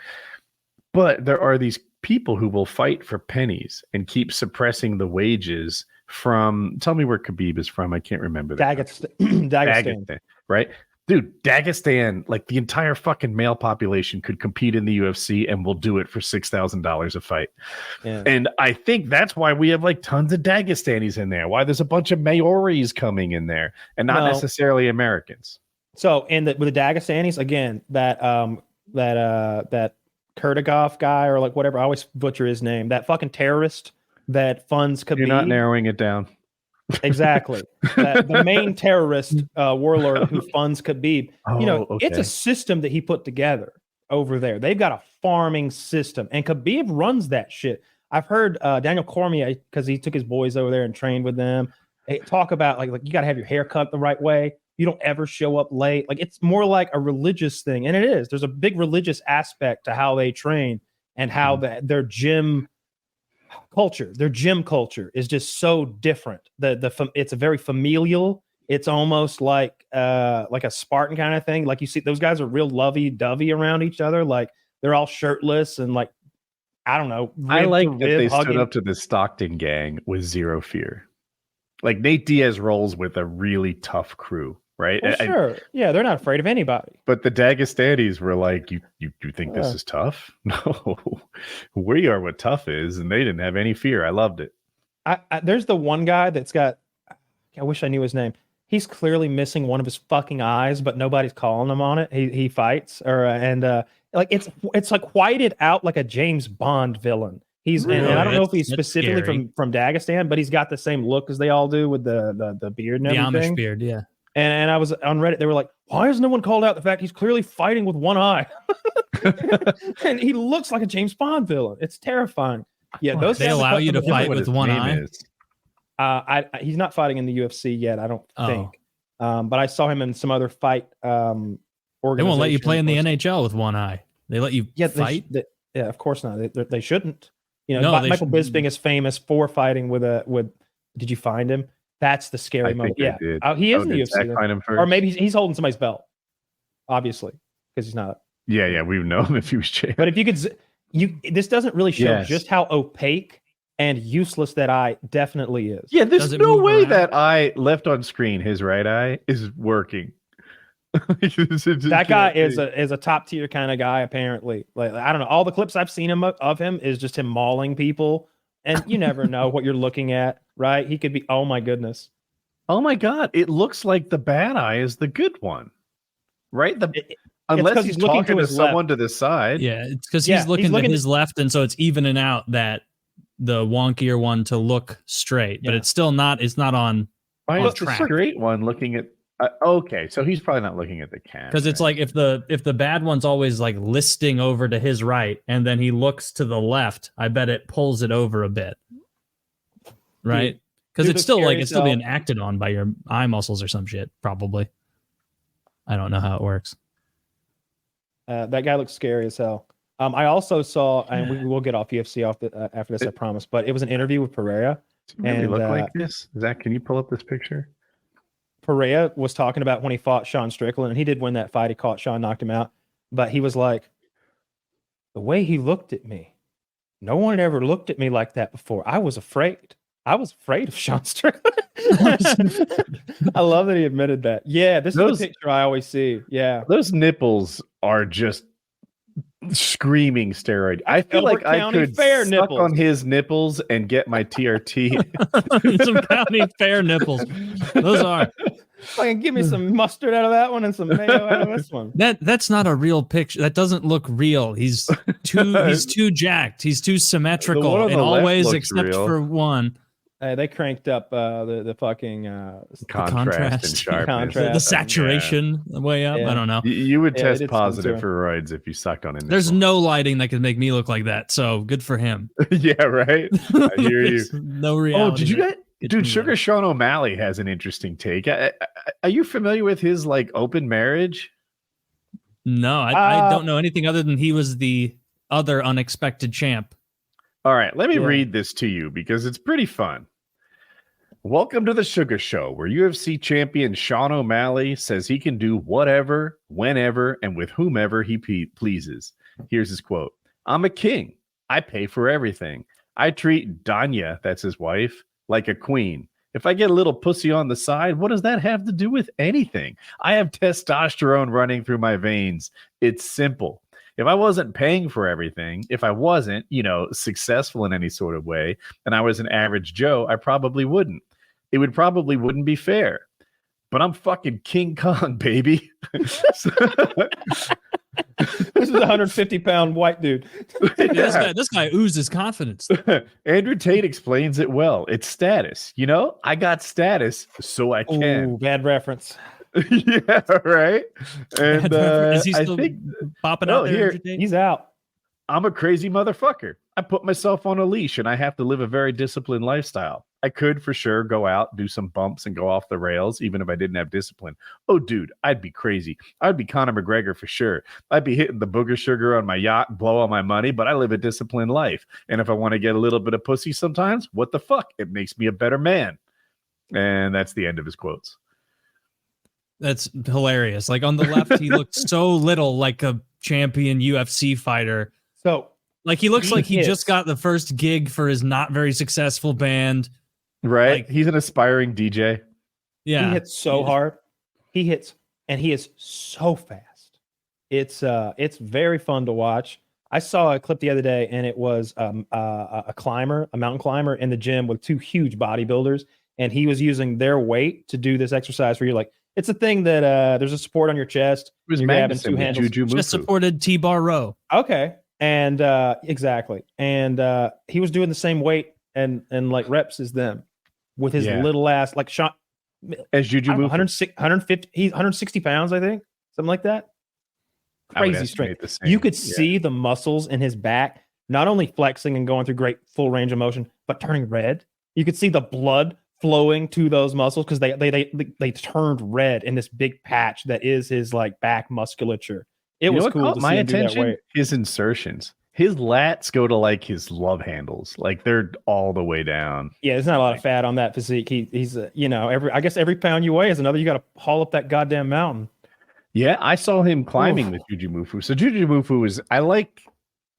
Speaker 1: But there are these people who will fight for pennies and keep suppressing the wages from, tell me where Khabib is from, I can't remember that.
Speaker 4: Dagestan.
Speaker 1: Right? Dude, Dagestan, like the entire fucking male population could compete in the UFC and will do it for $6,000 a fight.
Speaker 4: Yeah.
Speaker 1: And I think that's why we have like tons of Dagestanis in there, why there's a bunch of Maoris coming in there and not necessarily Americans.
Speaker 4: So, with the Dagestanis, again, that Kurdigov guy, or like whatever, I always butcher his name, that fucking terrorist that funds Khabib.
Speaker 1: You're not narrowing it down.
Speaker 4: Exactly. The main terrorist warlord who funds Khabib. It's a system that he put together over there. They've got a farming system, and Khabib runs that shit. I've heard Daniel Cormier, because he took his boys over there and trained with them, talk about like you got to have your hair cut the right way. You don't ever show up late. Like, it's more like a religious thing, and it is. There's a big religious aspect to how they train and how their gym culture is just so different. It's a very familial. It's almost like a Spartan kind of thing. Like, you see, those guys are real lovey-dovey around each other. Like, they're all shirtless and like, I don't know.
Speaker 1: I like that they stood up to the Stockton gang with zero fear. Like, Nate Diaz rolls with a really tough crew, right?
Speaker 4: Well, sure. Yeah, they're not afraid of anybody.
Speaker 1: But the Dagestanis were like, you think this is tough? No, we are what tough is. And they didn't have any fear. I loved it.
Speaker 4: There's the one guy that's got, I wish I knew his name. He's clearly missing one of his fucking eyes, but nobody's calling him on it. He fights, like it's like whited out like a James Bond villain. He's
Speaker 2: really?
Speaker 4: And I don't know if he's specifically
Speaker 2: scary.
Speaker 4: from Dagestan, but he's got the same look as they all do with the beard and everything.
Speaker 2: The Amish beard, yeah.
Speaker 4: And I was on Reddit. They were like, "Why has no one called out the fact he's clearly fighting with one eye?" And he looks like a James Bond villain. It's terrifying. Yeah, those
Speaker 2: they
Speaker 4: guys
Speaker 2: allow you to fight with one eye.
Speaker 4: He's not fighting in the UFC yet, I don't think. But I saw him in some other fight.
Speaker 2: They won't let you play in the NHL with one eye. They let you fight.
Speaker 4: Yeah, of course not. They shouldn't.
Speaker 2: Michael
Speaker 4: Michael Bisping is famous for fighting with. Did you find him? That's the scary moment. Yeah, he is in the UFC. Or maybe he's holding somebody's belt, obviously, because he's not.
Speaker 1: Yeah, we would know him if he was champ.
Speaker 4: But if you could, this doesn't really show just how opaque and useless that eye definitely is.
Speaker 1: Yeah, there's no way that eye left on screen, his right eye, is working.
Speaker 4: That guy is a top tier kind of guy, apparently. Like, I don't know. All the clips I've seen of him is just him mauling people, and you never know what you're looking at, right? He could be. Oh my goodness.
Speaker 1: Oh my god! It looks like the bad eye is the good one, right? Unless he's talking to someone to the side.
Speaker 2: Yeah, it's because he's looking to his left, and so it's evening out that the wonkier one to look straight, but it's still not. It's not on.
Speaker 1: It's the straight one looking at. Okay, so he's probably not looking at the camera.
Speaker 2: Because it's like if the bad one's always like listing over to his right, and then he looks to the left, I bet it pulls it over a bit, right? Because it's still like it's still being acted on by your eye muscles or some shit, probably. I don't know how it works.
Speaker 4: That guy looks scary as hell. I also saw, and we will get off UFC after this, I promise. But it was an interview with Pharoah.
Speaker 1: Does it really look like this? Zach, can you pull up this picture?
Speaker 4: Pharoah was talking about when he fought Sean Strickland, and he did win that fight. He caught Sean, knocked him out. But he was like, the way he looked at me, no one had ever looked at me like that before. I was afraid. I was afraid of Sean Strickland. I love that he admitted that. Yeah, this is the picture I always see. Yeah.
Speaker 1: Those nipples are just screaming steroid. I feel like I could suck on his nipples and get my TRT.
Speaker 2: Some county fair nipples. Those are.
Speaker 4: Fucking give me some mustard out of that one and some mayo out of this one.
Speaker 2: That's not a real picture. That doesn't look real. He's too jacked. He's too symmetrical in all ways except for one.
Speaker 4: They cranked up the fucking
Speaker 1: contrast and sharpness.
Speaker 2: The saturation way up. Yeah. I don't know.
Speaker 1: You would test positive for roids if you sucked on it.
Speaker 2: There's no lighting that can make me look like that. So good for him.
Speaker 1: Yeah, right. I hear you.
Speaker 2: No reality.
Speaker 1: Oh, did you guys? Dude, Suga Sean O'Malley has an interesting take. Are you familiar with his like open marriage?
Speaker 2: No, I don't know anything other than he was the other unexpected champ.
Speaker 1: All right, let me read this to you because it's pretty fun. Welcome to the Suga Show, where UFC champion Sean O'Malley says he can do whatever, whenever, and with whomever he pleases. Here's his quote. I'm a king. I pay for everything. I treat Danya, that's his wife, like a queen. If I get a little pussy on the side, what does that have to do with anything? I have testosterone running through my veins. It's simple. If I wasn't paying for everything, if I wasn't, successful in any sort of way, and I was an average Joe, I probably wouldn't. It wouldn't be fair. But I'm fucking King Kong, baby.
Speaker 4: This is a 150-pound white dude.
Speaker 2: This guy oozes confidence.
Speaker 1: Andrew Tate explains it well. It's status. I got status, so I can.
Speaker 4: Ooh, bad reference.
Speaker 1: Yeah, right. And
Speaker 2: is he still popping out there?
Speaker 4: Here, he's out.
Speaker 1: I'm a crazy motherfucker. I put myself on a leash and I have to live a very disciplined lifestyle. I could for sure go out, do some bumps and go off the rails, even if I didn't have discipline. Oh, dude, I'd be crazy. I'd be Conor McGregor for sure. I'd be hitting the booger sugar on my yacht, blow all my money, but I live a disciplined life. And if I want to get a little bit of pussy sometimes, what the fuck? It makes me a better man. And that's the end of his quotes.
Speaker 2: That's hilarious. Like on the left, he looks so little like a champion UFC fighter.
Speaker 4: So
Speaker 2: like he looks like he just got the first gig for his not very successful band.
Speaker 1: Right.
Speaker 2: Like,
Speaker 1: he's an aspiring DJ.
Speaker 2: Yeah.
Speaker 4: He hits so hard. He hits and he is so fast. It's very fun to watch. I saw a clip the other day and it was a mountain climber in the gym with two huge bodybuilders. And he was using their weight to do this exercise where you're like, it's a thing that there's a support on your chest.
Speaker 1: It was
Speaker 4: grabbing two handles.
Speaker 2: Just supported T-bar row.
Speaker 4: Okay. And exactly. And he was doing the same weight and like reps as them with his little ass, like Sean.
Speaker 1: As Juju Mufu.
Speaker 4: 150, he's 160 pounds, I think. Something like that. Crazy strength. You could see the muscles in his back, not only flexing and going through great full range of motion, but turning red. You could see the blood flowing to those muscles because they turned red in this big patch that is his like back musculature. It was cool to see him do that way.
Speaker 1: His insertions. His lats go to like his love handles, like they're all the way down.
Speaker 4: Yeah, there's not a lot of fat on that physique. He's every pound you weigh is another. You got to haul up that goddamn mountain.
Speaker 1: Yeah, I saw him climbing with Juju Mufu. So Juju Mufu I like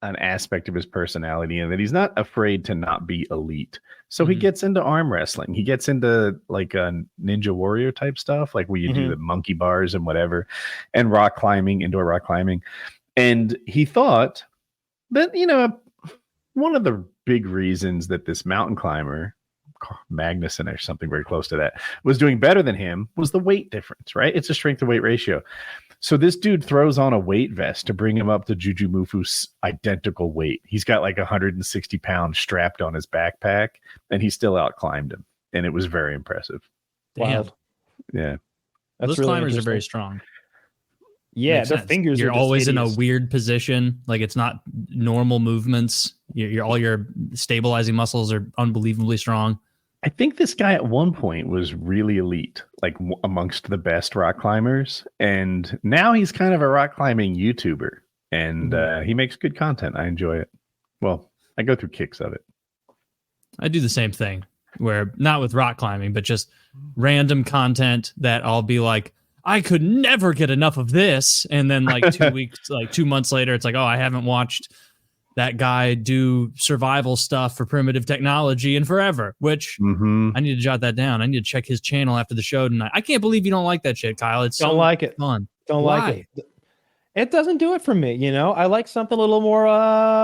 Speaker 1: an aspect of his personality in that he's not afraid to not be elite. So he gets into arm wrestling. He gets into like a Ninja Warrior type stuff, like where you do the monkey bars and whatever, and rock climbing, indoor rock climbing. And he thought that, one of the big reasons that this mountain climber, Magnuson or something very close to that, was doing better than him was the weight difference, right? It's a strength to weight ratio. So this dude throws on a weight vest to bring him up to Juju Mufu's identical weight. He's got like 160 pounds strapped on his backpack, and he still outclimbed him. And it was very impressive.
Speaker 2: Wild.
Speaker 1: Yeah.
Speaker 2: Those really climbers are very strong.
Speaker 4: Yeah, their fingers
Speaker 2: You're
Speaker 4: are just
Speaker 2: always
Speaker 4: hideous.
Speaker 2: in a weird position. Like it's not normal movements. All your stabilizing muscles are unbelievably strong.
Speaker 1: I think this guy at one point was really elite, like amongst the best rock climbers. And now he's kind of a rock climbing YouTuber. And he makes good content. I enjoy it. Well, I go through kicks of it.
Speaker 2: I do the same thing where not with rock climbing, but just random content that I'll be like, I could never get enough of this. And then like 2 weeks, like 2 months later, it's like, oh, I haven't watched that guy do survival stuff for primitive technology and forever, which I need to jot that down. I need to check his channel after the show tonight. I can't believe you don't like that shit, Kyle. It's
Speaker 4: don't like it.
Speaker 2: Fun.
Speaker 4: Don't like it. It doesn't do it for me, you know. I like something a little more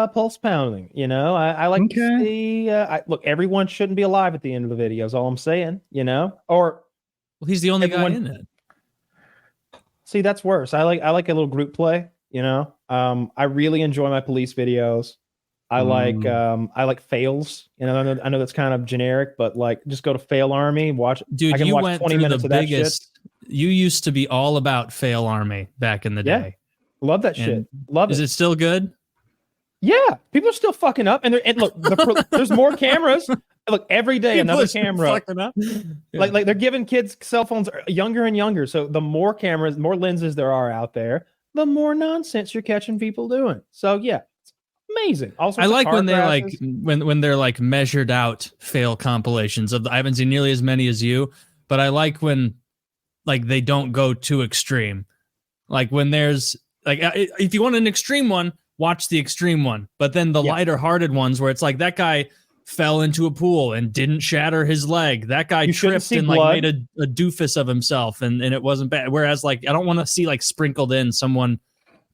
Speaker 4: pulse pounding, you know. I like to see. Look, everyone shouldn't be alive at the end of the video. Is all I'm saying, you know. Or
Speaker 2: well, he's the only guy in it.
Speaker 4: See, that's worse. I like a little group play, you know. I really enjoy my police videos. I like fails. You know, I know that's kind of generic, but like just go to Fail Army, watch.
Speaker 2: Dude,
Speaker 4: I can
Speaker 2: you
Speaker 4: watch
Speaker 2: went
Speaker 4: 20
Speaker 2: through
Speaker 4: minutes
Speaker 2: the
Speaker 4: of that
Speaker 2: biggest.
Speaker 4: shit.
Speaker 2: You used to be all about Fail Army back in the day.
Speaker 4: Love that shit. Love it.
Speaker 2: Is it still good?
Speaker 4: Yeah, people are still fucking up, and look, there's more cameras. Look, every day another camera. Like they're giving kids cell phones younger and younger. So the more cameras, more lenses there are out there, the more nonsense you're catching people doing. So yeah, it's amazing. Also,
Speaker 2: I like when they're like when they're like measured out fail compilations of. I haven't seen nearly as many as you, but I like when like they don't go too extreme. Like when there's like if you want an extreme one, watch the extreme one. But then the lighter hearted ones where it's like that guy fell into a pool and didn't shatter his leg. That guy tripped and like made a doofus of himself and it wasn't bad. Whereas like I don't want to see like sprinkled in someone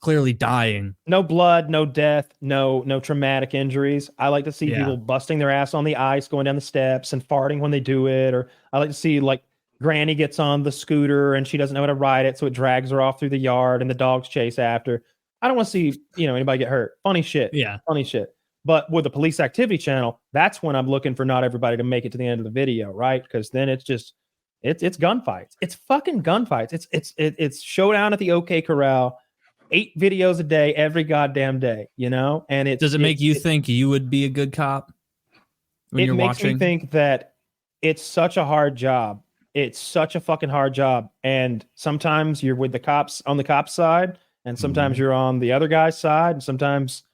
Speaker 2: clearly dying.
Speaker 4: No blood, no death, no traumatic injuries. I like to see people busting their ass on the ice, going down the steps and farting when they do it. Or I like to see like Granny gets on the scooter and she doesn't know how to ride it, so it drags her off through the yard and the dogs chase after. I don't want to see, anybody get hurt. Funny shit.
Speaker 2: Yeah.
Speaker 4: Funny shit. But with the police activity channel, that's when I'm looking for not everybody to make it to the end of the video, right? Because then it's just it's gunfights. It's fucking gunfights. It's showdown at the OK Corral, 8 videos a day, every goddamn day, And
Speaker 2: does it make you think you would be a good cop when you're watching?
Speaker 4: It makes me think that it's such a hard job. It's such a fucking hard job. And sometimes you're with the cops on the cops side, and sometimes you're on the other guy's side, and sometimes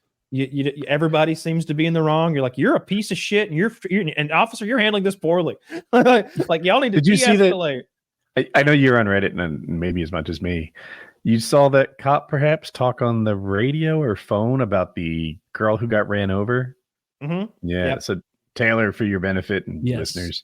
Speaker 4: everybody seems to be in the wrong. You're like, you're a piece of shit, and you're an officer. You're handling this poorly. Like y'all need to
Speaker 1: Did you see
Speaker 4: de-escalate.
Speaker 1: I know you're on Reddit, and maybe as much as me. You saw that cop perhaps talk on the radio or phone about the girl who got ran over.
Speaker 4: Mm-hmm.
Speaker 1: Yeah.
Speaker 4: Yep.
Speaker 1: So Taylor, for your benefit and listeners,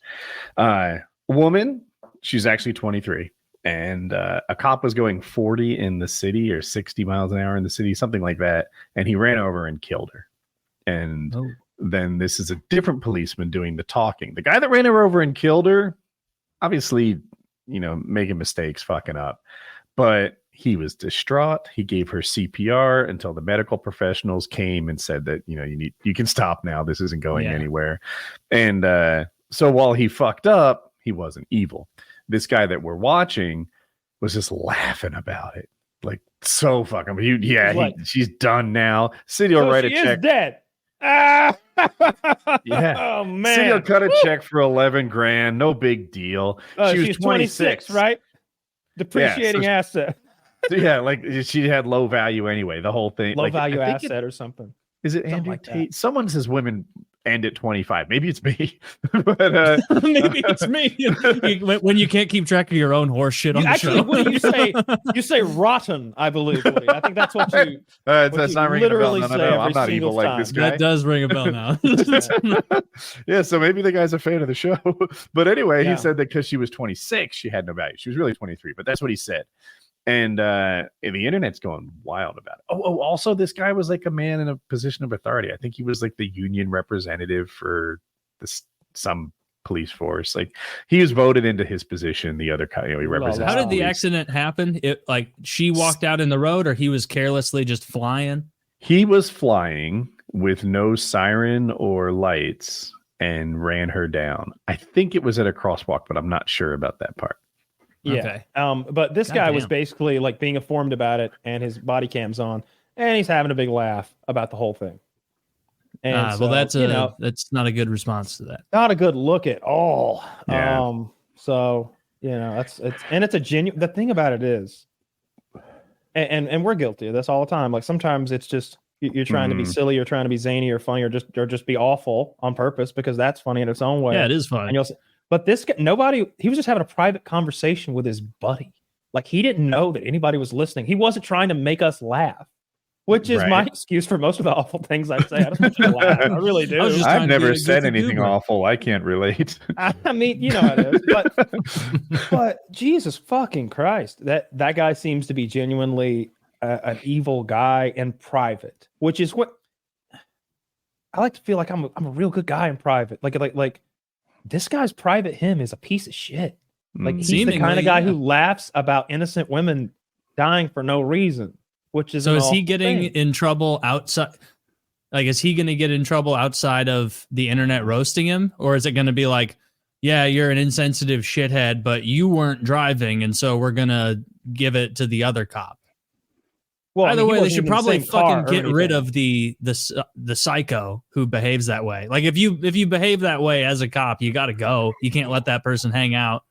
Speaker 1: woman, she's actually 23. And a cop was going 40 in the city or 60 miles an hour in the city, something like that. And he ran over and killed her. And then this is a different policeman doing the talking. The guy that ran her over and killed her, obviously, making mistakes, fucking up. But he was distraught. He gave her CPR until the medical professionals came and said that, you can stop now. This isn't going anywhere. And so while he fucked up, he wasn't evil. This guy that we're watching was just laughing about it. Like, so fucking, she's done now. City will write a check.
Speaker 4: Is dead.
Speaker 1: Yeah.
Speaker 4: Oh, man.
Speaker 1: City will cut a check for $11,000. No big deal. She was 26,
Speaker 4: right? Depreciating asset.
Speaker 1: Yeah, like she had low value anyway. The whole thing.
Speaker 4: Low value asset or something.
Speaker 1: Is it
Speaker 4: something
Speaker 1: Andrew
Speaker 4: like
Speaker 1: Tate?
Speaker 4: that.
Speaker 1: Someone says women end at 25. Maybe it's me. But
Speaker 2: maybe it's me. When you can't keep track of your own horse shit on the show.
Speaker 4: When you say rotten, I believe. Woody. I think that's what you.
Speaker 1: That's not ringing a bell.
Speaker 4: literally
Speaker 1: No,
Speaker 4: say
Speaker 1: I'm not evil like this guy.
Speaker 2: That does ring a bell now.
Speaker 1: Yeah, so maybe the guy's a fan of the show. But anyway, he said that because she was 26, she had no value. She was really 23, but that's what he said. And the internet's going wild about it. Also, this guy was like a man in a position of authority. I think he was like the union representative for some police force. Like he was voted into his position. The other guy, he represents.
Speaker 2: How did the
Speaker 1: police.
Speaker 2: accident happen? It like she walked out in the road, or he was carelessly just flying?
Speaker 1: He was flying with no siren or lights and ran her down. I think it was at a crosswalk, but I'm not sure about that part.
Speaker 4: Yeah. Okay. But this guy was basically like being informed about it, and his body cam's on, and he's having a big laugh about the whole thing. And so,
Speaker 2: that's not a good response to that.
Speaker 4: Not a good look at all.
Speaker 1: Yeah.
Speaker 4: So it's a genuine. The thing about it is, and we're guilty of this all the time. Like sometimes it's just you're trying to be silly, or trying to be zany or funny, or just be awful on purpose because that's funny in its own way.
Speaker 2: Yeah, it is funny.
Speaker 4: And you'll say, but this guy, he was just having a private conversation with his buddy. Like he didn't know that anybody was listening. He wasn't trying to make us laugh. which is my
Speaker 1: Right.
Speaker 4: excuse for most of the awful things I say. I just want you to laugh. I really do.
Speaker 2: I was just trying
Speaker 1: I've
Speaker 2: to be
Speaker 1: never
Speaker 2: a
Speaker 1: said
Speaker 2: goofy
Speaker 1: anything
Speaker 2: goober.
Speaker 1: awful. I can't relate.
Speaker 4: I mean, you know how it is. But Jesus fucking Christ, that guy seems to be genuinely an evil guy in private, which is what I like to feel like. I'm a real good guy in private. Like this guy's private him is a piece of shit. Like he's the kind
Speaker 2: Seemingly,
Speaker 4: of guy
Speaker 2: yeah.
Speaker 4: who laughs about innocent women dying for no reason, which is
Speaker 2: So
Speaker 4: an
Speaker 2: is he
Speaker 4: awful
Speaker 2: getting
Speaker 4: thing.
Speaker 2: in trouble outside? Like, is he going to get in trouble outside of the internet roasting him? Or is it going to be like, yeah, you're an insensitive shithead, but you weren't driving, and so we're going to give it to the other cop?
Speaker 4: Well,
Speaker 2: Either
Speaker 4: I mean, he
Speaker 2: way, they
Speaker 4: wasn't
Speaker 2: should
Speaker 4: even in the
Speaker 2: probably
Speaker 4: same car
Speaker 2: fucking
Speaker 4: or
Speaker 2: get rid
Speaker 4: anything.
Speaker 2: of the psycho who behaves that way. Like, if you behave that way as a cop, you got to go. You can't let that person hang out.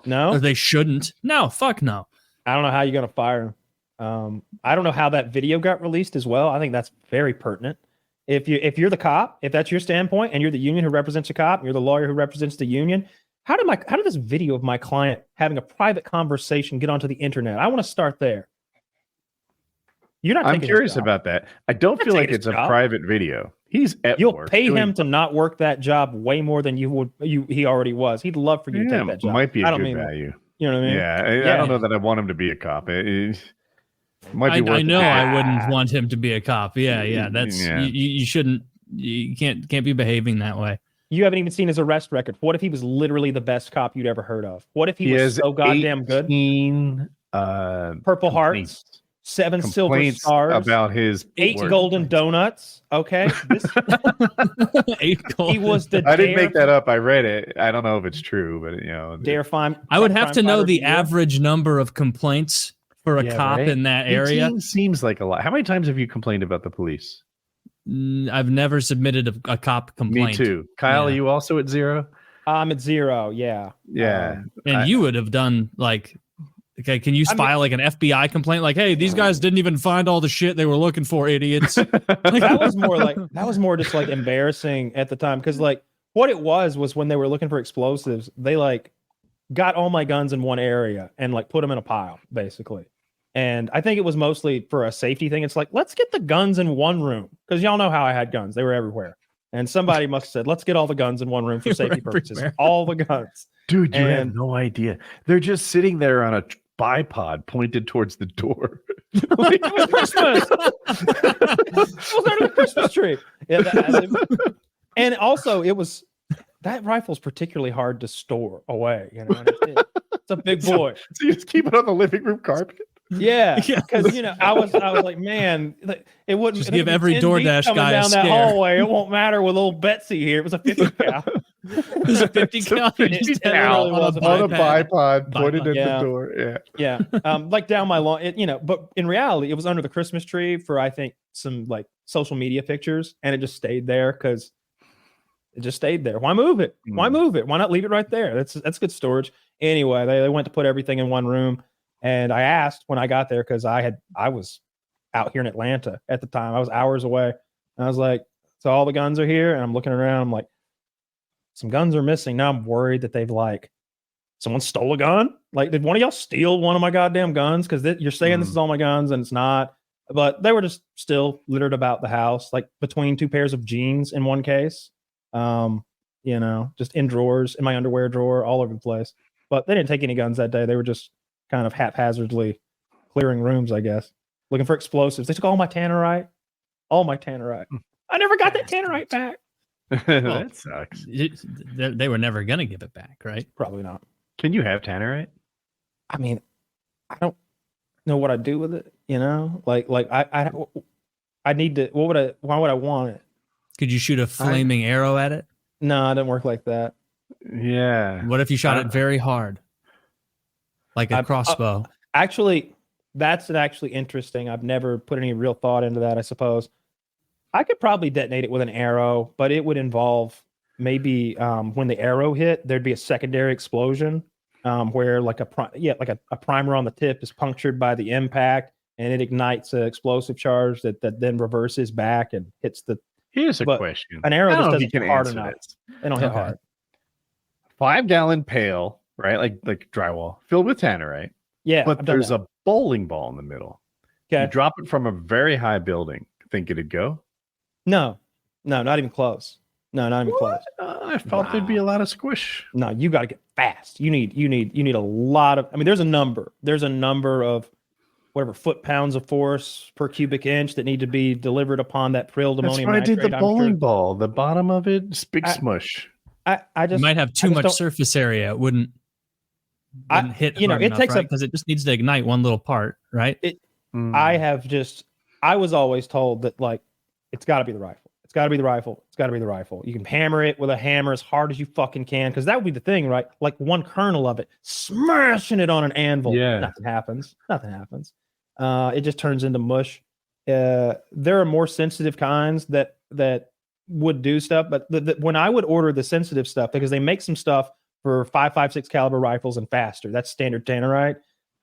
Speaker 4: No,
Speaker 2: Or they shouldn't. No, fuck no.
Speaker 4: I don't know how you're gonna fire him. I don't know how that video got released as well. I think that's very pertinent. If you're the cop, if that's your standpoint, and you're the union who represents the cop, you're the lawyer who represents the union. How did this video of my client having a private conversation get onto the internet? I want to start there. You're not.
Speaker 1: I'm
Speaker 4: taking his
Speaker 1: curious
Speaker 4: job.
Speaker 1: about that. I don't
Speaker 4: You're
Speaker 1: feel like
Speaker 4: taking
Speaker 1: it's
Speaker 4: his
Speaker 1: a
Speaker 4: job.
Speaker 1: private video. He's at
Speaker 4: You'll
Speaker 1: work
Speaker 4: pay
Speaker 1: doing-
Speaker 4: him to not work that job way more than he already was. He'd love for you to
Speaker 1: Yeah,
Speaker 4: take that job.
Speaker 1: might be
Speaker 4: I
Speaker 1: a
Speaker 4: don't
Speaker 1: good
Speaker 4: mean,
Speaker 1: value.
Speaker 4: you know what I mean?
Speaker 1: Yeah, I
Speaker 4: Yeah.
Speaker 1: don't know that I want him to be a cop. It might be worth
Speaker 2: I know
Speaker 1: it.
Speaker 2: I wouldn't want him to be a cop. Yeah. That's
Speaker 1: Yeah.
Speaker 2: You shouldn't. You can't be behaving that way.
Speaker 4: You haven't even seen his arrest record. What if he was literally the best cop you'd ever heard of? What if he was
Speaker 1: has
Speaker 4: so goddamn good?
Speaker 1: 18,
Speaker 4: Purple
Speaker 1: complaints.
Speaker 4: hearts, 7 silver
Speaker 1: Complaints
Speaker 4: stars,
Speaker 1: about his
Speaker 4: 8
Speaker 1: work.
Speaker 4: golden donuts. Okay,
Speaker 2: Eight gold.
Speaker 4: he was the.
Speaker 1: I didn't make
Speaker 4: Dare-
Speaker 1: that up. I read it. I don't know if it's true, but you know,
Speaker 4: Dare fine.
Speaker 2: I would have to know the
Speaker 4: average.
Speaker 2: average number of complaints for a
Speaker 4: Yeah,
Speaker 2: cop
Speaker 4: right?
Speaker 2: in that area.
Speaker 1: 18 seems like a lot. How many times have you complained about the police?
Speaker 2: I've never submitted a cop complaint.
Speaker 1: Me too. Kyle,
Speaker 2: Yeah.
Speaker 1: are you also at 0?
Speaker 4: I'm at 0. Yeah.
Speaker 1: Yeah.
Speaker 2: And you would have done like, okay, can you file like an FBI complaint? Like, hey, these guys didn't even find all the shit they were looking for, idiots.
Speaker 4: That was more just like embarrassing at the time because like what it was when they were looking for explosives, they like got all my guns in one area and like put them in a pile basically. And I think it was mostly for a safety thing. It's like, let's get the guns in one room because y'all know how I had guns. They were everywhere. And somebody must have said, let's get all the guns in one room for safety purposes.
Speaker 2: everywhere.
Speaker 4: All the guns.
Speaker 1: Dude, you have
Speaker 4: And-
Speaker 1: no idea. They're just sitting there on a bipod pointed towards the door.
Speaker 4: Like, it was Christmas. It was under the Christmas tree. Yeah, and also it was that rifle's particularly hard to store away. You know, and it's a big boy.
Speaker 1: So you just keep it on the living room carpet?
Speaker 4: Yeah,
Speaker 2: Yeah.
Speaker 4: because you know I was like, man, it wouldn't
Speaker 2: Just
Speaker 4: it'd
Speaker 2: give
Speaker 4: be
Speaker 2: every
Speaker 4: 10 deep
Speaker 2: DoorDash
Speaker 4: coming
Speaker 2: guy a
Speaker 4: down that
Speaker 2: scare.
Speaker 4: hallway. It won't matter with old Betsy here. It was a 50 cal.
Speaker 2: There's a 50 cal. You
Speaker 4: It
Speaker 2: just
Speaker 4: literally
Speaker 2: had it
Speaker 4: was
Speaker 2: on
Speaker 1: On a bipod pointed at
Speaker 4: Yeah.
Speaker 1: the door. Yeah.
Speaker 4: Yeah, like down my lawn. But in reality, it was under the Christmas tree for I think some like social media pictures, and it just stayed there because it just stayed there. Why move it? Why move it? Why not leave it right there? That's good storage. Anyway, they went to put everything in one room. And I asked when I got there because I was out here in Atlanta at the time. I was hours away. And I was like, so all the guns are here? And I'm looking around. I'm like, some guns are missing. Now I'm worried that they've like, someone stole a gun? Like, did one of y'all steal one of my goddamn guns? Because you're saying this is all my guns and it's not. But they were just still littered about the house, like between 2 pairs of jeans in one case. Just in drawers, in my underwear drawer, all over the place. But they didn't take any guns that day. They were just kind of haphazardly clearing rooms, I guess, looking for explosives. They took all my tannerite. I never got that tannerite back.
Speaker 1: That sucks.
Speaker 2: They were never going to give it back, right?
Speaker 4: Probably not.
Speaker 1: Can you have tannerite?
Speaker 4: I mean, I don't know what I'd do with it. I need to. Why would I want it?
Speaker 2: Could you shoot a flaming arrow at it?
Speaker 4: No, it didn't work like that.
Speaker 1: Yeah.
Speaker 2: What if you shot it very hard? Like a crossbow.
Speaker 4: Actually, that's actually interesting. I've never put any real thought into that, I suppose. I could probably detonate it with an arrow, but it would involve maybe when the arrow hit, there'd be a secondary explosion where like a primer on the tip is punctured by the impact and it ignites an explosive charge that then reverses back and hits the.
Speaker 1: Here's a
Speaker 4: But
Speaker 1: question.
Speaker 4: An arrow
Speaker 1: I don't
Speaker 4: just
Speaker 1: know if you
Speaker 4: doesn't
Speaker 1: can
Speaker 4: hit hard
Speaker 1: answer
Speaker 4: enough.
Speaker 1: this.
Speaker 4: They don't hit
Speaker 2: Okay.
Speaker 4: hard.
Speaker 1: 5-gallon pail, right? Like drywall filled with tannerite.
Speaker 4: Yeah,
Speaker 1: But
Speaker 4: I've done
Speaker 1: there's
Speaker 4: that.
Speaker 1: a bowling ball in the middle. You
Speaker 4: Okay.
Speaker 1: drop it from a very high building. Think it'd go?
Speaker 4: No, not even close. No, not even close.
Speaker 1: I thought there'd be a lot of squish.
Speaker 4: No, you got to get fast. You need a lot of. I mean, there's a number. There's a number of whatever foot-pounds of force per cubic inch that need to be delivered upon that prilled
Speaker 1: That's
Speaker 4: ammonium
Speaker 1: why I
Speaker 4: nitrate.
Speaker 1: did the bowling ball. The bottom of it's big smush.
Speaker 4: I just
Speaker 2: you might have too much surface area. It wouldn't hit.
Speaker 4: You know, it takes
Speaker 2: because it just needs to ignite one little part, right?
Speaker 4: I was always told that like it's got to be the rifle. It's got to be the rifle. It's got to be the rifle. You can hammer it with a hammer as hard as you fucking can, because that would be the thing, right? Like one kernel of it, smashing it on an anvil.
Speaker 1: Yeah.
Speaker 4: Nothing happens. It just turns into mush. There are more sensitive kinds that would do stuff, but when I would order the sensitive stuff, because they make some stuff for 5.56 caliber rifles and faster. That's standard tannerite.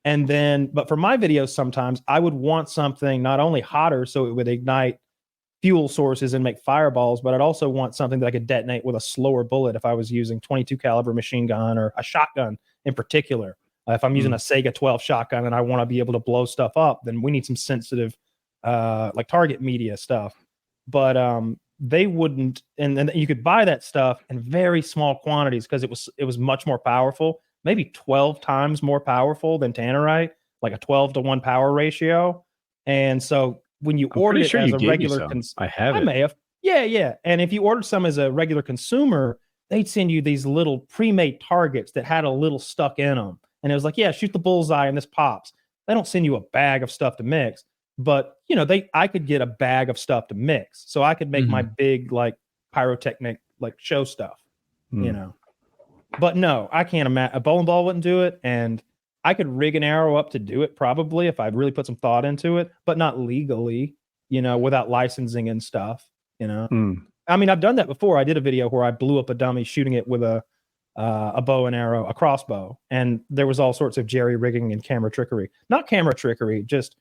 Speaker 4: And then, but for my videos, sometimes I would want something not only hotter so it would ignite fuel sources and make fireballs, but I'd also want something that I could detonate with a slower bullet if I was using 22 caliber machine gun or a shotgun in particular. If I'm using a Sega 12 shotgun and I want to be able to blow stuff up, then we need some sensitive like target media stuff. But they wouldn't, and then you could buy that stuff in very small quantities because it was much more powerful, maybe 12 times more powerful than tannerite, like a 12-to-1 power ratio. And so when you order it as a regular, I may have, yeah. And if you ordered some as a regular consumer, they'd send you these little pre-made targets that had a little stuck in them, and it was like, yeah, shoot the bullseye and this pops. They don't send you a bag of stuff to mix, but you know, I could get a bag of stuff to mix, so I could make my big like pyrotechnic like show stuff, you know. But no, I can't imagine a bowling ball wouldn't do it, and I could rig an arrow up to do it probably if I really put some thought into it, but not legally, you know, without licensing and stuff, you know. I mean, I've done that before. I did a video where I blew up a dummy shooting it with a bow and arrow, a crossbow, and there was all sorts of jerry rigging and camera trickery. Not camera trickery, just,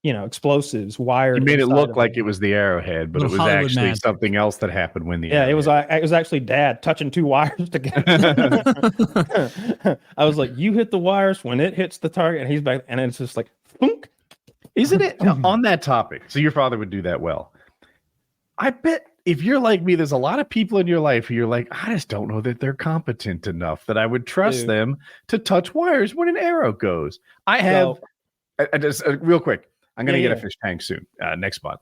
Speaker 4: you know, explosives wired.
Speaker 1: You made it look like it was the arrowhead, but it was
Speaker 2: Hollywood
Speaker 1: actually
Speaker 2: man.
Speaker 1: something else that happened when the
Speaker 4: it was actually Dad touching two wires together. I was like, you hit the wires when it hits the target, and he's back, and it's just like, thunk.
Speaker 1: Isn't it on that topic? So your father would do that well. I bet if you're like me, there's a lot of people in your life who you're like, I just don't know that they're competent enough that I would trust them to touch wires when an arrow goes. I have, just real quick, I'm going to get a fish tank soon, next month.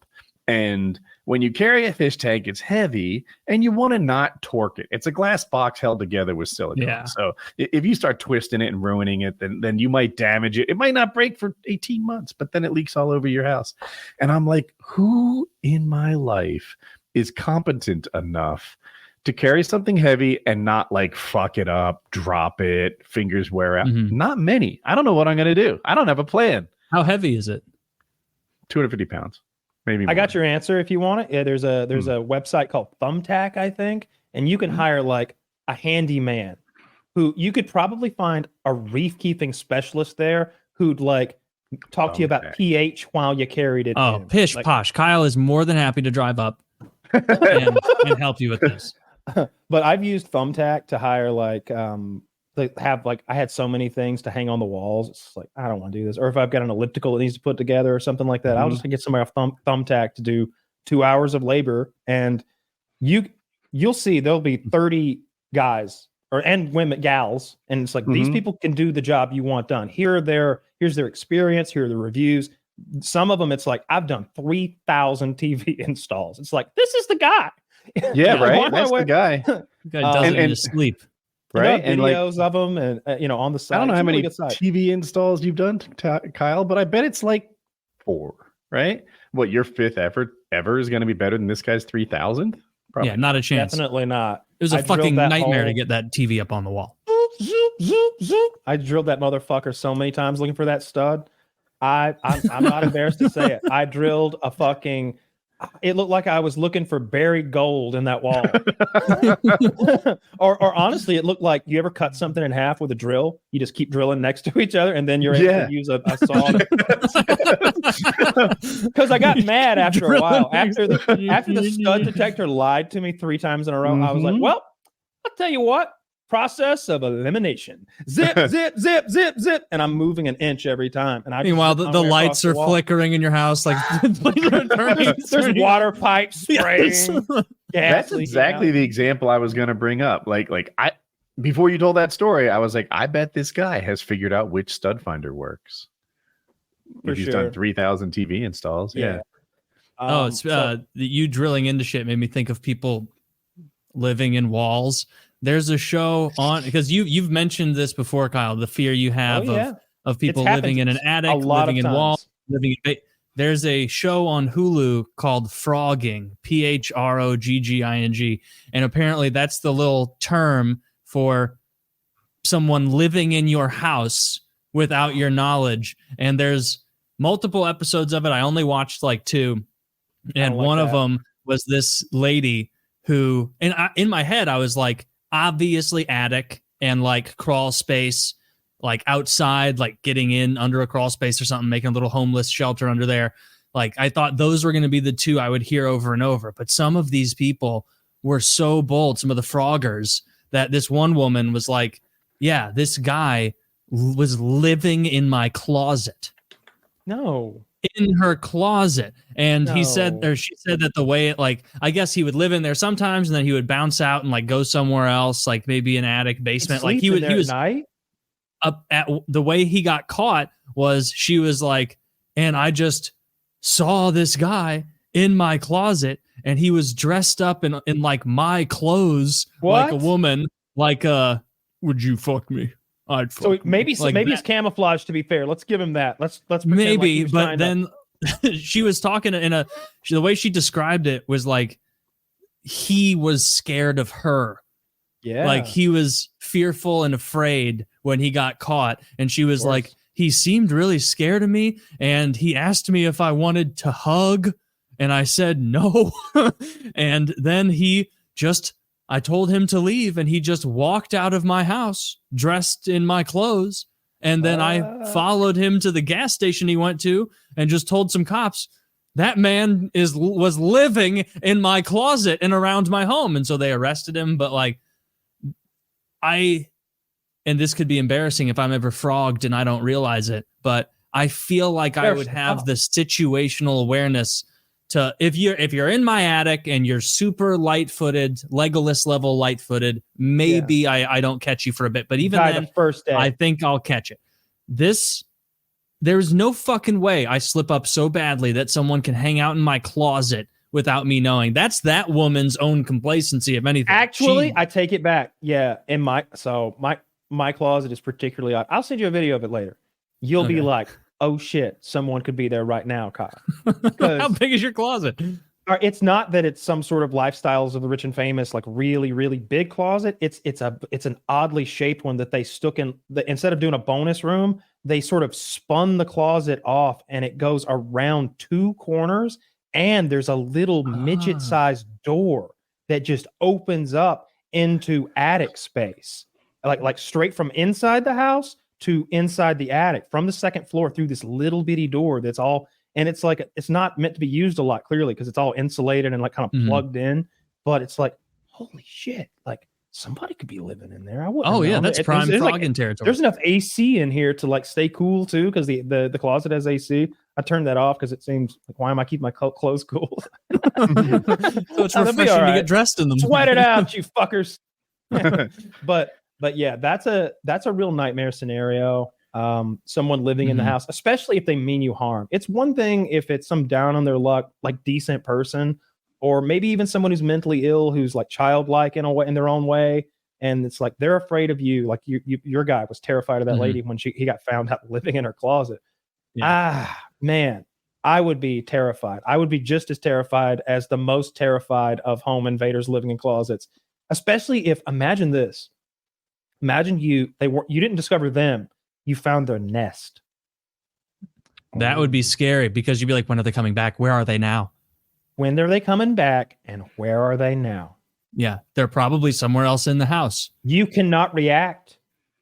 Speaker 1: And when you carry a fish tank, it's heavy and you want to not torque it. It's a glass box held together with silicone. Yeah. So if you start twisting it and ruining it, then you might damage it. It might not break for 18 months, but then it leaks all over your house. And I'm like, who in my life is competent enough to carry something heavy and not like fuck it up, drop it, fingers wear out? Not many. I don't know what I'm going to do. I don't have a plan.
Speaker 2: How heavy is it?
Speaker 1: 250 pounds. Maybe more.
Speaker 4: I got your answer if you want it. Yeah, there's a website called Thumbtack, I think, and you can hire like a handyman who you could probably find a reef keeping specialist there who'd like talk to you about pH while you carried it.
Speaker 2: Oh, pish posh. Kyle is more than happy to drive up and help you with this.
Speaker 4: But I've used Thumbtack to hire like I had so many things to hang on the walls. It's like, I don't want to do this. Or if I've got an elliptical that needs to put together or something like that, I'll just get somebody off Thumbtack to do 2 hours of labor. And you'll see there'll be 30 guys and women, gals. And it's like, these people can do the job you want done. Here's their experience. Here are the reviews. Some of them, it's like, I've done 3,000 TV installs. It's like, this is the guy.
Speaker 1: Yeah, right. That's the guy.
Speaker 2: The guy does it in his sleep.
Speaker 4: Right, and videos of them, and on the side.
Speaker 1: I don't know how many TV installs you've done, Kyle, but I bet it's like 4. Right? What, your 5th effort ever is going to be better than this guy's 3,000?
Speaker 2: Yeah, not a chance.
Speaker 4: Definitely not.
Speaker 2: It was a fucking nightmare to get that TV up on the wall.
Speaker 4: Zoop, zoop, zoop. I drilled that motherfucker so many times looking for that stud. I'm not embarrassed to say it. I drilled a fucking. It looked like I was looking for buried gold in that wall. or honestly, it looked like you ever cut something in half with a drill? You just keep drilling next to each other, and then you're able to use a saw. Because I got mad after a while. After the stud detector lied to me 3 times in a row, I was like, well, I'll tell you what. process of elimination. Zip, zip, zip, zip, zip. And I'm moving an inch every time. And I
Speaker 2: meanwhile, the lights are flickering in your house. Like
Speaker 4: there's water pipes spraying.
Speaker 1: Yes. That's exactly the example I was going to bring up. Before you told that story, I was like, I bet this guy has figured out which stud finder works. If he's done 3,000 TV installs. Yeah.
Speaker 2: You drilling into shit made me think of people living in walls. There's a show on, because you've mentioned this before, Kyle, the fear you have of people living in an attic, living in walls, living in. There's a show on Hulu called Frogging, PHROGGING, and apparently that's the little term for someone living in your house without your knowledge. And there's multiple episodes of it. I only watched like 2, and one of them was this lady who, and in my head, I was like, obviously attic and like crawl space, like outside, like getting in under a crawl space or something, making a little homeless shelter under there. Like I thought those were going to be the 2 I would hear over and over. But some of these people were so bold, some of the froggers, that this one woman was like, yeah, this guy was living in my closet.
Speaker 4: No.
Speaker 2: In her closet. And he said, or she said that the way it, like, I guess he would live in there sometimes and then he would bounce out and like go somewhere else, like maybe an attic, basement. Like he was
Speaker 4: at night?
Speaker 2: Up at the way he got caught was she was like, and I just saw this guy in my closet and he was dressed up in like my clothes, like a woman, like would you fuck me? I'd fuck
Speaker 4: so maybe
Speaker 2: like
Speaker 4: maybe
Speaker 2: that.
Speaker 4: It's camouflage, to be fair. Let's give him that. Let's
Speaker 2: maybe,
Speaker 4: like
Speaker 2: but then she was talking the way she described it was like he was scared of her.
Speaker 4: Yeah.
Speaker 2: Like he was fearful and afraid when he got caught. And she was like, he seemed really scared of me. And he asked me if I wanted to hug. And I said no. And then I told him to leave. And he just walked out of my house dressed in my clothes. And then I followed him to the gas station he went to and just told some cops, that man was living in my closet and around my home. And so they arrested him. But like, and this could be embarrassing if I'm ever frogged and I don't realize it, but I feel like I would have the situational awareness to, if you're in my attic and you're super light-footed, Legolas level light-footed, maybe I don't catch you for a bit, but even then,
Speaker 4: the first day.
Speaker 2: I think I'll catch it. There's no fucking way I slip up so badly that someone can hang out in my closet without me knowing. That's that woman's own complacency, if anything.
Speaker 4: Actually, I take it back. Yeah, in my closet is particularly odd. I'll send you a video of it later. You'll be like, oh shit, someone could be there right now, Kyle.
Speaker 2: How big is your closet?
Speaker 4: It's not that it's some sort of lifestyles of the rich and famous, like really, really big closet. It's an oddly shaped one that they stuck in. Instead of doing a bonus room, they sort of spun the closet off, and it goes around 2 corners. And there's a little midget-sized door that just opens up into attic space, like straight from inside the house to inside the attic, from the second floor through this little bitty door that's all, and it's like, it's not meant to be used a lot, clearly, because it's all insulated and like kind of plugged in, but it's like, holy shit, like somebody could be living in there. I wouldn't know.
Speaker 2: That's prime frogging territory.
Speaker 4: There's enough AC in here to like stay cool too, because the closet has AC. I turned that off because it seems like, why am I keeping my clothes cool?
Speaker 2: So it's refreshing to get dressed in them.
Speaker 4: Sweat it out, you fuckers. But yeah, that's a real nightmare scenario. Someone living in the house, especially if they mean you harm. It's one thing if it's some down on their luck, like decent person, or maybe even someone who's mentally ill, who's like childlike in a way, in their own way, and it's like they're afraid of you. Like your guy was terrified of that lady when he got found out living in her closet. Yeah. Man, I would be terrified. I would be just as terrified as the most terrified of home invaders living in closets. Especially if, imagine this. Imagine you didn't discover them. You found their nest.
Speaker 2: That would be scary, because you'd be like, when are they coming back? Where are they now?
Speaker 4: When are they coming back, and where are they now?
Speaker 2: Yeah, they're probably somewhere else in the house.
Speaker 4: You cannot react.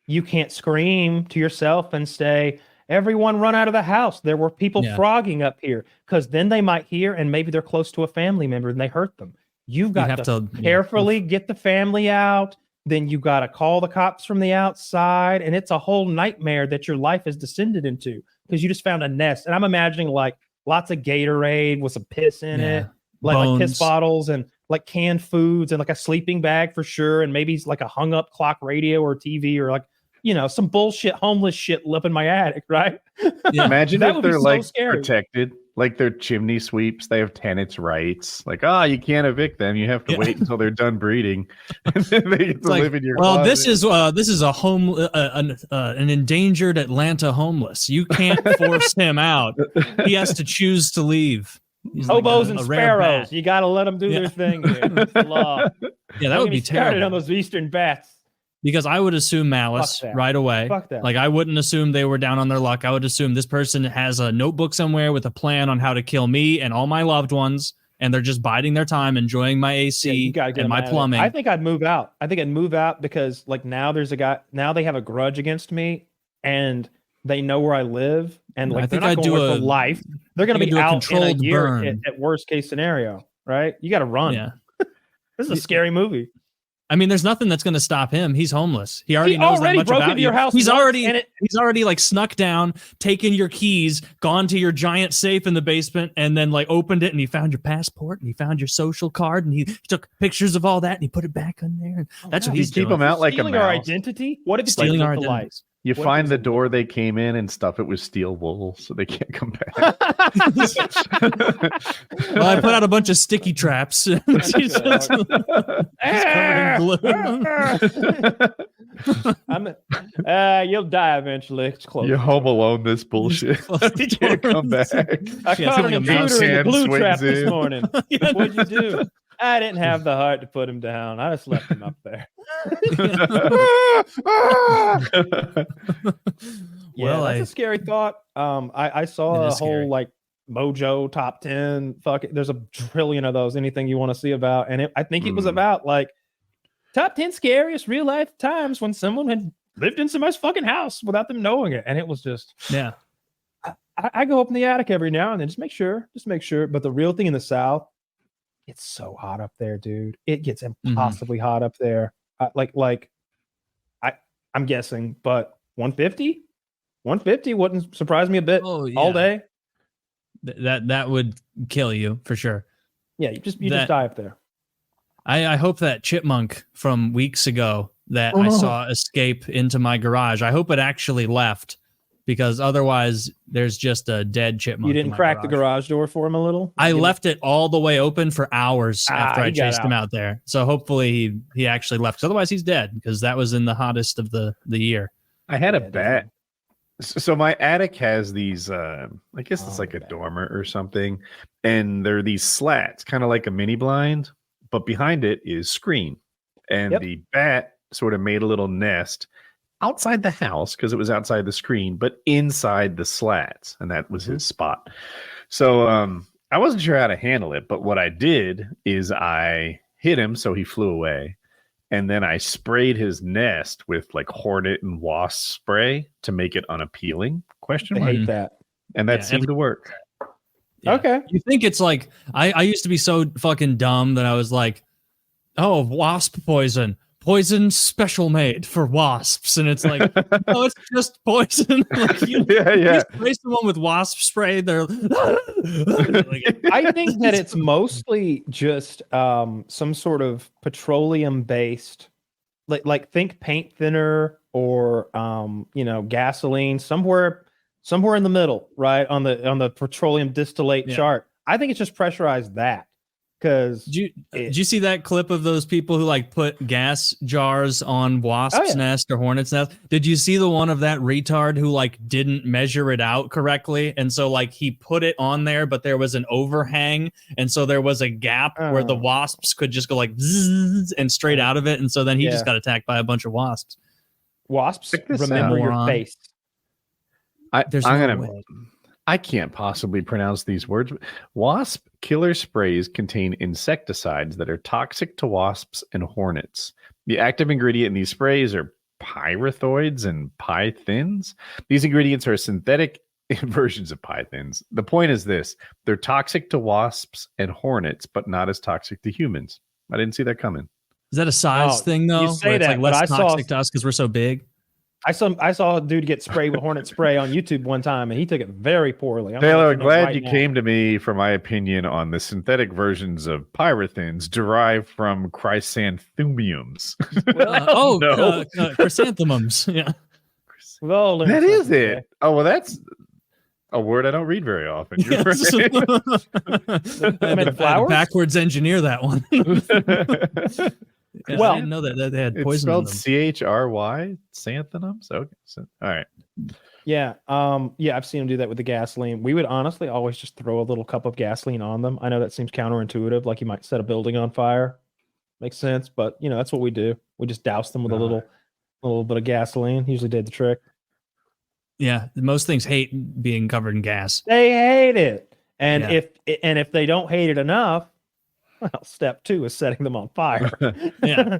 Speaker 4: You can't scream to yourself and say, everyone run out of the house. There were people frogging up here, because then they might hear, and maybe they're close to a family member and they hurt them. You've got to carefully get the family out, then you got to call the cops from the outside, and it's a whole nightmare that your life has descended into because you just found a nest. And I'm imagining like lots of Gatorade with some piss in it, like piss bottles and like canned foods and like a sleeping bag for sure, and maybe like a hung up clock radio or TV or like, you know, some bullshit homeless shit up in my attic, right?
Speaker 1: Yeah. Imagine if they're like protected, like their chimney sweeps, they have tenants' rights. Like, you can't evict them. You have to wait until they're done breeding, and then they get to live in your.
Speaker 2: Well,
Speaker 1: closet.
Speaker 2: this is a an endangered Atlanta homeless. You can't force him out. He has to choose to leave. He's
Speaker 4: hobos and sparrows. You got to let them do their thing. It's the law.
Speaker 2: Yeah, that would be terrible.
Speaker 4: On those eastern bats.
Speaker 2: Because I would assume malice right away.
Speaker 4: Fuck that.
Speaker 2: Like, I wouldn't assume they were down on their luck. I would assume this person has a notebook somewhere with a plan on how to kill me and all my loved ones, and they're just biding their time, enjoying my AC and my plumbing.
Speaker 4: I think I'd move out. Because like now there's a guy. Now they have a grudge against me, and they know where I live, and like they're not going for life. They're going to be out in a year at worst case scenario, right? You got to run.
Speaker 2: Yeah,
Speaker 4: this is a scary movie.
Speaker 2: I mean, there's nothing that's going to stop him. He's homeless. He already knows that much
Speaker 4: broke
Speaker 2: about
Speaker 4: into
Speaker 2: you.
Speaker 4: Your house
Speaker 2: he's already like snuck down, taken your keys, gone to your giant safe in the basement, and then like opened it, and he found your passport, and he found your social card, and he took pictures of all that, and he put it back in there. And that's what he's doing.
Speaker 1: Keep them out like a mouse.
Speaker 4: Stealing our identity. What if it's
Speaker 2: stealing our
Speaker 4: identity?
Speaker 1: You find the door they came in and stuff it with steel wool so they can't come back.
Speaker 2: Well, I put out a bunch of sticky traps. He's covered in glue.
Speaker 4: You'll die eventually. It's close.
Speaker 1: You home alone this bullshit. You can't come back.
Speaker 4: I caught an intruder in the glue trap this morning. What'd you do? I didn't have the heart to put him down. I just left him up there. Well, that's a scary thought. I saw a whole like Mojo top 10. Fuck it. There's a trillion of those. Anything you want to see about, and I think it was about like top 10 scariest real life times when someone had lived in somebody's fucking house without them knowing it, and it was just I go up in the attic every now and then, just make sure. But the real thing in the South. It's so hot up there, dude. It gets impossibly hot up there. I'm guessing, but 150 wouldn't surprise me a bit. All day.
Speaker 2: That would kill you for sure.
Speaker 4: Yeah, you just die up there.
Speaker 2: I hope that chipmunk from weeks ago that I saw escape into my garage, I hope it actually left. Because otherwise, there's just a dead chipmunk.
Speaker 4: You didn't crack the garage door for him a little?
Speaker 2: I left it all the way open for hours after I chased him out there. So hopefully he actually left. Otherwise, he's dead because that was in the hottest of the year.
Speaker 1: I had a bat. So my attic has these, I guess it's like a dormer or something. And there are these slats, kind of like a mini blind. But behind it is screen. And the bat sort of made a little nest outside the house because it was outside the screen, but inside the slats, and that was his spot. So I wasn't sure how to handle it, but what I did is I hit him so he flew away, and then I sprayed his nest with like hornet and wasp spray to make it unappealing.
Speaker 4: I hate that.
Speaker 1: And that seemed to work.
Speaker 2: Yeah.
Speaker 4: Okay.
Speaker 2: You think it's like I used to be so fucking dumb that I was like, oh, wasp poison special made for wasps, and it's like, no, it's just poison. Like you spray someone with wasp spray, they're
Speaker 4: I think that it's mostly just some sort of petroleum based, like think paint thinner or gasoline, somewhere in the middle, right on the petroleum distillate chart. I think it's just pressurized that. Because
Speaker 2: did you see that clip of those people who like put gas jars on wasps' nest or hornets' nest? Did you see the one of that retard who like didn't measure it out correctly, and so like he put it on there, but there was an overhang, and so there was a gap where the wasps could just go like zzz, and straight out of it, and so then he just got attacked by a bunch of wasps.
Speaker 4: Wasps, remember your face.
Speaker 1: I can't possibly pronounce these words. Wasp killer sprays contain insecticides that are toxic to wasps and hornets. The active ingredient in these sprays are pyrethroids and pythins. These ingredients are synthetic versions of pythins. The point is this: they're toxic to wasps and hornets, but not as toxic to humans. I didn't see that coming.
Speaker 2: Is that a size thing though?
Speaker 4: You say
Speaker 2: where it's
Speaker 4: that,
Speaker 2: like
Speaker 4: but
Speaker 2: less
Speaker 4: I saw
Speaker 2: toxic to us because we're so big.
Speaker 4: I saw a dude get sprayed with hornet spray on YouTube one time, and he took it very poorly.
Speaker 1: Taylor, glad you came to me for my opinion on the synthetic versions of pyrothins derived from chrysanthemums.
Speaker 2: Chrysanthemums. Yeah.
Speaker 4: Well,
Speaker 1: that is it. Oh, well, that's a word I don't read very often. You're
Speaker 2: I had to backwards engineer that one. Well, I didn't know that they had poison.
Speaker 1: It's spelled CHRY, xanthanoms. Okay, so, all right.
Speaker 4: Yeah, I've seen them do that with the gasoline. We would honestly always just throw a little cup of gasoline on them. I know that seems counterintuitive, like you might set a building on fire. Makes sense, but that's what we do. We just douse them with a little bit of gasoline. Usually did the trick.
Speaker 2: Yeah, most things hate being covered in gas.
Speaker 4: They hate it, and if they don't hate it enough, well, step 2 is setting them on fire.
Speaker 2: Yeah.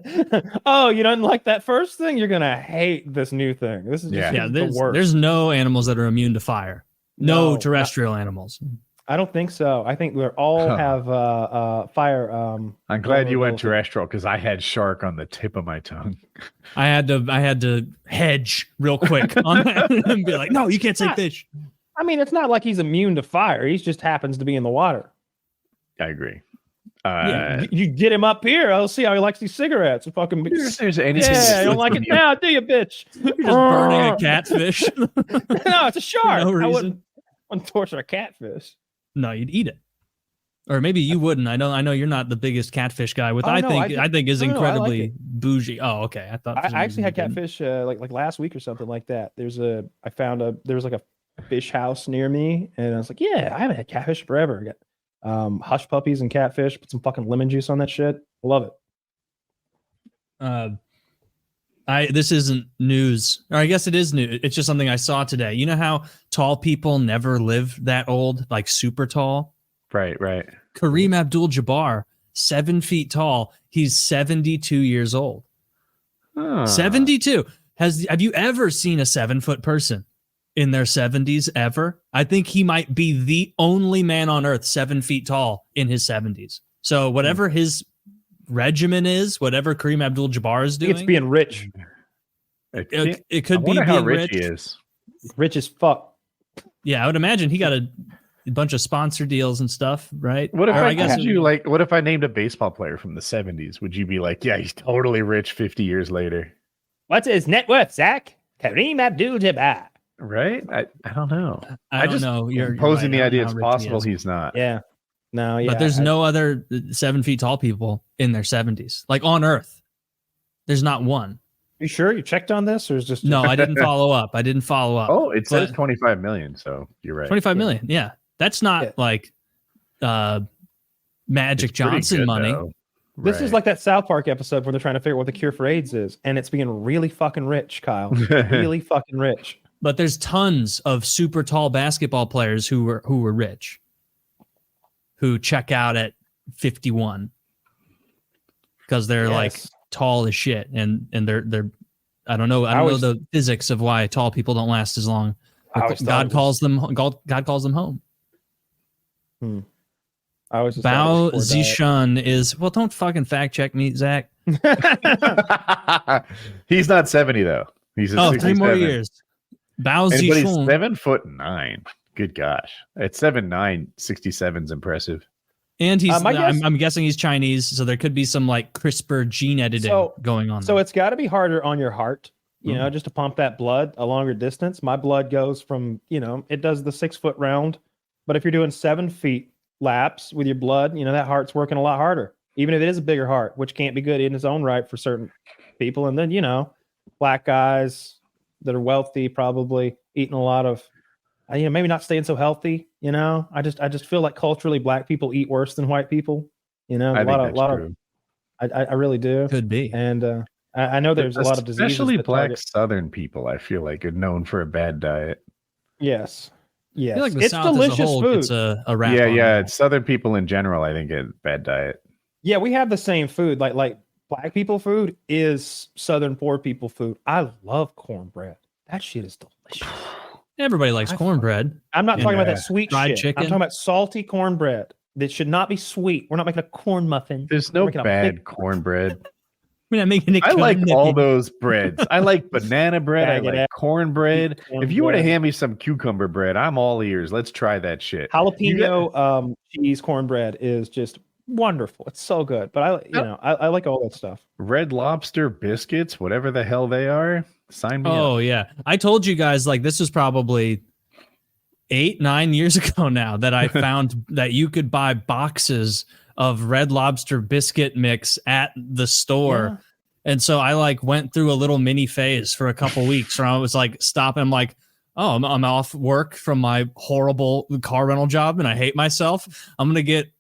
Speaker 4: Oh, you don't like that first thing? You're gonna hate this new thing. This is just the worst.
Speaker 2: There's no animals that are immune to fire. No terrestrial animals.
Speaker 4: I don't think so. I think we all have fire.
Speaker 1: I'm glad you went terrestrial because I had shark on the tip of my tongue.
Speaker 2: I had to hedge real quick on that and be like, no, you can't say fish.
Speaker 4: I mean, it's not like he's immune to fire. He just happens to be in the water.
Speaker 1: I agree.
Speaker 4: You get him up here. I'll see how he likes these cigarettes. Fucking
Speaker 1: there's anything.
Speaker 4: Yeah, I don't like it now, do you, bitch?
Speaker 2: You're just burning a catfish.
Speaker 4: No, it's a shark.
Speaker 2: No reason.
Speaker 4: I wouldn't torture a catfish.
Speaker 2: No, you'd eat it, or maybe you wouldn't. I know you're not the biggest catfish guy. I think is incredibly bougie. Oh, okay. I thought
Speaker 4: I actually had catfish like last week or something like that. There was like a fish house near me, and I was like, yeah, I haven't had catfish forever. I got hush puppies and catfish. Put some fucking lemon juice on that shit. Love it.
Speaker 2: This isn't news, or I guess it is news. It's just something I saw today. You know how tall people never live that old, like super tall?
Speaker 1: Right.
Speaker 2: Kareem Abdul-Jabbar, 7 feet tall. He's 72 years old. 72. Have you ever seen a 7-foot person in their 70s ever? I think he might be the only man on earth 7 feet tall in his 70s. So whatever his regimen is, whatever Kareem Abdul-Jabbar is doing,
Speaker 4: it's being rich.
Speaker 2: It could be
Speaker 1: how
Speaker 2: being
Speaker 1: rich he is.
Speaker 4: Rich as fuck.
Speaker 2: Yeah, I would imagine he got a bunch of sponsor deals and stuff, right?
Speaker 1: What if what if I named a baseball player from the 70s? Would you be like, yeah, he's totally rich 50 years later?
Speaker 4: What's his net worth, Zach? Kareem Abdul-Jabbar.
Speaker 1: Right? I don't know.
Speaker 2: I don't know. You're
Speaker 1: posing
Speaker 2: right.
Speaker 1: the idea it's possible he's not.
Speaker 4: Yeah. No, yeah.
Speaker 2: But there's no other 7 feet tall people in their 70s, like on Earth. There's not one.
Speaker 4: You sure you checked on this, or is just
Speaker 2: no? I didn't follow up.
Speaker 1: Oh, it says 25 million. So you're right.
Speaker 2: 25 million. Yeah, that's not like Magic Johnson money.
Speaker 4: This is like that South Park episode where they're trying to figure out what the cure for AIDS is, and it's being really fucking rich, Kyle. Really fucking rich.
Speaker 2: But there's tons of super tall basketball players who were rich, who check out at 51 because they're like tall as shit, and they're I don't know the physics of why tall people don't last as long. God calls them home.
Speaker 4: I was
Speaker 2: Bao Zishan is don't fucking fact check me, Zach.
Speaker 1: He's not 70 though. He's
Speaker 2: 3 more years. Bao Zishan,
Speaker 1: 7'9". Good gosh, at 7'9", 67's impressive.
Speaker 2: And he's I'm guessing he's Chinese, so there could be some like CRISPR gene editing going on.
Speaker 4: So it's got to be harder on your heart, just to pump that blood a longer distance. My blood goes from, it does the 6 foot round, but if you're doing 7 feet laps with your blood, that heart's working a lot harder, even if it is a bigger heart, which can't be good in its own right for certain people. And then, black guys that are wealthy, probably eating a lot of, maybe not staying so healthy. I just feel like culturally black people eat worse than white people. I really do.
Speaker 2: Could be.
Speaker 4: And I know there's a lot of diseases.
Speaker 1: Especially black Southern people, I feel like, are known for a bad diet.
Speaker 4: Yes.
Speaker 2: I feel like it's South delicious as a whole food. It's a rap.
Speaker 1: Yeah. It's Southern people in general, I think, a bad diet.
Speaker 4: Yeah, we have the same food. Like black people food is Southern poor people food. I love cornbread. That shit is delicious.
Speaker 2: Everybody likes cornbread.
Speaker 4: I'm not talking about that sweet
Speaker 2: fried
Speaker 4: shit.
Speaker 2: chicken.
Speaker 4: I'm talking about salty cornbread that should not be sweet. We're not making a corn muffin.
Speaker 1: There's no bad cornbread.
Speaker 2: We're not making it.
Speaker 1: I like all those breads. I like banana bread. I like cornbread. If you were to hand me some cucumber bread, I'm all ears. Let's try that shit.
Speaker 4: Jalapeno cheese cornbread is just wonderful. It's so good. But I like all that stuff.
Speaker 1: Red Lobster biscuits, whatever the hell they are. Sign me up.
Speaker 2: Oh yeah, I told you guys like this was probably 8-9 years ago now that I found that you could buy boxes of Red Lobster biscuit mix at the store. Yeah. And so I like went through a little mini phase for a couple weeks where I was like stopping. I'm like, oh, I'm off work from my horrible car rental job and I hate myself. I'm going to get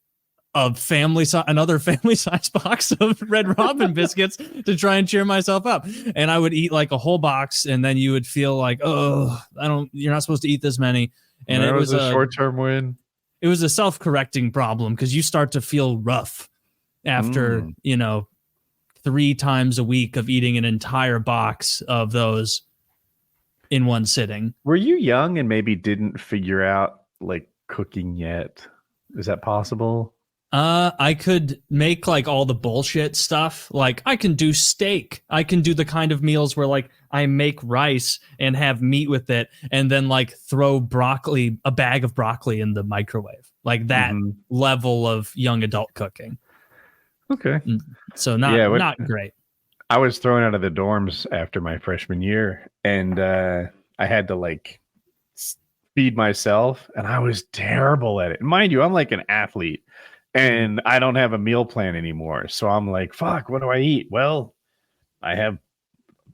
Speaker 2: another family size box of Red Robin biscuits to try and cheer myself up. And I would eat like a whole box and then you would feel like, oh, you're not supposed to eat this many. And it was
Speaker 1: a short-term win.
Speaker 2: It was a self-correcting problem because you start to feel rough after, 3 times a week of eating an entire box of those in one sitting.
Speaker 1: Were you young and maybe didn't figure out like cooking yet? Is that possible?
Speaker 2: I could make like all the bullshit stuff. Like I can do steak. I can do the kind of meals where like I make rice and have meat with it and then like throw a bag of broccoli in the microwave. Like that level of young adult cooking.
Speaker 1: Okay.
Speaker 2: So not great.
Speaker 1: I was thrown out of the dorms after my freshman year and I had to like feed myself and I was terrible at it. Mind you, I'm like an athlete. And I don't have a meal plan anymore. So I'm like, fuck, what do I eat? Well, I have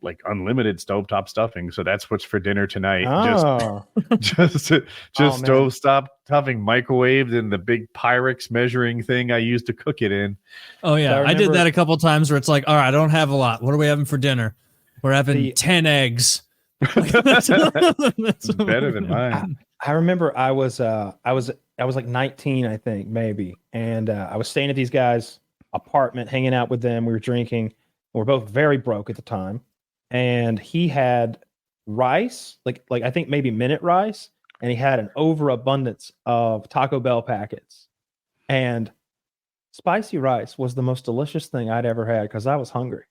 Speaker 1: like unlimited stovetop stuffing. So that's what's for dinner tonight.
Speaker 4: Oh.
Speaker 1: Just stovetop stuffing microwaved in the big Pyrex measuring thing I used to cook it in.
Speaker 2: Oh, yeah. I did that a couple times where it's like, all right, I don't have a lot. What are we having for dinner? We're having 10 eggs.
Speaker 1: That's better than mine.
Speaker 4: I remember I was like 19, I think, maybe. And I was staying at these guys' apartment, hanging out with them. We were drinking. We were both very broke at the time. And he had rice, like I think maybe minute rice. And he had an overabundance of Taco Bell packets. And spicy rice was the most delicious thing I'd ever had because I was hungry.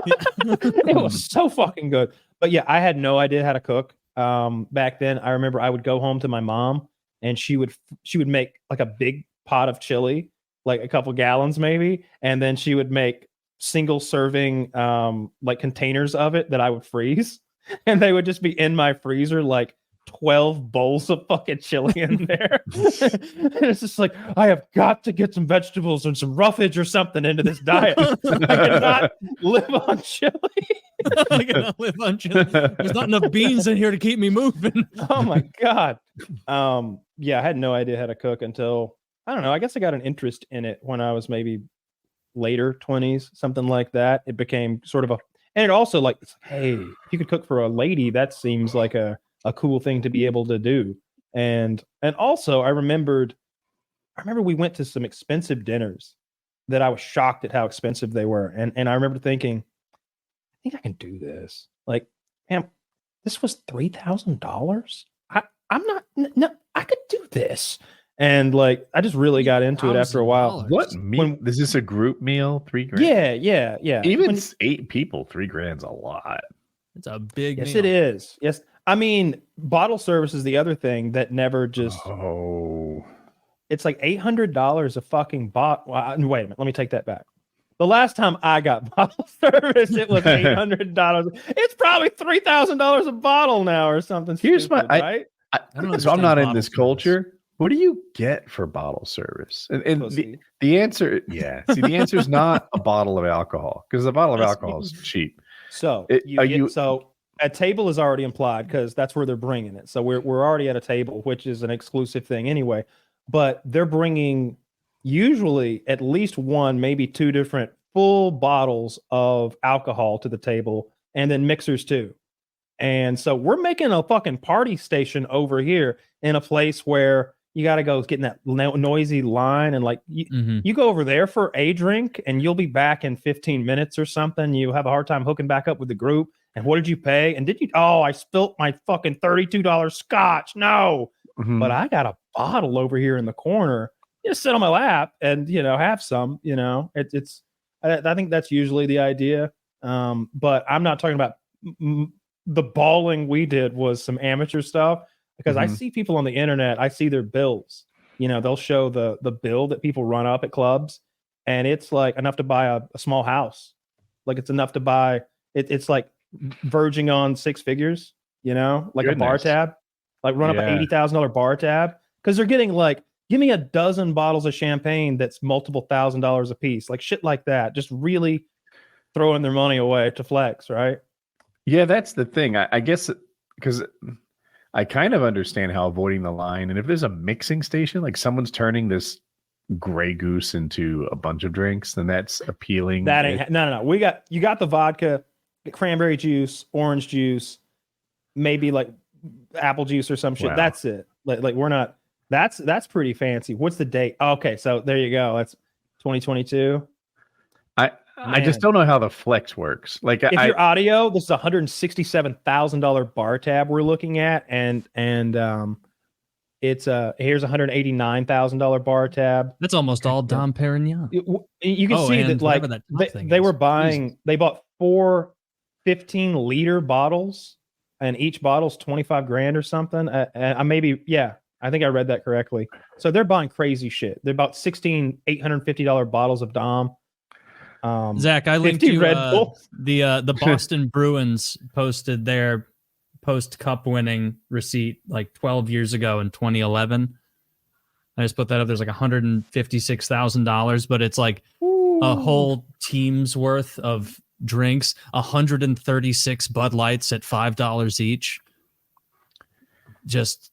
Speaker 4: It was so fucking good. But yeah, I had no idea how to cook. Back then, I remember I would go home to my mom and she would make like a big pot of chili, like a couple gallons maybe, and then she would make single serving like containers of it that I would freeze, and they would just be in my freezer like 12 bowls of fucking chili in there. It's just like, I have got to get some vegetables and some roughage or something into this diet. I cannot live on chili.
Speaker 2: I cannot live on chili. There's not enough beans in here to keep me moving.
Speaker 4: Oh my God. Yeah, I had no idea how to cook until, I don't know, I guess I got an interest in it when I was maybe later 20s, something like that. It became sort of and it also like, hey, if you could cook for a lady, that seems like a cool thing to be able to do. And also I remember we went to some expensive dinners that I was shocked at how expensive they were. And I remember thinking, I think I can do this. Like, man, this was $3,000. I could do this. And like, I just really got into it after a while.
Speaker 1: What meal? Is this a group meal? $3,000?
Speaker 4: Yeah.
Speaker 1: Even 8 people, $3,000's a lot.
Speaker 2: It's a big
Speaker 4: Yes,
Speaker 2: meal.
Speaker 4: it is. Yes. I mean, bottle service is the other thing that never just.
Speaker 1: Oh.
Speaker 4: It's like $800 a fucking bottle. Wait a minute. Let me take that back. The last time I got bottle service, it was $800. It's probably $3,000 a bottle now or something.
Speaker 1: Here's
Speaker 4: stupid,
Speaker 1: my.
Speaker 4: right?
Speaker 1: So I'm not in this culture. What do you get for bottle service? And the answer, See, the answer is not a bottle of alcohol because the bottle of alcohol is cheap.
Speaker 4: So a table is already implied because that's where they're bringing it. So we're already at a table, which is an exclusive thing anyway. But they're bringing usually at least 1, maybe 2 different full bottles of alcohol to the table, and then mixers too. And so we're making a fucking party station over here in a place where you got to go get in that noisy line. And like you go over there for a drink and you'll be back in 15 minutes or something. You have a hard time hooking back up with the group. And what did you pay? And I spilt my fucking $32 scotch. No, but I got a bottle over here in the corner. Just sit on my lap and, have some, it's I think that's usually the idea. But I'm not talking about the balling we did was some amateur stuff, because I see people on the internet, I see their bills. You know, they'll show the bill that people run up at clubs, and it's like enough to buy a small house. Like it's enough to buy it's like verging on six figures, you know, like a bar tab, like run up an $80,000 bar tab, because they're getting like, give me a dozen bottles of champagne that's multiple $1,000s a piece, like shit like that. Just really throwing their money away to flex, right?
Speaker 1: Yeah, that's the thing. I guess because I kind of understand how avoiding the line, and if there's a mixing station, like someone's turning this Grey Goose into a bunch of drinks, then that's appealing.
Speaker 4: That ain't no. You got the vodka, cranberry juice, orange juice, maybe like apple juice or some shit. Wow. That's it. Like we're not. That's pretty fancy. What's the date? Okay, so there you go. That's 2022.
Speaker 1: I just don't know how the flex works. Like
Speaker 4: if your audio, this is a $167,000 bar tab we're looking at, and it's here's a $189,000 bar tab.
Speaker 2: That's almost all Dom Perignon.
Speaker 4: You can see that like they were buying. They bought 4 15-liter bottles, and each bottle's $25,000 or something. I think I read that correctly. So they're buying crazy shit. They're about 16 $850 bottles of Dom.
Speaker 2: Zach, I linked you the Boston Bruins posted their post cup winning receipt like 12 years ago in 2011. I just put that up. There's like $156,000, but it's like a whole team's worth of drinks, 136 Bud Lights at $5 each. Just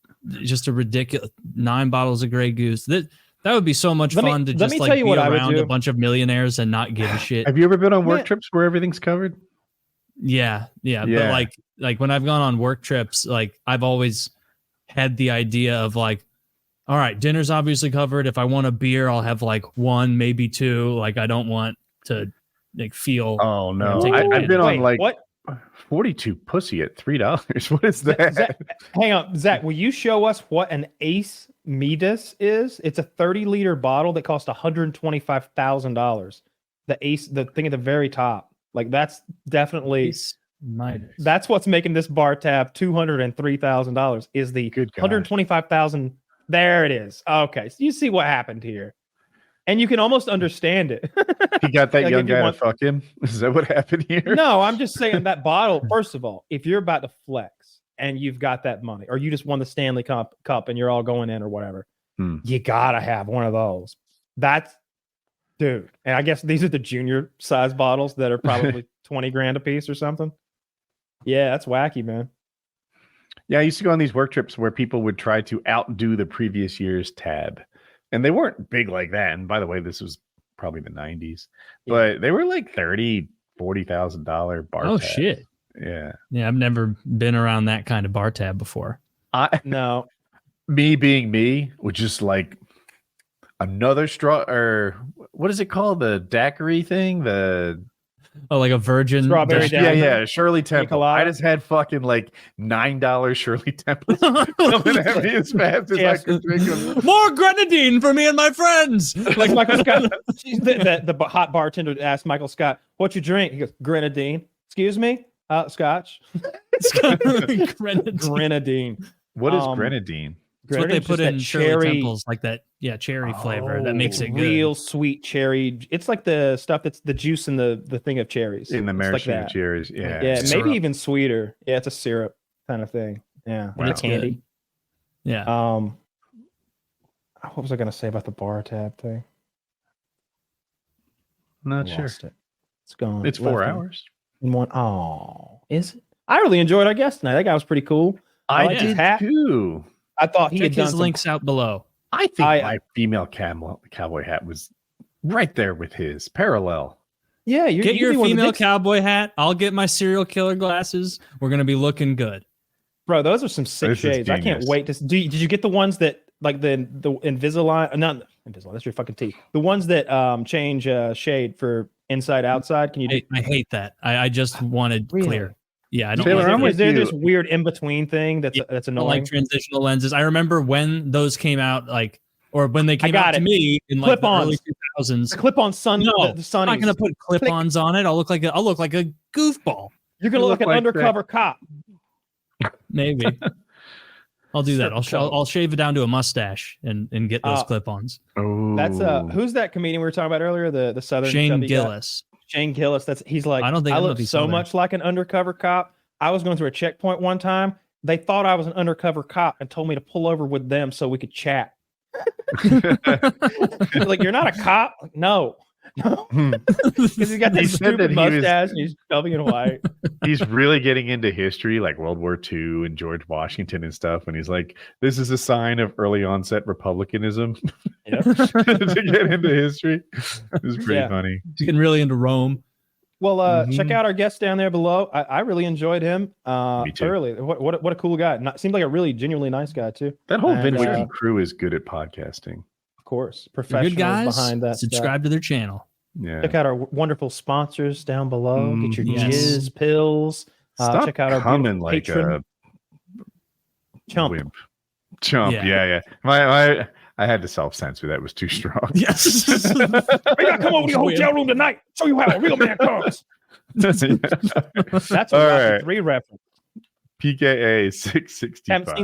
Speaker 2: a ridiculous 9 bottles of Grey Goose. That would be so much fun to just like be around a bunch of millionaires and not give a shit.
Speaker 1: Have you ever been on work trips where everything's covered?
Speaker 2: Yeah. But like when I've gone on work trips, like I've always had the idea of like, all right, dinner's obviously covered. If I want a beer, I'll have like 1, maybe 2. Like I don't want to like feel.
Speaker 1: Oh no, I've been on like what? 42 pussy at $3. What is that?
Speaker 4: Zach, hang on, Zach. Will you show us what an Ace Midas is? It's a 30-liter bottle that cost $125,000. The Ace, the thing at the very top, like that's definitely Ace Midas. That's what's making this bar tab $203,000. Is the 125,000? There it is. Okay, so you see what happened here. And you can almost understand it.
Speaker 1: He got that like young guy to fuck him? Is that what happened here?
Speaker 4: No, I'm just saying that bottle, first of all, if you're about to flex and you've got that money, or you just won the Stanley Cup and you're all going in or whatever, you got to have one of those. That's, dude. And I guess these are the junior size bottles that are probably $20,000 a piece or something. Yeah, that's wacky, man.
Speaker 1: Yeah, I used to go on these work trips where people would try to outdo the previous year's tab. And they weren't big like that. And by the way, this was probably the 90s, but they were like $30,000-$40,000 bar tab.
Speaker 2: Oh shit.
Speaker 1: Yeah.
Speaker 2: Yeah. I've never been around that kind of bar tab before.
Speaker 4: No.
Speaker 1: Me being me, which is like another straw, or what is it called? The daiquiri thing?
Speaker 2: Like a virgin
Speaker 4: strawberry.
Speaker 1: Yeah. Shirley Temple. I just had fucking like $9 Shirley Temples coming at me as fast as I could drink them.
Speaker 2: More grenadine for me and my friends.
Speaker 4: Like Michael Scott, the hot bartender asked Michael Scott, "What you drink?" He goes, "Grenadine." Excuse me, Scotch. Grenadine.
Speaker 1: What is grenadine?
Speaker 2: It's what they put in Shirley Temples, like that, cherry flavor that makes it good.
Speaker 4: Real sweet cherry. It's like the stuff that's the juice in the thing of cherries.
Speaker 1: In the maraschino like cherries,
Speaker 4: yeah, maybe even sweeter. Yeah, it's a syrup kind of thing. Yeah,
Speaker 2: wow. It's candy. Good. Yeah.
Speaker 4: What was I going to say about the bar tab thing?
Speaker 1: Not sure.
Speaker 4: It. It's gone.
Speaker 1: It's 4 hours.
Speaker 4: In one. Oh, is it? I really enjoyed our guest tonight. That guy was pretty cool.
Speaker 1: I did too.
Speaker 4: I thought he had done
Speaker 2: his links out below.
Speaker 1: I think my female cowboy hat was right there with his parallel.
Speaker 4: Yeah,
Speaker 2: get your female cowboy hat. I'll get my serial killer glasses. We're gonna be looking good,
Speaker 4: bro. Those are some sick shades. I can't wait to. Did you get the ones that like the Invisalign? Not Invisalign. That's your fucking teeth. The ones that change shade for inside outside. Can you?
Speaker 2: I hate that. I just wanted clear. Yeah, I don't.
Speaker 1: Taylor,
Speaker 4: is there this weird in between thing that's annoying?
Speaker 2: Like transitional lenses. I remember when those came out, like or when they came out to me in like the early 2000s.
Speaker 4: The clip-on sun.
Speaker 2: No,
Speaker 4: the
Speaker 2: I'm
Speaker 4: sunnies.
Speaker 2: not gonna put clip-ons on it. I'll look like a goofball.
Speaker 4: You're gonna look like an undercover cop.
Speaker 2: Maybe. I'll do that. I'll shave it down to a mustache and get those clip-ons.
Speaker 1: Oh,
Speaker 4: that's who's that comedian we were talking about earlier? The Southern
Speaker 2: Shane Gillis.
Speaker 4: Shane Gillis. He's like, I look so much like an undercover cop. I was going through a checkpoint one time. They thought I was an undercover cop and told me to pull over with them so we could chat. Like, you're not a cop? Like, no. Because he's got this stupid mustache and he's chubby and white.
Speaker 1: He's really getting into history, like World War II and George Washington and stuff. And he's like, this is a sign of early onset republicanism.
Speaker 4: Yep.
Speaker 1: To get into history. It's pretty funny.
Speaker 2: He's getting really into Rome.
Speaker 4: Well, check out our guest down there below. I really enjoyed him.
Speaker 1: Me too.
Speaker 4: Thoroughly. What a cool guy. Seemed like a really genuinely nice guy too.
Speaker 1: That whole VinWiki crew is good at podcasting.
Speaker 4: Of course, professionals
Speaker 2: good guys,
Speaker 4: behind that.
Speaker 2: Subscribe to their channel.
Speaker 1: Yeah.
Speaker 4: Check out our wonderful sponsors down below. Get your
Speaker 2: Yes.
Speaker 4: jizz pills.
Speaker 1: Stop
Speaker 4: check out our
Speaker 1: coming like
Speaker 4: patron. Chump.
Speaker 1: Wimp. Chump.
Speaker 2: Yeah.
Speaker 1: Yeah. I had to self-censor. That was too strong.
Speaker 2: Yes.
Speaker 4: We gotta come over to the hotel room tonight. Show you how a real man comes. That's a Rocky 3 reference.
Speaker 1: PKA 665.